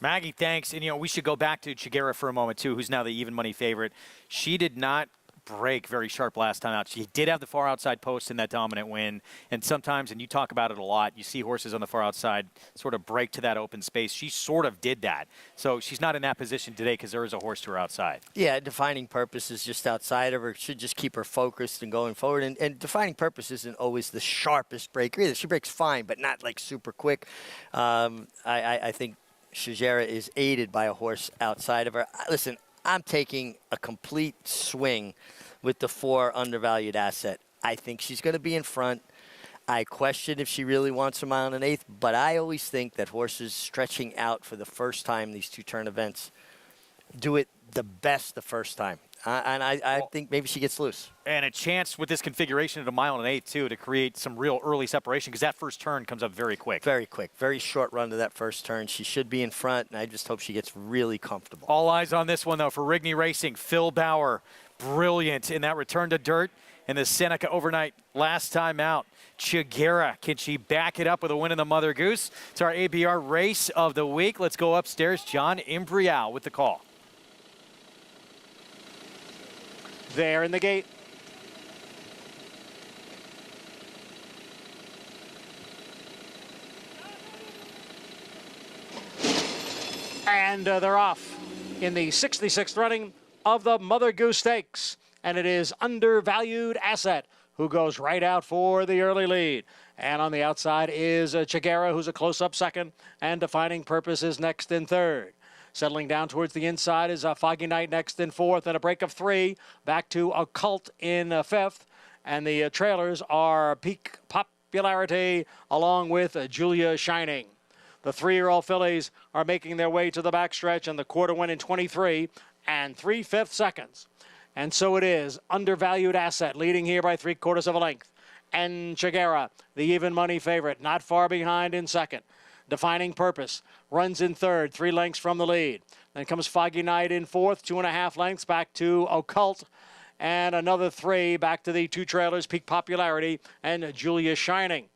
Maggie, thanks. And, we should go back to Chiguera for a moment, too, who's now the even money favorite. She did not break very sharp last time out. She did have the far outside post in that dominant win. And sometimes, and you talk about it a lot, you see horses on the far outside sort of break to that open space. She sort of did that. So she's not in that position today because there is a horse to her outside. Yeah, Defining Purpose is just outside of her. Should just keep her focused and going forward. And Defining Purpose isn't always the sharpest breaker either. She breaks fine, but not like super quick. I think Chiguera is aided by a horse outside of her. Listen, I'm taking a complete swing with the 4 Undervalued Asset. I think she's going to be in front. I question if she really wants a mile and an eighth, but I always think that horses stretching out for the first time, these two turn events, do it the best the first time. And I think maybe she gets loose. And a chance with this configuration at a mile and an eighth, too, to create some real early separation because that first turn comes up very quick. Very quick. Very short run to that first turn. She should be in front, and I just hope she gets really comfortable. All eyes on this one, though, for Rigney Racing. Phil Bauer, brilliant in that return to dirt in the Seneca Overnight last time out. Chiguera, can she back it up with a win in the Mother Goose? It's our ABR race of the week. Let's go upstairs. John Imbrial with the call. There in the gate. And they're off in the 66th running of the Mother Goose Stakes. And it is Undervalued Asset who goes right out for the early lead. And on the outside is Chiguera, who's a close-up second, and Defining Purpose is next in third. Settling down towards the inside is Foggy Night next in fourth, and a break of 3 back to Occult in fifth. And the trailers are Peak Popularity along with Julia Shining. The 3-year-old fillies are making their way to the backstretch, and the quarter win in 23 and 3/5 seconds. And so it is Undervalued Asset leading here by 3/4 of a length. And Chiguera, the even money favorite, not far behind in second. Defining Purpose runs in third, 3 lengths from the lead. Then comes Foggy Night in fourth, 2.5 lengths back to Occult. And another 3 back to the 2 trailers, Peak Popularity and Julia Shining.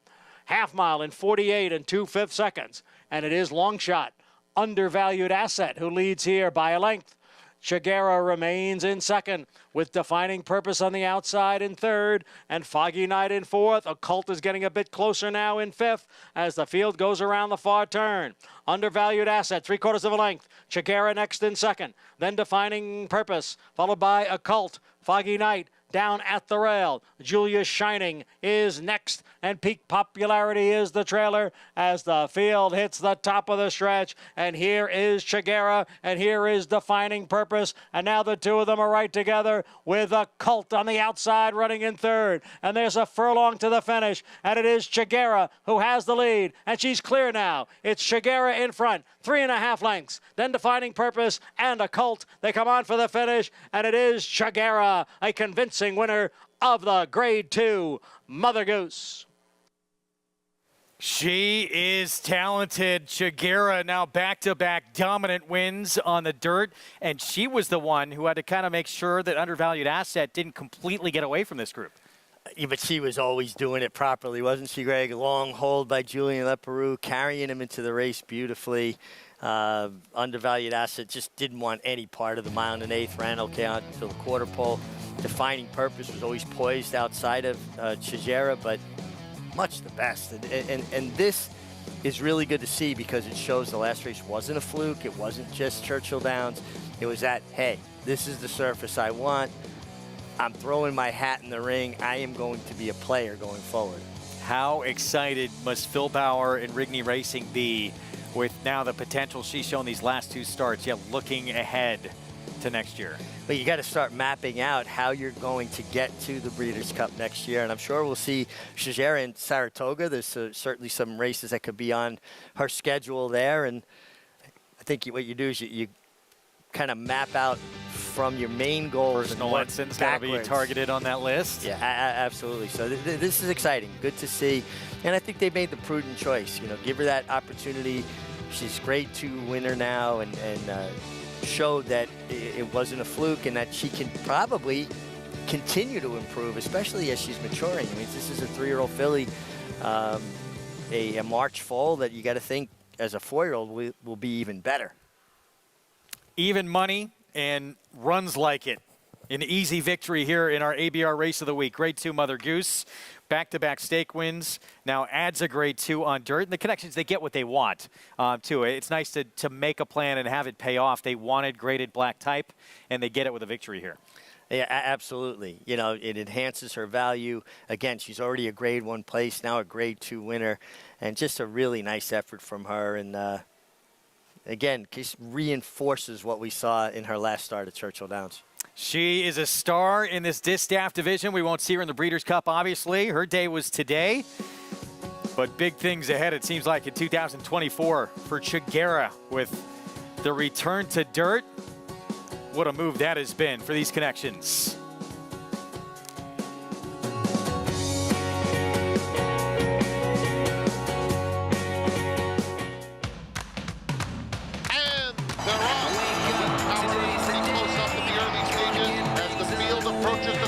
Half mile in 48 and 2/5 seconds. And it is Longshot, Undervalued Asset, who leads here by a length. Chiguera remains in second with Defining Purpose on the outside in third and Foggy Night in fourth. Occult is getting a bit closer now in fifth as the field goes around the far turn. Undervalued Asset, 3/4 of a length. Chiguera next in second. Then Defining Purpose, followed by Occult. Foggy Night down at the rail. Julia Shining is next, and Peak Popularity is the trailer as the field hits the top of the stretch. And here is Chiguera, and here is Defining Purpose, and now the two of them are right together with Occult on the outside running in third. And there's a furlong to the finish, and it is Chiguera who has the lead, and she's clear now. It's Chiguera in front, 3.5 lengths. Then Defining Purpose and Occult, they come on for the finish, and it is Chiguera, a convincing winner of the Grade 2 Mother Goose. She is talented. Chiguera now back-to-back dominant wins on the dirt, and she was the one who had to kind of make sure that Undervalued Asset didn't completely get away from this group. Yeah, but she was always doing it properly, wasn't she, Greg? Long hold by Julien Leparoux, carrying him into the race beautifully. Undervalued Asset just didn't want any part of the mile and an eighth, ran okay out to the quarter pole. Defining Purpose was always poised outside of Chiguera, but much the best. And this is really good to see because it shows the last race wasn't a fluke. It wasn't just Churchill Downs. It was that, hey, this is the surface I want. I'm throwing my hat in the ring. I am going to be a player going forward. How excited must Phil Bauer and Rigney Racing be with now the potential she's shown these last 2 starts, yet looking ahead to next year? But you got to start mapping out how you're going to get to the Breeders' Cup next year. And I'm sure we'll see Chiguera in Saratoga. There's certainly some races that could be on her schedule there. And I think what you do is you kind of map out from your main goals. Personal Edson's got to be targeted on that list. Yeah, absolutely. So this is exciting. Good to see. And I think they made the prudent choice. You know, give her that opportunity. She's Grade 2 winner now, and showed that it wasn't a fluke and that she can probably continue to improve, especially as she's maturing. I mean, this is a 3-year-old filly, a March foal that you got to think as a 4-year-old will be even better. Even money and runs like it. An easy victory here in our ABR Race of the Week. Grade 2 Mother Goose. Back-to-back stake wins. Now adds a Grade 2 on dirt. And the connections, they get what they want, too. It's nice to make a plan and have it pay off. They wanted graded black type, and they get it with a victory here. Yeah, absolutely. You know, it enhances her value. Again, she's already a Grade 1 place, now a Grade 2 winner. And just a really nice effort from her. And, again, just reinforces what we saw in her last start at Churchill Downs. She is a star in this Distaff division. We won't see her in the Breeders' Cup, obviously. Her day was today. But big things ahead, it seems like, in 2024 for Chiguera with the return to dirt. What a move that has been for these connections.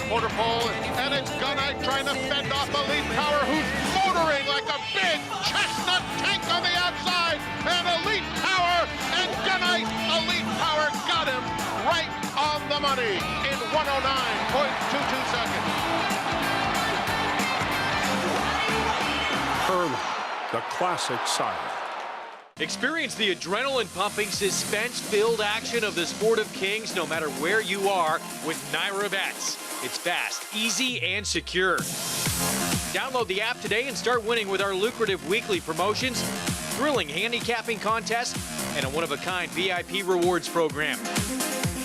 Quarter pole, and it's Gunite trying to fend off Elite Power, who's motoring like a big chestnut tank on the outside, and Elite Power and Gunite, Elite Power got him right on the money in 109.22 seconds. Herman, the classic sire. Experience the adrenaline-pumping, suspense-filled action of the Sport of Kings no matter where you are with Naira Bets. It's fast, easy, and secure. Download the app today and start winning with our lucrative weekly promotions, thrilling handicapping contests, and a one-of-a-kind VIP rewards program.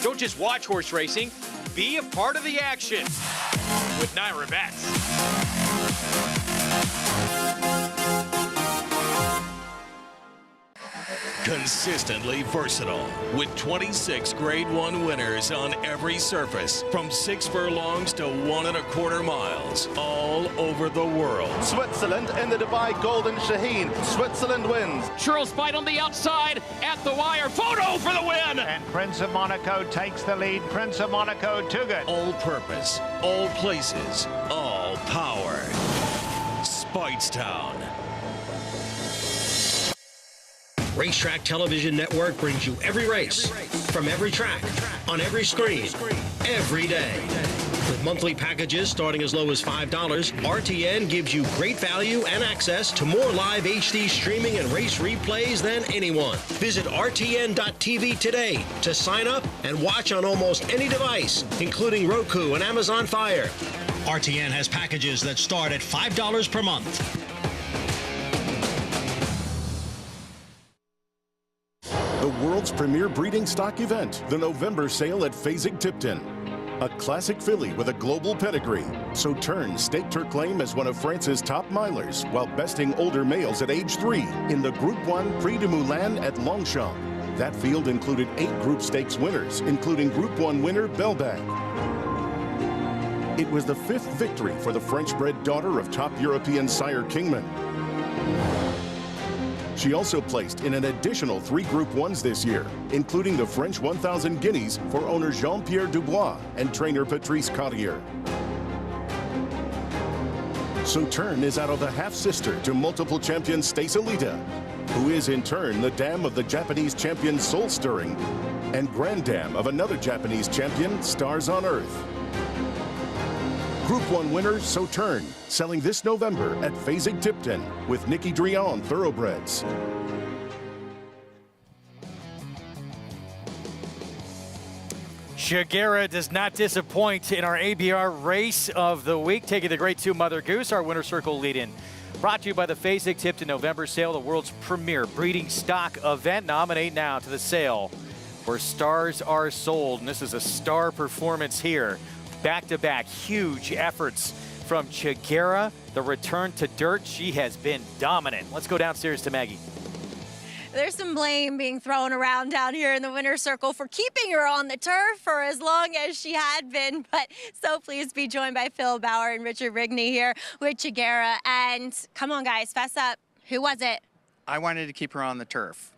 Don't just watch horse racing, be a part of the action with Naira Bets. Consistently versatile, with 26 Grade 1 winners on every surface, from 6 furlongs to 1 1/4 miles, all over the world. Switzerland in the Dubai Golden Shaheen. Switzerland wins. Churl Spite on the outside, at the wire, Photo for the win! And Prince of Monaco takes the lead. Prince of Monaco, too good. All purpose, all places, all power. Speightstown. Racetrack Television Network brings you every race, from every track, on every screen, every day. With monthly packages starting as low as $5, RTN gives you great value and access to more live HD streaming and race replays than anyone. Visit RTN.tv today to sign up and watch on almost any device, including Roku and Amazon Fire. RTN has packages that start at $5 per month. The world's premier breeding stock event, the November sale at Fasig-Tipton. A classic filly with a global pedigree, Sauterne staked her claim as one of France's top milers while besting older males at age 3 in the Group 1 Prix de Moulin at Longchamp. That field included 8 Group Stakes winners, including Group 1 winner Belbag. It was the 5th victory for the French-bred daughter of top European sire Kingman. She also placed in an additional 3 Group 1s this year, including the French 1000 Guineas for owner Jean-Pierre Dubois and trainer Patrice Cartier. Sauterne is out of the half-sister to multiple champion Stace Alita, who is in turn the dam of the Japanese champion Soul Stirring and grand dam of another Japanese champion, Stars on Earth. Group 1 winner Sauterne, selling this November at Fasig-Tipton with Nicky Drian Thoroughbreds. Chiguera does not disappoint in our ABR race of the week, taking the Grade 2 Mother Goose, our winner circle lead-in. Brought to you by the Fasig-Tipton November sale, the world's premier breeding stock event. Nominate now to the sale where stars are sold, and this is a star performance here. Back-to-back huge efforts from Chiguera. The return to dirt, she has been dominant. Let's go downstairs to Maggie. There's some blame being thrown around down here in the winner's circle for keeping her on the turf for as long as she had been. But so pleased to be joined by Phil Bauer and Richard Rigney here with Chiguera. And come on, guys, fess up. Who was it? I wanted to keep her on the turf.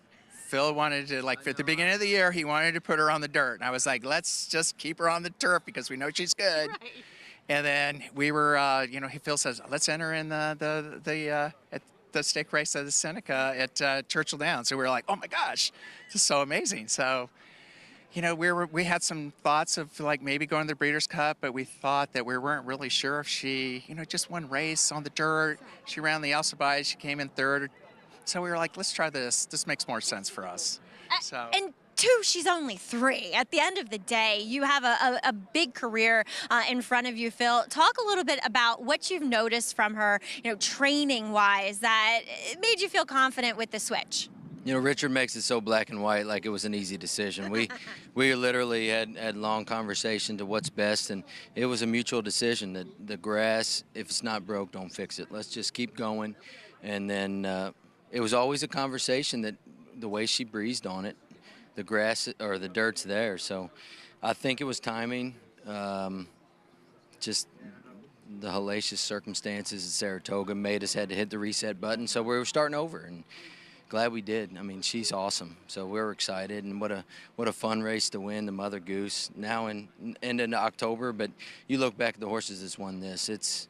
Phil wanted to, like, at the beginning of the year, he wanted to put her on the dirt. And I was like, let's just keep her on the turf because we know she's good. Right. And then we were, Phil says, let's enter in at the stake race of the Seneca at Churchill Downs. So we were like, oh my gosh, this is so amazing. So, we had some thoughts of like maybe going to the Breeders' Cup, but we thought that we weren't really sure if she, just one race on the dirt. She ran the Alcibiades, she came in 3rd. So we were like, let's try this. This makes more sense for us. And 2, she's only 3. At the end of the day, you have a big career in front of you, Phil. Talk a little bit about what you've noticed from her, training-wise, that made you feel confident with the switch. Richard makes it so black and white, like it was an easy decision. We literally had long conversation to what's best, and it was a mutual decision that the grass, if it's not broke, don't fix it. Let's just keep going. And then it was always a conversation that the way she breezed on it, the grass or the dirt's there. So I think it was timing, just the hellacious circumstances at Saratoga made us had to hit the reset button. So we were starting over, and glad we did. I mean, she's awesome. So we're excited, and what a fun race to win, the Mother Goose, now in October. But you look back at the horses that's won this, it's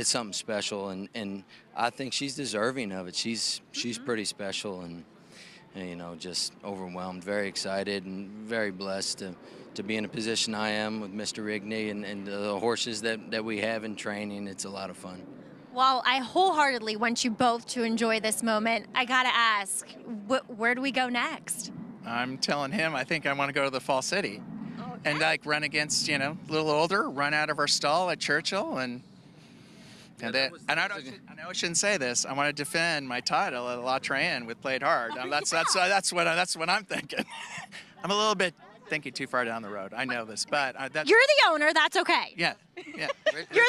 something special, and I think she's deserving of it. She's pretty special, and you know, just overwhelmed, very excited, and very blessed to be in a position I am with Mr. Rigney and the horses that we have in training. It's a lot of fun. Well, I wholeheartedly want you both to enjoy this moment. I gotta ask, where do we go next? I'm telling him I think I want to go to the Fall City and like run against, you know, a little older, run out of our stall at Churchill, and I know I shouldn't say this. I want to defend my title at La Train with Played Hard. That's what I'm thinking. I'm a little bit thinking too far down the road. I know this, but that's... You're the owner. That's okay. Yeah. You're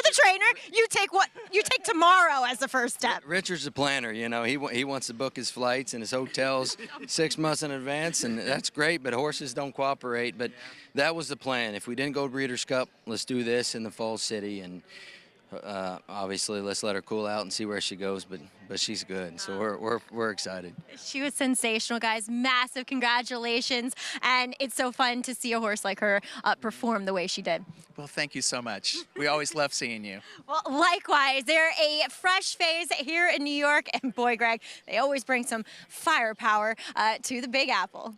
the trainer. You take tomorrow as the first step. Richard's the planner. You know, he wants to book his flights and his hotels 6 months in advance, and that's great. But horses don't cooperate. But that was the plan. If we didn't go Breeders' Cup, let's do this in the Fall City, and obviously let's let her cool out and see where she goes. But she's good, so we're excited. She was sensational, guys. Massive congratulations, and it's so fun to see a horse like her perform the way she did. Well, thank you so much. We always love seeing you. Well, likewise, they're a fresh face here in New York, and boy, Greg, they always bring some firepower to the Big Apple.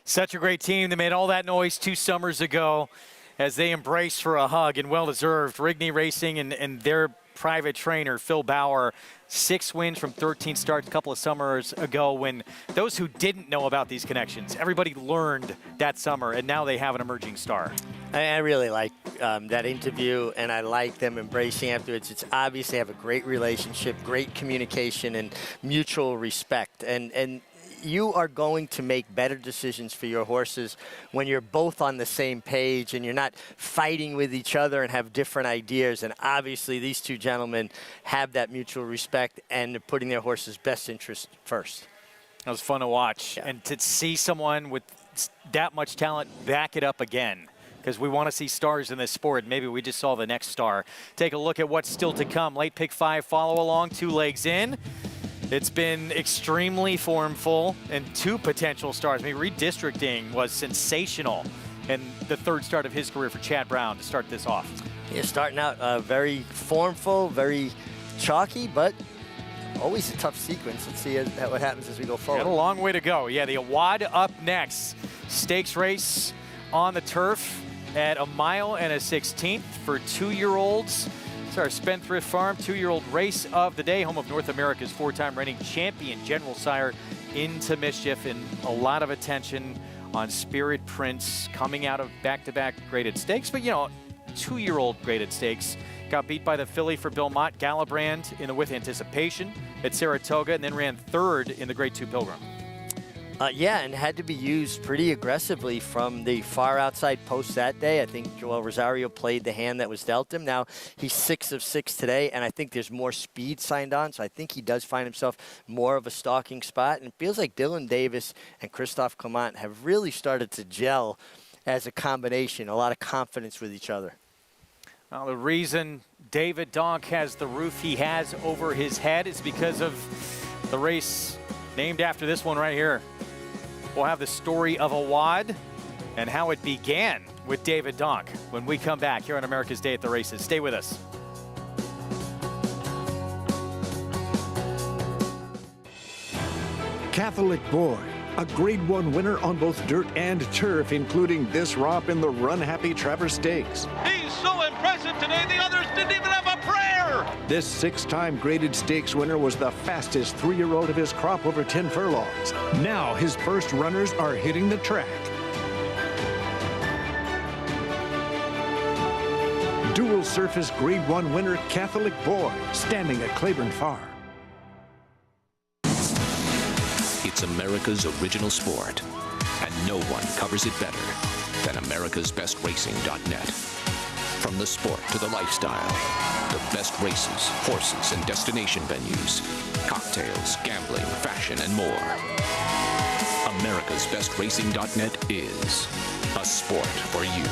Such a great team. They made all that noise 2 summers ago as they embraced for a hug, and well-deserved. Rigney Racing and their private trainer, Phil Bauer, 6 wins from 13 starts a couple of summers ago, when those who didn't know about these connections, everybody learned that summer, and now they have an emerging star. I really like that interview, and I like them embracing afterwards. It's obvious they have a great relationship, great communication, and mutual respect. And you are going to make better decisions for your horses when you're both on the same page and you're not fighting with each other and have different ideas. And obviously these 2 gentlemen have that mutual respect, and they're putting their horses' best interest first. That was fun to watch. Yeah. And to see someone with that much talent back it up again, because we want to see stars in this sport. Maybe we just saw the next star. Take a look at what's still to come. Late pick 5 follow along, 2 legs in. It's been extremely formful, and 2 potential stars. I mean, redistricting was sensational in the 3rd start of his career for Chad Brown to start this off. Yeah, starting out very formful, very chalky, but always a tough sequence. Let's see what happens as we go forward. Got a long way to go. Yeah, the Awad up next. Stakes race on the turf at 1 1/16 for 2-year-olds. It's our Spendthrift Farm 2-year-old race of the day, home of North America's 4-time reigning champion General Sire Into Mischief, and a lot of attention on Spirit Prince coming out of back-to-back graded stakes. But, you know, 2-year-old graded stakes. Got beat by the filly for Belmont, Galibrand, in the With Anticipation at Saratoga, and then ran 3rd in the Grade 2 Pilgrim. Yeah, and had to be used pretty aggressively from the far outside post that day. I think Joel Rosario played the hand that was dealt him. Now he's 6 of 6 today, and I think there's more speed signed on, so I think he does find himself more of a stalking spot. And it feels like Dylan Davis and Christophe Clement have really started to gel as a combination, a lot of confidence with each other. Well, the reason David Donk has the roof he has over his head is because of the race named after this one right here. We'll have the story of Awad and how it began with David Donk when we come back here on America's Day at the Races. Stay with us. Catholic Boy, a Grade 1 winner on both dirt and turf, including this romp in the Run Happy Travers Stakes. He's so impressive today, the others didn't even have a prayer! This 6-time graded stakes winner was the fastest 3-year-old of his crop over 10 furlongs. Now his first runners are hitting the track. Dual surface Grade 1 winner Catholic Boy, standing at Claiborne Farm. It's America's original sport, and no one covers it better than America'sBestRacing.net. From the sport to the lifestyle, the best races, horses, and destination venues, cocktails, gambling, fashion, and more. America'sBestRacing.net is a sport for you.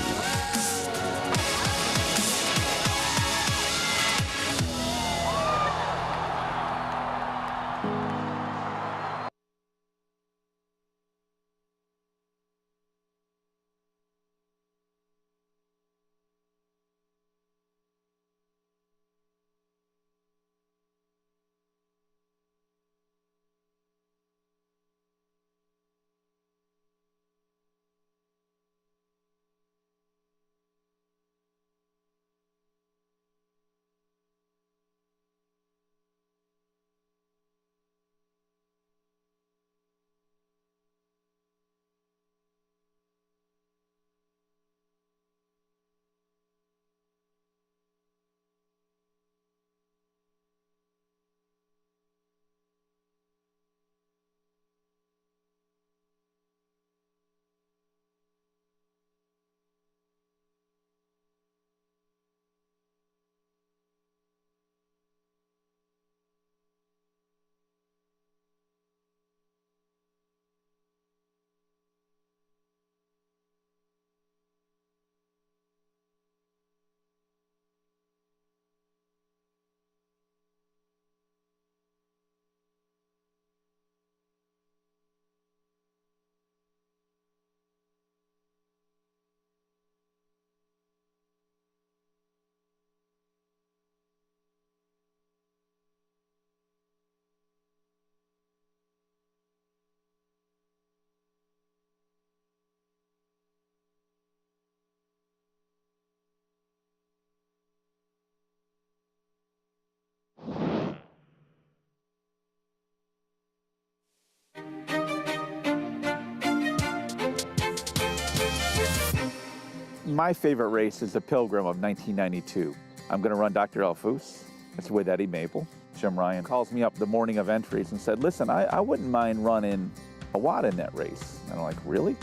My favorite race is the Pilgrim of 1992. I'm going to run Dr. Elfus. It's with Eddie Maple. Jim Ryan calls me up the morning of entries and said, listen, I wouldn't mind running a Watt in that race. And I'm like, really?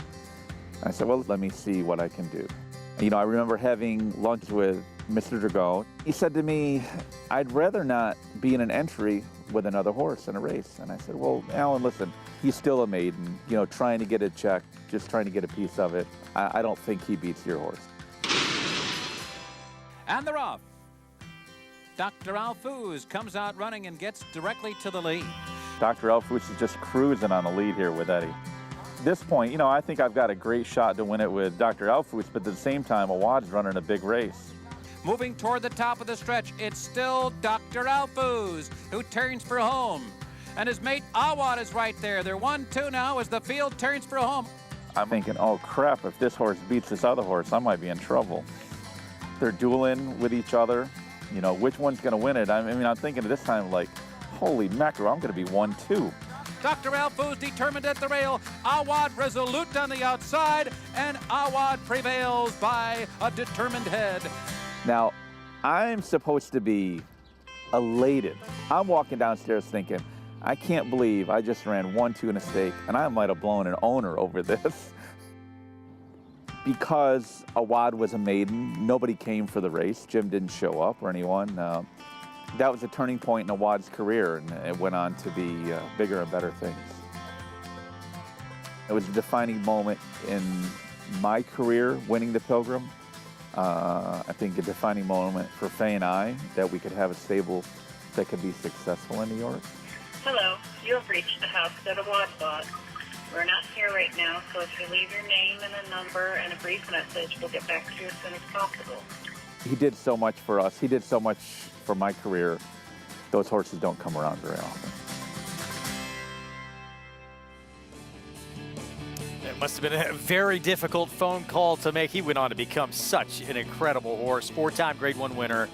I said, well, let me see what I can do. You know, I remember having lunch with Mr. Drago. He said to me, I'd rather not be in an entry with another horse in a race. And I said, well, Alan, listen, he's still a maiden, you know, trying to get a check, just trying to get a piece of it. I don't think he beats your horse. And they're off. Dr. Elfus comes out running and gets directly to the lead. Dr. Elfus is just cruising on the lead here with Eddie. At this point, you know, I think I've got a great shot to win it with Dr. Elfus, but at the same time, Awad's running a big race. Moving toward the top of the stretch, it's still Dr. Elfus who turns for home. And his mate Awad is right there. They're 1-2 now as the field turns for home. I'm thinking, oh crap, if this horse beats this other horse, I might be in trouble. They're dueling with each other. You know, which one's going to win it? I mean, I'm thinking at this time, like, holy mackerel, I'm going to be 1-2. Dr. Elfus determined at the rail. Awad resolute on the outside, and Awad prevails by a determined head. Now, I'm supposed to be elated. I'm walking downstairs thinking, I can't believe I just ran 1-2 in a stake, and I might have blown an owner over this. Because Awad was a maiden, nobody came for the race. Jim didn't show up or anyone. That was a turning point in Awad's career, and it went on to be bigger and better things. It was a defining moment in my career, winning the Pilgrim. I think a defining moment for Faye and I, that we could have a stable that could be successful in New York. Hello, you have reached the house that Awad bought. We're not here right now, so if you leave your name and a number and a brief message, we'll get back to you as soon as possible. He did so much for us. He did so much for my career. Those horses don't come around very often. It must have been a very difficult phone call to make. He went on to become such an incredible horse. Four-time Grade 1 winner,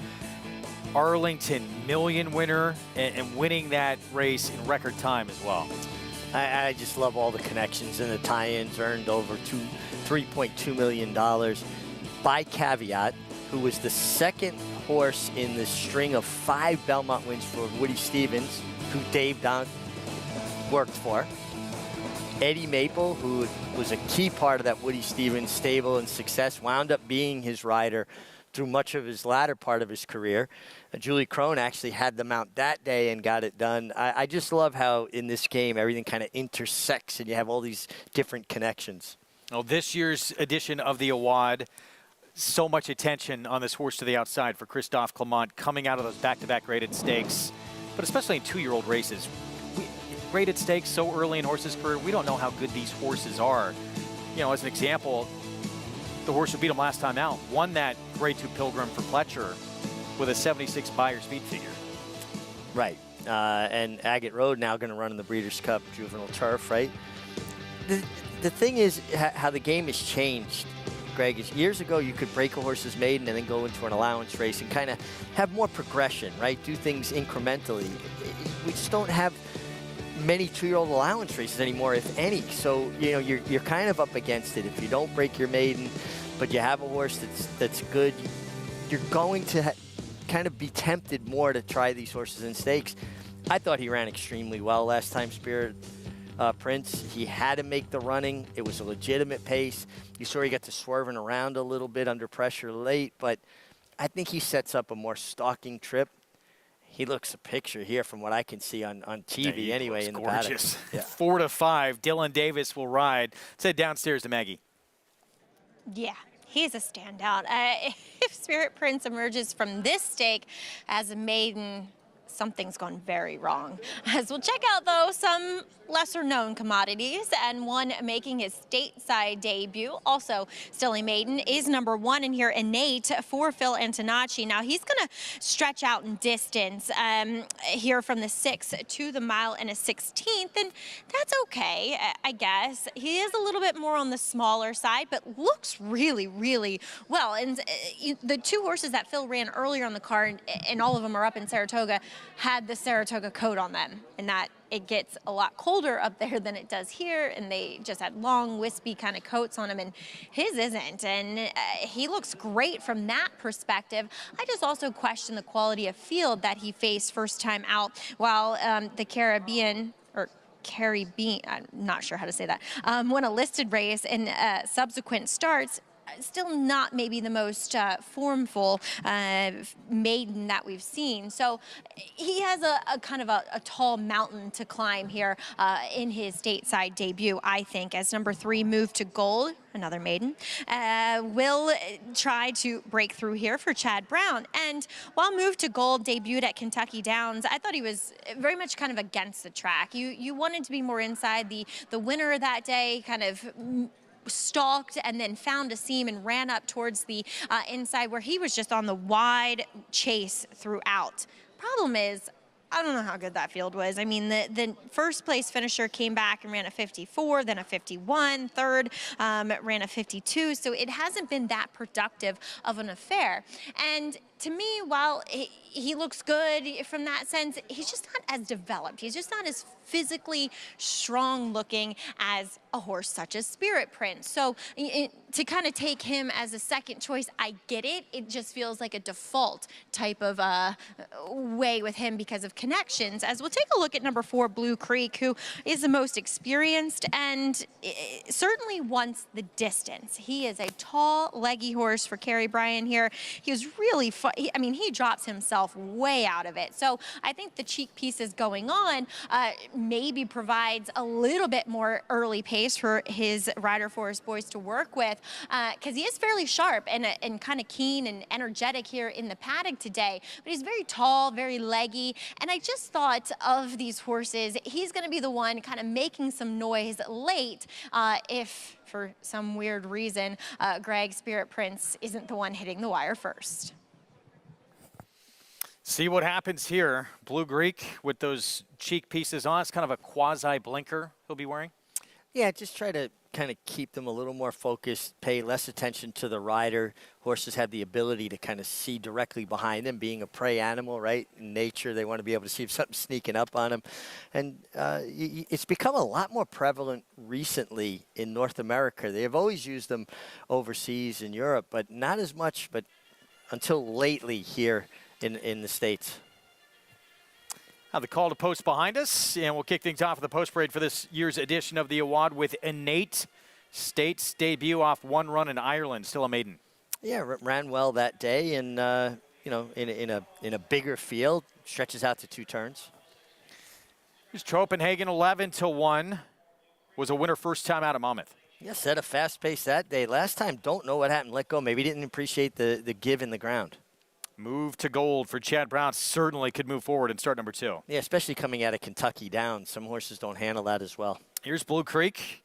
Arlington Million winner, and winning that race in record time as well. I just love all the connections and the tie-ins. Earned over $3.2 million by Caveat, who was the second horse in the string of 5 Belmont wins for Woody Stevens, who Dave Donk worked for. Eddie Maple, who was a key part of that Woody Stevens stable and success, wound up being his rider through much of his latter part of his career. Julie Crone actually had the mount that day and got it done. I just love how in this game everything kind of intersects and you have all these different connections. Well, this year's edition of the Awad, so much attention on this horse to the outside for Christophe Clement coming out of those back-to-back graded stakes, but especially in 2-year-old races. Graded stakes so early in horses' career, we don't know how good these horses are. You know, as an example, the horse who beat him last time out won that Grade 2 Pilgrim for Pletcher with a 76 Beyer speed figure. Right. And Agate Road now going to run in the Breeders' Cup Juvenile Turf, right? The thing is how the game has changed, Greg, is years ago you could break a horse's maiden and then go into an allowance race and kind of have more progression, right? Do things incrementally. We just don't have many 2-year-old allowance races anymore, if any. So, you know, you're kind of up against it. If you don't break your maiden, but you have a horse that's good, you're going to kind of be tempted more to try these horses in stakes. I thought he ran extremely well last time, Spirit Prince. He had to make the running. It was a legitimate pace. You saw he got to swerving around a little bit under pressure late, but I think he sets up a more stalking trip. He looks a picture here from what I can see on TV anyway in the paddock. Yeah. 4 to 5. Dylan Davis will ride. Let's head downstairs to Maggie. Yeah, he's a standout. If Spirit Prince emerges from this stake as a maiden, something's gone very wrong. As we'll check out, though, some lesser-known commodities, and one making his stateside debut, also still a maiden, is number 1 in here, Innate, for Phil Antonacci. Now, he's going to stretch out in distance here from the 6th to the mile and a 16th, and that's okay, I guess. He is a little bit more on the smaller side, but looks really, really well. And the 2 horses that Phil ran earlier on the card, and all of them are up in Saratoga, had the Saratoga coat on them, and that it gets a lot colder up there than it does here, and they just had long, wispy kind of coats on him, and his isn't, and he looks great from that perspective. I just also question the quality of field that he faced first time out, while the Caribbean, I'm not sure how to say that, won a listed race in subsequent starts. Still not maybe the most formful maiden that we've seen. So he has a kind of a tall mountain to climb here in his stateside debut, I think, as number 3, Move to Gold, another maiden, will try to break through here for Chad Brown. And while Move to Gold debuted at Kentucky Downs, I thought he was very much kind of against the track. You wanted to be more inside. The winner that day kind of stalked and then found a seam and ran up towards the inside, where he was just on the wide chase throughout. Problem is, I don't know how good that field was. I mean, the first place finisher came back and ran a 54, then a 51, third ran a 52, so it hasn't been that productive of an affair. And to me, while he looks good from that sense, he's just not as developed. He's just not as physically strong looking as a horse such as Spirit Prince. So to kind of take him as a second choice, I get it. It just feels like a default type of way with him because of connections. As we'll take a look at number 4, Blue Creek, who is the most experienced and certainly wants the distance. He is a tall, leggy horse for Kerry Bryan here. He was really fun. I mean, he drops himself way out of it. So I think the cheek pieces going on maybe provides a little bit more early pace for his Rider Forest boys to work with, because he is fairly sharp and kind of keen and energetic here in the paddock today. But he's very tall, very leggy, and I just thought of these horses, he's going to be the one kind of making some noise late if, for some weird reason, Greg Spirit Prince isn't the one hitting the wire first. See what happens here. Blue Greek with those cheek pieces on. It's kind of a quasi-blinker he'll be wearing. Yeah, just try to kind of keep them a little more focused, pay less attention to the rider. Horses have the ability to kind of see directly behind them, being a prey animal, right? In nature, they want to be able to see if something's sneaking up on them. And it's become a lot more prevalent recently in North America. They have always used them overseas in Europe, but not as much, but until lately here in the States. Now the call to post behind us, and we'll kick things off with the post parade for this year's edition of the Awad with Innate, States debut off 1 run in Ireland, still a maiden. Yeah, ran well that day, and in a bigger field, stretches out to 2 turns. Here's Copenhagen 11-1. Was a winner first time out of Monmouth. Yeah, set a fast pace that day. Last time, don't know what happened. Let go. Maybe didn't appreciate the give in the ground. Move to gold for Chad Brown. Certainly could move forward and start number 2. Yeah, especially coming out of Kentucky down. Some horses don't handle that as well. Here's Blue Creek.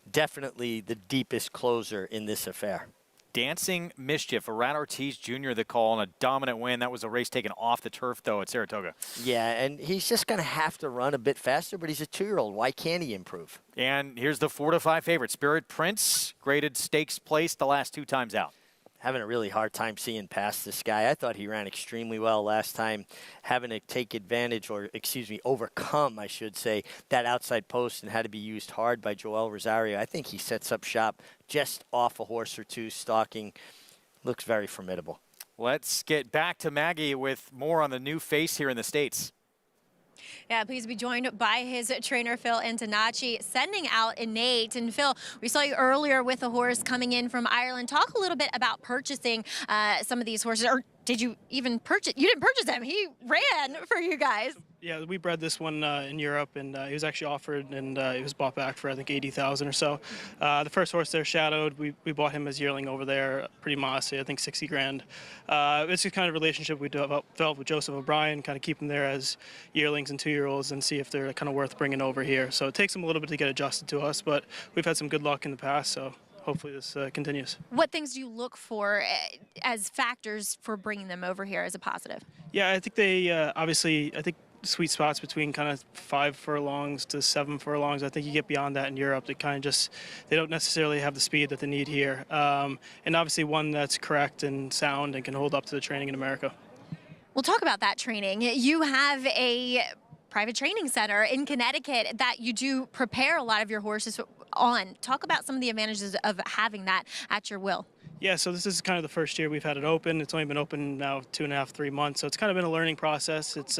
Definitely the deepest closer in this affair. Dancing Mischief, Arat Ortiz Jr. the call, and a dominant win. That was a race taken off the turf, though, at Saratoga. Yeah, and he's just going to have to run a bit faster, but he's a 2-year-old. Why can't he improve? And here's the 4-5 favorite, Spirit Prince, graded stakes place the last 2 times out. Having a really hard time seeing past this guy. I thought he ran extremely well last time, having to take advantage, or overcome, I should say, that outside post and had to be used hard by Joel Rosario. I think he sets up shop just off a horse or 2, stalking. Looks very formidable. Let's get back to Maggie with more on the new face here in the States. Yeah, please be joined by his trainer, Phil Antonacci, sending out Innate. And Phil, we saw you earlier with a horse coming in from Ireland. Talk a little bit about purchasing some of these horses, or did you even purchase? You didn't purchase him. He ran for you guys. Yeah, we bred this one in Europe, and he was actually offered, and he was bought back for, I think, $80,000 or so. The first horse there, Shadowed, we bought him as yearling over there, pretty modestly, I think $60,000. It's the kind of relationship we developed with Joseph O'Brien, kind of keep them there as yearlings and 2-year-olds and see if they're kind of worth bringing over here. So it takes them a little bit to get adjusted to us, but we've had some good luck in the past, so hopefully this continues. What things do you look for as factors for bringing them over here as a positive? Yeah, I think they obviously, I think sweet spots between kind of 5 furlongs to 7 furlongs. I think you get beyond that in Europe. They kind of just, they don't necessarily have the speed that they need here. And obviously one that's correct and sound and can hold up to the training in America. We'll talk about that training. You have a private training center in Connecticut that you do prepare a lot of your horses on. Talk about some of the advantages of having that at your will. Yeah, so this is kind of the first year we've had it open. It's only been open now 2.5, 3 months, so it's kind of been a learning process. It's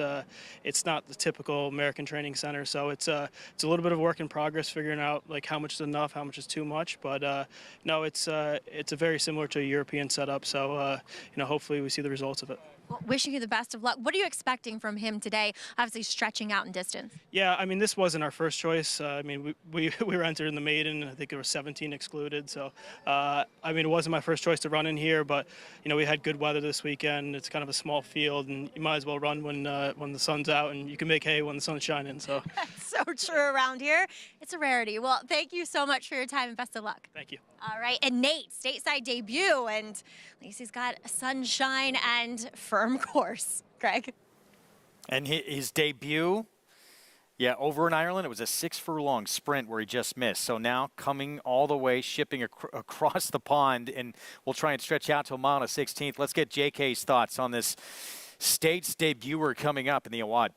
not the typical American training center, so it's a little bit of work in progress, figuring out like how much is enough, how much is too much. But no, it's a very similar to a European setup. So hopefully we see the results of it. Well, wishing you the best of luck. What are you expecting from him today? Obviously stretching out in distance. Yeah, I mean, this wasn't our first choice. I mean, we were entered in the maiden. I think there were 17 excluded. So, I mean, it wasn't my first choice to run in here, but, we had good weather this weekend. It's kind of a small field, and you might as well run when the sun's out, and you can make hay when the sun's shining. So. That's so true around here. It's a rarity. Well, thank you so much for your time, and best of luck. Thank you. All right, and Nate, stateside debut, and Lacey's got sunshine and firm course. Greg. And his debut, yeah, over in Ireland, it was a 6-furlong sprint where he just missed. So now coming all the way, shipping across the pond, and we'll try and stretch out to a mile and a 16th. Let's get JK's thoughts on this States debuter coming up in the Awad.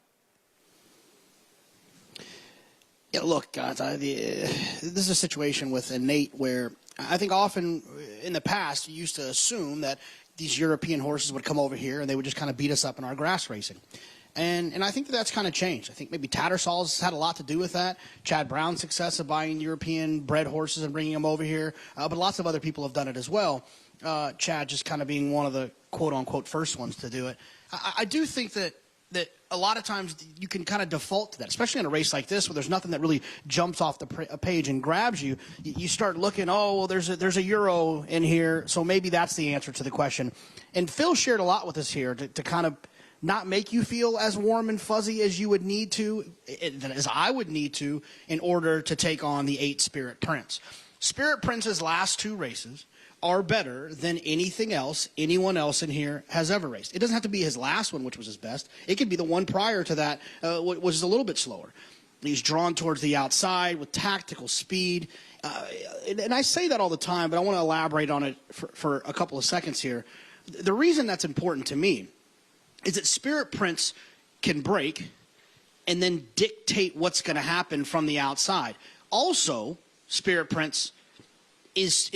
Yeah, look, guys, this is a situation with Innate where I think often in the past you used to assume that these European horses would come over here and they would just kind of beat us up in our grass racing. And I think that's kind of changed. I think maybe Tattersall's had a lot to do with that. Chad Brown's success of buying European-bred horses and bringing them over here. But lots of other people have done it as well. Chad just kind of being one of the quote-unquote first ones to do it. I do think that a lot of times you can kind of default to that, especially in a race like this where there's nothing that really jumps off the page and grabs you. You start looking, oh, well, there's a Euro in here, so maybe that's the answer to the question. And Phil shared a lot with us here to kind of not make you feel as warm and fuzzy as you would need to, as I would need to, in order to take on the 8 Spirit Prince. Spirit Prince's last 2 races are better than anything else anyone else in here has ever raced. It doesn't have to be his last one, which was his best. It could be the one prior to that, which is a little bit slower. He's drawn towards the outside with tactical speed. And I say that all the time, but I want to elaborate on it for a couple of seconds here. The reason that's important to me is that Spirit Prince can break and then dictate what's going to happen from the outside. Also, Spirit Prince is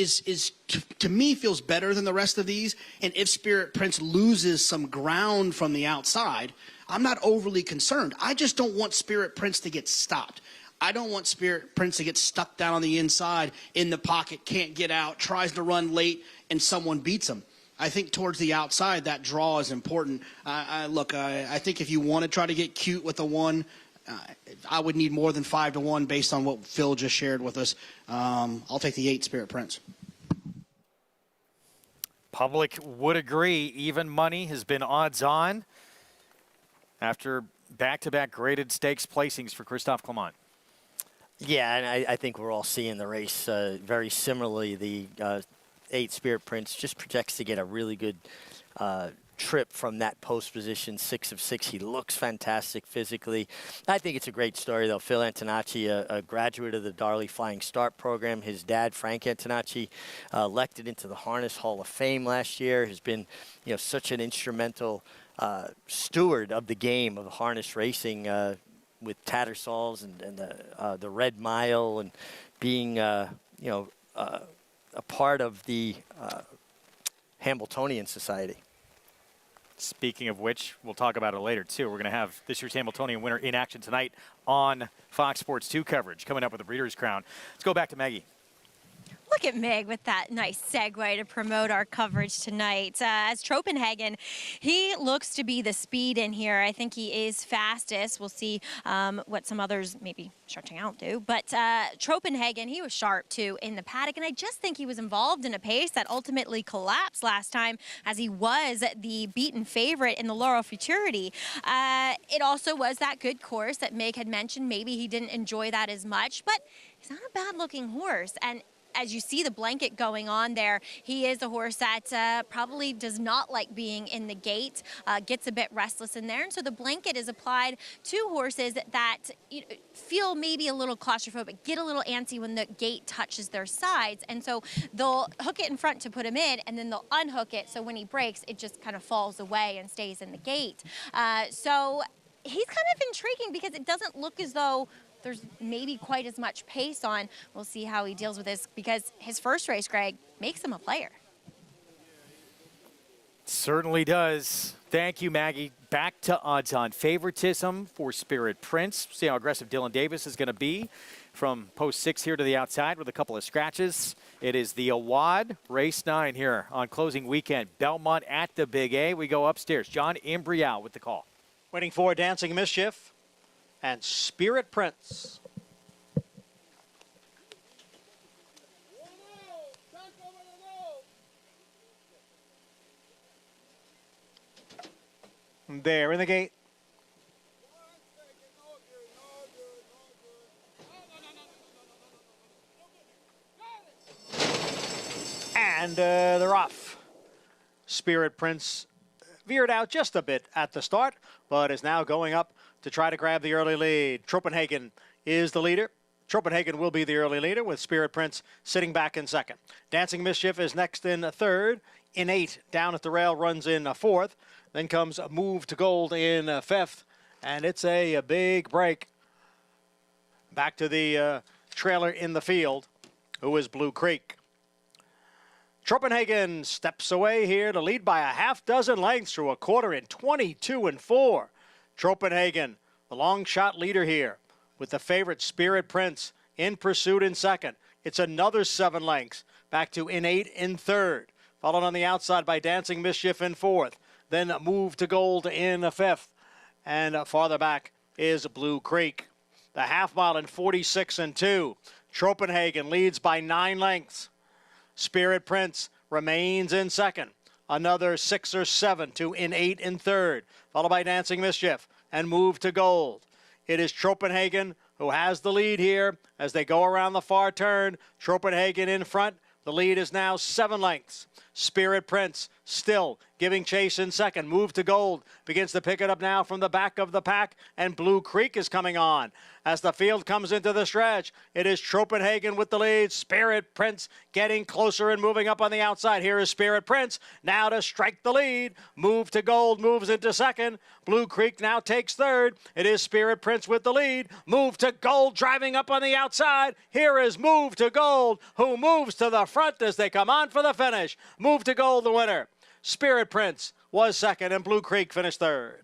to me feels better than the rest of these, and if Spirit Prince loses some ground from the outside, I'm not overly concerned. I just don't want Spirit Prince to get stopped. I don't want Spirit Prince to get stuck down on the inside in the pocket, can't get out, tries to run late, and someone beats him. I think towards the outside, that draw is important. I think if you want to try to get cute with the one, I would need more than 5-1 based on what Phil just shared with us. I'll take the 8 Spirit Prince. Public would agree. Even money has been odds on after back-to-back graded stakes placings for Christophe Clement. Yeah, and I think we're all seeing the race very similarly. The 8 Spirit Prince just projects to get a really good trip from that post position, 6 of 6. He looks fantastic physically. I think it's a great story, though. Phil Antonacci, a graduate of the Darley Flying Start program. His dad, Frank Antonacci, elected into the Harness Hall of Fame last year, has been, such an instrumental steward of the game of harness racing with Tattersalls and the Red Mile, and being, a part of the Hambletonian Society. Speaking of which, we'll talk about it later, too. We're going to have this year's Hambletonian winner in action tonight on Fox Sports 2 coverage, coming up with the Breeders' Crown. Let's go back to Maggie. Look at Meg with that nice segue to promote our coverage tonight. As Tropenhagen, he looks to be the speed in here. I think he is fastest. We'll see what some others maybe stretching out do. But Tropenhagen, he was sharp, too, in the paddock. And I just think he was involved in a pace that ultimately collapsed last time, as he was the beaten favorite in the Laurel Futurity. It also was that good course that Meg had mentioned. Maybe he didn't enjoy that as much, but he's not a bad-looking horse. And as you see the blanket going on there, he is a horse that probably does not like being in the gate, gets a bit restless in there. And so the blanket is applied to horses that feel maybe a little claustrophobic, get a little antsy when the gate touches their sides. And so they'll hook it in front to put him in, and then they'll unhook it. So when he breaks, it just kind of falls away and stays in the gate. So he's kind of intriguing because it doesn't look as though there's maybe quite as much pace on. We'll see how he deals with this, because his first race, Greg, makes him a player. Certainly does. Thank you, Maggie. Back to odds on favoritism for Spirit Prince. See how aggressive Dylan Davis is going to be from post 6 here to the outside with a couple of scratches. It is the Awad, race 9 here on closing weekend. Belmont at the Big A. We go upstairs. John Imbrial with the call. Waiting for Dancing Mischief and Spirit Prince. There in the gate. And they're off. Spirit Prince veered out just a bit at the start, but is now going up to try to grab the early lead. Tropenhagen is the leader. Tropenhagen will be the early leader, with Spirit Prince sitting back in second. Dancing Mischief is next in third. In 8, down at the rail, runs in fourth. Then comes Move to Gold in fifth. And it's a big break. Back to the trailer in the field, who is Blue Creek. Tropenhagen steps away here to lead by a half dozen lengths through a quarter in 22 and 4. Tropenhagen, the long shot leader here, with the favorite Spirit Prince in pursuit in second. It's another 7 lengths, back to in 8 in third. Followed on the outside by Dancing Mischief in fourth. Then Move to Gold in fifth. And farther back is Blue Creek. The half mile in 46 and 2. Tropenhagen leads by 9 lengths. Spirit Prince remains in second. Another 6 or 7 to in 8 in third, followed by Dancing Mischief and Move to Gold. It is Tropenhagen who has the lead here as they go around the far turn. Tropenhagen in front. The lead is now 7 lengths. Spirit Prince still giving chase in second. Move to Gold begins to pick it up now from the back of the pack, and Blue Creek is coming on. As the field comes into the stretch, it is Tropenhagen with the lead. Spirit Prince getting closer and moving up on the outside. Here is Spirit Prince now to strike the lead. Move to Gold moves into second. Blue Creek now takes third. It is Spirit Prince with the lead. Move to Gold driving up on the outside. Here is Move to Gold, who moves to the front as they come on for the finish. Move to Gold, the winner. Spirit Prince was second, and Blue Creek finished third.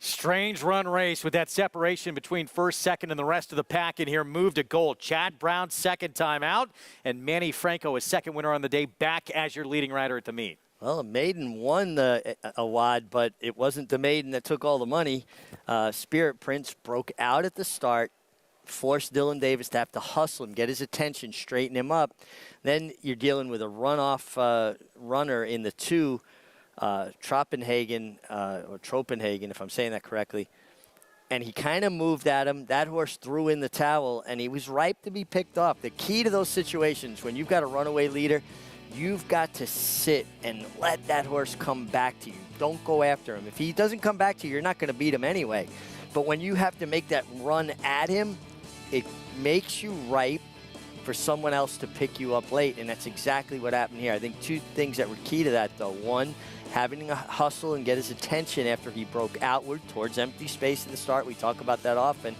Strange run race with that separation between first, second, and the rest of the pack in here. Move to gold. Chad Brown, second time out, and Manny Franco is second winner on the day, back as your leading rider at the meet. Well, a maiden won the Awad, but it wasn't the maiden that took all the money. Spirit Prince broke out at the start, forced Dylan Davis to have to hustle him, get his attention, straighten him up. Then you're dealing with a runoff runner in the 2, Tropenhagen, or Tropenhagen, if I'm saying that correctly. And he kind of moved at him. That horse threw in the towel, and he was ripe to be picked off. The key to those situations, when you've got a runaway leader, you've got to sit and let that horse come back to you. Don't go after him. If he doesn't come back to you, you're not going to beat him anyway. But when you have to make that run at him, it makes you ripe for someone else to pick you up late, and that's exactly what happened here. I think 2 things that were key to that, though. One, having a hustle and get his attention after he broke outward towards empty space at the start. We talk about that often.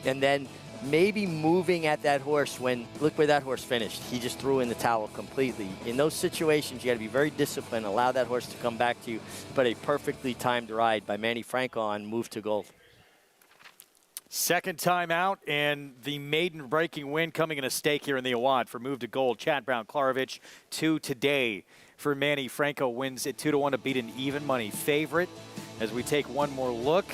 And then maybe moving at that horse when, look where that horse finished. He just threw in the towel completely. In those situations, you got to be very disciplined, allow that horse to come back to you. But a perfectly timed ride by Manny Franco on Move to Gold. Second time out, and the maiden breaking win coming in a stake here in the Awad for Move to Gold. Chad Brown, Klarovich, 2 today for Manny Franco. Wins at 2-1 to beat an even money favorite. As we take one more look,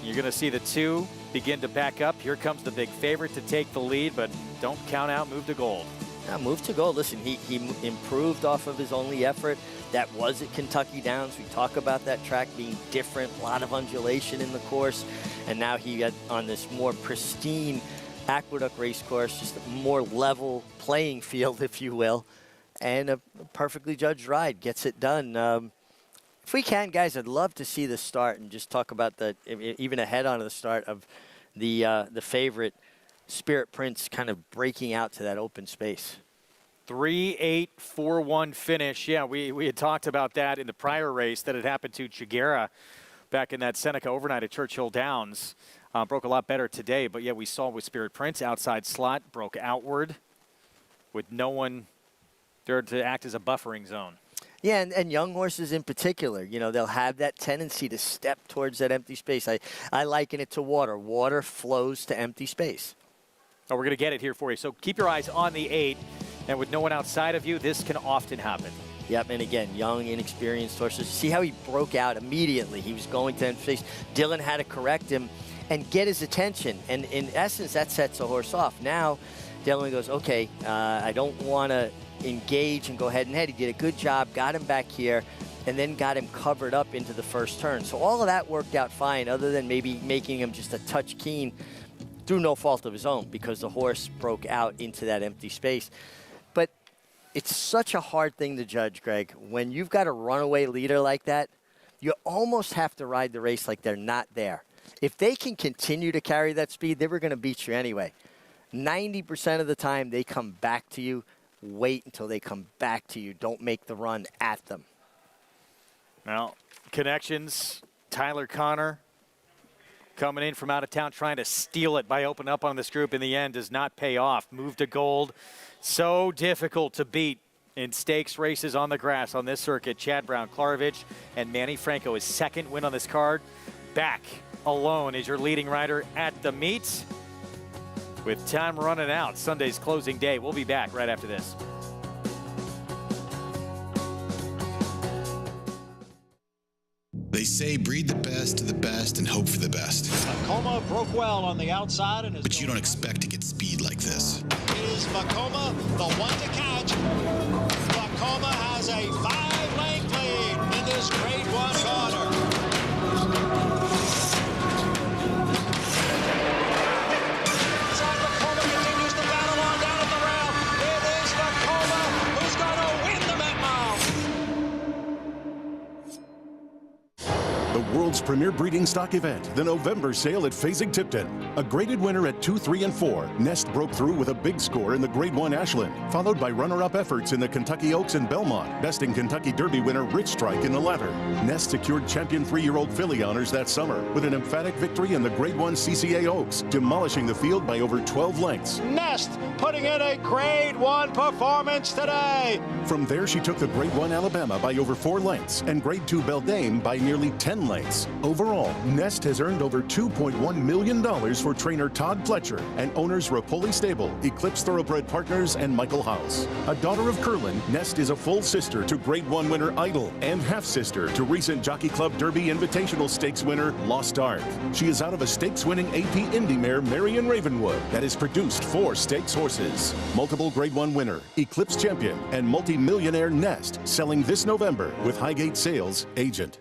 you're going to see the 2 begin to back up. Here comes the big favorite to take the lead, but don't count out Move to Gold. Now, Move to Gold, listen, he improved off of his only effort. That was at Kentucky Downs. We talk about that track being different, a lot of undulation in the course. And now he got on this more pristine Aqueduct race course, just a more level playing field, if you will. And a perfectly judged ride, gets it done. If we can, guys, I'd love to see the start and just talk about even ahead on the start of the favorite, Spirit Prince, kind of breaking out to that open space. 3-8-4-1 finish. Yeah, we had talked about that in the prior race that had happened to Chiguera back in that Seneca overnight at Churchill Downs. Broke a lot better today, but yeah, we saw with Spirit Prince, outside slot, broke outward with no one there to act as a buffering zone. Yeah, and young horses in particular, you know, they'll have that tendency to step towards that empty space. I liken it to water. Water flows to empty space. Oh, we're going to get it here for you. So keep your eyes on the 8. And with no one outside of you, this can often happen. Yep, and again, young, inexperienced horses. See how he broke out immediately. He was going to empty space. Dylan had to correct him and get his attention. And in essence, that sets a horse off. Now, Dylan goes, okay, I don't want to engage and go head and head. He did a good job, got him back here, and then got him covered up into the first turn. So all of that worked out fine, other than maybe making him just a touch keen through no fault of his own, because the horse broke out into that empty space. But it's such a hard thing to judge, Greg. When you've got a runaway leader like that, you almost have to ride the race like they're not there. If they can continue to carry that speed, they were going to beat you anyway. 90% of the time, they come back to you. Wait until they come back to you. Don't make the run at them. Now, connections, Tyler Connor coming in from out of town, trying to steal it by opening up on this group. In the end, does not pay off. Move to Gold. So difficult to beat in stakes races on the grass on this circuit. Chad Brown, Klarovich, and Manny Franco, his second win on this card. Back alone is your leading rider at the meet. With time running out, Sunday's closing day. We'll be back right after this. They say breed the best of the best and hope for the best. Vekoma broke well on the outside. But you don't expect to get speed like this. Is Vekoma the one to catch? Vekoma has a 5-length lead in this Grade 1 corner. Vekoma continues to battle on down at the rail. It is Vekoma who's going to win the Met Mile. The world's premier breeding stock event, the November sale at Fasig-Tipton. A graded winner at 2, 3, and 4, Nest broke through with a big score in the Grade 1 Ashland, followed by runner-up efforts in the Kentucky Oaks and Belmont, besting Kentucky Derby winner Rich Strike in the latter. Nest secured champion 3-year-old filly honors that summer with an emphatic victory in the Grade 1 CCA Oaks, demolishing the field by over 12 lengths. Nest putting in a Grade 1 performance today. From there, she took the Grade 1 Alabama by over 4 lengths and Grade 2 Beldame by nearly 10 lengths. Overall, Nest has earned over $2.1 million for trainer Todd Fletcher and owners Rapoli Stable, Eclipse Thoroughbred Partners, and Michael House. A daughter of Curlin, Nest is a full sister to Grade 1 winner Idol and half-sister to recent Jockey Club Derby Invitational Stakes winner Lost Ark. She is out of a stakes-winning AP Indy mare Marion Ravenwood that has produced 4 stakes horses. Multiple Grade 1 winner, Eclipse champion, and multi-millionaire Nest selling this November with Highgate Sales agent.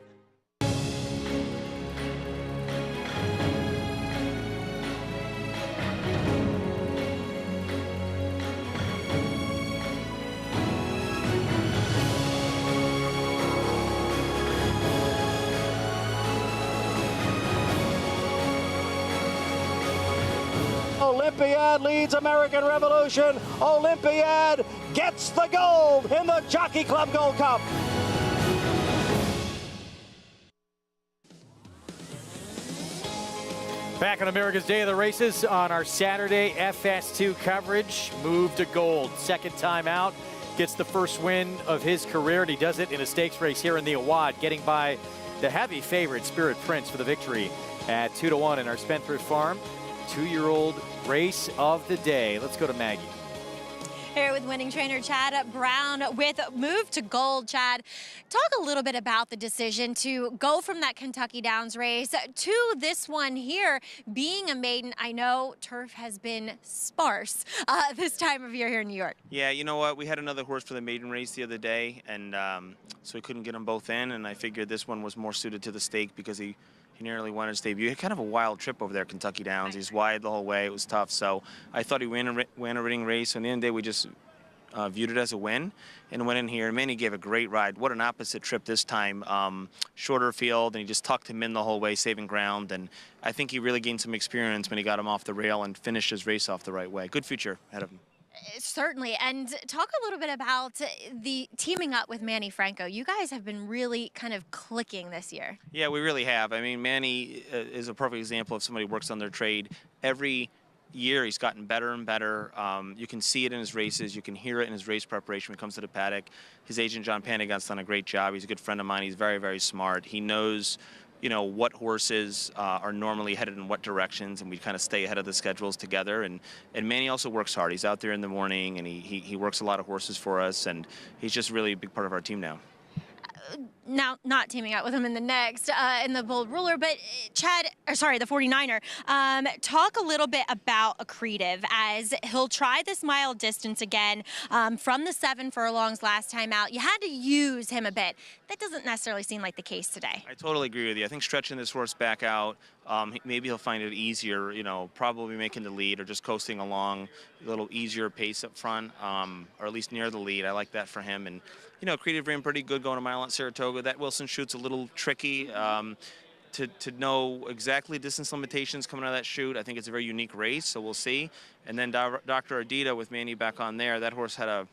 Olympiad leads American Revolution. Olympiad gets the gold in the Jockey Club Gold Cup. Back on America's Day of the Races on our Saturday FS2 coverage. Move to gold. Second time out. Gets the first win of his career, and he does it in a stakes race here in the Awad, getting by the heavy favorite Spirit Prince for the victory at 2-1 in our Spendthrift Farm 2-year-old race of the day. Let's go to Maggie. Here with winning trainer Chad Brown with Move to Gold. Chad, talk a little bit about the decision to go from that Kentucky Downs race to this one here being a maiden. I know turf has been sparse this time of year here in New York. Yeah, you know what? We had another horse for the maiden race the other day, and so we couldn't get them both in, and I figured this one was more suited to the stake because he nearly won his debut. He had kind of a wild trip over there, Kentucky Downs. He's wide the whole way. It was tough. So I thought he'd win a winning race. And at the end of the day, we just viewed it as a win and went in here. Manny gave a great ride. What an opposite trip this time. Shorter field, and he just tucked him in the whole way, saving ground. And I think he really gained some experience when he got him off the rail and finished his race off the right way. Good future ahead of him. Certainly. And talk a little bit about the teaming up with Manny Franco. You guys have been really kind of clicking this year. Yeah, we really have. I mean, Manny is a perfect example of somebody who works on their trade. Every year he's gotten better and better. You can see it in his races. You can hear it in his race preparation when it comes to the paddock. His agent, John Panagon's done a great job. He's a good friend of mine. He's very, very smart. He knows, you know, what horses are normally headed in what directions, and we kind of stay ahead of the schedules together. And Manny also works hard. He's out there in the morning, and he works a lot of horses for us, and he's just really a big part of our team now. Now, not teaming up with him in the next, in the Bold Ruler, but the 49er. Talk a little bit about Accretive as he'll try this mile distance again from the 7 furlongs last time out. You had to use him a bit. That doesn't necessarily seem like the case today. I totally agree with you. I think stretching this horse back out, maybe he'll find it easier, you know, probably making the lead or just coasting along, a little easier pace up front, or at least near the lead. I like that for him. And you know, Accretive ran pretty good going a mile at Saratoga. That Wilson chute's a little tricky to know exactly distance limitations coming out of that chute. I think it's a very unique race, so we'll see. And then Dr. Ardita with Manny back on there, that horse had a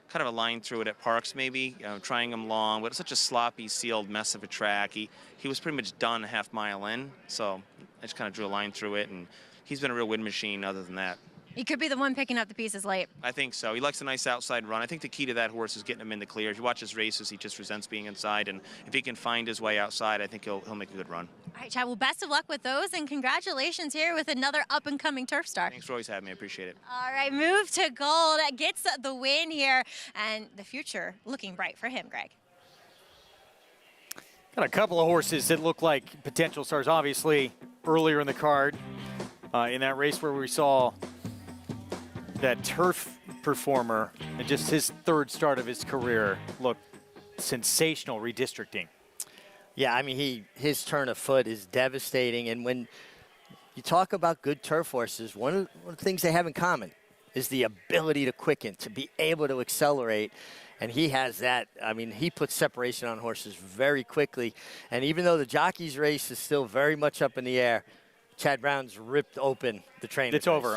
kind of a line through it at Parks maybe, trying him long, but it's such a sloppy, sealed mess of a track. He was pretty much done a half mile in, so I just kind of drew a line through it, and he's been a real win machine other than that. He could be the one picking up the pieces late. I think so. He likes a nice outside run. I think the key to that horse is getting him in the clear. If you watch his races, he just resents being inside, and if he can find his way outside, I think he'll make a good run. All right, Chad, well, best of luck with those, and congratulations here with another up-and-coming turf star. Thanks for always having me. I appreciate it. All right, Move to Gold gets the win here, and the future looking bright for him, Greg. Got a couple of horses that look like potential stars, obviously, earlier in the card in that race where we saw that turf performer and just his third start of his career look sensational redistricting. Yeah, I mean, his turn of foot is devastating. And when you talk about good turf horses, one of the things they have in common is the ability to quicken, to be able to accelerate. And he has that. I mean, he puts separation on horses very quickly. And even though the jockey's race is still very much up in the air, Chad Brown's ripped open the train. It's over.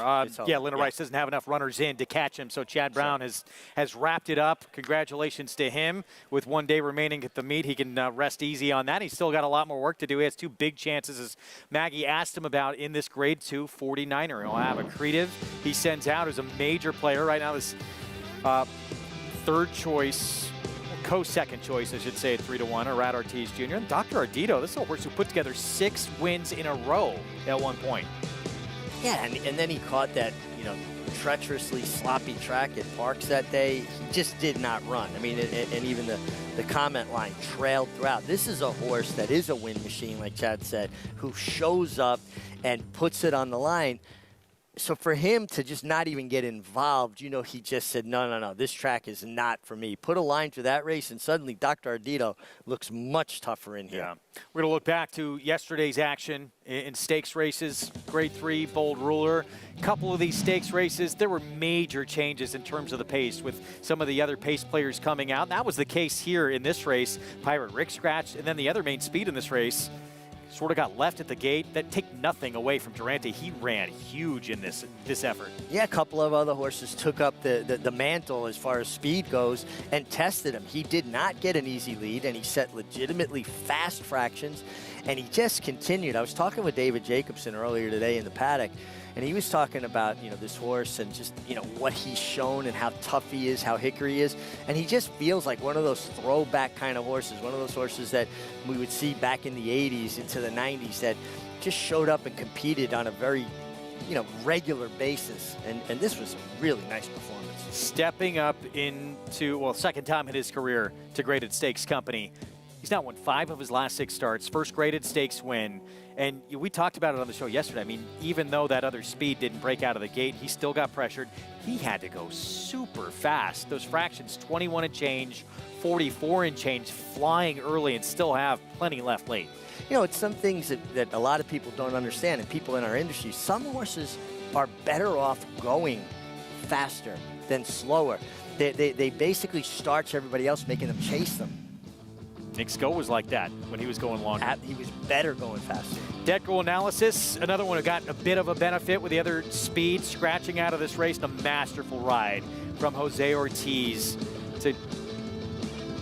Yeah, Linda Rice doesn't have enough runners in to catch him, so Chad Brown has wrapped it up. Congratulations to him. With 1 day remaining at the meet, he can rest easy on that. He's still got a lot more work to do. He has 2 big chances, as Maggie asked him about, in this Grade 2 49er. He'll have Accretive. He sends out as a major player right now. This third choice, we'll co-second choice, I should say, at 3-1, Arad Ortiz Jr. And Dr. Ardito, this is a horse who put together 6 wins in a row at one point. Yeah, and then he caught that, treacherously sloppy track at Parks that day. He just did not run. I mean, and even the comment line trailed throughout. This is a horse that is a win machine, like Chad said, who shows up and puts it on the line. So for him to just not even get involved, he just said, no, this track is not for me. Put a line through that race, and suddenly Dr. Ardito looks much tougher in here. Yeah. We're going to look back to yesterday's action in stakes races, Grade 3, Bold Ruler. A couple of these stakes races, there were major changes in terms of the pace with some of the other pace players coming out. And that was the case here in this race. Pirate Rick scratched, and then the other main speed in this race sort of got left at the gate. That take nothing away from Durante. He ran huge in this effort. Yeah, a couple of other horses took up the mantle as far as speed goes and tested him. He did not get an easy lead, and he set legitimately fast fractions, and he just continued. I was talking with David Jacobson earlier today in the paddock, and he was talking about, this horse and just, what he's shown and how tough he is, how hickory is. And he just feels like one of those throwback kind of horses, one of those horses that we would see back in the 80s into the 90s that just showed up and competed on a very, regular basis. And this was a really nice performance. Stepping up into, second time in his career to Graded Stakes Company. He's now won 5 of his last 6 starts, first Graded Stakes win. And we talked about it on the show yesterday. I mean, even though that other speed didn't break out of the gate, he still got pressured. He had to go super fast. Those fractions, 21 and change, 44 and change, flying early and still have plenty left late. It's some things that a lot of people don't understand, and people in our industry. Some horses are better off going faster than slower. They basically starch everybody else, making them chase them. Nick Sko was like that when he was going longer. He was better going faster. Deco Analysis, another one who got a bit of a benefit with the other speed, scratching out of this race. And a masterful ride from Jose Ortiz to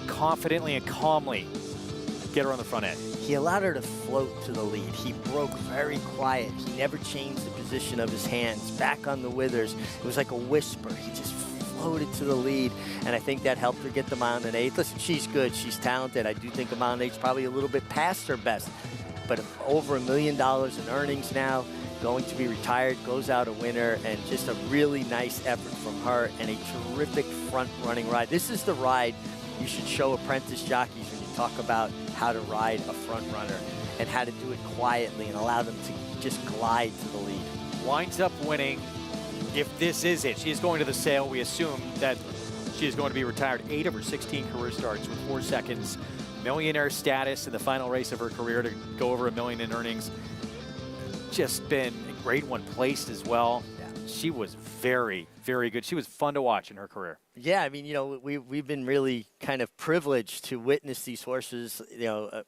confidently and calmly get her on the front end. He allowed her to float to the lead. He broke very quiet. He never changed the position of his hands. Back on the withers, it was like a whisper. He just floated to the lead, and I think that helped her get the mile and 1/8. Listen, she's good, she's talented. I do think a mile and 8 is probably a little bit past her best, but over $1 million in earnings now, going to be retired, goes out a winner, and just a really nice effort from her and a terrific front running ride. This is the ride you should show apprentice jockeys when you talk about how to ride a front runner and how to do it quietly and allow them to just glide to the lead. Winds up winning. If this is it, she is going to the sale. We assume that she is going to be retired. 8 of her 16 career starts with 4 seconds. Millionaire status in the final race of her career to go over $1 million in earnings. Just been Grade 1 placed as well. Yeah. She was very, very good. She was fun to watch in her career. Yeah, I mean, we've been really kind of privileged to witness these horses,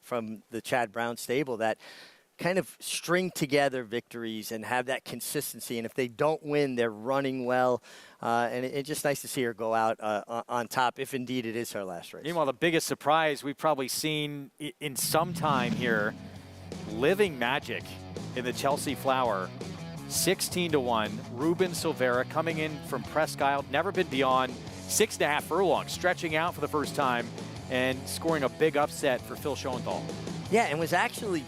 from the Chad Brown stable that kind of string together victories and have that consistency. And if they don't win, they're running well. And it's just nice to see her go out on top, if indeed it is her last race. Meanwhile, the biggest surprise we've probably seen in some time here, Living Magic in the Chelsea Flower, 16-1. Ruben Silvera coming in from Presque Isle, never been beyond 6.5 furlongs, stretching out for the first time and scoring a big upset for Phil Schoenthal. Yeah, and was actually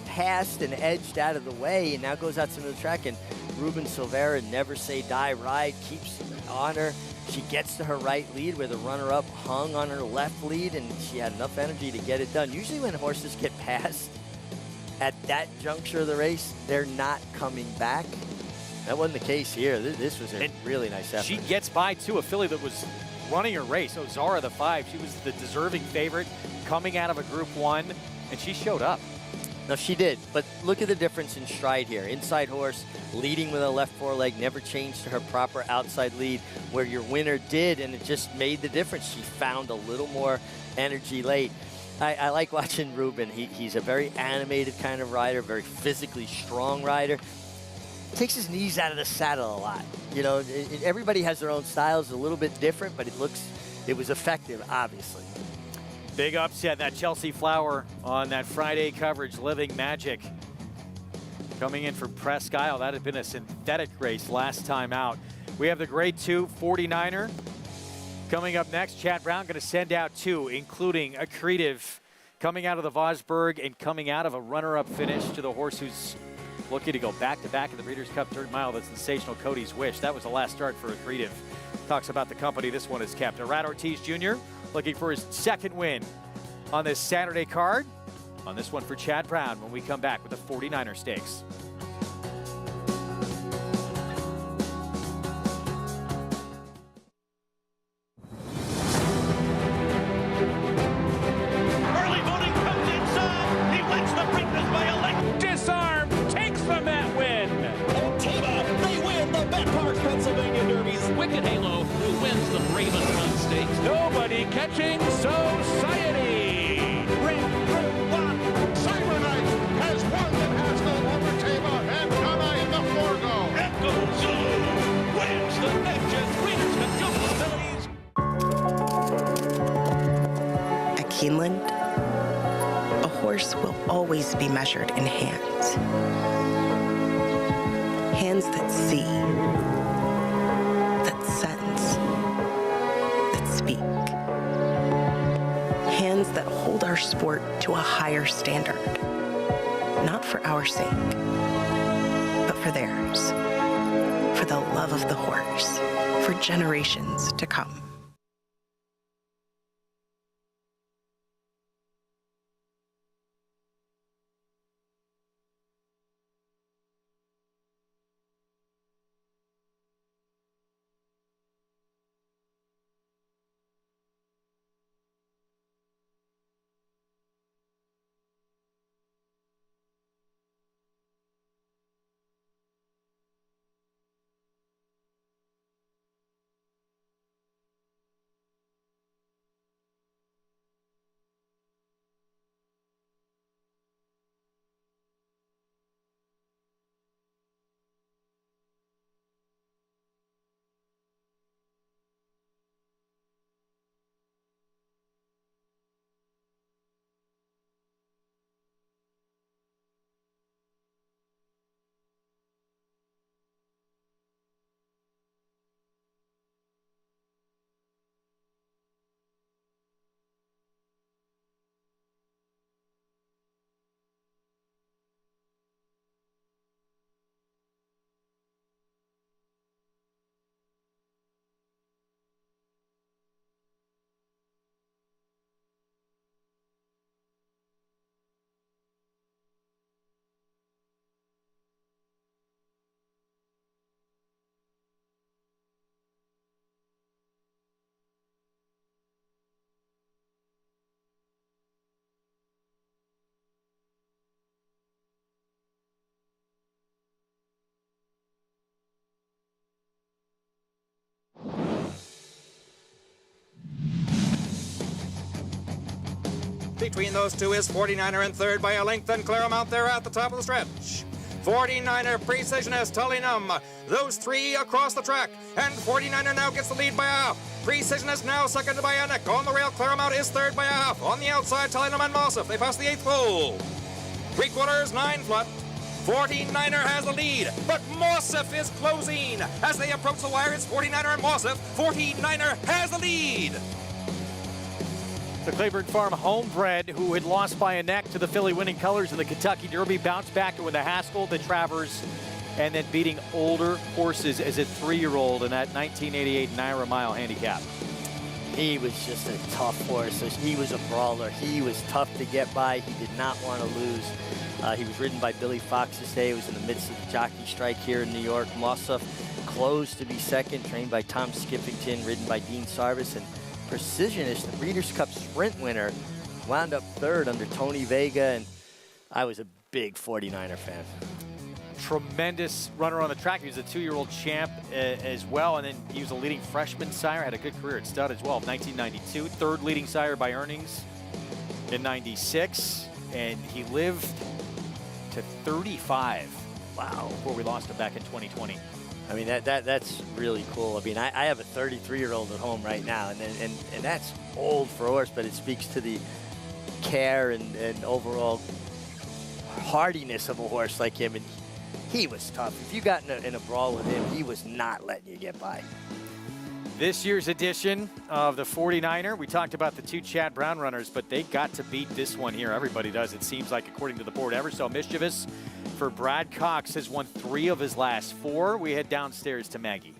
passed and edged out of the way, and now goes out to the track, and Ruben Silvera, Never Say Die ride, keeps on her. She gets to her right lead where the runner-up hung on her left lead, and she had enough energy to get it done. Usually when horses get passed at that juncture of the race, they're not coming back. That wasn't the case here. This was a really nice effort. She gets by, too, a filly that was running her race. Ozara, the 5, she was the deserving favorite coming out of a Group 1, and she showed up. No, she did, but look at the difference in stride here. Inside horse, leading with a left foreleg, never changed to her proper outside lead, where your winner did, and it just made the difference. She found a little more energy late. I like watching Ruben. He's a very animated kind of rider, very physically strong rider. Takes his knees out of the saddle a lot. Everybody has their own styles, a little bit different, but it was effective, obviously. Big upset, that Chelsea Flower on that Friday coverage. Living Magic coming in from Presque Isle. That had been a synthetic race last time out. We have the Grade 2 49er Coming up next, Chad Brown going to send out 2, including a Creative coming out of the Vosburg and coming out of a runner-up finish to the horse who's looking to go back-to-back in the Breeders' Cup Third Mile, the sensational Cody's Wish. That was the last start for a Creative. Talks about the company this one is kept. Irad Ortiz Jr. looking for his 2nd win on this Saturday card. On this one for Chad Brown when we come back with the 49er Stakes. Catching Society. Group 1. Cybernite has won the Haskell over Tava and Ghana in the Forgo. Echo Zulu wins the Breeders' Cup Fillies. At Keeneland, a horse will always be measured in hands. Hands that see, that sense, that speak. Hands that hold our sport to a higher standard. Not for our sake, but for theirs. For the love of the horse, for generations to come. Between those two is 49er in third by a length, and Claremont there at the top of the stretch. 49er, Precisionist, Tullingham. Those three across the track, and 49er now gets the lead by a half. Precisionist now second by a neck. On the rail, Claremont is third by a half. On the outside, Tullingham and Mossif. They pass the 8th pole. 3/4, 9 flat. 49er has the lead, but Mossif is closing. As they approach the wire, it's 49er and Mossif. 49er has the lead. The Claiborne Farm homebred, who had lost by a neck to the filly winning colors in the Kentucky Derby, bounced back to win the Haskell, the Travers, and then beating older horses as a 3-year-old in that 1988 Naira Mile handicap. He was just a tough horse. He was a brawler. He was tough to get by. He did not want to lose. He was ridden by Billy Fox this day. He was in the midst of the jockey strike here in New York. Mossif closed to be second, trained by Tom Skippington, ridden by Dean Sarvis, and Precisionist, the Breeders' Cup Sprint winner, wound up third under Tony Vega, and I was a big 49er fan. Tremendous runner on the track. He was a 2-year-old champ as well, and then he was a leading freshman sire, had a good career at stud as well, 1992. Third leading sire by earnings in 96, and he lived to 35. Wow. Before we lost him back in 2020. I mean, that's really cool. I mean, I have a 33-year-old at home right now, and that's old for a horse, but it speaks to the care and overall hardiness of a horse like him. And he was tough. If you got in a brawl with him, he was not letting you get by. This year's edition of the 49er, we talked about the 2 Chad Brown runners, but they got to beat this one here. Everybody does, it seems like, according to the board. Ever So Mischievous for Brad Cox has won 3 of his last 4. We head downstairs to Maggie.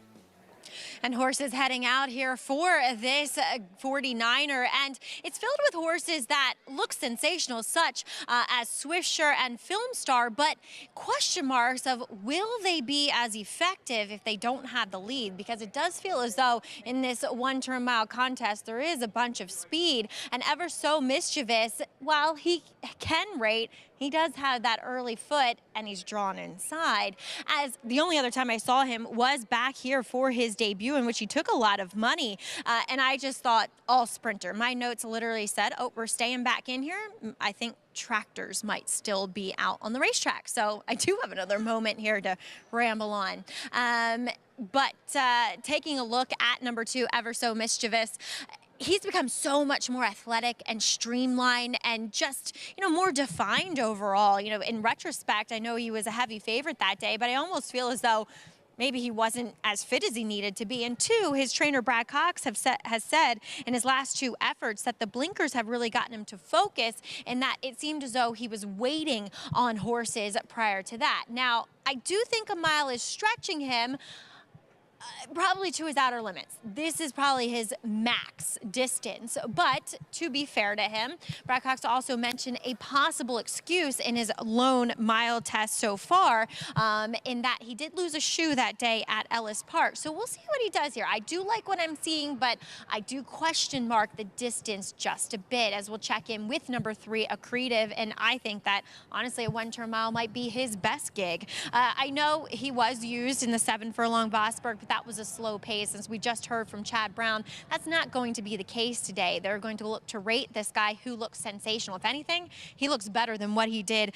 And horses heading out here for this 49er, and it's filled with horses that look sensational, such as Swiftsure and Film Star, but question marks of will they be as effective if they don't have the lead, because it does feel as though in this 1-turn mile contest there is a bunch of speed, and Ever So Mischievous, while he can rate, he does have that early foot, and he's drawn inside. As the only other time I saw him was back here for his debut, in which he took a lot of money, and I just thought, all sprinter. My notes literally said, oh, we're staying back in here. I think tractors might still be out on the racetrack. So I do have another moment here to ramble on. But taking a look at number 2, Ever So Mischievous, he's become so much more athletic and streamlined and just, more defined overall. In retrospect, I know he was a heavy favorite that day, but I almost feel as though maybe he wasn't as fit as he needed to be. And 2, his trainer Brad Cox has said in his last 2 efforts that the blinkers have really gotten him to focus, and that it seemed as though he was waiting on horses prior to that. Now, I do think a mile is stretching him, probably to his outer limits. This is probably his max distance, but to be fair to him, Brad Cox also mentioned a possible excuse in his lone mile test so far, in that he did lose a shoe that day at Ellis Park. So we'll see what he does here. I do like what I'm seeing, but I do question mark the distance just a bit, as we'll check in with number 3, Accretive, and I think that honestly a 1-turn mile might be his best gig. I know he was used in the 7 furlong Vosburg, but that was a slow pace. As we just heard from Chad Brown, that's not going to be the case today. They're going to look to rate this guy who looks sensational. If anything, he looks better than what he did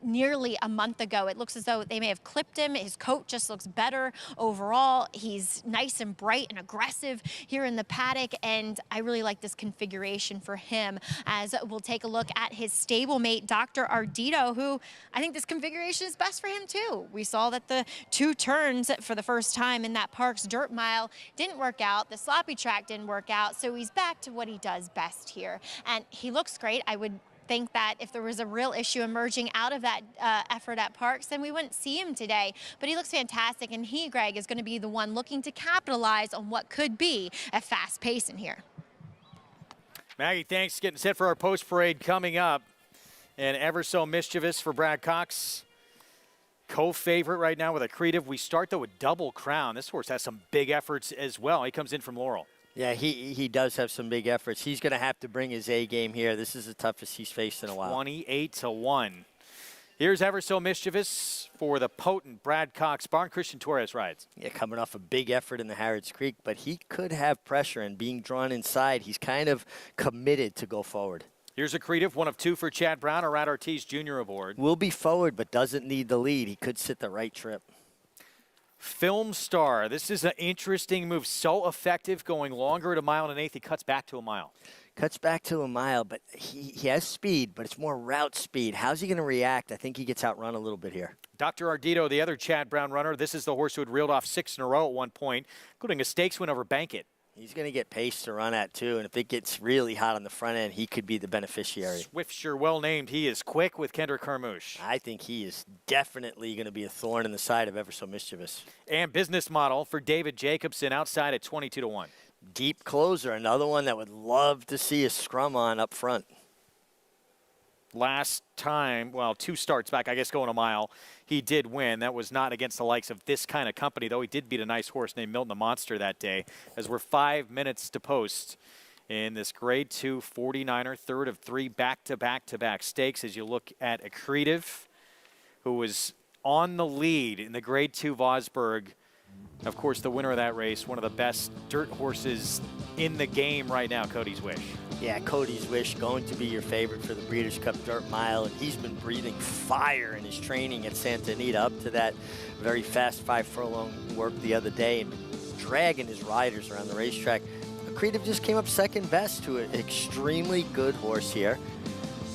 nearly a month ago. It looks as though they may have clipped him. His coat just looks better overall. He's nice and bright and aggressive here in the paddock, and I really like this configuration for him. As we'll take a look at his stablemate, Dr. Ardito, who I think this configuration is best for him too. We saw that the 2 turns for the first time in that Parks Dirt Mile didn't work out. The sloppy track didn't work out, so he's back to what he does best here, and he looks great. I would think that if there was a real issue emerging out of that effort at Parks, then we wouldn't see him today. But he looks fantastic, and he, Greg, is going to be the one looking to capitalize on what could be a fast pace in here. Maggie, thanks. Getting set for our post parade coming up, and Ever So Mischievous for Brad Cox, co-favorite right now with Accretive. We start, though, with Double Crown. This horse has some big efforts as well. He comes in from Laurel. Yeah, he does have some big efforts. He's going to have to bring his A game here. This is the toughest he's faced in a while. 28-1. Here's Ever So Mischievous for the potent Brad Cox barn. Christian Torres rides. Yeah, coming off a big effort in the Harrods Creek, but he could have pressure, and being drawn inside, he's kind of committed to go forward. Here's Accretive, 1 of 2 for Chad Brown, a Rad Ortiz Jr. award. Will be forward, but doesn't need the lead. He could sit the right trip. Film Star. This is an interesting move. So effective, going longer at a mile and an eighth. He cuts back to a mile. Cuts back to a mile, but he has speed, but it's more route speed. How's he going to react? I think he gets outrun a little bit here. Dr. Ardito, the other Chad Brown runner. This is the horse who had reeled off 6 in a row at one point, including a stakes win over Bankit. He's going to get pace to run at, too, and if it gets really hot on the front end, he could be the beneficiary. Swiftsure, well named. He is quick with Kendrick Carmouche. I think he is definitely going to be a thorn in the side of Ever So Mischievous. And Business Model for David Jacobson outside at 22-1. Deep Closer, another one that would love to see a scrum on up front. Last time, well, 2 starts back, I guess going a mile, he did win. That was not against the likes of this kind of company, though he did beat a nice horse named Milton the Monster that day, as we're 5 minutes to post in this Grade 2 49er, third of 3 back-to-back-to-back stakes. As you look at Accretive, who was on the lead in the Grade 2 Vosburg. Of course, the winner of that race, one of the best dirt horses in the game right now, Cody's Wish. Yeah, Cody's Wish going to be your favorite for the Breeders' Cup Dirt Mile, and he's been breathing fire in his training at Santa Anita up to that very fast 5 furlong work the other day and dragging his riders around the racetrack. Accretive just came up second best to an extremely good horse here,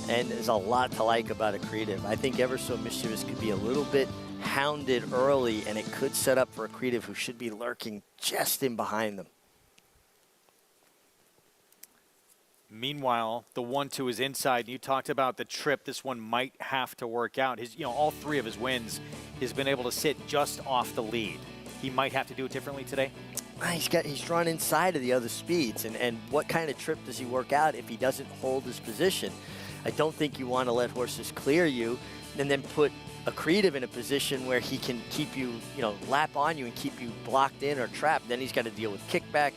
and there's a lot to like about Accretive. I think Ever So Mischievous could be a little bit pounded early, and it could set up for Accretive, who should be lurking just in behind them. Meanwhile, the 1-2 is inside. And you talked about the trip. This one might have to work out. All three of his wins, he's been able to sit just off the lead. He might have to do it differently today. He's drawn inside of the other speeds, and what kind of trip does he work out if he doesn't hold his position? I don't think you want to let horses clear you and then put Accretive in a position where he can keep you, lap on you and keep you blocked in or trapped. Then he's got to deal with kickback,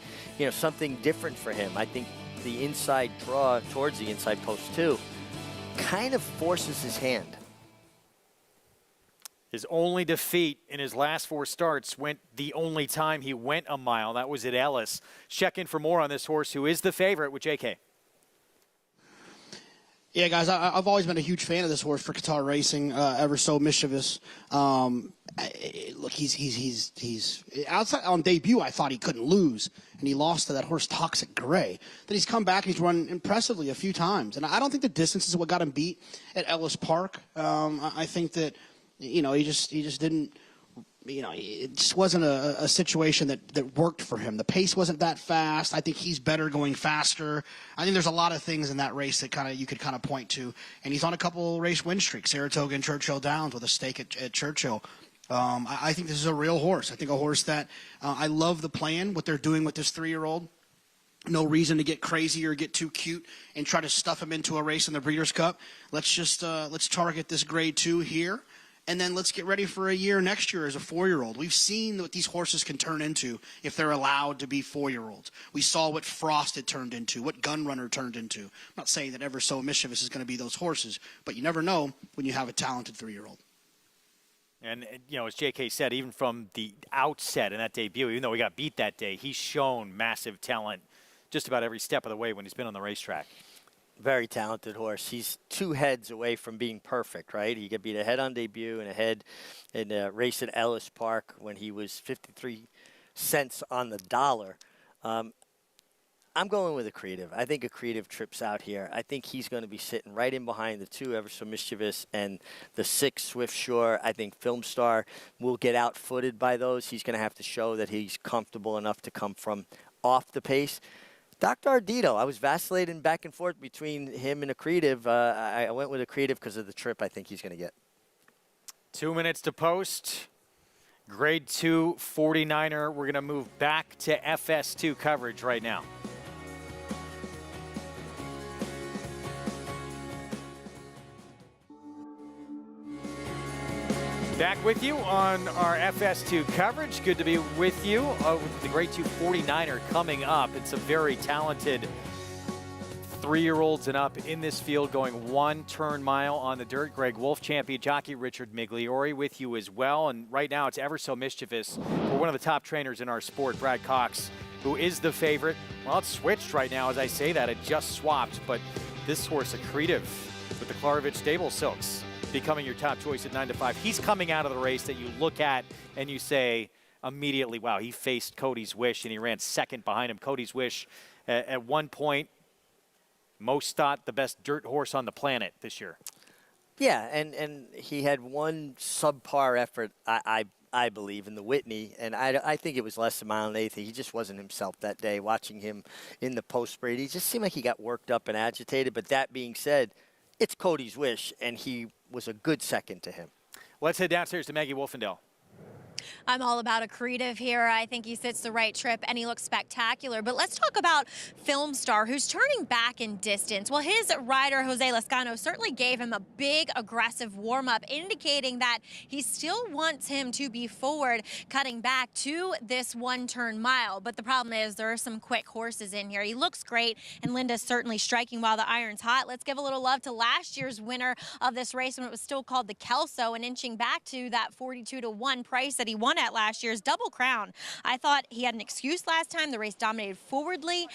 something different for him. I think the inside draw towards the inside post too kind of forces his hand. His only defeat in his last 4 starts went the only time he went a mile. That was at Ellis. Check in for more on this horse, who is the favorite, with JK. Yeah, guys, I've always been a huge fan of this horse for Qatar Racing, Ever So Mischievous. Look, he's outside on debut. I thought he couldn't lose, and he lost to that horse Toxic Gray. Then he's come back and he's run impressively a few times, and I don't think the distance is what got him beat at Ellis Park. I think that he just didn't. It just wasn't a situation that worked for him. The pace wasn't that fast. I think he's better going faster. I think there's a lot of things in that race that you could point to. And he's on a couple race win streaks, Saratoga and Churchill Downs with a stake at Churchill. I think this is a real horse. I think a horse that I love the plan, what they're doing with this 3-year-old. No reason to get crazy or get too cute and try to stuff him into a race in the Breeders' Cup. Let's just let's target this grade 2 here. And then let's get ready for a year next year as a 4-year-old. We've seen what these horses can turn into if they're allowed to be 4-year-olds. We saw what Frost had turned into, what Gunrunner turned into. I'm not saying that Ever So Mischievous is going to be those horses, but you never know when you have a talented 3-year-old. And, as JK said, even from the outset in that debut, even though he got beat that day, he's shown massive talent just about every step of the way when he's been on the racetrack. Very talented horse. He's 2 heads away from being perfect, right? He could beat a head on debut and a head in a race at Ellis Park when he was 53 cents on the dollar. I'm going with Accretive. I think Accretive trips out here. I think he's going to be sitting right in behind the 2 Ever So Mischievous and the 6 Swift Shore. I think Filmstar will get out-footed by those. He's going to have to show that he's comfortable enough to come from off the pace. Dr. Ardito, I was vacillating back and forth between him and Accretive. I went with Accretive because of the trip I think he's going to get. 2 minutes to post. Grade 2 49er. We're going to move back to FS2 coverage right now. Back with you on our FS2 coverage. Good to be with you. With the Grade 2 49er coming up. It's a very talented 3-year-olds and up in this field going 1 turn mile on the dirt. Greg Wolf, champion jockey Richard Migliori with you as well. And right now it's Ever So Mischievous for one of the top trainers in our sport, Brad Cox, who is the favorite. Well, it's switched right now as I say that. It just swapped, but this horse Accretive with the Klarovich Stable Silks becoming your top choice at 9-5. He's coming out of the race that you look at and you say immediately, wow, he faced Cody's Wish and he ran second behind him. Cody's Wish at one point, most thought the best dirt horse on the planet this year. Yeah, and he had one subpar effort, I believe, in the Whitney, and I think it was less than a mile and 1/8. He just wasn't himself that day. Watching him in the post-breed, he just seemed like he got worked up and agitated. But that being said, it's Cody's Wish, and he was a good second to him. Let's head downstairs to Maggie Wolfendale. I'm all about Accretive here. I think he sits the right trip and he looks spectacular. But let's talk about Filmstar, who's turning back in distance. Well, his rider, Jose Lascano, certainly gave him a big, aggressive warm-up, indicating that he still wants him to be forward, cutting back to this 1-turn mile. But the problem is there are some quick horses in here. He looks great, and Linda's certainly striking while the iron's hot. Let's give a little love to last year's winner of this race when it was still called the Kelso, and inching back to that 42-1 price that he won at last year's Double Crown. I thought he had an excuse last time. The race dominated forwardly.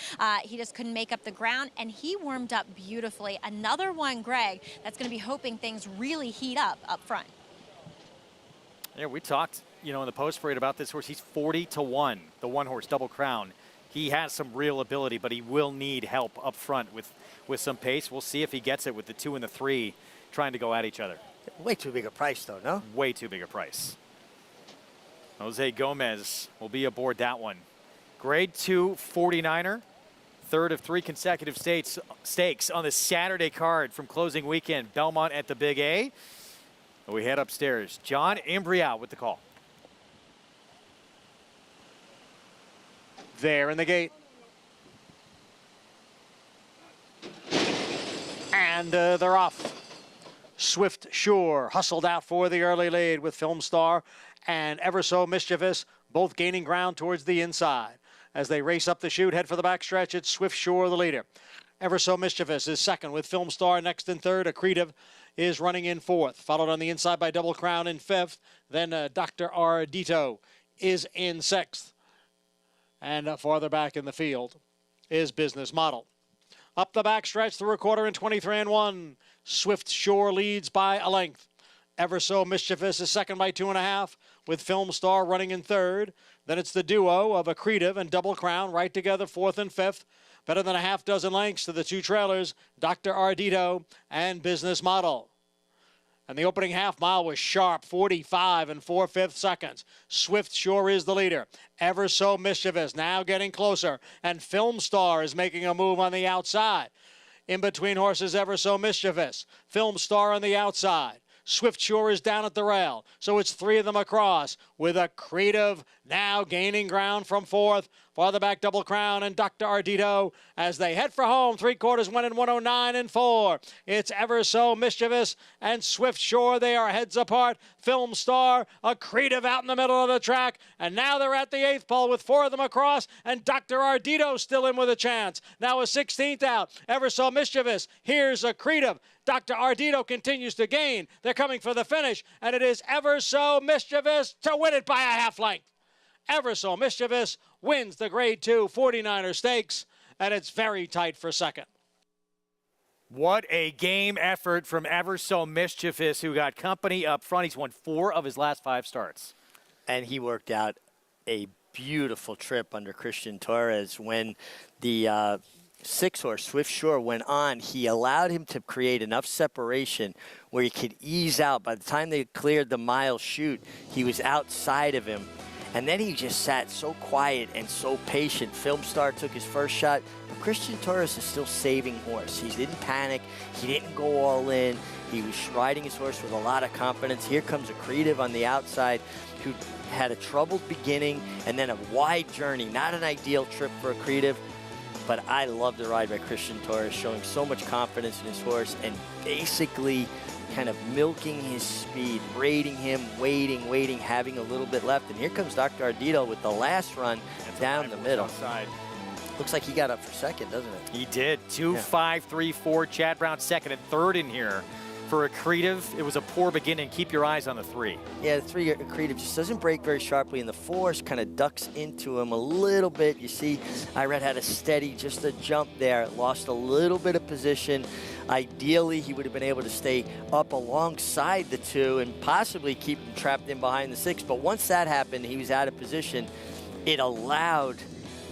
He just couldn't make up the ground, and he warmed up beautifully. Another one, Greg, that's going to be hoping things really heat up front. Yeah, we talked, in the post parade about this horse. He's 40-1, the one horse Double Crown. He has some real ability, but he will need help up front with some pace. We'll see if he gets it with the 2 and the 3 trying to go at each other. Way too big a price, though, no? Way too big a price. Jose Gomez will be aboard that one. Grade 2 49er. Third of 3 consecutive stakes on the Saturday card from closing weekend. Belmont at the Big A. We head upstairs. John Imbrial with the call. There in the gate. And they're off. Swift Sure hustled out for the early lead with Film Star and Ever So Mischievous both gaining ground towards the inside. As they race up the chute, head for the backstretch, it's Swift Sure, the leader. Ever So Mischievous is second with Film Star next in third. Accretive is running in fourth, followed on the inside by Double Crown in fifth. Then Dr. Ardito is in sixth. And farther back in the field is Business Model. Up the backstretch through a quarter in 23 1. Swift Sure leads by a length. Ever So Mischievous is second by 2.5 with Film Star running in third. Then it's the duo of Accretive and Double Crown right together, fourth and fifth. Better than a half dozen lengths to the two trailers, Dr. Ardito and Business Model. And the opening half mile was sharp, 45 4/5 seconds. Swift Sure is the leader. Ever So Mischievous now getting closer. And Film Star is making a move on the outside. In between horses, Ever So Mischievous. Film Star on the outside. Swift Sure is down at the rail. So it's 3 of them across with Accretive now gaining ground from fourth. Farther back, Double Crown and Dr. Ardito as they head for home. 3/4 went in 109 4. It's Ever So Mischievous and Swift Sure. They are heads apart. Film Star, Accretive out in the middle of the track. And now they're at the 8th pole with 4 of them across. And Dr. Ardito still in with a chance. Now a 16th out. Ever So Mischievous. Here's Accretive. Dr. Ardito continues to gain. They're coming for the finish. And it is Ever So Mischievous to win it by a half length. Ever So Mischievous wins the Grade 2 49er Stakes, and it's very tight for second. What a game effort from Ever So Mischievous, who got company up front. He's won 4 of his last 5 starts. And he worked out a beautiful trip under Christian Torres. When the 6-horse Swift Sure went on, he allowed him to create enough separation where he could ease out. By the time they cleared the mile chute, he was outside of him. And then he just sat so quiet and so patient. Film Star took his first shot, but Christian Torres is still saving horse. He didn't panic. He didn't go all in. He was riding his horse with a lot of confidence. Here comes Accretive on the outside, who had a troubled beginning and then a wide journey. Not an ideal trip for Accretive, but I love the ride by Christian Torres, showing so much confidence in his horse and basically kind of milking his speed, rating him, waiting, having a little bit left. And here comes Dr. Ardito with the last run down the middle. Outside. Looks like he got up for second, doesn't it? He did. 2, 5, 3, 4. Chad Brown second and third in here. For Accretive, it was a poor beginning. Keep your eyes on the 3. Yeah, the 3 Accretive just doesn't break very sharply, and the 4 kind of ducks into him a little bit. You see, Irad had a steady, just a jump there. Lost a little bit of position. Ideally, he would have been able to stay up alongside the 2 and possibly keep him trapped in behind the 6. But once that happened, he was out of position. It allowed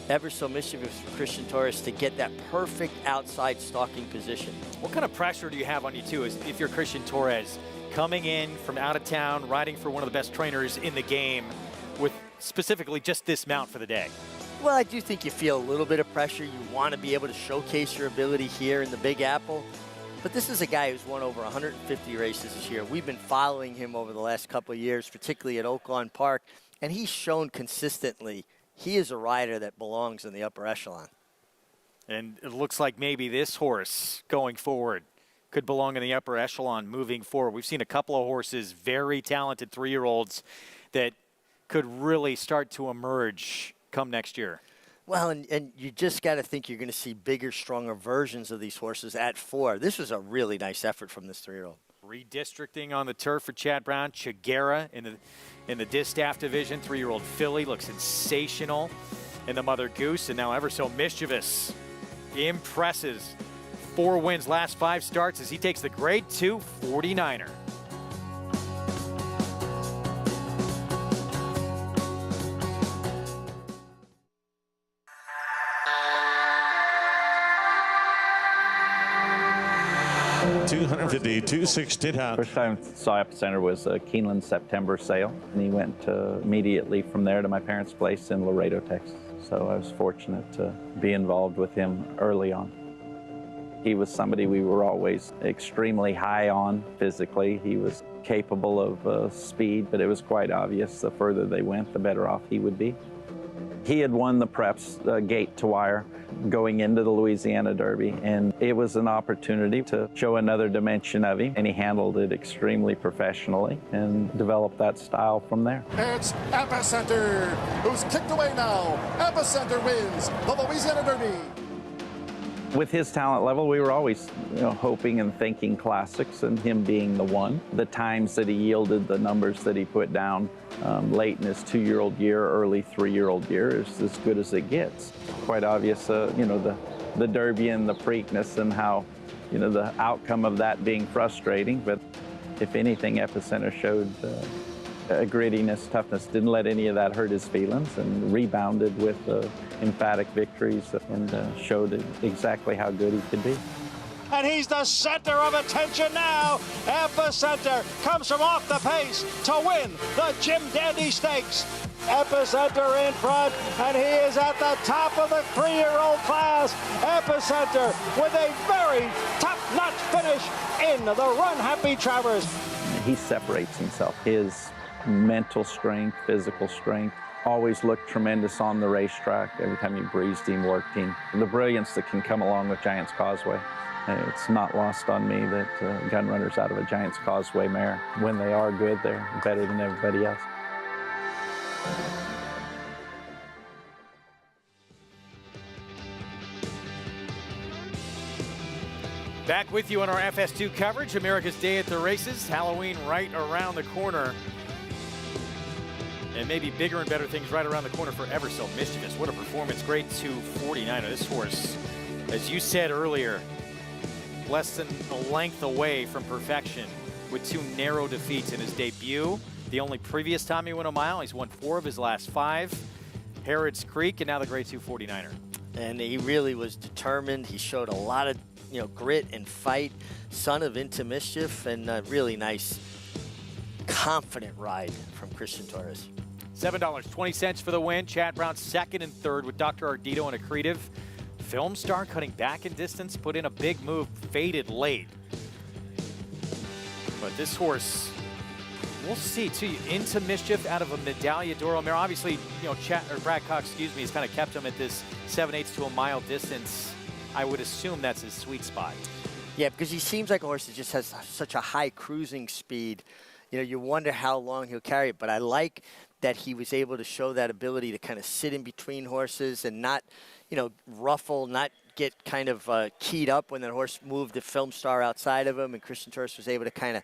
Ever So Mischievous Christian Torres to get that perfect outside stalking position. What kind of pressure do you have on you, too, as if you're Christian Torres, coming in from out of town, riding for one of the best trainers in the game with specifically just this mount for the day? Well, I do think you feel a little bit of pressure. You want to be able to showcase your ability here in the Big Apple. But this is a guy who's won over 150 races this year. We've been following him over the last couple of years, particularly at Oaklawn Park, and he's shown consistently he is a rider that belongs in the upper echelon. And it looks like maybe this horse going forward could belong in the upper echelon moving forward. We've seen a couple of horses, very talented 3-year-olds, that could really start to emerge come next year. Well, and you just got to think you're going to see bigger, stronger versions of these horses at 4. This was a really nice effort from this 3-year-old. Redistricting on the turf for Chad Brown. Chiguera in the distaff division. 3-year-old filly looks sensational in the Mother Goose. And now Ever So Mischievous impresses. 4 wins last 5 starts as he takes the Grade 2 49er. 250, 260 down. First time I saw Epicenter was a Keeneland September sale, and he went immediately from there to my parents' place in Laredo, Texas. So I was fortunate to be involved with him early on. He was somebody we were always extremely high on physically. He was capable of speed, but it was quite obvious the further they went, the better off he would be. He had won the preps gate to wire going into the Louisiana Derby, and it was an opportunity to show another dimension of him, and he handled it extremely professionally and developed that style from there. It's Epicenter, who's kicked away now. Epicenter wins the Louisiana Derby. With his talent level, we were always hoping and thinking classics, and him being the one. The times that he yielded, the numbers that he put down late in his 2-year-old year, early 3-year-old year is as good as it gets. Quite obvious, the Derby and the Preakness and how, the outcome of that being frustrating. But if anything, Epicenter showed a grittiness, toughness, didn't let any of that hurt his feelings, and rebounded with emphatic victories and showed exactly how good he could be. And he's the center of attention now. Epicenter comes from off the pace to win the Jim Dandy Stakes. Epicenter in front, and he is at the top of the 3-year-old class. Epicenter with a very top-notch finish in the Run Happy Travers. He separates himself. His mental strength, physical strength, always looked tremendous on the racetrack. Every time you breezed him, worked him. The brilliance that can come along with Giant's Causeway. It's not lost on me that gun runners out of a Giant's Causeway mare, when they are good, they're better than everybody else. Back with you on our FS2 coverage, America's Day at the Races. Halloween right around the corner. And maybe bigger and better things right around the corner for Ever So Mischievous. What a performance. Grade 2 49er. This horse, as you said earlier, less than a length away from perfection with 2 narrow defeats in his debut. The only previous time he won a mile, he's won 4 of his last 5. Harrods Creek, and now the Grade 2 49er. And he really was determined. He showed a lot of grit and fight. Son of Into Mischief, and a really nice, confident ride from Christian Torres. $7.20 for the win. Chad Brown second and third with Dr. Ardito and Accretive. Film Star cutting back in distance, put in a big move, faded late. But this horse, we'll see too. Into Mischief out of a Medaglia d'Oro mare. Obviously, Brad Cox, has kind of kept him at this 7/8 to a mile distance. I would assume that's his sweet spot. Yeah, because he seems like a horse that just has such a high cruising speed. You wonder how long he'll carry it, but I like that he was able to show that ability to kind of sit in between horses and not, ruffle, not get kind of keyed up when that horse moved the Film Star outside of him, and Christian Torres was able to kind of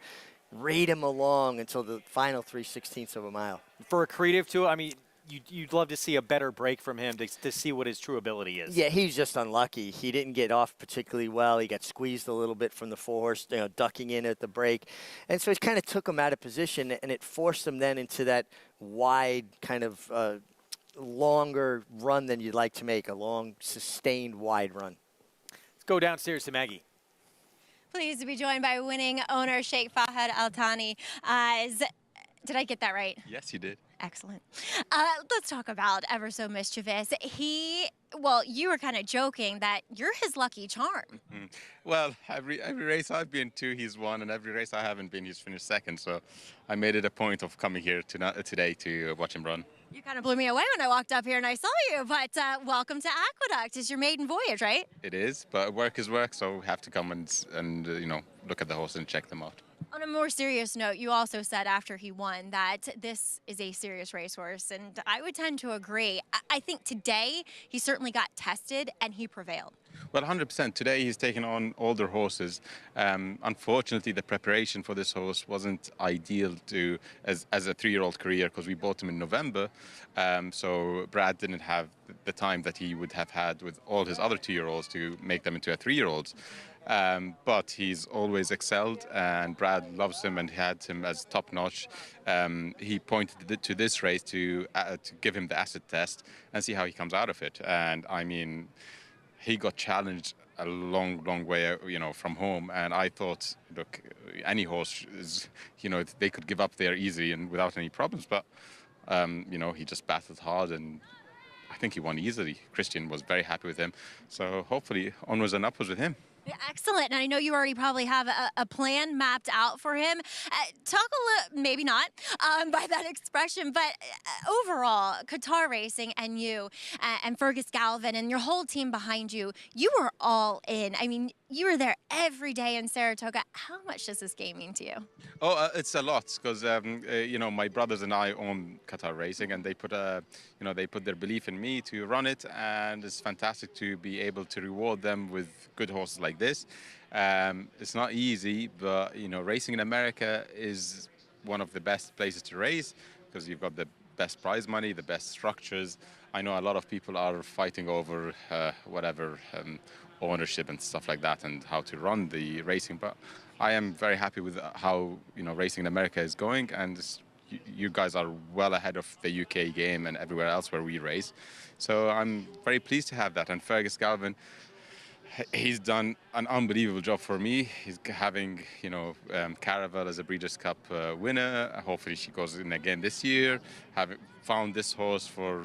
raid him along until the final 3/16 of a mile. For Accretive too, I mean, you'd love to see a better break from him to see what his true ability is. Yeah, he's just unlucky. He didn't get off particularly well. He got squeezed a little bit from the 4-horse, ducking in at the break. And so it kind of took him out of position, and it forced him then into that wide kind of longer run than you'd like to make, a long, sustained, wide run. Let's go downstairs to Maggie. Pleased to be joined by winning owner Sheikh Fahad Al Thani. Did I get that right? Yes, you did. Excellent. Let's talk about Ever So Mischievous. You were kind of joking that you're his lucky charm. Mm-hmm. Well, every race I've been to, he's won, and every race I haven't been, he's finished second. So I made it a point of coming here today to watch him run. You kind of blew me away when I walked up here and I saw you, but welcome to Aqueduct. It's your maiden voyage, right? It is, but work is work, so we have to come and look at the horse and check them out. On a more serious note, you also said after he won that this is a serious racehorse, and I would tend to agree. I think today he certainly got tested and he prevailed. Well, 100%. Today he's taken on older horses. Unfortunately, the preparation for this horse wasn't ideal as a 3-year-old career because we bought him in November. So Brad didn't have the time that he would have had with all his other 2-year-olds to make them into a 3-year-olds. But he's always excelled, and Brad loves him and had him as top-notch. He pointed to this race to give him the acid test and see how he comes out of it. And I mean, he got challenged a long way, from home. And I thought, look, any horse is, they could give up there easily and without any problems. But, he just battled hard, and I think he won easily. Christian was very happy with him. So hopefully onwards and upwards with him. Yeah, excellent. And I know you already probably have a plan mapped out for him. Talk a little, maybe not by that expression, but overall, Qatar Racing and you and Fergus Galvin and your whole team behind you, you were all in. I mean, you were there every day in Saratoga. How much does this game mean to you? Oh, it's a lot because my brothers and I own Qatar Racing, and they put their belief in me to run it, and it's fantastic to be able to reward them with good horses like this. It's not easy, but racing in America is one of the best places to race because you've got the best prize money, the best structures. I know a lot of people are fighting over ownership and stuff like that and how to run the racing, but I am very happy with how racing in America is going, and you guys are well ahead of the UK game and everywhere else where we race. So I'm very pleased to have that. And Fergus Galvin, he's done an unbelievable job for me. He's having Caravel as a Breeders' Cup winner. Hopefully she goes in again this year. Having found this horse for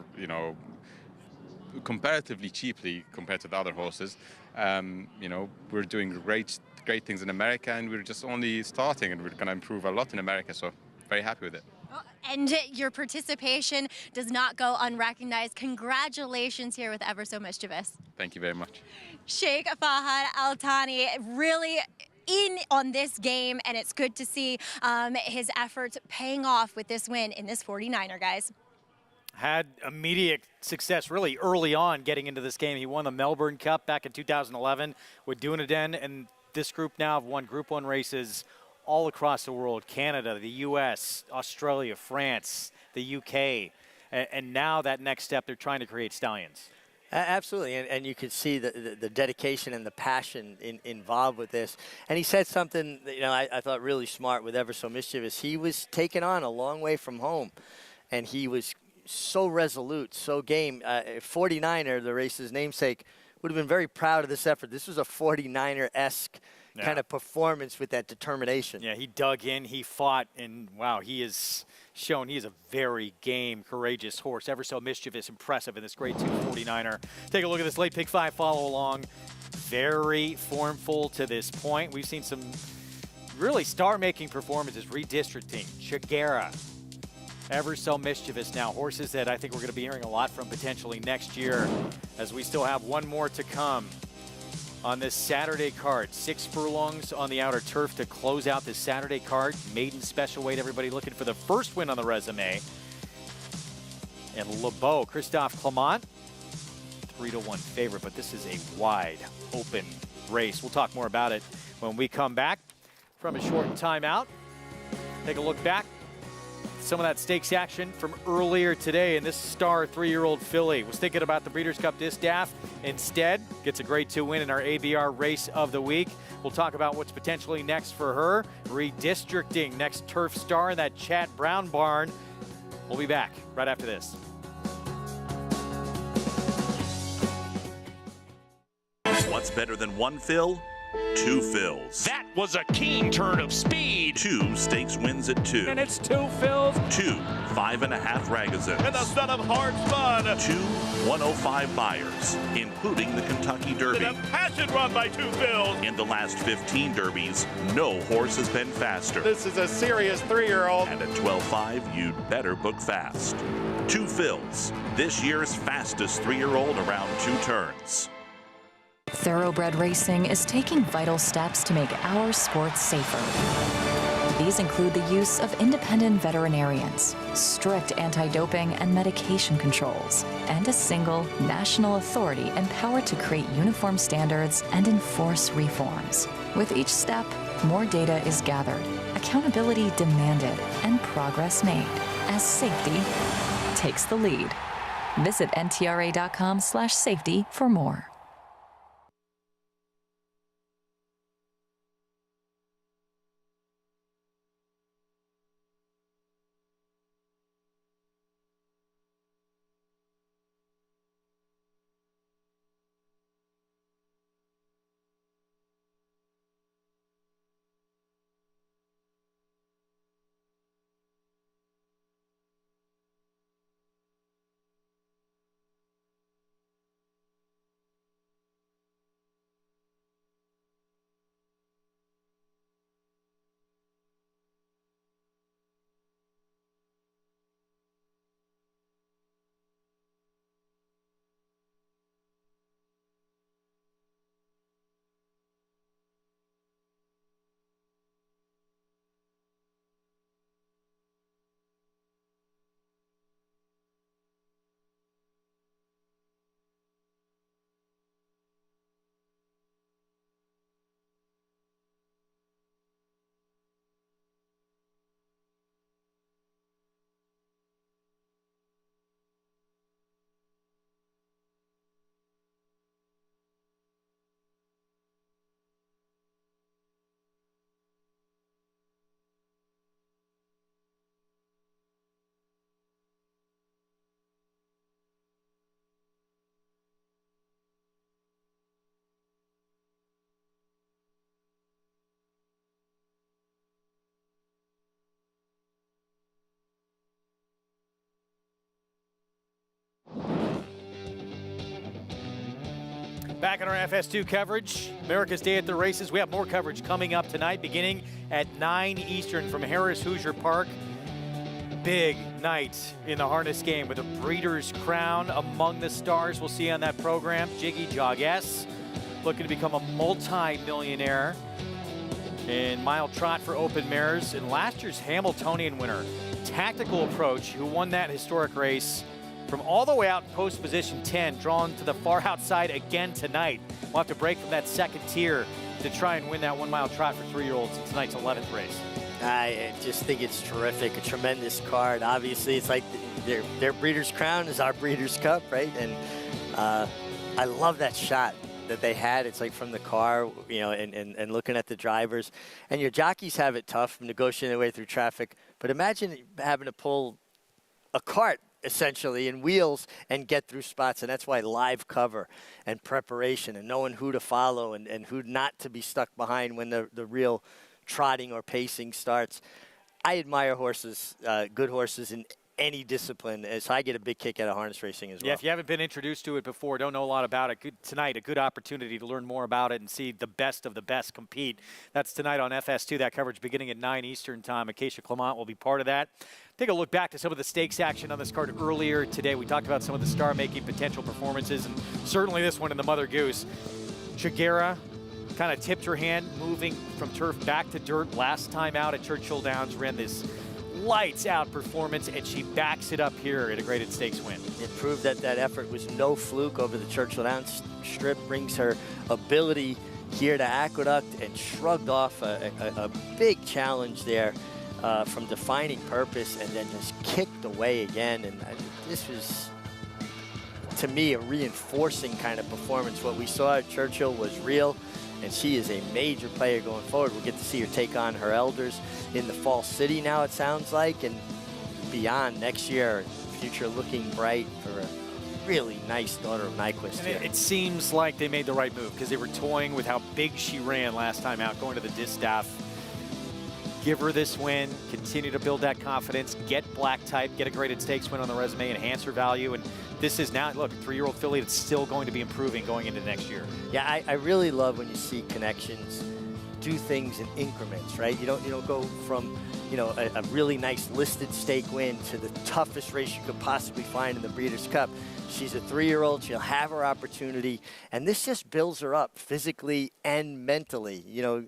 comparatively cheaply compared to the other horses. We're doing great things in America, and we're just only starting, and we're going to improve a lot in America. So very happy with it. And your participation does not go unrecognized. Congratulations here with Ever So Mischievous. Thank you very much. Sheikh Fahad Al Thani really in on this game, and it's good to see his efforts paying off with this win in this 49er, guys. Had immediate success really early on getting into this game. He won the Melbourne Cup back in 2011 with Dunedin, and this group now have won Group 1 races all across the world: Canada, the US, Australia, France, the UK, and now that next step, they're trying to create stallions. Absolutely, and you could see the dedication and the passion involved with this. And he said something that, I thought really smart with Ever So Mischievous. He was taken on a long way from home, and he was so resolute, so game. 49er, the race's namesake, would have been very proud of this effort. This was a 49er-esque kind of performance with that determination. Yeah, he dug in, he fought, and wow, he has shown he is a very game, courageous horse. Ever So Mischievous, impressive in this Grade 2 49er. Take a look at this late pick 5 follow along. Very formful to this point. We've seen some really star-making performances, redistricting, Chagera, Ever So Mischievous now. Horses that I think we're going to be hearing a lot from potentially next year, as we still have one more to come on this Saturday card. 6 furlongs on the outer turf to close out this Saturday card. Maiden special weight, everybody looking for the first win on the resume. And LeBeau, Christophe Clement, 3-1 favorite, but this is a wide open race. We'll talk more about it when we come back from a short timeout. Take a look back. Some of that stakes action from earlier today, and this star 3-year-old filly was thinking about the Breeders' Cup Distaff. Instead, gets a Grade 2 win in our ABR Race of the Week. We'll talk about what's potentially next for her. Redistricting, next turf star in that Chad Brown barn. We'll be back right after this. What's better than one fill? 2 fills. That was a keen turn of speed. 2 stakes wins at 2. And it's 2 fills. 2 5.5 Ragozins. And the son of hard spun. 2 105 buyers, including the Kentucky Derby. And a passion run by 2 fills. In the last 15 derbies, no horse has been faster. This is a serious 3-year-old. And at 12.5, you'd better book fast. 2 fills, this year's fastest 3-year-old around 2 turns. Thoroughbred Racing is taking vital steps to make our sports safer. These include the use of independent veterinarians, strict anti-doping and medication controls, and a single national authority empowered to create uniform standards and enforce reforms. With each step, more data is gathered, accountability demanded, and progress made as safety takes the lead. Visit ntra.com/safety for more. Back on our FS2 coverage, America's Day at the Races. We have more coverage coming up tonight, beginning at 9 Eastern from Harris Hoosier Park. Big night in the harness game with a Breeders' Crown among the stars we'll see on that program. Jiggy Joggess looking to become a multi-millionaire in mile trot for open mares. And last year's Hamiltonian winner, Tactical Approach, who won that historic race from all the way out in post position 10, drawn to the far outside again tonight. We'll have to break from that second tier to try and win that 1 mile trot for 3-year-olds in tonight's 11th race. I just think it's terrific, a tremendous card. Obviously, it's like their Breeders' Crown is our Breeders' Cup, right? And I love that shot that they had. It's like from the car, you know, and looking at the drivers. And your jockeys have it tough, negotiating their way through traffic. But imagine having to pull a cart, essentially, in wheels and get through spots. And that's why live cover and preparation and knowing who to follow and who not to be stuck behind when the real trotting or pacing starts. I admire horses, good horses in any discipline, as I get a big kick out of harness racing as well. Yeah, if you haven't been introduced to it before, don't know a lot about it, tonight a good opportunity to learn more about it and see the best of the best compete. That's tonight on FS2, that coverage beginning at 9 Eastern time. Acacia Clement will be part of that. Take a look back to some of the stakes action on this card earlier today. We talked about some of the star-making potential performances, and certainly this one in the Mother Goose. Chiguera kind of tipped her hand, moving from turf back to dirt last time out at Churchill Downs, ran this lights out performance, and she backs it up here at a graded stakes win. It proved that that effort was no fluke over the Churchill Downs strip, brings her ability here to Aqueduct, and shrugged off a big challenge there from defining purpose, and then just kicked away again. And this was, to me, a reinforcing kind of performance. What we saw at Churchill was real, and she is a major player going forward. We'll get to see her take on her elders in the Fall City now, it sounds like, and beyond next year. Future looking bright for a really nice daughter of Nyquist here. It seems like they made the right move because they were toying with how big she ran last time out, going to the distaff. Give her this win, continue to build that confidence, get black type, get a graded stakes win on the resume, enhance her value. And this is now, look, a 3-year-old filly that's still going to be improving going into next year. Yeah, I really love when you see connections do things in increments, right? You don't go from, you know, a really nice listed stake win to the toughest race you could possibly find in the Breeders' Cup. She's a 3-year-old. She'll have her opportunity, and this just builds her up physically and mentally. You know,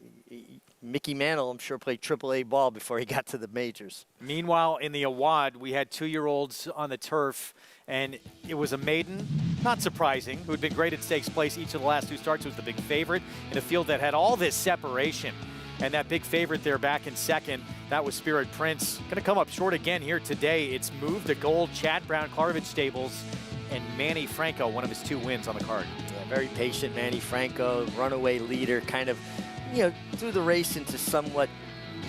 Mickey Mantle, I'm sure, played AAA ball before he got to the majors. Meanwhile, in the Awad, we had 2-year-olds on the turf, and it was a maiden, not surprising, who had been graded stakes place each of the last 2 starts, who was the big favorite in a field that had all this separation. And that big favorite there back in second, that was Spirit Prince. Going to come up short again here today. It's moved to gold, Chad Brown, Klarovich Stables, and Manny Franco, one of his 2 wins on the card. Yeah, very patient Manny Franco, runaway leader, kind of, you know, threw the race into somewhat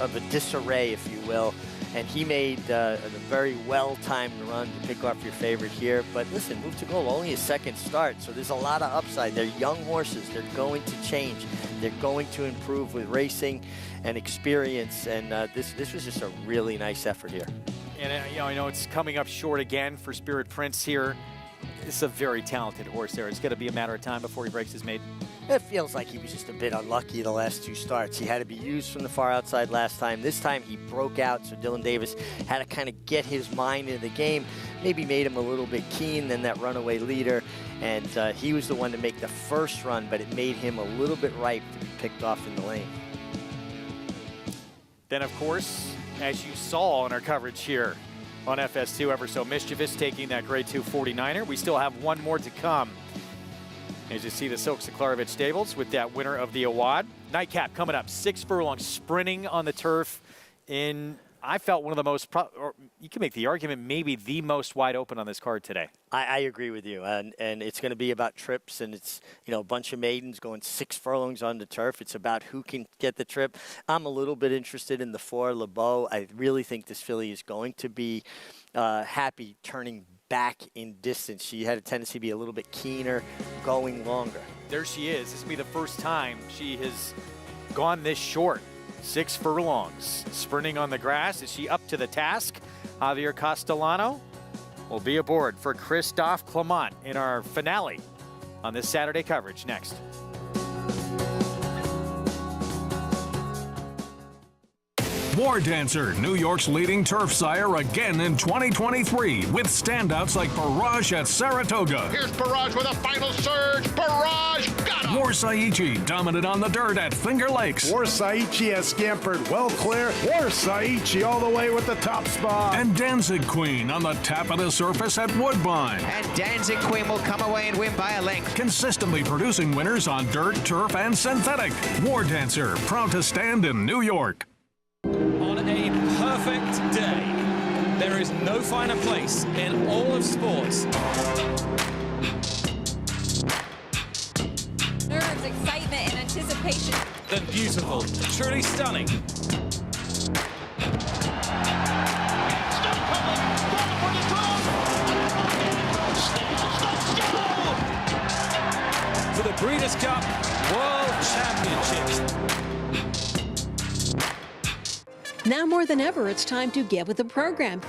of a disarray, if you will. And he made a very well-timed run to pick off your favorite here. But listen, Move to Gold, only a second start, so there's a lot of upside. They're young horses. They're going to change. They're going to improve with racing and experience. And this was just a really nice effort here. And you know, I know it's coming up short again for Spirit Prince here. It's a very talented horse there. It's going to be a matter of time before he breaks his maiden. It feels like he was just a bit unlucky the last 2 starts. He had to be used from the far outside last time. This time he broke out, so Dylan Davis had to kind of get his mind into the game. Maybe made him a little bit keen than that runaway leader. And he was the one to make the first run, but it made him a little bit ripe to be picked off in the lane. Then, of course, as you saw in our coverage here on FS2, Ever So Mischievous taking that grade 2 49er. We still have one more to come. As you see the Silks of Klarovich Stables with that winner of the Awad. Nightcap coming up, 6 furlongs, sprinting on the turf in, I felt, one of the most, or you can make the argument, maybe the most wide open on this card today. I agree with you, and it's going to be about trips, and it's, you know, a bunch of maidens going 6 furlongs on the turf. It's about who can get the trip. I'm a little bit interested in the 4, LeBeau. I really think this filly is going to be happy turning back in distance. She had a tendency to be a little bit keener, going longer. There she is. This will be the first time she has gone this short. 6 furlongs. Sprinting on the grass. Is she up to the task? Javier Castellano will be aboard for Christophe Clement in our finale on this Saturday coverage next. War Dancer, New York's leading turf sire again in 2023 with standouts like Barrage at Saratoga. Here's Barrage with a final surge. Barrage got him. War Saichi dominant on the dirt at Finger Lakes. War Saichi has scampered well clear. War Saichi all the way with the top spot. And Danzig Queen on the tap of the surface at Woodbine. And Danzig Queen will come away and win by a length. Consistently producing winners on dirt, turf, and synthetic. War Dancer, proud to stand in New York. On a perfect day, there is no finer place in all of sports. Nerves, excitement, and anticipation. Than beautiful, truly stunning. For the Breeders' Cup World Championships. Now more than ever, it's time to get with the program.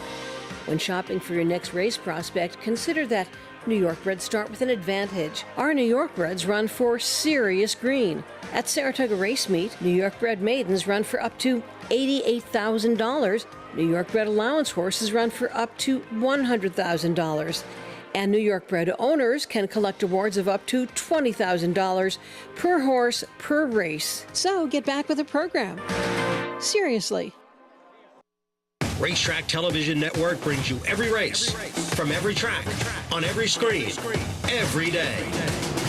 When shopping for your next race prospect, consider that New York breds start with an advantage. Our New York breds run for serious green. At Saratoga Race Meet, New York bred maidens run for up to $88,000. New York bred allowance horses run for up to $100,000. And New York bred owners can collect awards of up to $20,000 per horse per race. So get back with the program. Seriously. Racetrack Television Network brings you every race, from every track, on every screen, every day.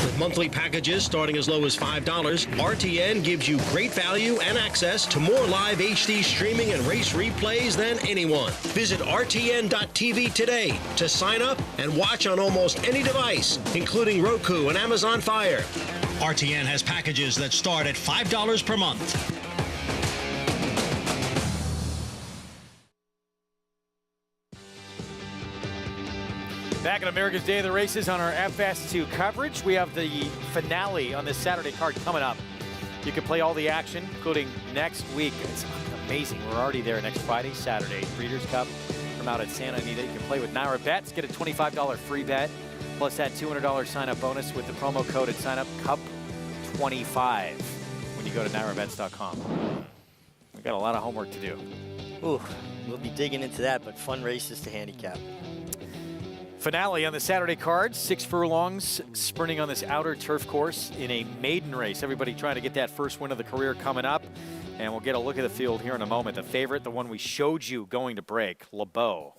With monthly packages starting as low as $5, RTN gives you great value and access to more live HD streaming and race replays than anyone. Visit RTN.tv today to sign up and watch on almost any device, including Roku and Amazon Fire. RTN has packages that start at $5 per month. Back at America's Day of the Races on our FS2 coverage, we have the finale on this Saturday card coming up. You can play all the action, including next week. It's amazing. We're already there next Friday, Saturday. Breeders' Cup from out at Santa Anita. You can play with Naira Bets, get a $25 free bet, plus that $200 sign-up bonus with the promo code at sign-up, CUP25, when you go to NairaBets.com. We've got a lot of homework to do. Ooh, we'll be digging into that, but fun races to handicap. Finale on the Saturday card, 6 furlongs sprinting on this outer turf course in a maiden race. Everybody trying to get that first win of the career coming up. And we'll get a look at the field here in a moment. The favorite, the one we showed you going to break, Le Beau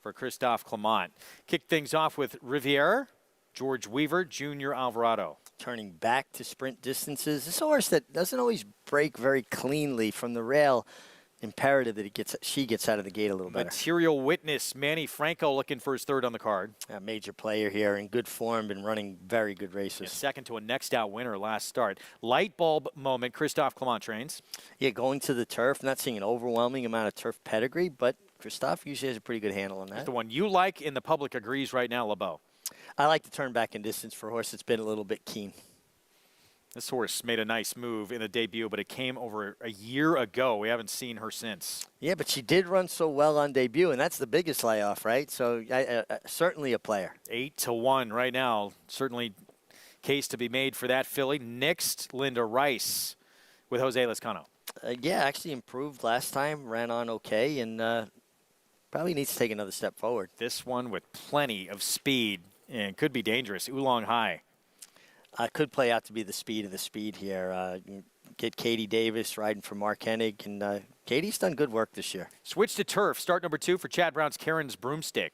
for Christophe Clement. Kick things off with Riviere, George Weaver, Junior Alvarado. Turning back to sprint distances. This horse that doesn't always break very cleanly from the rail. Imperative that she gets out of the gate a little better. Material Witness, Manny Franco looking for his third on the card. A major player here, in good form, been running very good races. Yeah, second to a next out winner last start. Light bulb moment, Christophe Clement trains. Yeah, going to the turf, not seeing an overwhelming amount of turf pedigree, but Christophe usually has a pretty good handle on that. It's the one you like, and the public agrees right now, Le Beau. I like to turn back in distance for a horse that's been a little bit keen. This horse made a nice move in the debut, but it came over a year ago. We haven't seen her since. Yeah, but she did run so well on debut, and that's the biggest layoff, right? So certainly a player. 8-1 right now. Certainly case to be made for that filly. Next, Linda Rice with Jose Lezcano. Yeah, actually improved last time, ran on okay, and probably needs to take another step forward. This one with plenty of speed and could be dangerous. Oolong High. Could play out to be the speed of the speed here. Get Katie Davis riding for Mark Hennig, and Katie's done good work this year. Switch to turf. Start number 2 for Chad Brown's Karen's Broomstick.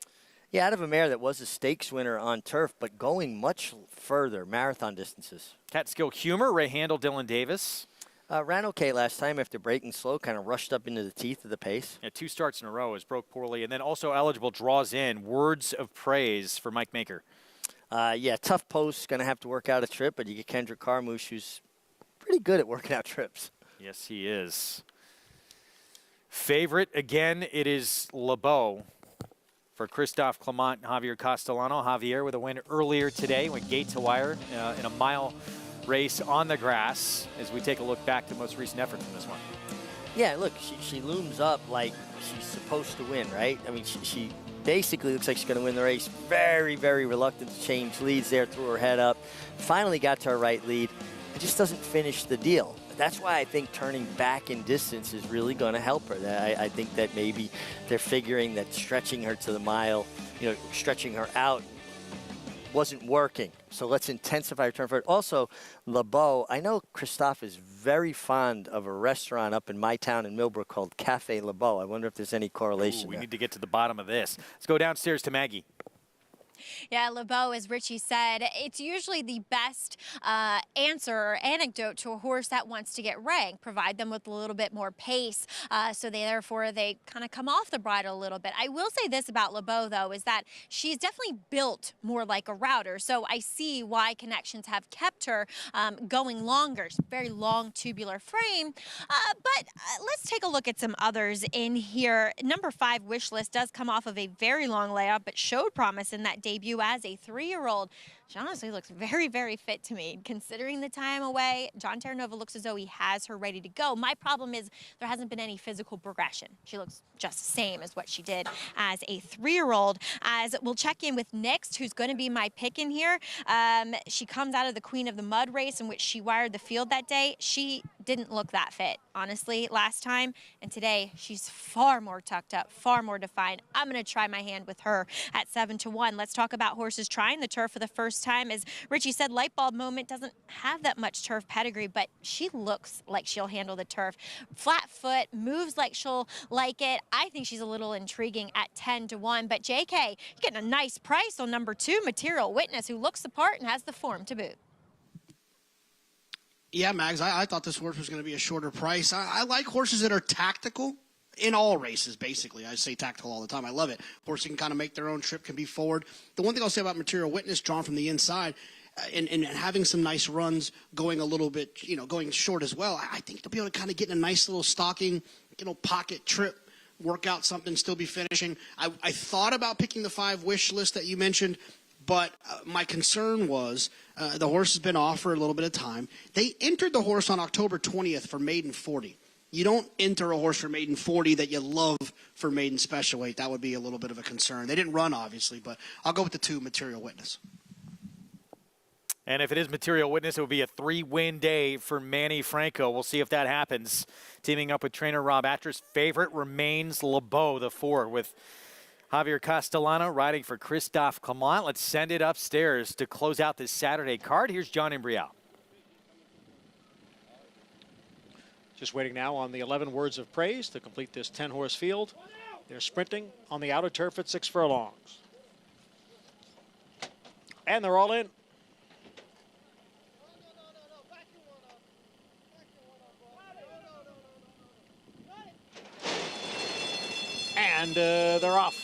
Yeah, out of a mare that was a stakes winner on turf, but going much further, marathon distances. Catskill Humor, Ray Handel, Dylan Davis. Ran okay last time after breaking slow, kind of rushed up into the teeth of the pace. Yeah, 2 starts in a row, has broke poorly, and then also eligible draws in. Words of praise for Mike Maker. Yeah, tough post, going to have to work out a trip, but you get Kendrick Carmouche, who's pretty good at working out trips. Yes, he is. Favorite, again, it is Le Beau for Christophe Clement and Javier Castellano. Javier with a win earlier today, went gate to wire in a mile race on the grass as we take a look back to the most recent effort from this one. Yeah, look, she looms up like she's supposed to win, right? I mean, she basically looks like she's going to win the race. Very, very reluctant to change leads there, threw her head up. Finally got to her right lead. It just doesn't finish the deal. That's why I think turning back in distance is really going to help her. I think that maybe they're figuring that stretching her to the mile, stretching her out wasn't working. So let's intensify her turn forward. Also, LeBeau, I know Christophe is very fond of a restaurant up in my town in Millbrook called Cafe LeBeau. I wonder if there's any correlation. We need to get to the bottom of this. Let's go downstairs to Maggie. Yeah, LeBeau, as Richie said, it's usually the best answer or anecdote to a horse that wants to get ranked. Provide them with a little bit more pace, so therefore they kind of come off the bridle a little bit. I will say this about LeBeau, though, is that she's definitely built more like a router. So I see why Connections have kept her going longer. Very long tubular frame. But let's take a look at some others in here. Number 5, Wish List, does come off of a very long layout, but showed promise in that debut as a 3-year-old. She honestly looks very, very fit to me. Considering the time away, John Terranova looks as though he has her ready to go. My problem is there hasn't been any physical progression. She looks just the same as what she did as a 3-year-old. As we'll check in with Nixt, who's going to be my pick in here. She comes out of the Queen of the Mud race in which she wired the field that day. She didn't look that fit, honestly, last time. And today, she's far more tucked up, far more defined. I'm going to try my hand with her at 7-1. Let's talk about horses trying the turf for the first time. As Richie said, Light Bulb Moment doesn't have that much turf pedigree, but she looks like she'll handle the turf. Flat foot, moves like she'll like it. I think she's a little intriguing at 10-1. But JK, you're getting a nice price on number 2, Material Witness, who looks the part and has the form to boot. Yeah, Mags, I thought this horse was going to be a shorter price. I like horses that are tactical in all races, basically. I say tactical all the time. I love it. Horses can kind of make their own trip, can be forward. The one thing I'll say about Material Witness, drawn from the inside, and having some nice runs, going a little bit, going short as well, I think they'll be able to kind of get in a nice little stocking, pocket trip, work out something, still be finishing. I thought about picking the 5 Wish List that you mentioned, but my concern was the horse has been off for a little bit of time. They entered the horse on October 20th for maiden 40. You don't enter a horse for maiden 40 that you love for maiden special weight. That would be a little bit of a concern. They didn't run, obviously, but I'll go with the 2, Material Witness. And if it is Material Witness, it would be a 3-win day for Manny Franco. We'll see if that happens. Teaming up with trainer Rob Atras, favorite remains LeBeau, the 4, with Javier Castellano riding for Christophe Clement. Let's send it upstairs to close out this Saturday card. Here's John Imbrial. Just waiting now on the 11 words of praise to complete this 10-horse field. They're sprinting on the outer turf at 6 furlongs. And they're all in. And they're off.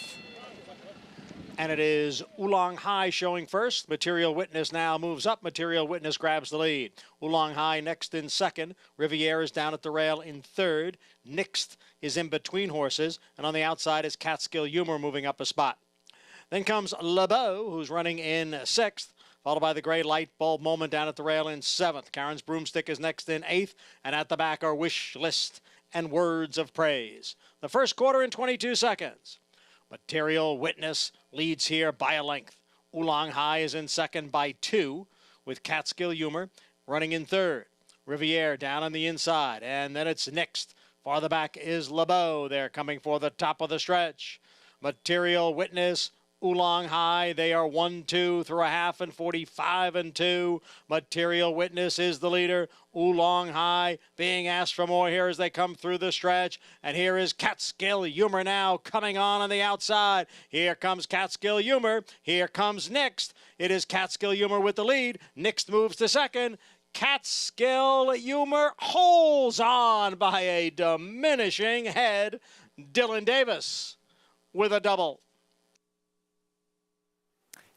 And it is Oolong High showing first. Material Witness now moves up. Material Witness grabs the lead. Oolong High next in second. Riviere is down at the rail in third. Nixt is in between horses. And on the outside is Catskill Humor moving up a spot. Then comes LeBeau, who's running in sixth, followed by the gray Light Bulb Moment down at the rail in seventh. Karen's Broomstick is next in eighth. And at the back are Wish List and Words of Praise. The first quarter in 22 seconds. Material Witness leads here by a length. Oolong High is in second by 2, with Catskill Humor running in third. Riviere down on the inside, and then it's Nixt. Farther back is LeBeau. They're coming for the top of the stretch. Material Witness, Oolong High, they are 1-2 through a half and 45-2. Material Witness is the leader. Oolong High being asked for more here as they come through the stretch. And here is Catskill Humor now coming on the outside. Here comes Catskill Humor. Here comes Nixt. It is Catskill Humor with the lead. Nixt moves to second. Catskill Humor holds on by a diminishing head. Dylan Davis with a double.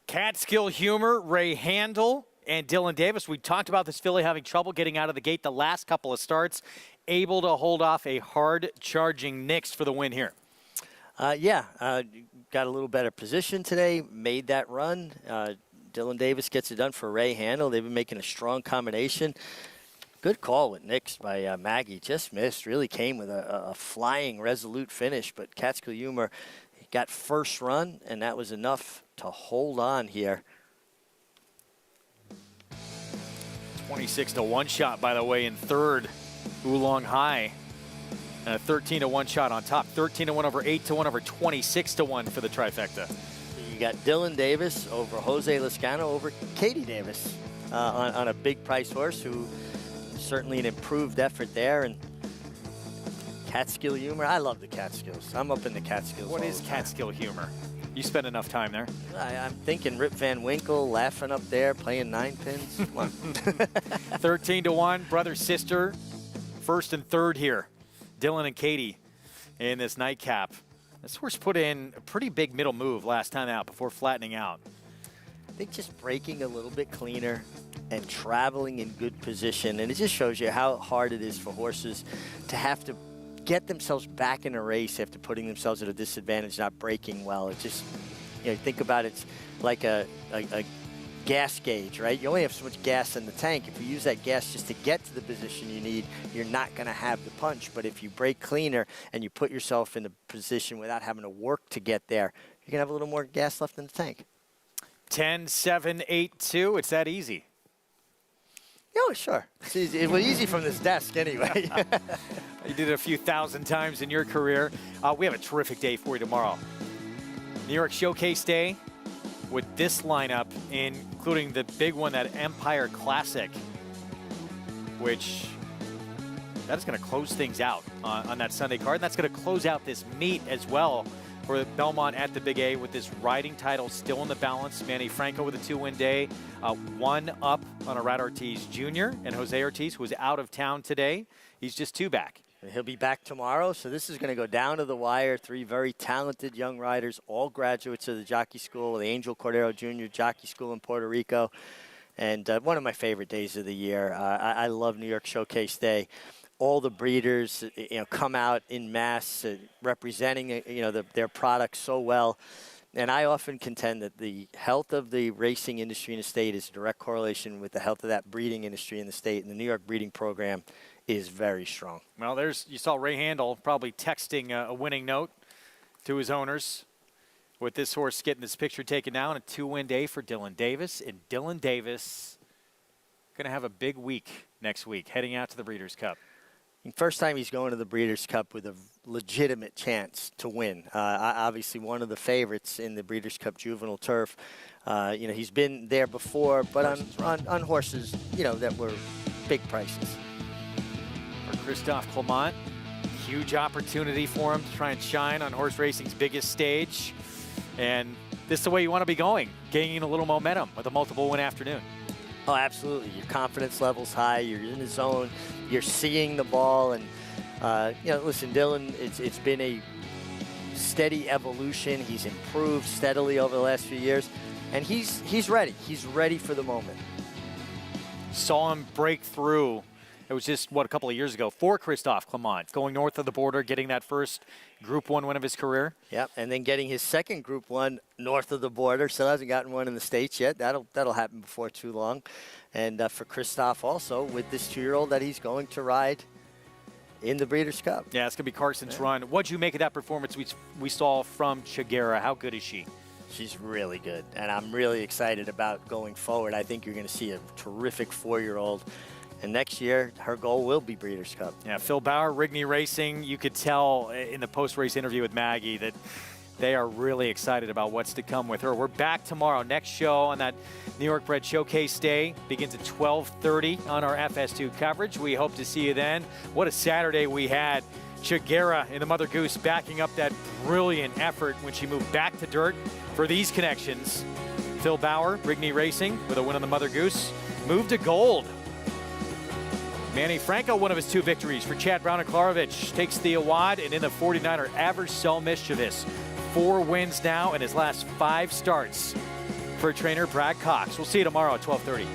Catskill Humor, Ray Handel, and Dylan Davis. We talked about this filly having trouble getting out of the gate the last couple of starts, able to hold off a hard-charging Nixt for the win here. Got a little better position today, made that run. Dylan Davis gets it done for Ray Handel. They've been making a strong combination. Good call with Nixt by Maggie. Just missed, really came with a flying, resolute finish, but Catskill Humor got first run, and that was enough to hold on here. 26-1 shot, by the way, in third. Oolong High. And a 13-1 shot on top. 13-1 over 8-1 over 26-1 for the trifecta. You got Dylan Davis over Jose Lezcano over Katie Davis on a big price horse, who certainly an improved effort there. And Catskill humor. I love the Catskills. I'm up in the Catskills. What is Catskill humor? You spent enough time there. I'm thinking Rip Van Winkle laughing up there, playing 9 pins. Come on. 13-1, brother, sister, first and third here. Dylan and Katie in this nightcap. This horse put in a pretty big middle move last time out before flattening out. I think just breaking a little bit cleaner and traveling in good position. And it just shows you how hard it is for horses to have to get themselves back in a race after putting themselves at a disadvantage, not breaking well. It just, you know, think about it's like a gas gauge, right? You only have so much gas in the tank. If you use that gas just to get to the position you need, you're not going to have the punch. But if you break cleaner and you put yourself in a position without having to work to get there, you're going to have a little more gas left in the tank. 10-7-8-2. It's that easy. Oh, sure. It's easy. It was easy from this desk anyway. You did it a few thousand times in your career. We have a terrific day for you tomorrow. New York Showcase Day with this lineup, including the big one, that Empire Classic, which that is going to close things out on that Sunday card. And that's going to close out this meet as well for Belmont at the Big A, with this riding title still in the balance. Manny Franco with a 2-win day, one up on Arad Ortiz Jr. and Jose Ortiz, who was out of town today. He's just 2 back. He'll be back tomorrow, so this is going to go down to the wire. 3 very talented young riders, all graduates of the Jockey School, the Angel Cordero Jr. Jockey School in Puerto Rico. And one of my favorite days of the year. I love New York Showcase Day. All the breeders, come out in mass, representing, their products so well. And I often contend that the health of the racing industry in the state is a direct correlation with the health of that breeding industry in the state. And the New York breeding program is very strong. Well, you saw Ray Handel probably texting a winning note to his owners with this horse getting this picture taken down. A 2-win day for Dylan Davis. And Dylan Davis going to have a big week next week, heading out to the Breeders' Cup. First time he's going to the Breeders' Cup with a legitimate chance to win. Obviously one of the favorites in the Breeders' Cup Juvenile Turf. He's been there before, but on horses, that were big prices. For Christophe Clement, huge opportunity for him to try and shine on horse racing's biggest stage. And this is the way you want to be going, gaining a little momentum with a multiple-win afternoon. Oh, absolutely. Your confidence level's high. You're in the zone. You're seeing the ball. And, listen, Dylan, it's been a steady evolution. He's improved steadily over the last few years. And he's ready. He's ready for the moment. Saw him break through. It was just, a couple of years ago for Christophe Clement, going north of the border, getting that first Group 1 win of his career. Yep, and then getting his second Group 1 north of the border. Still hasn't gotten one in the States yet. That'll happen before too long. And for Christophe also, with this 2-year-old that he's going to ride in the Breeders' Cup. Yeah, it's going to be Carson's run. What'd you make of that performance we saw from Chiguera? How good is she? She's really good, and I'm really excited about going forward. I think you're going to see a terrific 4-year-old. And next year, her goal will be Breeders' Cup. Yeah, Phil Bauer, Rigney Racing, you could tell in the post-race interview with Maggie that they are really excited about what's to come with her. We're back tomorrow. Next show on that New York Bred Showcase Day begins at 12:30 on our FS2 coverage. We hope to see you then. What a Saturday we had. Chiguera in the Mother Goose backing up that brilliant effort when she moved back to dirt for these connections. Phil Bauer, Rigney Racing, with a win on the Mother Goose, moved to gold. Manny Franco, one of his 2 victories for Chad Brown and Klarovich, takes the Awad, and in the 49er, Average Cell Mischievous. 4 wins now in his last 5 starts for trainer Brad Cox. We'll see you tomorrow at 12:30.